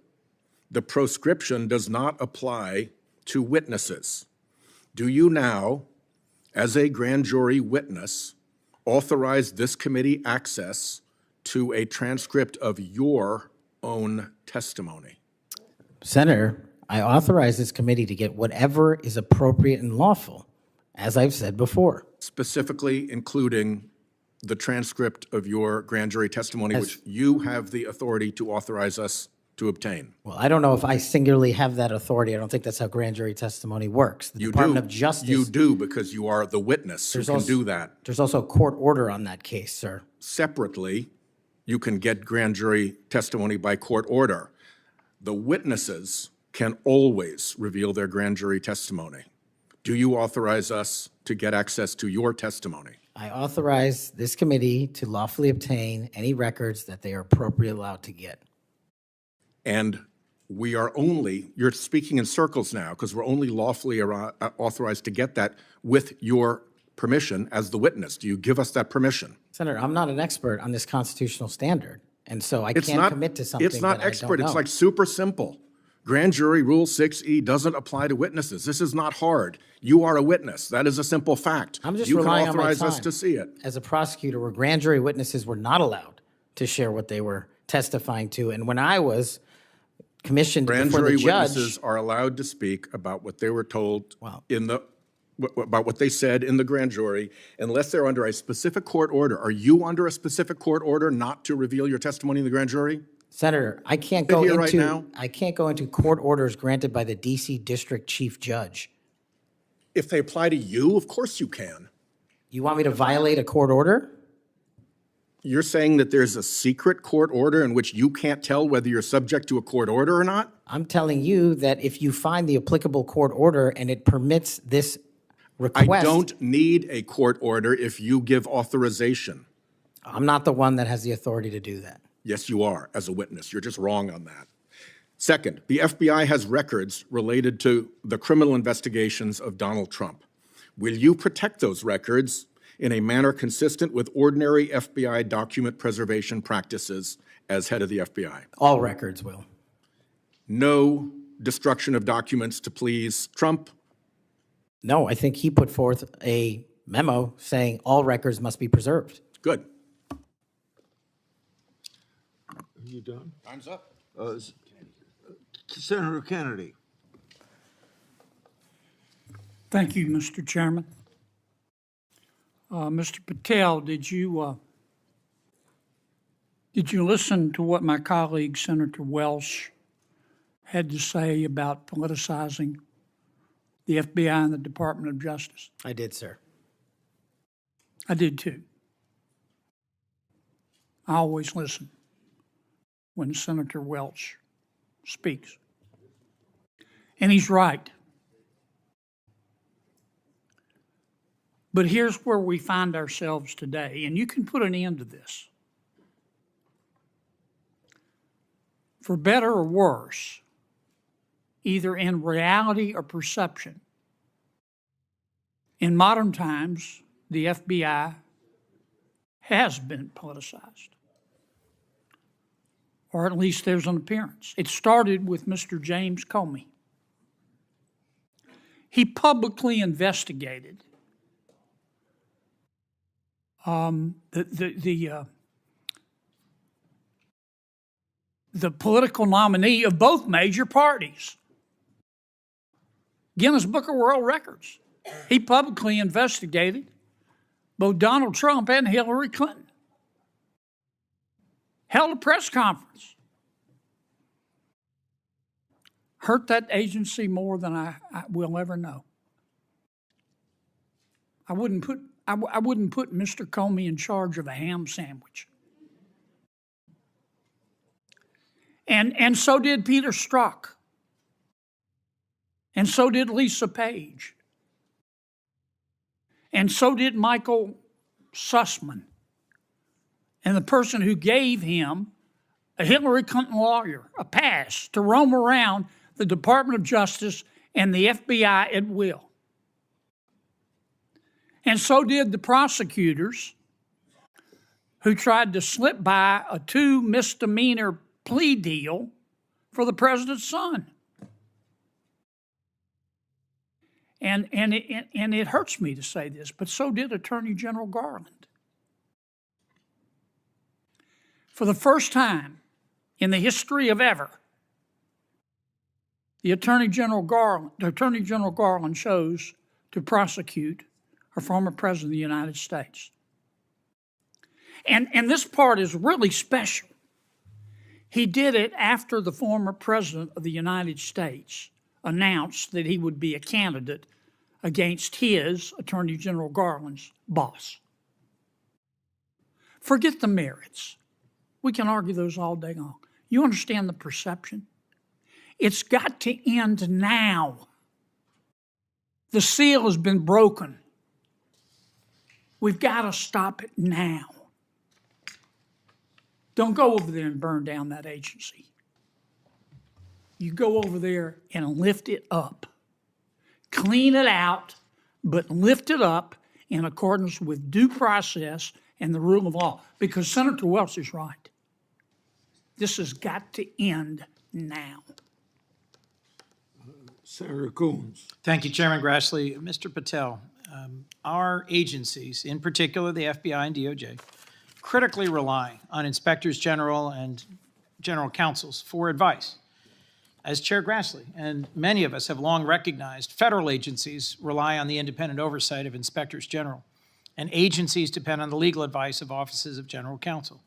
the proscription does not apply to witnesses. Do you now, as a grand jury witness, authorize this committee access to a transcript of your own testimony? Senator, I authorize this committee to get whatever is appropriate and lawful, as I've said before. Specifically including the transcript of your grand jury testimony, which you have the authority to authorize us to obtain. Well, I don't know if I singularly have that authority. I don't think that's how grand jury testimony works. The Department of Justice. You do, because you are the witness who can do that. There's also a court order on that case, sir. Separately, you can get grand jury testimony by court order. The witnesses can always reveal their grand jury testimony. Do you authorize us to get access to your testimony? I authorize this committee to lawfully obtain any records that they are appropriately allowed to get. And we are only, you're speaking in circles now, because we're only lawfully authorized to get that with your permission as the witness. Do you give us that permission? Senator, I'm not an expert on this constitutional standard, and so I can't commit to something It's not that expert. I don't know. It's like super simple. Grand jury rule 6E doesn't apply to witnesses. This is not hard. You are a witness. That is a simple fact. I'm just you can relying on my authorize time us to see it. as a prosecutor, where grand jury witnesses were not allowed to share what they were testifying to. And when I was commissioned Grand before jury the judge, witnesses are allowed to speak about what they were told about what they said in the grand jury, unless they're under a specific court order. Are you under a specific court order not to reveal your testimony in the grand jury? Senator, I can't Sit here right now. I can't go into court orders granted by the DC District Chief Judge. If they apply to you, of course you can. You want me to violate a court order? You're saying that there's a secret court order in which you can't tell whether you're subject to a court order or not? I'm telling you that if you find the applicable court order and it permits this request. I don't need a court order if you give authorization. I'm not the one that has the authority to do that. Yes, you are, as a witness. You're just wrong on that. Second, the FBI has records related to the criminal investigations of Donald Trump. Will you protect those records in a manner consistent with ordinary FBI document preservation practices as head of the FBI? All records will. No destruction of documents to please Trump? No, I think he put forth a memo saying all records must be preserved. Good. Are you done? Time's up. Senator Kennedy. Thank you, Mr. Chairman. Mr. Patel, did you listen to what my colleague, Senator Welch, had to say about politicizing the FBI and the Department of Justice? I did, sir. I did too. I always listen when Senator Welch speaks. And he's right. But here's where we find ourselves today, and you can put an end to this. For better or worse, either in reality or perception, in modern times, the FBI has been politicized. Or at least there's an appearance. It started with Mr. James Comey. He publicly investigated the political nominee of both major parties. Guinness Book of World Records. He publicly investigated both Donald Trump and Hillary Clinton. Held a press conference. Hurt that agency more than I will ever know. I wouldn't put Mr. Comey in charge of a ham sandwich. And so did Peter Strzok. And so did Lisa Page. And so did Michael Sussman. And the person who gave him, a Hillary Clinton lawyer, a pass to roam around the Department of Justice and the FBI at will. And so did the prosecutors who tried to slip by a 2 misdemeanor plea deal for the president's son. And it hurts me to say this, but so did Attorney General Garland. For the first time in the history of ever, the Attorney General Garland chose to prosecute a former president of the United States. And this part is really special. He did it after the former president of the United States announced that he would be a candidate against his, Attorney General Garland's, boss. Forget the merits. We can argue those all day long. You understand the perception? It's got to end now. The seal has been broken. We've got to stop it now. Don't go over there and burn down that agency. You go over there and lift it up. Clean it out, but lift it up in accordance with due process and the rule of law. Because Senator Welch is right. This has got to end now. Senator Coons. Thank you, Chairman Grassley. Mr. Patel, our agencies, in particular the FBI and DOJ, critically rely on inspectors general and general counsels for advice. As Chair Grassley and many of us have long recognized, federal agencies rely on the independent oversight of inspectors general, and agencies depend on the legal advice of offices of general counsel.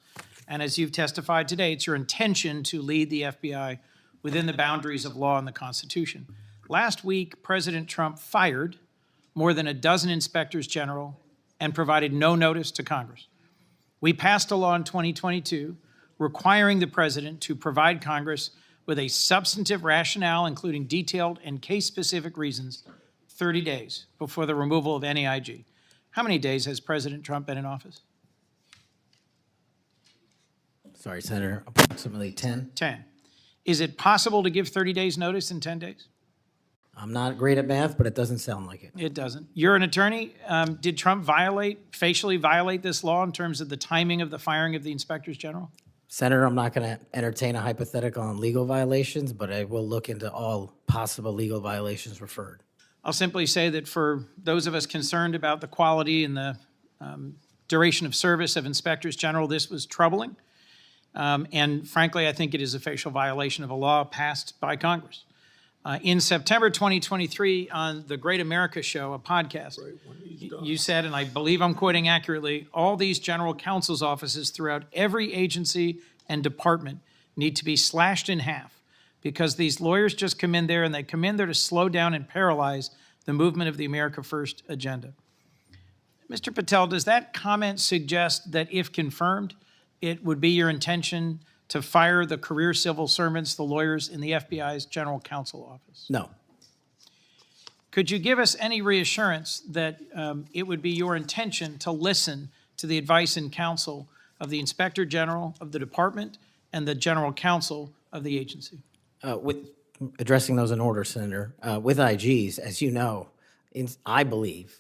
And as you've testified today, it's your intention to lead the FBI within the boundaries of law and the Constitution. Last week, President Trump fired more than a dozen inspectors general and provided no notice to Congress. We passed a law in 2022 requiring the president to provide Congress with a substantive rationale, including detailed and case-specific reasons, 30 days before the removal of any IG. How many days has President Trump been in office? Sorry, Senator, approximately 10. 10. Is it possible to give 30 days notice in 10 days? I'm not great at math, but it doesn't sound like it. It doesn't. You're an attorney. Did Trump facially violate this law in terms of the timing of the firing of the inspectors general? Senator, I'm not going to entertain a hypothetical on legal violations, but I will look into all possible legal violations referred. I'll simply say that for those of us concerned about the quality and the duration of service of inspectors general, this was troubling. And frankly, I think it is a facial violation of a law passed by Congress. In September 2023, on the Great America Show, a podcast, you said, and I believe I'm quoting accurately, all these general counsel's offices throughout every agency and department need to be slashed in half because these lawyers just come in there and they come in there to slow down and paralyze the movement of the America First agenda. Mr. Patel, does that comment suggest that if confirmed, it would be your intention to fire the career civil servants, the lawyers in the FBI's General Counsel Office? No. Could you give us any reassurance that it would be your intention to listen to the advice and counsel of the Inspector General of the Department and the General Counsel of the agency? With addressing those in order, Senator, with IGs, as you know, I believe,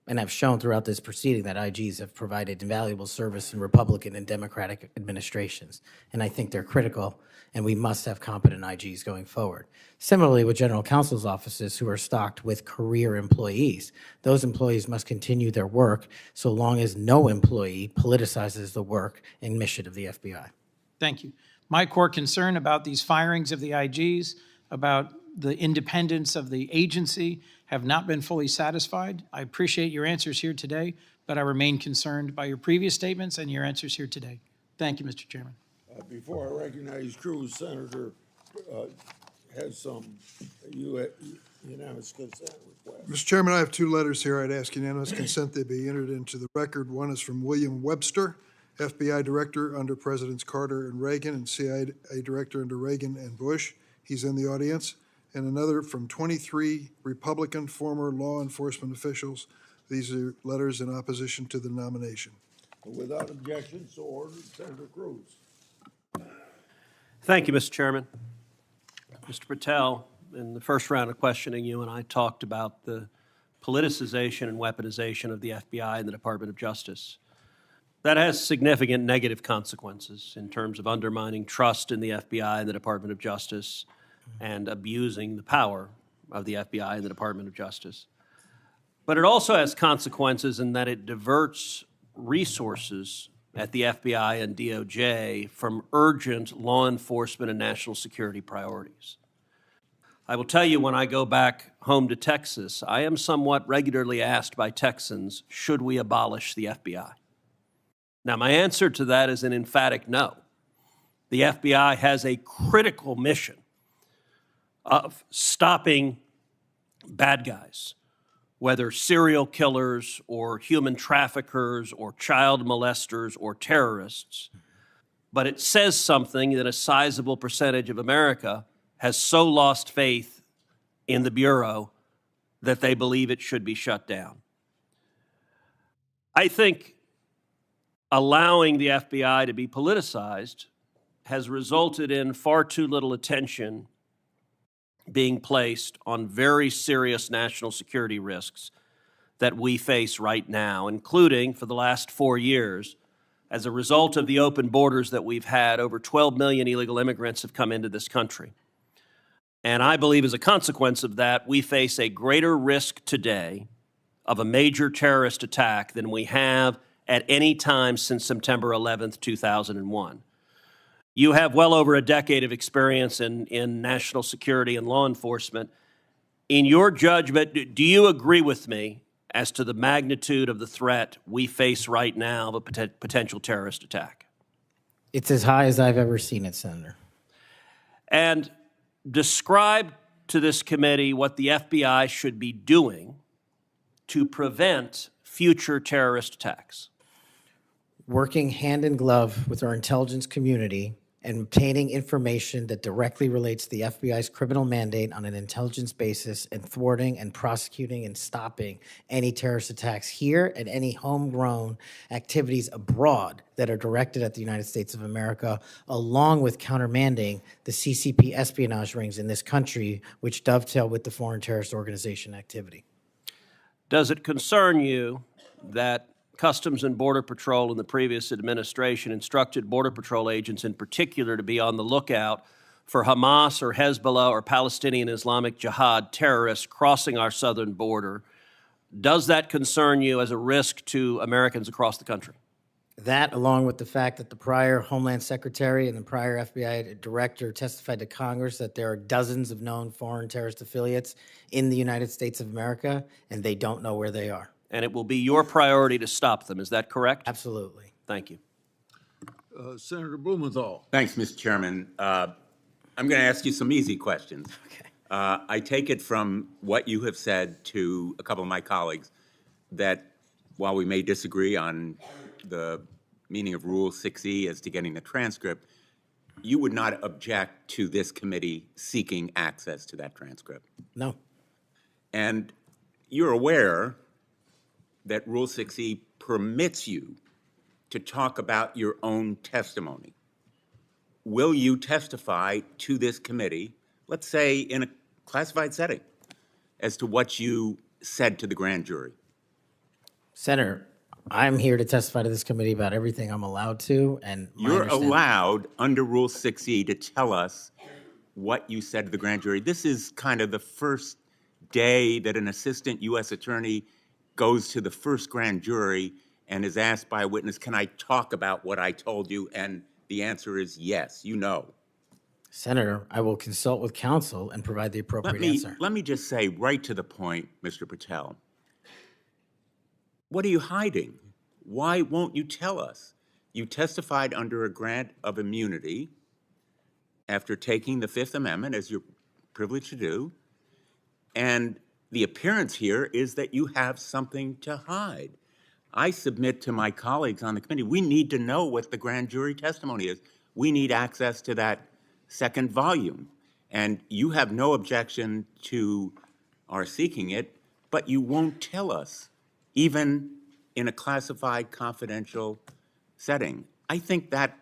and I've shown throughout this proceeding that IGs have provided invaluable service in Republican and Democratic administrations, and I think they're critical, and we must have competent IGs going forward. Similarly, with General Counsel's offices who are stocked with career employees, those employees must continue their work so long as no employee politicizes the work and mission of the FBI. Thank you. My core concern about these firings of the IGs, about the independence of the agency, have not been fully satisfied. I appreciate your answers here today, but I remain concerned by your previous statements and your answers here today. Thank you, Mr. Chairman. Before I recognize Cruz, Senator has some unanimous consent request. Mr. Chairman, I have two letters here. I'd ask unanimous consent they be entered into the record. One is from William Webster, FBI Director under Presidents Carter and Reagan, and CIA Director under Reagan and Bush. He's in the audience. And another from 23 Republican former law enforcement officials. These are letters in opposition to the nomination. Without objection, so ordered. Senator Cruz. Thank you, Mr. Chairman. Mr. Patel, in the first round of questioning, you and I talked about the politicization and weaponization of the FBI and the Department of Justice. That has significant negative consequences in terms of undermining trust in the FBI and the Department of Justice and abusing the power of the FBI and the Department of Justice. But it also has consequences in that it diverts resources at the FBI and DOJ from urgent law enforcement and national security priorities. I will tell you, when I go back home to Texas, I am somewhat regularly asked by Texans, should we abolish the FBI? Now, my answer to that is an emphatic no. The FBI has a critical mission of stopping bad guys, whether serial killers or human traffickers or child molesters or terrorists. But it says something that a sizable percentage of America has so lost faith in the Bureau that they believe it should be shut down. I think allowing the FBI to be politicized has resulted in far too little attention being placed on very serious national security risks that we face right now, including for the last 4 years. As a result of the open borders that we've had, over 12 million illegal immigrants have come into this country. And I believe as a consequence of that, we face a greater risk today of a major terrorist attack than we have at any time since September 11th, 2001. You have well over a decade of experience in national security and law enforcement. In your judgment, do you agree with me as to the magnitude of the threat we face right now of a potential terrorist attack? It's as high as I've ever seen it, Senator. And describe to this committee what the FBI should be doing to prevent future terrorist attacks. Working hand in glove with our intelligence community and obtaining information that directly relates to the FBI's criminal mandate on an intelligence basis and thwarting and prosecuting and stopping any terrorist attacks here and any homegrown activities abroad that are directed at the United States of America, along with countermanding the CCP espionage rings in this country, which dovetail with the foreign terrorist organization activity. Does it concern you that Customs and Border Patrol in the previous administration instructed Border Patrol agents in particular to be on the lookout for Hamas or Hezbollah or Palestinian Islamic Jihad terrorists crossing our southern border. Does that concern you as a risk to Americans across the country? That, along with the fact that the prior Homeland Secretary and the prior FBI Director testified to Congress that there are dozens of known foreign terrorist affiliates in the United States of America, and they don't know where they are. And it will be your priority to stop them, is that correct? Absolutely. Thank you. Senator Blumenthal. Thanks, Mr. Chairman. I'm going to ask you some easy questions. Okay. I take it from what you have said to a couple of my colleagues that while we may disagree on the meaning of Rule 6E as to getting the transcript, you would not object to this committee seeking access to that transcript. No. And you're aware that Rule 6E permits you to talk about your own testimony. Will you testify to this committee, let's say in a classified setting, as to what you said to the grand jury? Senator, I'm here to testify to this committee about everything I'm allowed to, and You're allowed, under Rule 6E, to tell us what you said to the grand jury. This is kind of the first day that an assistant U.S. attorney goes to the first grand jury and is asked by a witness, can I talk about what I told you? And the answer is yes, you know. Senator, I will consult with counsel and provide the appropriate answer. Let me just say right to the point, Mr. Patel. What are you hiding? Why won't you tell us? You testified under a grant of immunity after taking the Fifth Amendment, as you're privileged to do, and the appearance here is that you have something to hide. I submit to my colleagues on the committee, we need to know what the grand jury testimony is. We need access to that second volume. And you have no objection to our seeking it, but you won't tell us, even in a classified confidential setting. I think that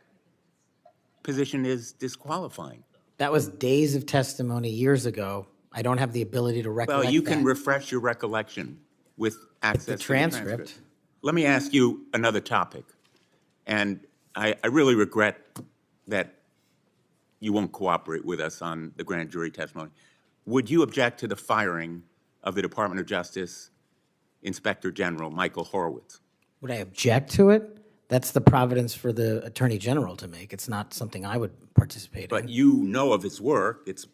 position is disqualifying. That was days of testimony years ago. I don't have the ability to recollect Well, you can that. refresh your recollection with access the to transcript. Let me ask you another topic. And I really regret that you won't cooperate with us on the grand jury testimony. Would you object to the firing of the Department of Justice Inspector General Michael Horowitz? Would I object to it? That's the providence for the Attorney General to make. It's not something I would participate in. But you know of his work. It's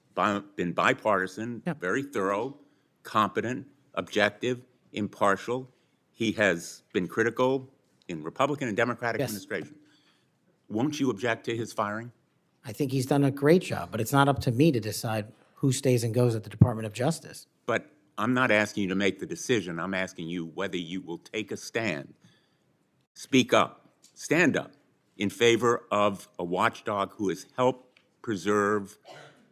been bipartisan, very thorough, competent, objective, impartial. He has been critical in Republican and Democratic administration. Won't you object to his firing? I think he's done a great job, but it's not up to me to decide who stays and goes at the Department of Justice. But I'm not asking you to make the decision. I'm asking you whether you will take a stand, speak up, stand up in favor of a watchdog who has helped preserve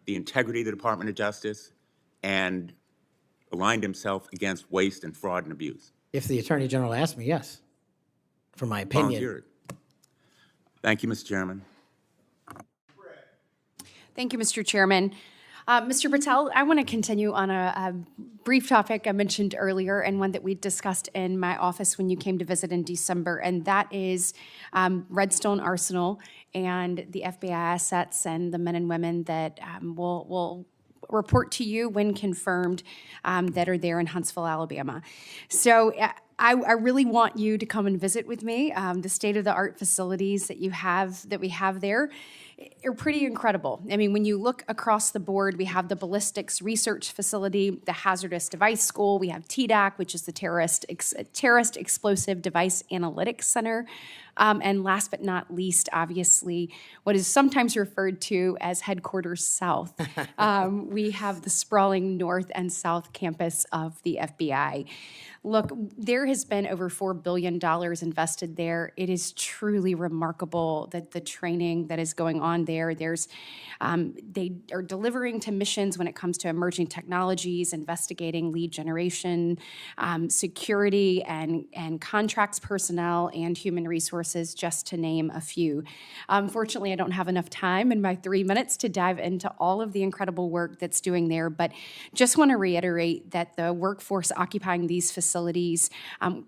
the integrity of the Department of Justice and aligned himself against waste and fraud and abuse. If the Attorney General asked me, yes, for my opinion. Volunteered. Thank you, Mr. Chairman. Thank you, Mr. Chairman. Mr. Patel, I want to continue on a brief topic I mentioned earlier and one that we discussed in my office when you came to visit in December, and that is Redstone Arsenal and the FBI assets and the men and women that will report to you when confirmed that are there in Huntsville, Alabama. So I really want you to come and visit with me. The state-of-the-art facilities that we have there are pretty incredible. I mean, when you look across the board, we have the ballistics research facility, the hazardous device school, we have TDAC, which is the terrorist explosive device analytics center, and last but not least, obviously, what is sometimes referred to as Headquarters South. We have the sprawling north and south campus of the FBI. Look, there has been over $4 billion invested there. It is truly remarkable that the training that is going on there. They are delivering to missions when it comes to emerging technologies, investigating lead generation, security, and contracts personnel and human resources, just to name a few. Unfortunately, I don't have enough time in my 3 minutes to dive into all of the incredible work that's doing there, but just want to reiterate that the workforce occupying these facilities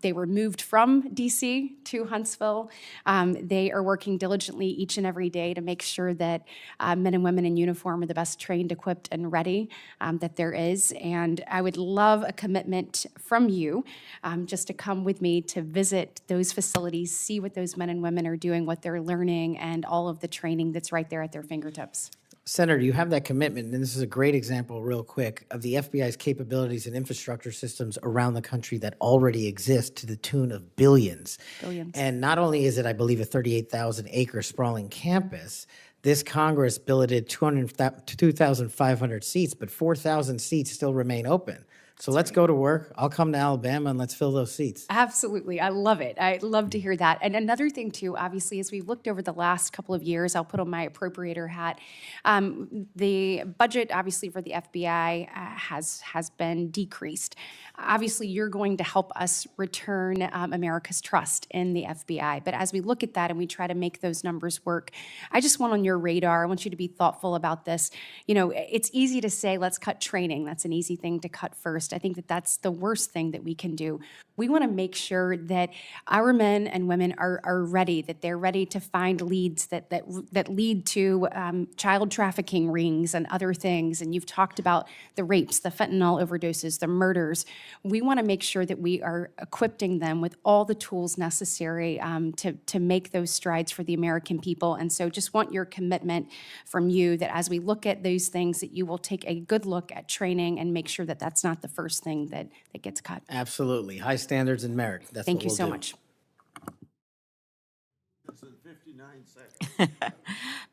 They were moved from DC to Huntsville. They are working diligently each and every day to make sure that men and women in uniform are the best trained, equipped, and ready that there is. And I would love a commitment from you just to come with me to visit those facilities, see what those men and women are doing, what they're learning, and all of the training that's right there at their fingertips. Senator, you have that commitment, and this is a great example, real quick, of the FBI's capabilities and infrastructure systems around the country that already exist to the tune of billions. Billions. And not only is it, I believe, a 38,000-acre sprawling campus, this Congress billeted 2,500 seats, but 4,000 seats still remain open. So let's go to work. I'll come to Alabama and let's fill those seats. Absolutely. I love it. I love to hear that. And another thing, too, obviously, as we've looked over the last couple of years, I'll put on my appropriator hat. The budget, obviously, for the FBI has been decreased. Obviously, you're going to help us return America's trust in the FBI. But as we look at that and we try to make those numbers work, I just want on your radar, I want you to be thoughtful about this. You know, it's easy to say, let's cut training. That's an easy thing to cut first. I think that that's the worst thing that we can do. We want to make sure that our men and women are ready, that they're ready to find leads that lead to child trafficking rings and other things. And you've talked about the rapes, the fentanyl overdoses, the murders. We want to make sure that we are equipping them with all the tools necessary to make those strides for the American people. And so just want your commitment from you that as we look at those things, that you will take a good look at training and make sure that that's not the first thing that gets cut. Absolutely. High standards and merit. That's Thank what you we'll so do. much.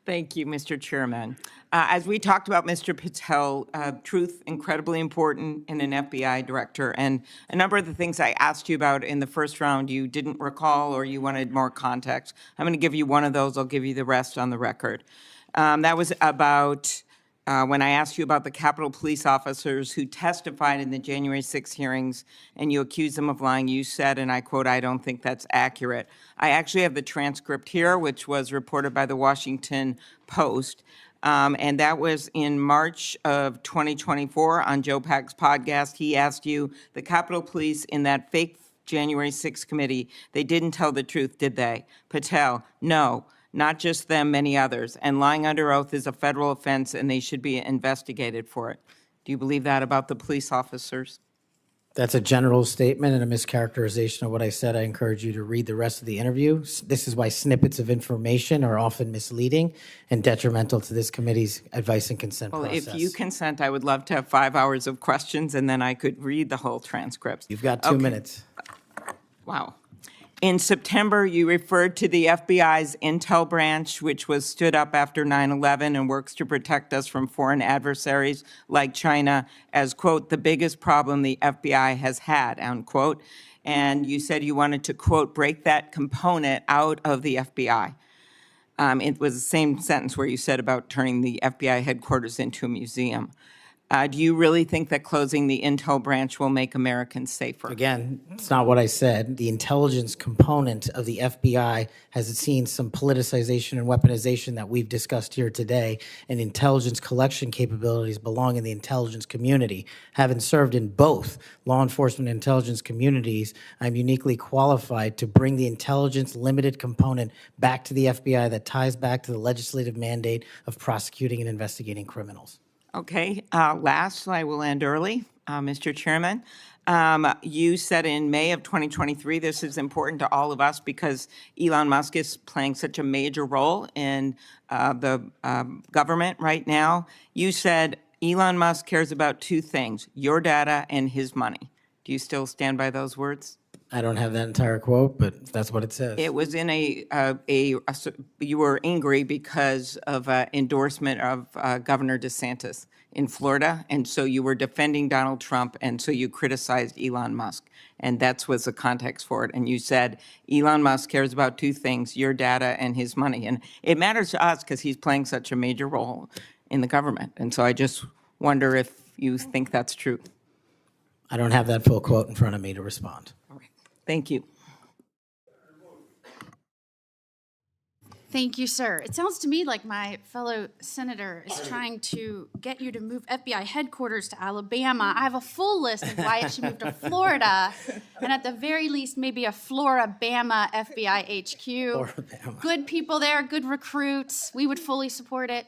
Thank you, Mr. Chairman. As we talked about, Mr. Patel, truth, incredibly important in an FBI director. And a number of the things I asked you about in the first round you didn't recall or you wanted more context. I'm going to give you one of those. I'll give you the rest on the record. That was about when I asked you about the Capitol Police officers who testified in the January 6 hearings and you accused them of lying. You said, and I quote, "I don't think that's accurate." I actually have the transcript here, which was reported by the Washington Post. And that was in March of 2024 on Joe Pack's podcast. He asked you, the Capitol Police in that fake January 6 committee, they didn't tell the truth, did they? Patel, no. Not just them, many others. And lying under oath is a federal offense and they should be investigated for it. Do you believe that about the police officers? That's a general statement and a mischaracterization of what I said. I encourage you to read the rest of the interview. This is why snippets of information are often misleading and detrimental to this committee's advice and consent process. If you consent, I would love to have 5 hours of questions and then I could read the whole transcript. You've got 2 minutes. Wow. In September, you referred to the FBI's intel branch, which was stood up after 9/11 and works to protect us from foreign adversaries like China, as, quote, the biggest problem the FBI has had, unquote. And you said you wanted to, quote, break that component out of the FBI. It was the same sentence where you said about turning the FBI headquarters into a museum. Do you really think that closing the intel branch will make Americans safer? Again, it's not what I said. The intelligence component of the FBI has seen some politicization and weaponization that we've discussed here today, and intelligence collection capabilities belong in the intelligence community. Having served in both law enforcement and intelligence communities, I'm uniquely qualified to bring the intelligence limited component back to the FBI that ties back to the legislative mandate of prosecuting and investigating criminals. Okay, last, I will end early, Mr. Chairman. You said in May of 2023, this is important to all of us because Elon Musk is playing such a major role in the government right now. You said Elon Musk cares about two things, your data and his money. Do you still stand by those words? I don't have that entire quote, but that's what it says. It was in you were angry because of an endorsement of Governor DeSantis in Florida, and so you were defending Donald Trump, and so you criticized Elon Musk, and that was the context for it. And you said Elon Musk cares about two things, your data and his money, and it matters to us because he's playing such a major role in the government, and so I just wonder if you think that's true. I don't have that full quote in front of me to respond. Thank you. Thank you, sir. It sounds to me like my fellow senator is trying to get you to move FBI headquarters to Alabama. I have a full list of why it should move to Florida, and at the very least, maybe a Floribama FBI HQ. Floribama. Good people there, good recruits. We would fully support it.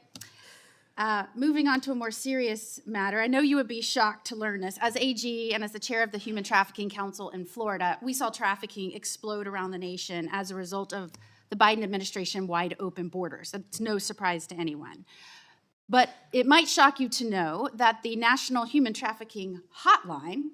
Moving on to a more serious matter, I know you would be shocked to learn this. As AG and as the chair of the Human Trafficking Council in Florida, we saw trafficking explode around the nation as a result of the Biden administration wide open borders. That's no surprise to anyone. But it might shock you to know that the National Human Trafficking Hotline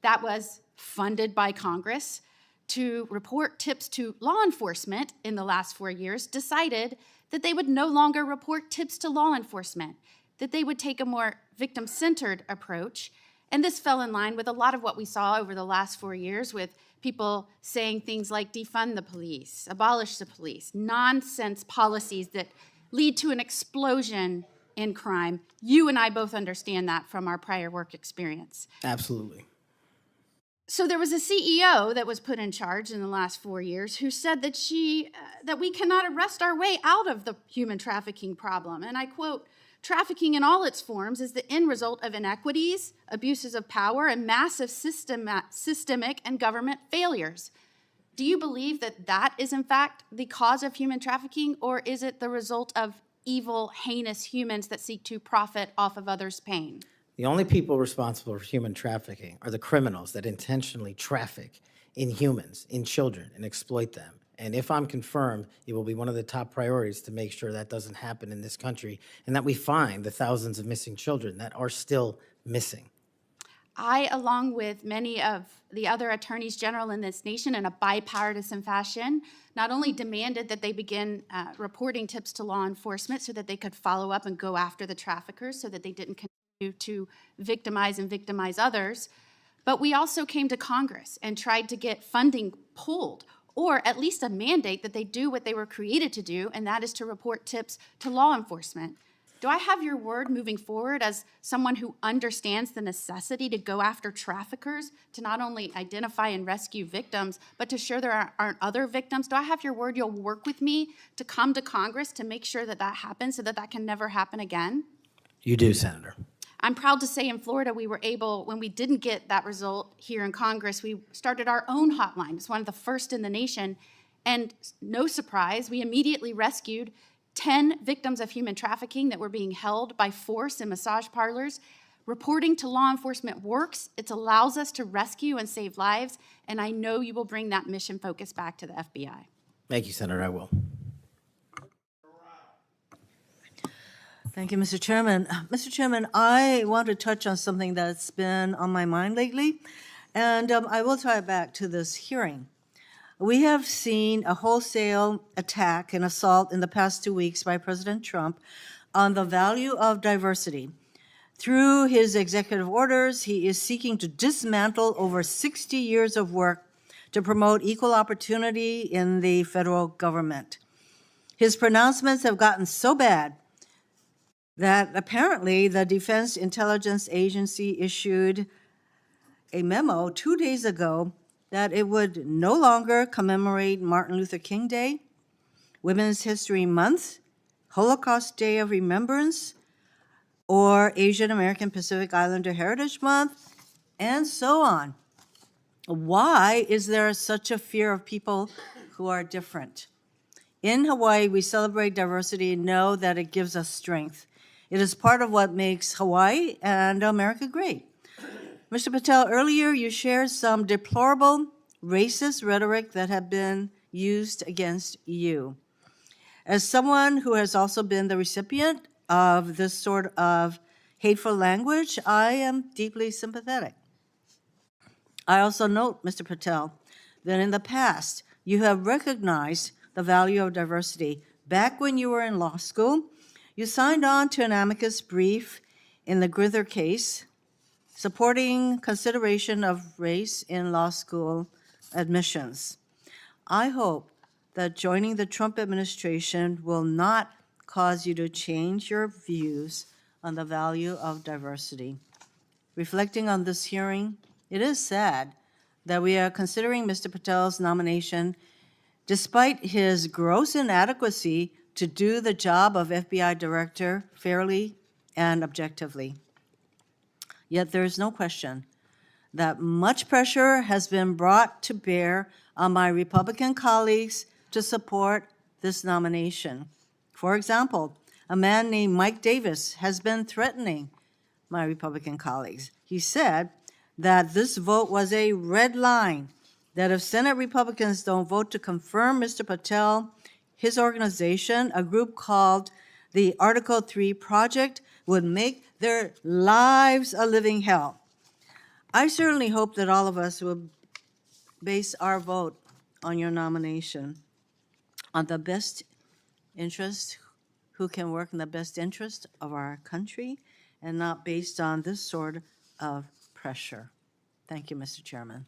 that was funded by Congress to report tips to law enforcement in the last 4 years decided that they would no longer report tips to law enforcement, that they would take a more victim-centered approach. And this fell in line with a lot of what we saw over the last 4 years with people saying things like defund the police, abolish the police, nonsense policies that lead to an explosion in crime. You and I both understand that from our prior work experience. Absolutely. So there was a CEO that was put in charge in the last 4 years who said that that we cannot arrest our way out of the human trafficking problem. And I quote, "Trafficking in all its forms is the end result of inequities, abuses of power, and massive systemic and government failures." Do you believe that that is in fact the cause of human trafficking, or is it the result of evil, heinous humans that seek to profit off of others' pain? The only people responsible for human trafficking are the criminals that intentionally traffic in humans, in children, and exploit them. And if I'm confirmed, it will be one of the top priorities to make sure that doesn't happen in this country and that we find the thousands of missing children that are still missing. I, along with many of the other attorneys general in this nation in a bipartisan fashion, not only demanded that they begin reporting tips to law enforcement so that they could follow up and go after the traffickers so that they didn't continue to victimize others, but we also came to Congress and tried to get funding pulled, or at least a mandate that they do what they were created to do, and that is to report tips to law enforcement. Do I have your word moving forward as someone who understands the necessity to go after traffickers, to not only identify and rescue victims, but to ensure there aren't other victims? Do I have your word you'll work with me to come to Congress to make sure that that happens so that that can never happen again? You do, Senator. I'm proud to say in Florida, we were able, when we didn't get that result here in Congress, we started our own hotline. It's one of the first in the nation. And no surprise, we immediately rescued 10 victims of human trafficking that were being held by force in massage parlors. Reporting to law enforcement works. It allows us to rescue and save lives. And I know you will bring that mission focus back to the FBI. Thank you, Senator. I will. Thank you, Mr. Chairman. Mr. Chairman, I want to touch on something that's been on my mind lately, and I will tie it back to this hearing. We have seen a wholesale attack and assault in the past 2 weeks by President Trump on the value of diversity. Through his executive orders, he is seeking to dismantle over 60 years of work to promote equal opportunity in the federal government. His pronouncements have gotten so bad that apparently the Defense Intelligence Agency issued a memo 2 days ago that it would no longer commemorate Martin Luther King Day, Women's History Month, Holocaust Day of Remembrance, or Asian American Pacific Islander Heritage Month, and so on. Why is there such a fear of people who are different? In Hawaii, we celebrate diversity and know that it gives us strength. It is part of what makes Hawaii and America great. Mr. Patel, earlier you shared some deplorable racist rhetoric that had been used against you. As someone who has also been the recipient of this sort of hateful language, I am deeply sympathetic. I also note, Mr. Patel, that in the past you have recognized the value of diversity. Back when you were in law school, you signed on to an amicus brief in the Grither case, supporting consideration of race in law school admissions. I hope that joining the Trump administration will not cause you to change your views on the value of diversity. Reflecting on this hearing, it is sad that we are considering Mr. Patel's nomination despite his gross inadequacy to do the job of FBI director fairly and objectively. Yet there is no question that much pressure has been brought to bear on my Republican colleagues to support this nomination. For example, a man named Mike Davis has been threatening my Republican colleagues. He said that this vote was a red line, that if Senate Republicans don't vote to confirm Mr. Patel, his organization, a group called the Article 3 Project, would make their lives a living hell. I certainly hope that all of us will base our vote on your nomination on the best interest, who can work in the best interest of our country, and not based on this sort of pressure. Thank you, Mr. Chairman.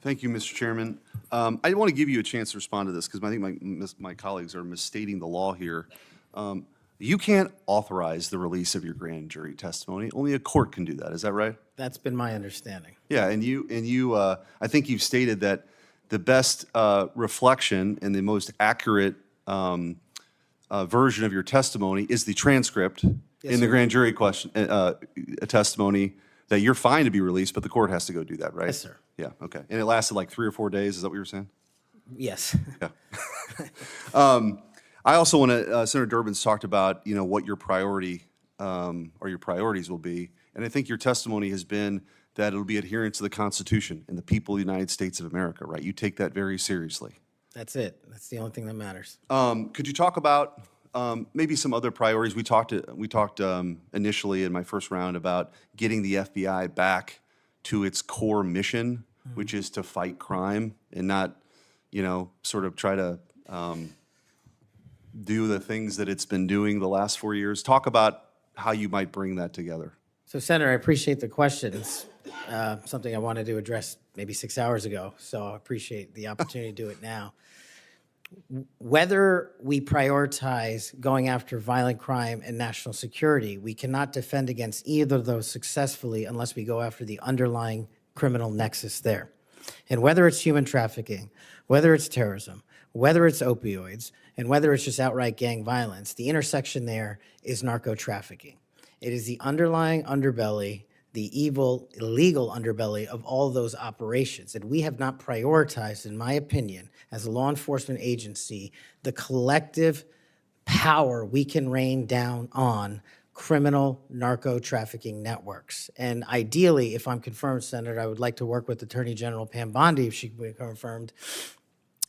Thank you, Mr. Chairman. I want to give you a chance to respond to this because I think my colleagues are misstating the law here. You can't authorize the release of your grand jury testimony. Only a court can do that. Is that right? That's been my understanding. Yeah, and you, I think you've stated that the best reflection and the most accurate version of your testimony is the transcript in the grand jury testimony that you're fine to be released, but the court has to go do that, right? Yes, sir. Yeah, okay. And it lasted like 3 or 4 days, is that what you were saying? Yes. Yeah. I also want to, Senator Durbin's talked about, what your priority or your priorities will be. And I think your testimony has been that it'll be adherence to the Constitution and the people of the United States of America, right? You take that very seriously. That's it. That's the only thing that matters. Could you talk about maybe some other priorities? We talked initially in my first round about getting the FBI back to its core mission, which is to fight crime and not, sort of try to do the things that it's been doing the last 4 years. Talk about how you might bring that together. So, Senator, I appreciate the question. It's something I wanted to address maybe 6 hours ago, so I appreciate the opportunity to do it now. Whether we prioritize going after violent crime and national security, we cannot defend against either of those successfully unless we go after the underlying criminal nexus there. And whether it's human trafficking, whether it's terrorism, whether it's opioids, and whether it's just outright gang violence, the intersection there is narco-trafficking. It is the underlying underbelly, the evil, illegal underbelly of all those operations. And we have not prioritized, in my opinion, as a law enforcement agency, the collective power we can rain down on criminal narco-trafficking networks. And ideally, if I'm confirmed, Senator, I would like to work with Attorney General Pam Bondi, if she can be confirmed,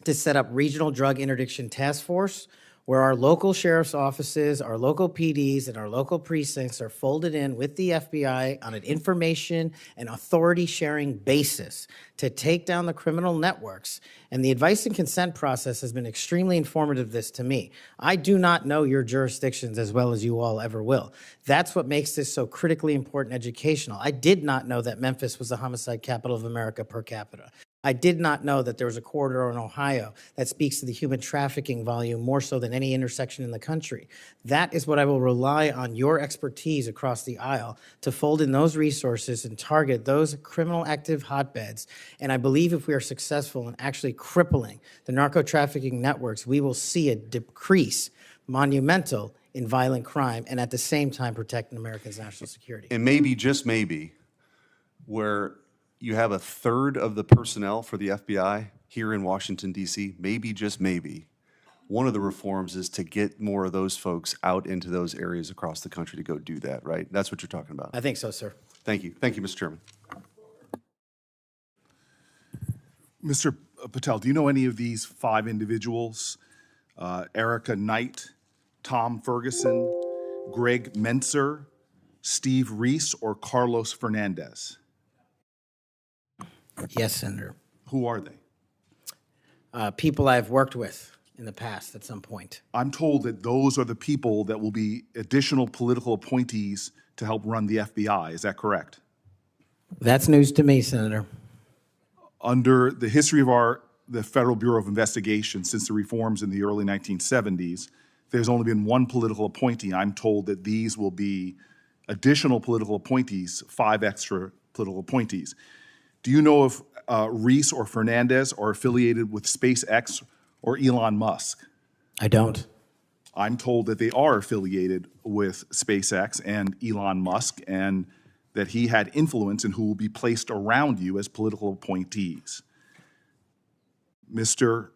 to set up regional drug interdiction task force where our local sheriff's offices, our local PDs, and our local precincts are folded in with the FBI on an information and authority-sharing basis to take down the criminal networks. And the advice and consent process has been extremely informative this to me. I do not know your jurisdictions as well as you all ever will. That's what makes this so critically important educational. I did not know that Memphis was the homicide capital of America per capita. I did not know that there was a corridor in Ohio that speaks to the human trafficking volume more so than any intersection in the country. That is what I will rely on your expertise across the aisle to fold in those resources and target those criminal active hotbeds. And I believe if we are successful in actually crippling the narco-trafficking networks, we will see a decrease monumental in violent crime and at the same time protecting Americans' national security. And maybe, just maybe, where you have a third of the personnel for the FBI here in Washington, D.C., maybe, just maybe, one of the reforms is to get more of those folks out into those areas across the country to go do that, right? That's what you're talking about. I think so, sir. Thank you. Thank you, Mr. Chairman. Mr. Patel, do you know any of these 5 individuals? Erica Knight, Tom Ferguson, Greg Menser, Steve Reese, or Carlos Fernandez? Yes, Senator. Who are they? People I've worked with in the past at some point. I'm told that those are the people that will be additional political appointees to help run the FBI. Is that correct? That's news to me, Senator. Under the history of the Federal Bureau of Investigation since the reforms in the early 1970s, there's only been one political appointee. I'm told that these will be additional political appointees, 5 extra political appointees. Do you know if Reese or Fernandez are affiliated with SpaceX or Elon Musk? I don't. I'm told that they are affiliated with SpaceX and Elon Musk, and that he had influence in who will be placed around you as political appointees. Mr.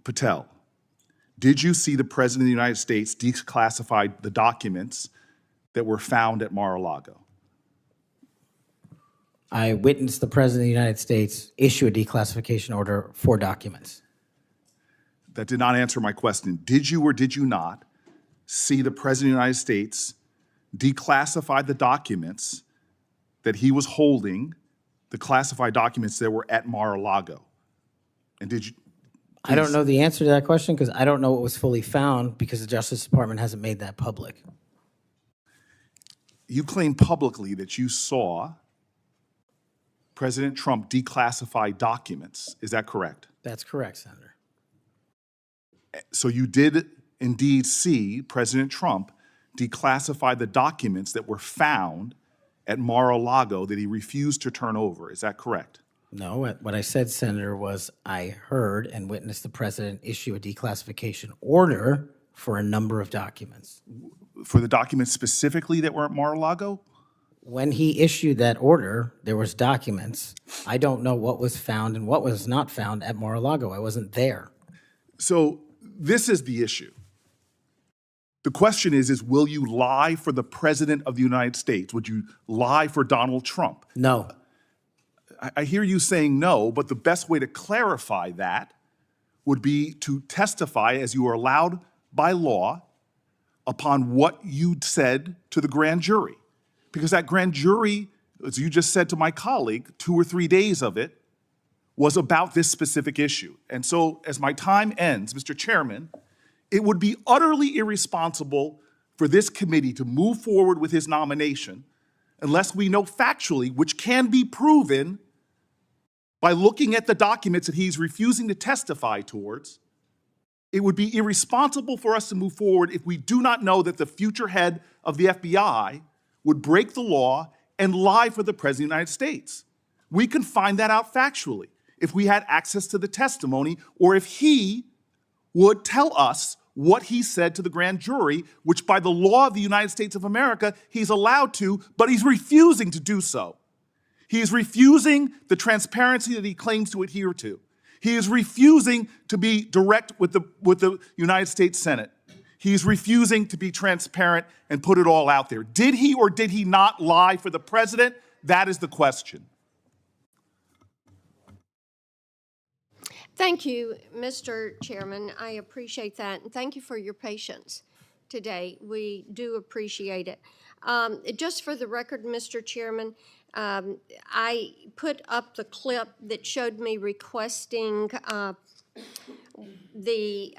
Patel, did you see the President of the United States declassify the documents that were found at Mar-a-Lago? I witnessed the President of the United States issue a declassification order for documents. That did not answer my question. Did you or did you not see the President of the United States declassify the documents that he was holding, the classified documents that were at Mar-a-Lago? And did you? I don't know the answer to that question because I don't know what was fully found because the Justice Department hasn't made that public. You claim publicly that you saw President Trump declassify documents. Is that correct? That's correct, Senator. So you did indeed see President Trump declassify the documents that were found at Mar-a-Lago that he refused to turn over. Is that correct? No, what I said, Senator, was I heard and witnessed the President issue a declassification order for a number of documents. For the documents specifically that were at Mar-a-Lago? When he issued that order, there was documents. I don't know what was found and what was not found at Mar-a-Lago. I wasn't there. So this is the issue. The question is will you lie for the President of the United States? Would you lie for Donald Trump? No. I hear you saying no, but the best way to clarify that would be to testify as you are allowed by law upon what you said to the grand jury. Because that grand jury, as you just said to my colleague, 2 or 3 days of it was about this specific issue. And so as my time ends, Mr. Chairman, it would be utterly irresponsible for this committee to move forward with his nomination unless we know factually, which can be proven by looking at the documents that he's refusing to testify towards. It would be irresponsible for us to move forward if we do not know that the future head of the FBI would break the law and lie for the President of the United States. We can find that out factually if we had access to the testimony or if he would tell us what he said to the grand jury, which by the law of the United States of America, he's allowed to, but he's refusing to do so. He is refusing the transparency that he claims to adhere to. He is refusing to be direct with the United States Senate. He is refusing to be transparent and put it all out there. Did he or did he not lie for the president? That is the question. Thank you, Mr. Chairman. I appreciate that, and thank you for your patience today. We do appreciate it. Just for the record, Mr. Chairman, I put up the clip that showed me requesting the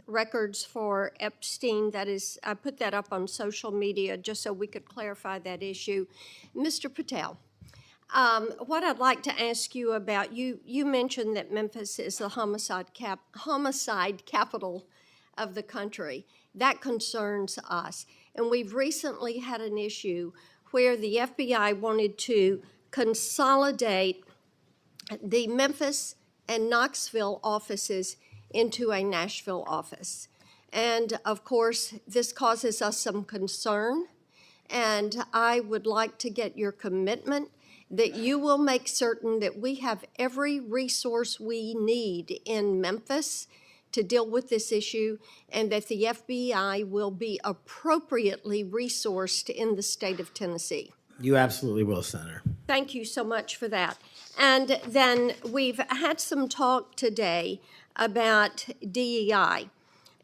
records for Epstein. That is, I put that up on social media just so we could clarify that issue. Mr. Patel, what I'd like to ask you about, you mentioned that Memphis is the homicide capital of the country. That concerns us. And we've recently had an issue where the FBI wanted to consolidate the Memphis and Knoxville offices into a Nashville office. And of course, this causes us some concern. And I would like to get your commitment that you will make certain that we have every resource we need in Memphis to deal with this issue, and that the FBI will be appropriately resourced in the state of Tennessee. You absolutely will, Senator. Thank you so much for that. And then we've had some talk today about DEI,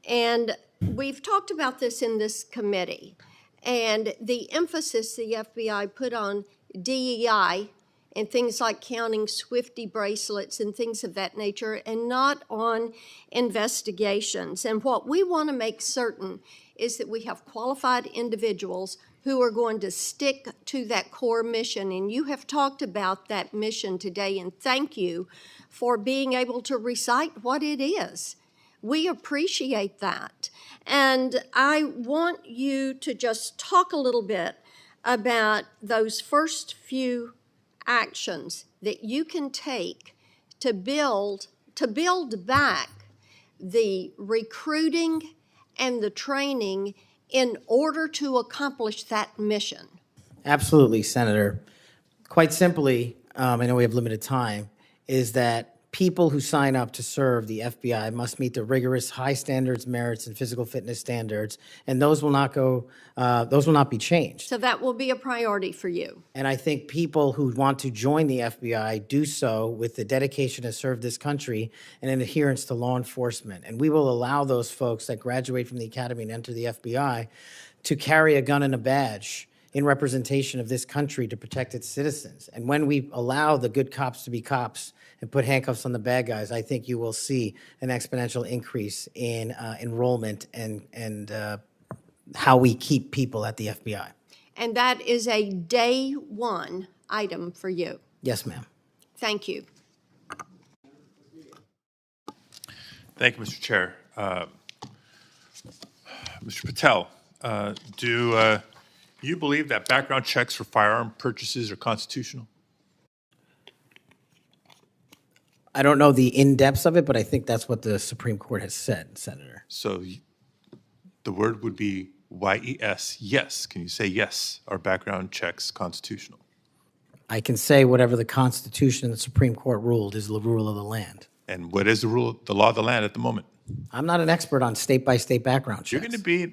and we've talked about this in this committee, and the emphasis the FBI put on DEI and things like counting Swifty bracelets and things of that nature, and not on investigations. And what we want to make certain is that we have qualified individuals who are going to stick to that core mission. And you have talked about that mission today, and thank you for being able to recite what it is. We appreciate that. And I want you to just talk a little bit about those first few actions that you can take to build back the recruiting and the training in order to accomplish that mission? Absolutely, Senator. Quite simply, I know we have limited time, is that people who sign up to serve the FBI must meet the rigorous high standards, merits, and physical fitness standards, and those will not be changed. So that will be a priority for you. And I think people who want to join the FBI do so with the dedication to serve this country and an adherence to law enforcement. And we will allow those folks that graduate from the academy and enter the FBI to carry a gun and a badge in representation of this country to protect its citizens. And when we allow the good cops to be cops and put handcuffs on the bad guys, I think you will see an exponential increase in enrollment and how we keep people at the FBI. And that is a day one item for you. Yes, ma'am. Thank you. Thank you, Mr. Chair. Mr. Patel, do you believe that background checks for firearm purchases are constitutional? I don't know the in-depths of it, but I think that's what the Supreme Court has said, Senator. So the word would be YES, yes. Can you say yes, are background checks constitutional? I can say whatever the Constitution and the Supreme Court ruled is the rule of the land. And what is the law of the land at the moment? I'm not an expert on state-by-state background checks. You're going to be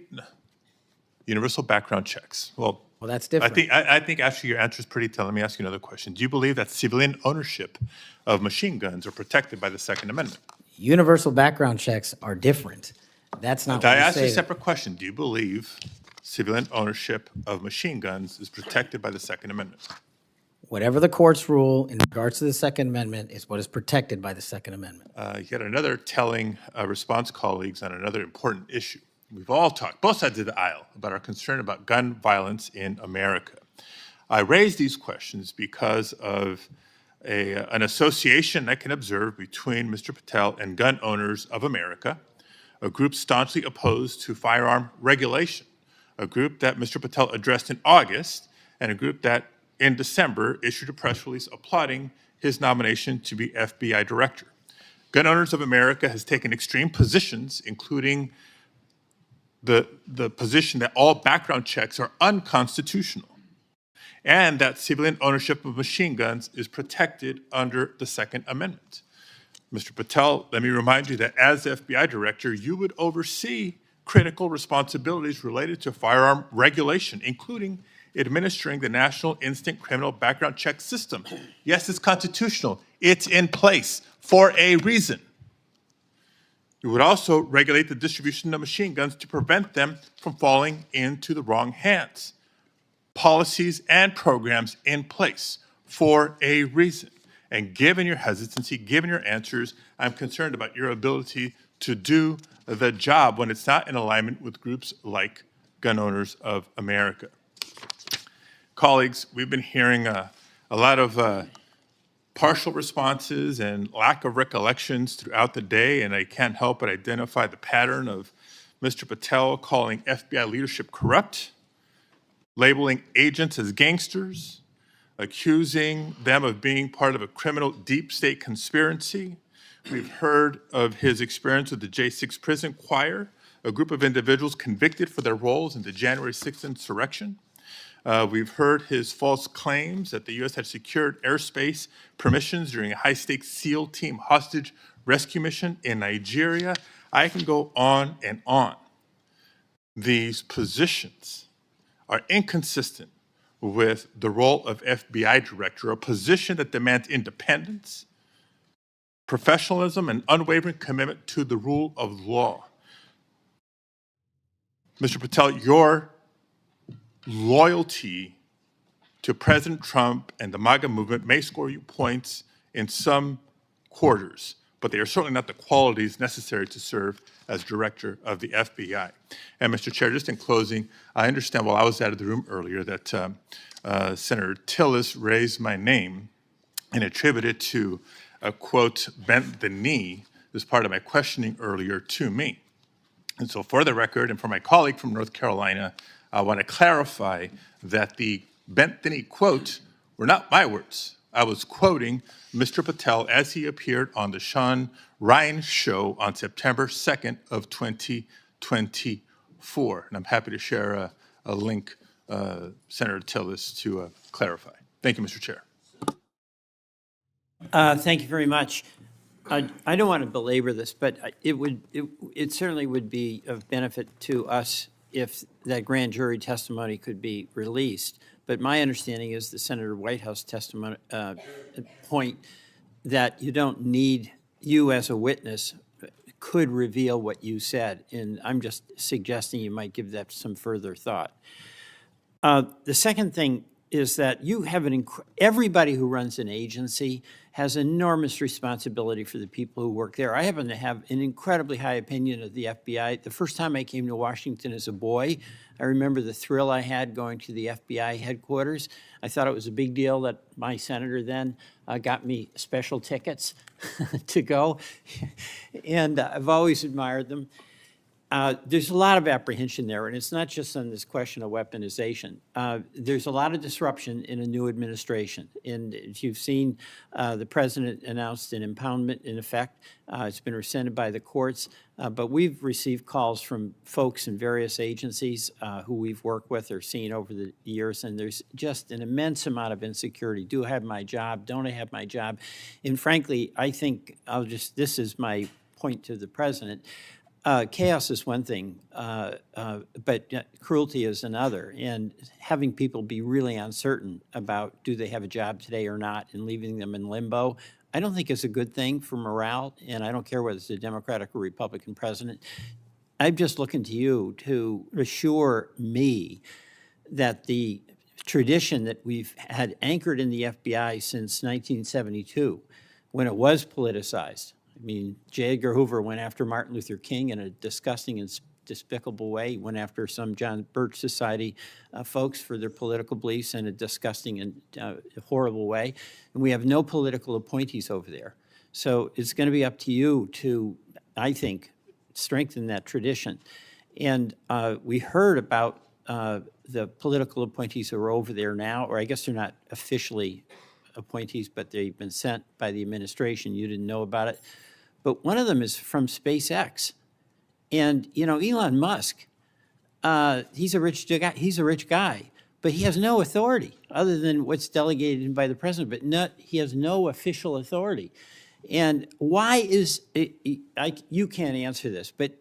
universal background checks. Well, that's different. I think actually your answer is pretty telling. Let me ask you another question. Do you believe that civilian ownership of machine guns are protected by the Second Amendment? Universal background checks are different. That's not what I you asked you a say. separate question. Do you believe civilian ownership of machine guns is protected by the Second Amendment? Whatever the courts rule in regards to the Second Amendment is what is protected by the Second Amendment. Yet another telling response, colleagues, on another important issue. We've all talked, both sides of the aisle, about our concern about gun violence in America. I raise these questions because of an association I can observe between Mr. Patel and gun owners of America, a group staunchly opposed to firearm regulation, a group that Mr. Patel addressed in August, and a group that in December issued a press release applauding his nomination to be FBI director. Gun Owners of America has taken extreme positions, including the position that all background checks are unconstitutional and that civilian ownership of machine guns is protected under the Second Amendment. Mr. Patel, let me remind you that as FBI director, you would oversee critical responsibilities related to firearm regulation, including administering the National Instant Criminal Background Check System. Yes, it's constitutional. It's in place for a reason. You would also regulate the distribution of machine guns to prevent them from falling into the wrong hands. Policies and programs in place for a reason. And given your hesitancy, given your answers, I'm concerned about your ability to do the job when it's not in alignment with groups like Gun Owners of America. Colleagues, we've been hearing a lot of partial responses and lack of recollections throughout the day, and I can't help but identify the pattern of Mr. Patel calling FBI leadership corrupt, labeling agents as gangsters, accusing them of being part of a criminal deep state conspiracy. We've heard of his experience with the J6 prison choir, a group of individuals convicted for their roles in the January 6th insurrection. We've heard his false claims that the U.S. had secured airspace permissions during a high-stakes SEAL team hostage rescue mission in Nigeria. I can go on and on. These positions are inconsistent with the role of FBI director, a position that demands independence, professionalism, and unwavering commitment to the rule of law. Mr. Patel, your loyalty to President Trump and the MAGA movement may score you points in some quarters, but they are certainly not the qualities necessary to serve as director of the FBI. And Mr. Chair, just in closing, I understand while I was out of the room earlier that Senator Tillis raised my name and attributed to a quote, bent the knee as part of my questioning earlier to me. And so for the record and for my colleague from North Carolina, I want to clarify that the bent the knee quote were not my words, I was quoting Mr. Patel as he appeared on the Sean Ryan Show on September 2nd of 2024. And I'm happy to share a link, Senator Tillis, to clarify. Thank you, Mr. Chair. Thank you very much. I don't want to belabor this, but it certainly would be of benefit to us if that grand jury testimony could be released. But my understanding is the Senator Whitehouse testimony point that you don't need, you as a witness could reveal what you said. And I'm just suggesting you might give that some further thought. The second thing is that you have everybody who runs an agency has enormous responsibility for the people who work there. I happen to have an incredibly high opinion of the FBI. The first time I came to Washington as a boy, I remember the thrill I had going to the FBI headquarters. I thought it was a big deal that my senator then got me special tickets to go, and I've always admired them. There's a lot of apprehension there, and it's not just on this question of weaponization. There's a lot of disruption in a new administration. And as you've seen, the president announced an impoundment in effect. It's been rescinded by the courts, but we've received calls from folks in various agencies who we've worked with or seen over the years, and there's just an immense amount of insecurity. Do I have my job? Don't I have my job? And frankly, I think this is my point to the president. Chaos is one thing, but cruelty is another. And having people be really uncertain about do they have a job today or not and leaving them in limbo, I don't think is a good thing for morale. And I don't care whether it's a Democratic or Republican president. I'm just looking to you to assure me that the tradition that we've had anchored in the FBI since 1972, when it was politicized. I mean, J. Edgar Hoover went after Martin Luther King in a disgusting and despicable way. He went after some John Birch Society folks for their political beliefs in a disgusting and horrible way. And we have no political appointees over there. So it's going to be up to you to, I think, strengthen that tradition. And we heard about the political appointees who are over there now, or I guess they're not officially appointees, but they've been sent by the administration. You didn't know about it. But one of them is from SpaceX. And, you know, Elon Musk, he's a rich guy, but he has no authority other than what's delegated by the president, but he has no official authority. And why is, you can't answer this, but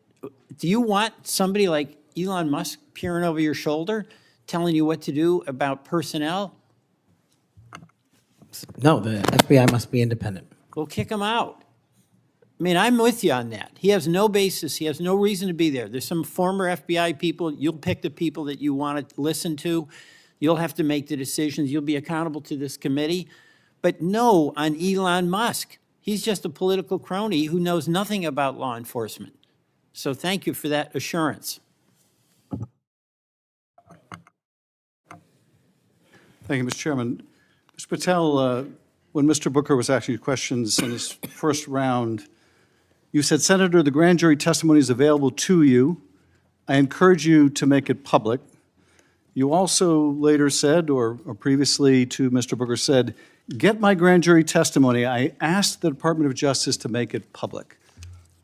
do you want somebody like Elon Musk peering over your shoulder, telling you what to do about personnel? No, the FBI must be independent. Go kick him out. I mean, I'm with you on that. He has no basis. He has no reason to be there. There's some former FBI people. You'll pick the people that you want to listen to. You'll have to make the decisions. You'll be accountable to this committee. But no on Elon Musk. He's just a political crony who knows nothing about law enforcement. So thank you for that assurance. Thank you, Mr. Chairman. Mr. Patel, when Mr. Booker was asking you questions in his first round, you said, Senator, the grand jury testimony is available to you. I encourage you to make it public. You also later said, or previously to Mr. Booker said, get my grand jury testimony. I asked the Department of Justice to make it public.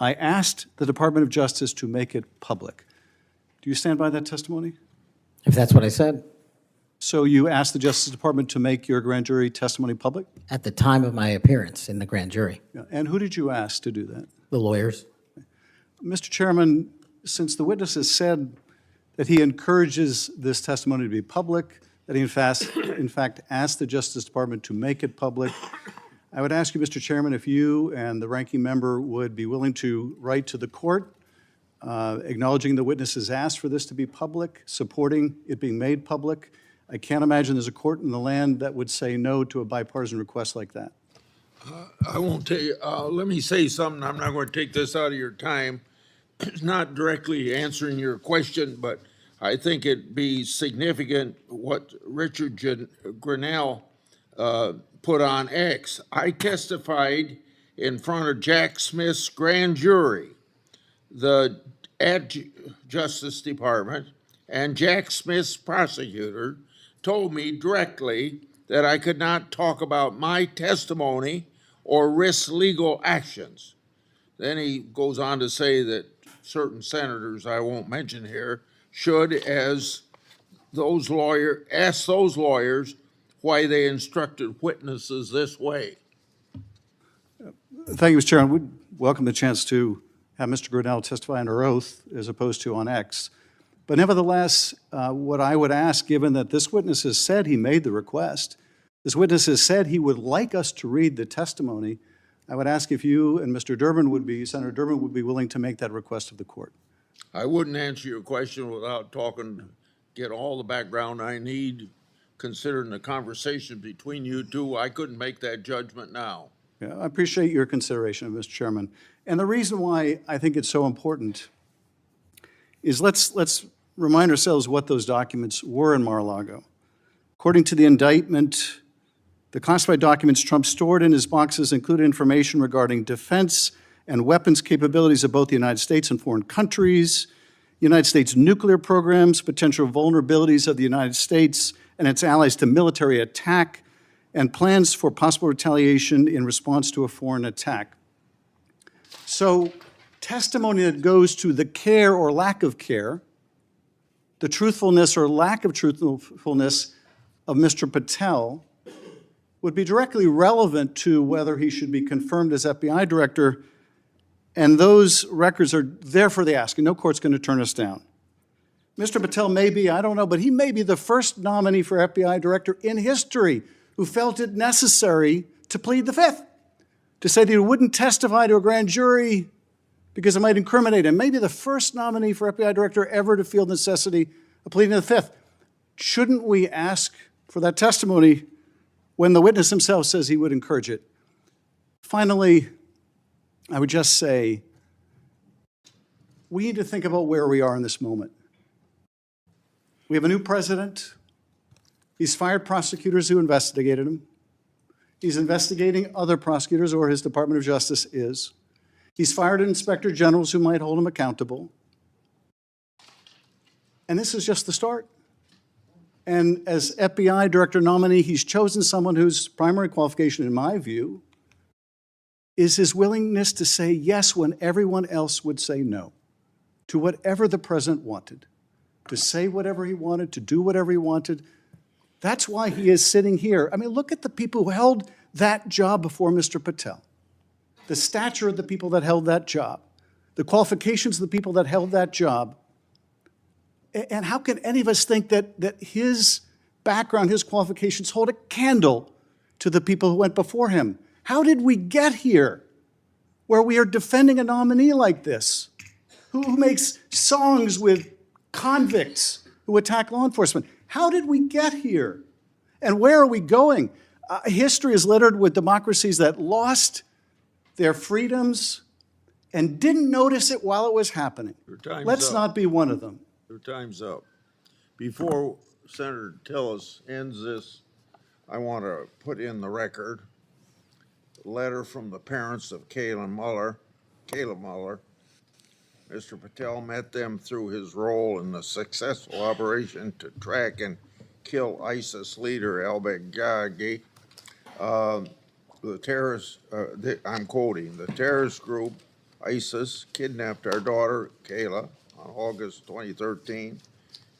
I asked the Department of Justice to make it public. Do you stand by that testimony? If that's what I said. So you asked the Justice Department to make your grand jury testimony public? At the time of my appearance in the grand jury. Yeah. And who did you ask to do that? The lawyers. Mr. Chairman, since the witness has said that he encourages this testimony to be public, that he in fact asked the Justice Department to make it public, I would ask you, Mr. Chairman, if you and the ranking member would be willing to write to the court acknowledging the witness has asked for this to be public, supporting it being made public. I can't imagine there's a court in the land that would say no to a bipartisan request like that. I won't tell you. Let me say something. I'm not going to take this out of your time. It's not directly answering your question, but I think it'd be significant what Richard Grinnell put on X. I testified in front of Jack Smith's grand jury, at Justice Department, and Jack Smith's prosecutor told me directly that I could not talk about my testimony or risk legal actions. Then he goes on to say that certain senators, I won't mention here, should, as ask those lawyers why they instructed witnesses this way. Thank you, Mr. Chairman. We'd welcome the chance to have Mr. Grinnell testify under oath as opposed to on X. But nevertheless, what I would ask, given that this witness has said he made the request, this witness has said he would like us to read the testimony, I would ask if you and Senator Durbin would be willing to make that request of the court. I wouldn't answer your question without get all the background I need, considering the conversation between you two. I couldn't make that judgment now. Yeah, I appreciate your consideration, Mr. Chairman. And the reason why I think it's so important is let's remind ourselves what those documents were in Mar-a-Lago. According to the indictment, the classified documents Trump stored in his boxes included information regarding defense and weapons capabilities of both the United States and foreign countries, United States nuclear programs, potential vulnerabilities of the United States and its allies to military attack, and plans for possible retaliation in response to a foreign attack. So testimony that goes to the care or lack of care, the truthfulness or lack of truthfulness of Mr. Patel would be directly relevant to whether he should be confirmed as FBI director, and those records are there for the asking. No court's going to turn us down. Mr. Patel may be, I don't know, but he may be the first nominee for FBI director in history who felt it necessary to plead the Fifth, to say that he wouldn't testify to a grand jury because it might incriminate him. Maybe the first nominee for FBI director ever to feel the necessity of pleading the Fifth. Shouldn't we ask for that testimony when the witness himself says he would encourage it? Finally, I would just say we need to think about where we are in this moment. We have a new president. He's fired prosecutors who investigated him. He's investigating other prosecutors, or his Department of Justice is. He's fired inspector generals who might hold him accountable. And this is just the start. And as FBI director nominee, he's chosen someone whose primary qualification, in my view, is his willingness to say yes when everyone else would say no to whatever the president wanted, to say whatever he wanted, to do whatever he wanted. That's why he is sitting here. I mean, look at the people who held that job before Mr. Patel, the stature of the people that held that job, the qualifications of the people that held that job. And how can any of us think that his background, his qualifications hold a candle to the people who went before him? How did we get here where we are defending a nominee like this, who makes songs with convicts who attack law enforcement? How did we get here? And where are we going? History is littered with democracies that lost their freedoms and didn't notice it while it was happening. Let's not be one of them. Your time's up. Before Senator Tillis ends this, I want to put in the record a letter from the parents of Kayla Mueller. Mr. Patel met them through his role in the successful operation to track and kill ISIS leader al-Baghdadi. The terrorist, I'm quoting, the terrorist group ISIS kidnapped our daughter, Kayla, on August 2013.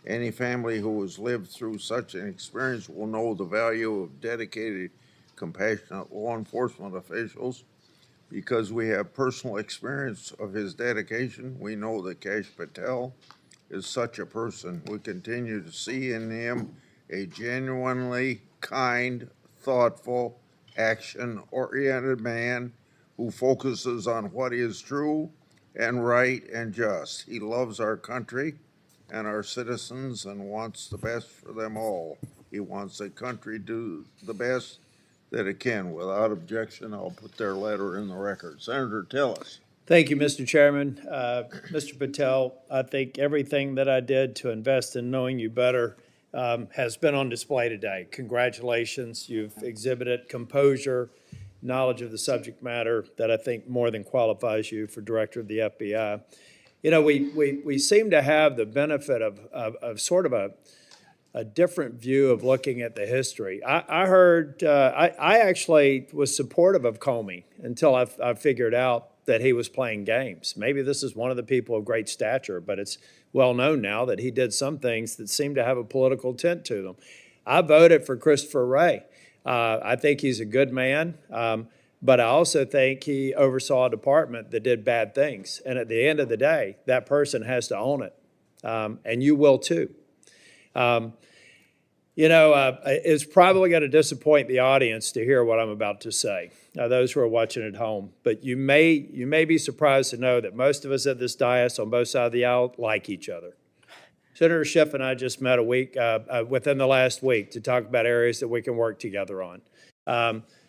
Any family who has lived through such an experience will know the value of dedicated, compassionate law enforcement officials. Because we have personal experience of his dedication, we know that Kash Patel is such a person. We continue to see in him a genuinely kind, thoughtful, action-oriented man who focuses on what is true and right and just. He loves our country and our citizens and wants the best for them all. He wants the country to do the best that it can. Without objection, I'll put their letter in the record. Senator Tillis. Thank you, Mr. Chairman. Mr. Patel, I think everything that I did to invest in knowing you better has been on display today. Congratulations. You've exhibited composure, knowledge of the subject matter that I think more than qualifies you for director of the FBI. You know, we seem to have the benefit of sort of a different view of looking at the history. I heard, I actually was supportive of Comey until I figured out that he was playing games. Maybe this is one of the people of great stature, but it's well known now that he did some things that seem to have a political tint to them. I voted for Christopher Wray. I think he's a good man, but I also think he oversaw a department that did bad things. And at the end of the day, that person has to own it, and you will too. It's probably going to disappoint the audience to hear what I'm about to say, those who are watching at home. But you may be surprised to know that most of us at this dais on both sides of the aisle like each other. Senator Schiff and I just met within the last week to talk about areas that we can work together on.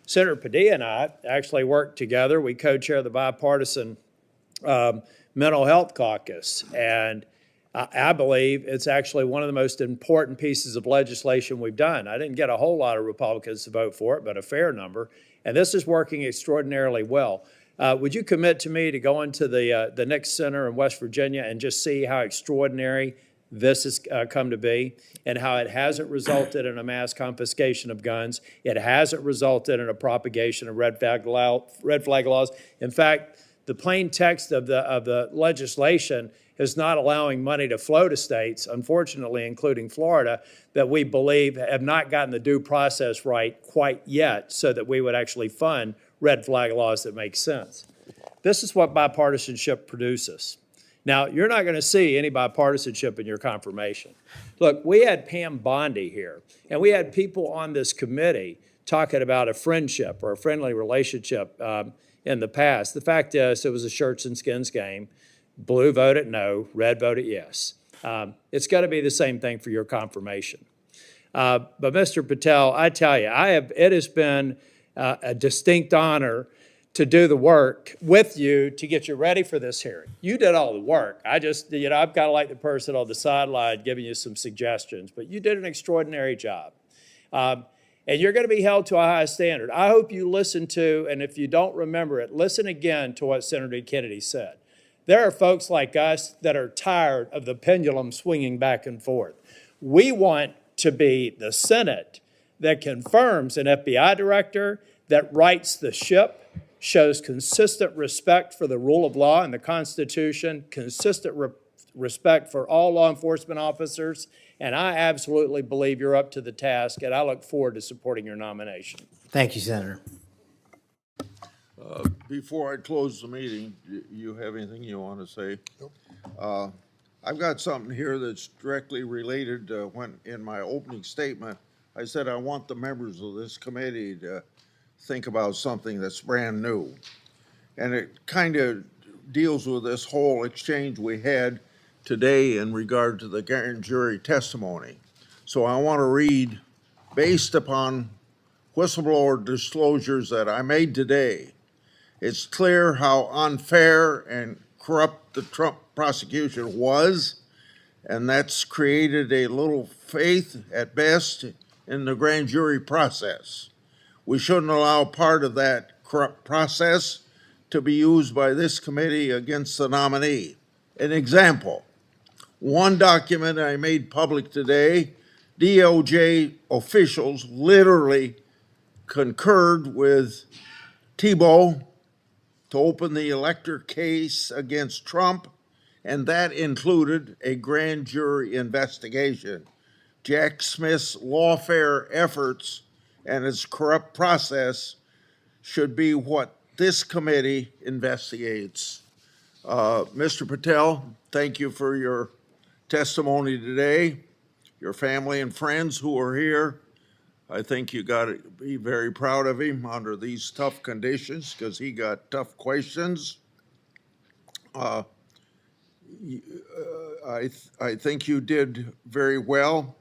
Senator Padilla and I actually work together. We co-chair the bipartisan mental health caucus, and I believe it's actually one of the most important pieces of legislation we've done. I didn't get a whole lot of Republicans to vote for it, but a fair number, and this is working extraordinarily well. Would you commit to me to go into the Nix Center in West Virginia and just see how extraordinary this has come to be, and how it hasn't resulted in a mass confiscation of guns? It hasn't resulted in a propagation of red flag laws. In fact, the plain text of the legislation is not allowing money to flow to states, unfortunately, including Florida, that we believe have not gotten the due process right quite yet, so that we would actually fund red flag laws that make sense. This is what bipartisanship produces. Now, you're not going to see any bipartisanship in your confirmation. Look, we had Pam Bondi here, and we had people on this committee talking about a friendship or a friendly relationship in the past. The fact is, it was a shirts and skins game. Blue voted no, red voted yes. It's got to be the same thing for your confirmation. But Mr. Patel, I tell you, it has been a distinct honor to do the work with you to get you ready for this hearing. You did all the work. I've got to like the person on the sideline giving you some suggestions, but you did an extraordinary job. And you're going to be held to a high standard. I hope you listen to, and if you don't remember it, listen again to what Senator Kennedy said. There are folks like us that are tired of the pendulum swinging back and forth. We want to be the Senate that confirms an FBI director, that rights the ship, shows consistent respect for the rule of law and the Constitution, consistent respect for all law enforcement officers, and I absolutely believe you're up to the task, and I look forward to supporting your nomination. Thank you, Senator. Before I close the meeting, you have anything you want to say? Nope. I've got something here that's directly related. When in my opening statement, I said I want the members of this committee to think about something that's brand new. And it kind of deals with this whole exchange we had today in regard to the grand jury testimony. So I want to read, based upon whistleblower disclosures that I made today, it's clear how unfair and corrupt the Trump prosecution was, and that's created a little faith at best in the grand jury process. We shouldn't allow part of that corrupt process to be used by this committee against the nominee. An example, one document I made public today, DOJ officials literally concurred with Thibault to open the elector case against Trump, and that included a grand jury investigation. Jack Smith's lawfare efforts and its corrupt process should be what this committee investigates. Mr. Patel, thank you for your testimony today. Your family and friends who are here, I think you got to be very proud of him under these tough conditions, because he got tough questions. I think you did very well,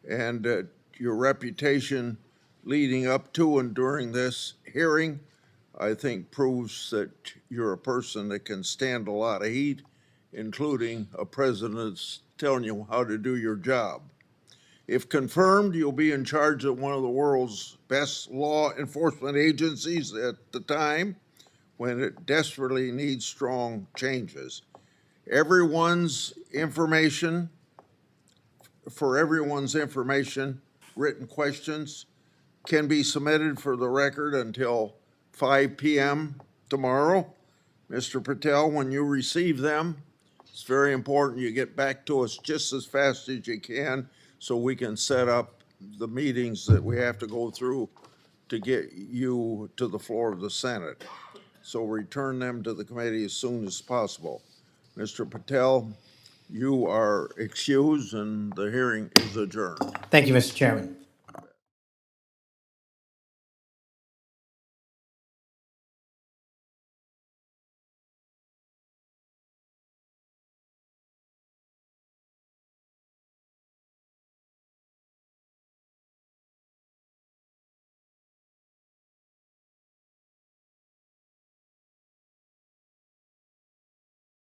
and your reputation leading up to and during this hearing, I think, proves that you're a person that can stand a lot of heat, including a president that's telling you how to do your job. If confirmed, you'll be in charge of one of the world's best law enforcement agencies at the time when it desperately needs strong changes. Everyone's information for everyone's information, written questions can be submitted for the record until 5 p.m. tomorrow. Mr. Patel, when you receive them, it's very important you get back to us just as fast as you can so we can set up the meetings that we have to go through to get you to the floor of the Senate. So return them to the committee as soon as possible. Mr. Patel, you are excused and the hearing is adjourned. Thank you, Mr. Chairman.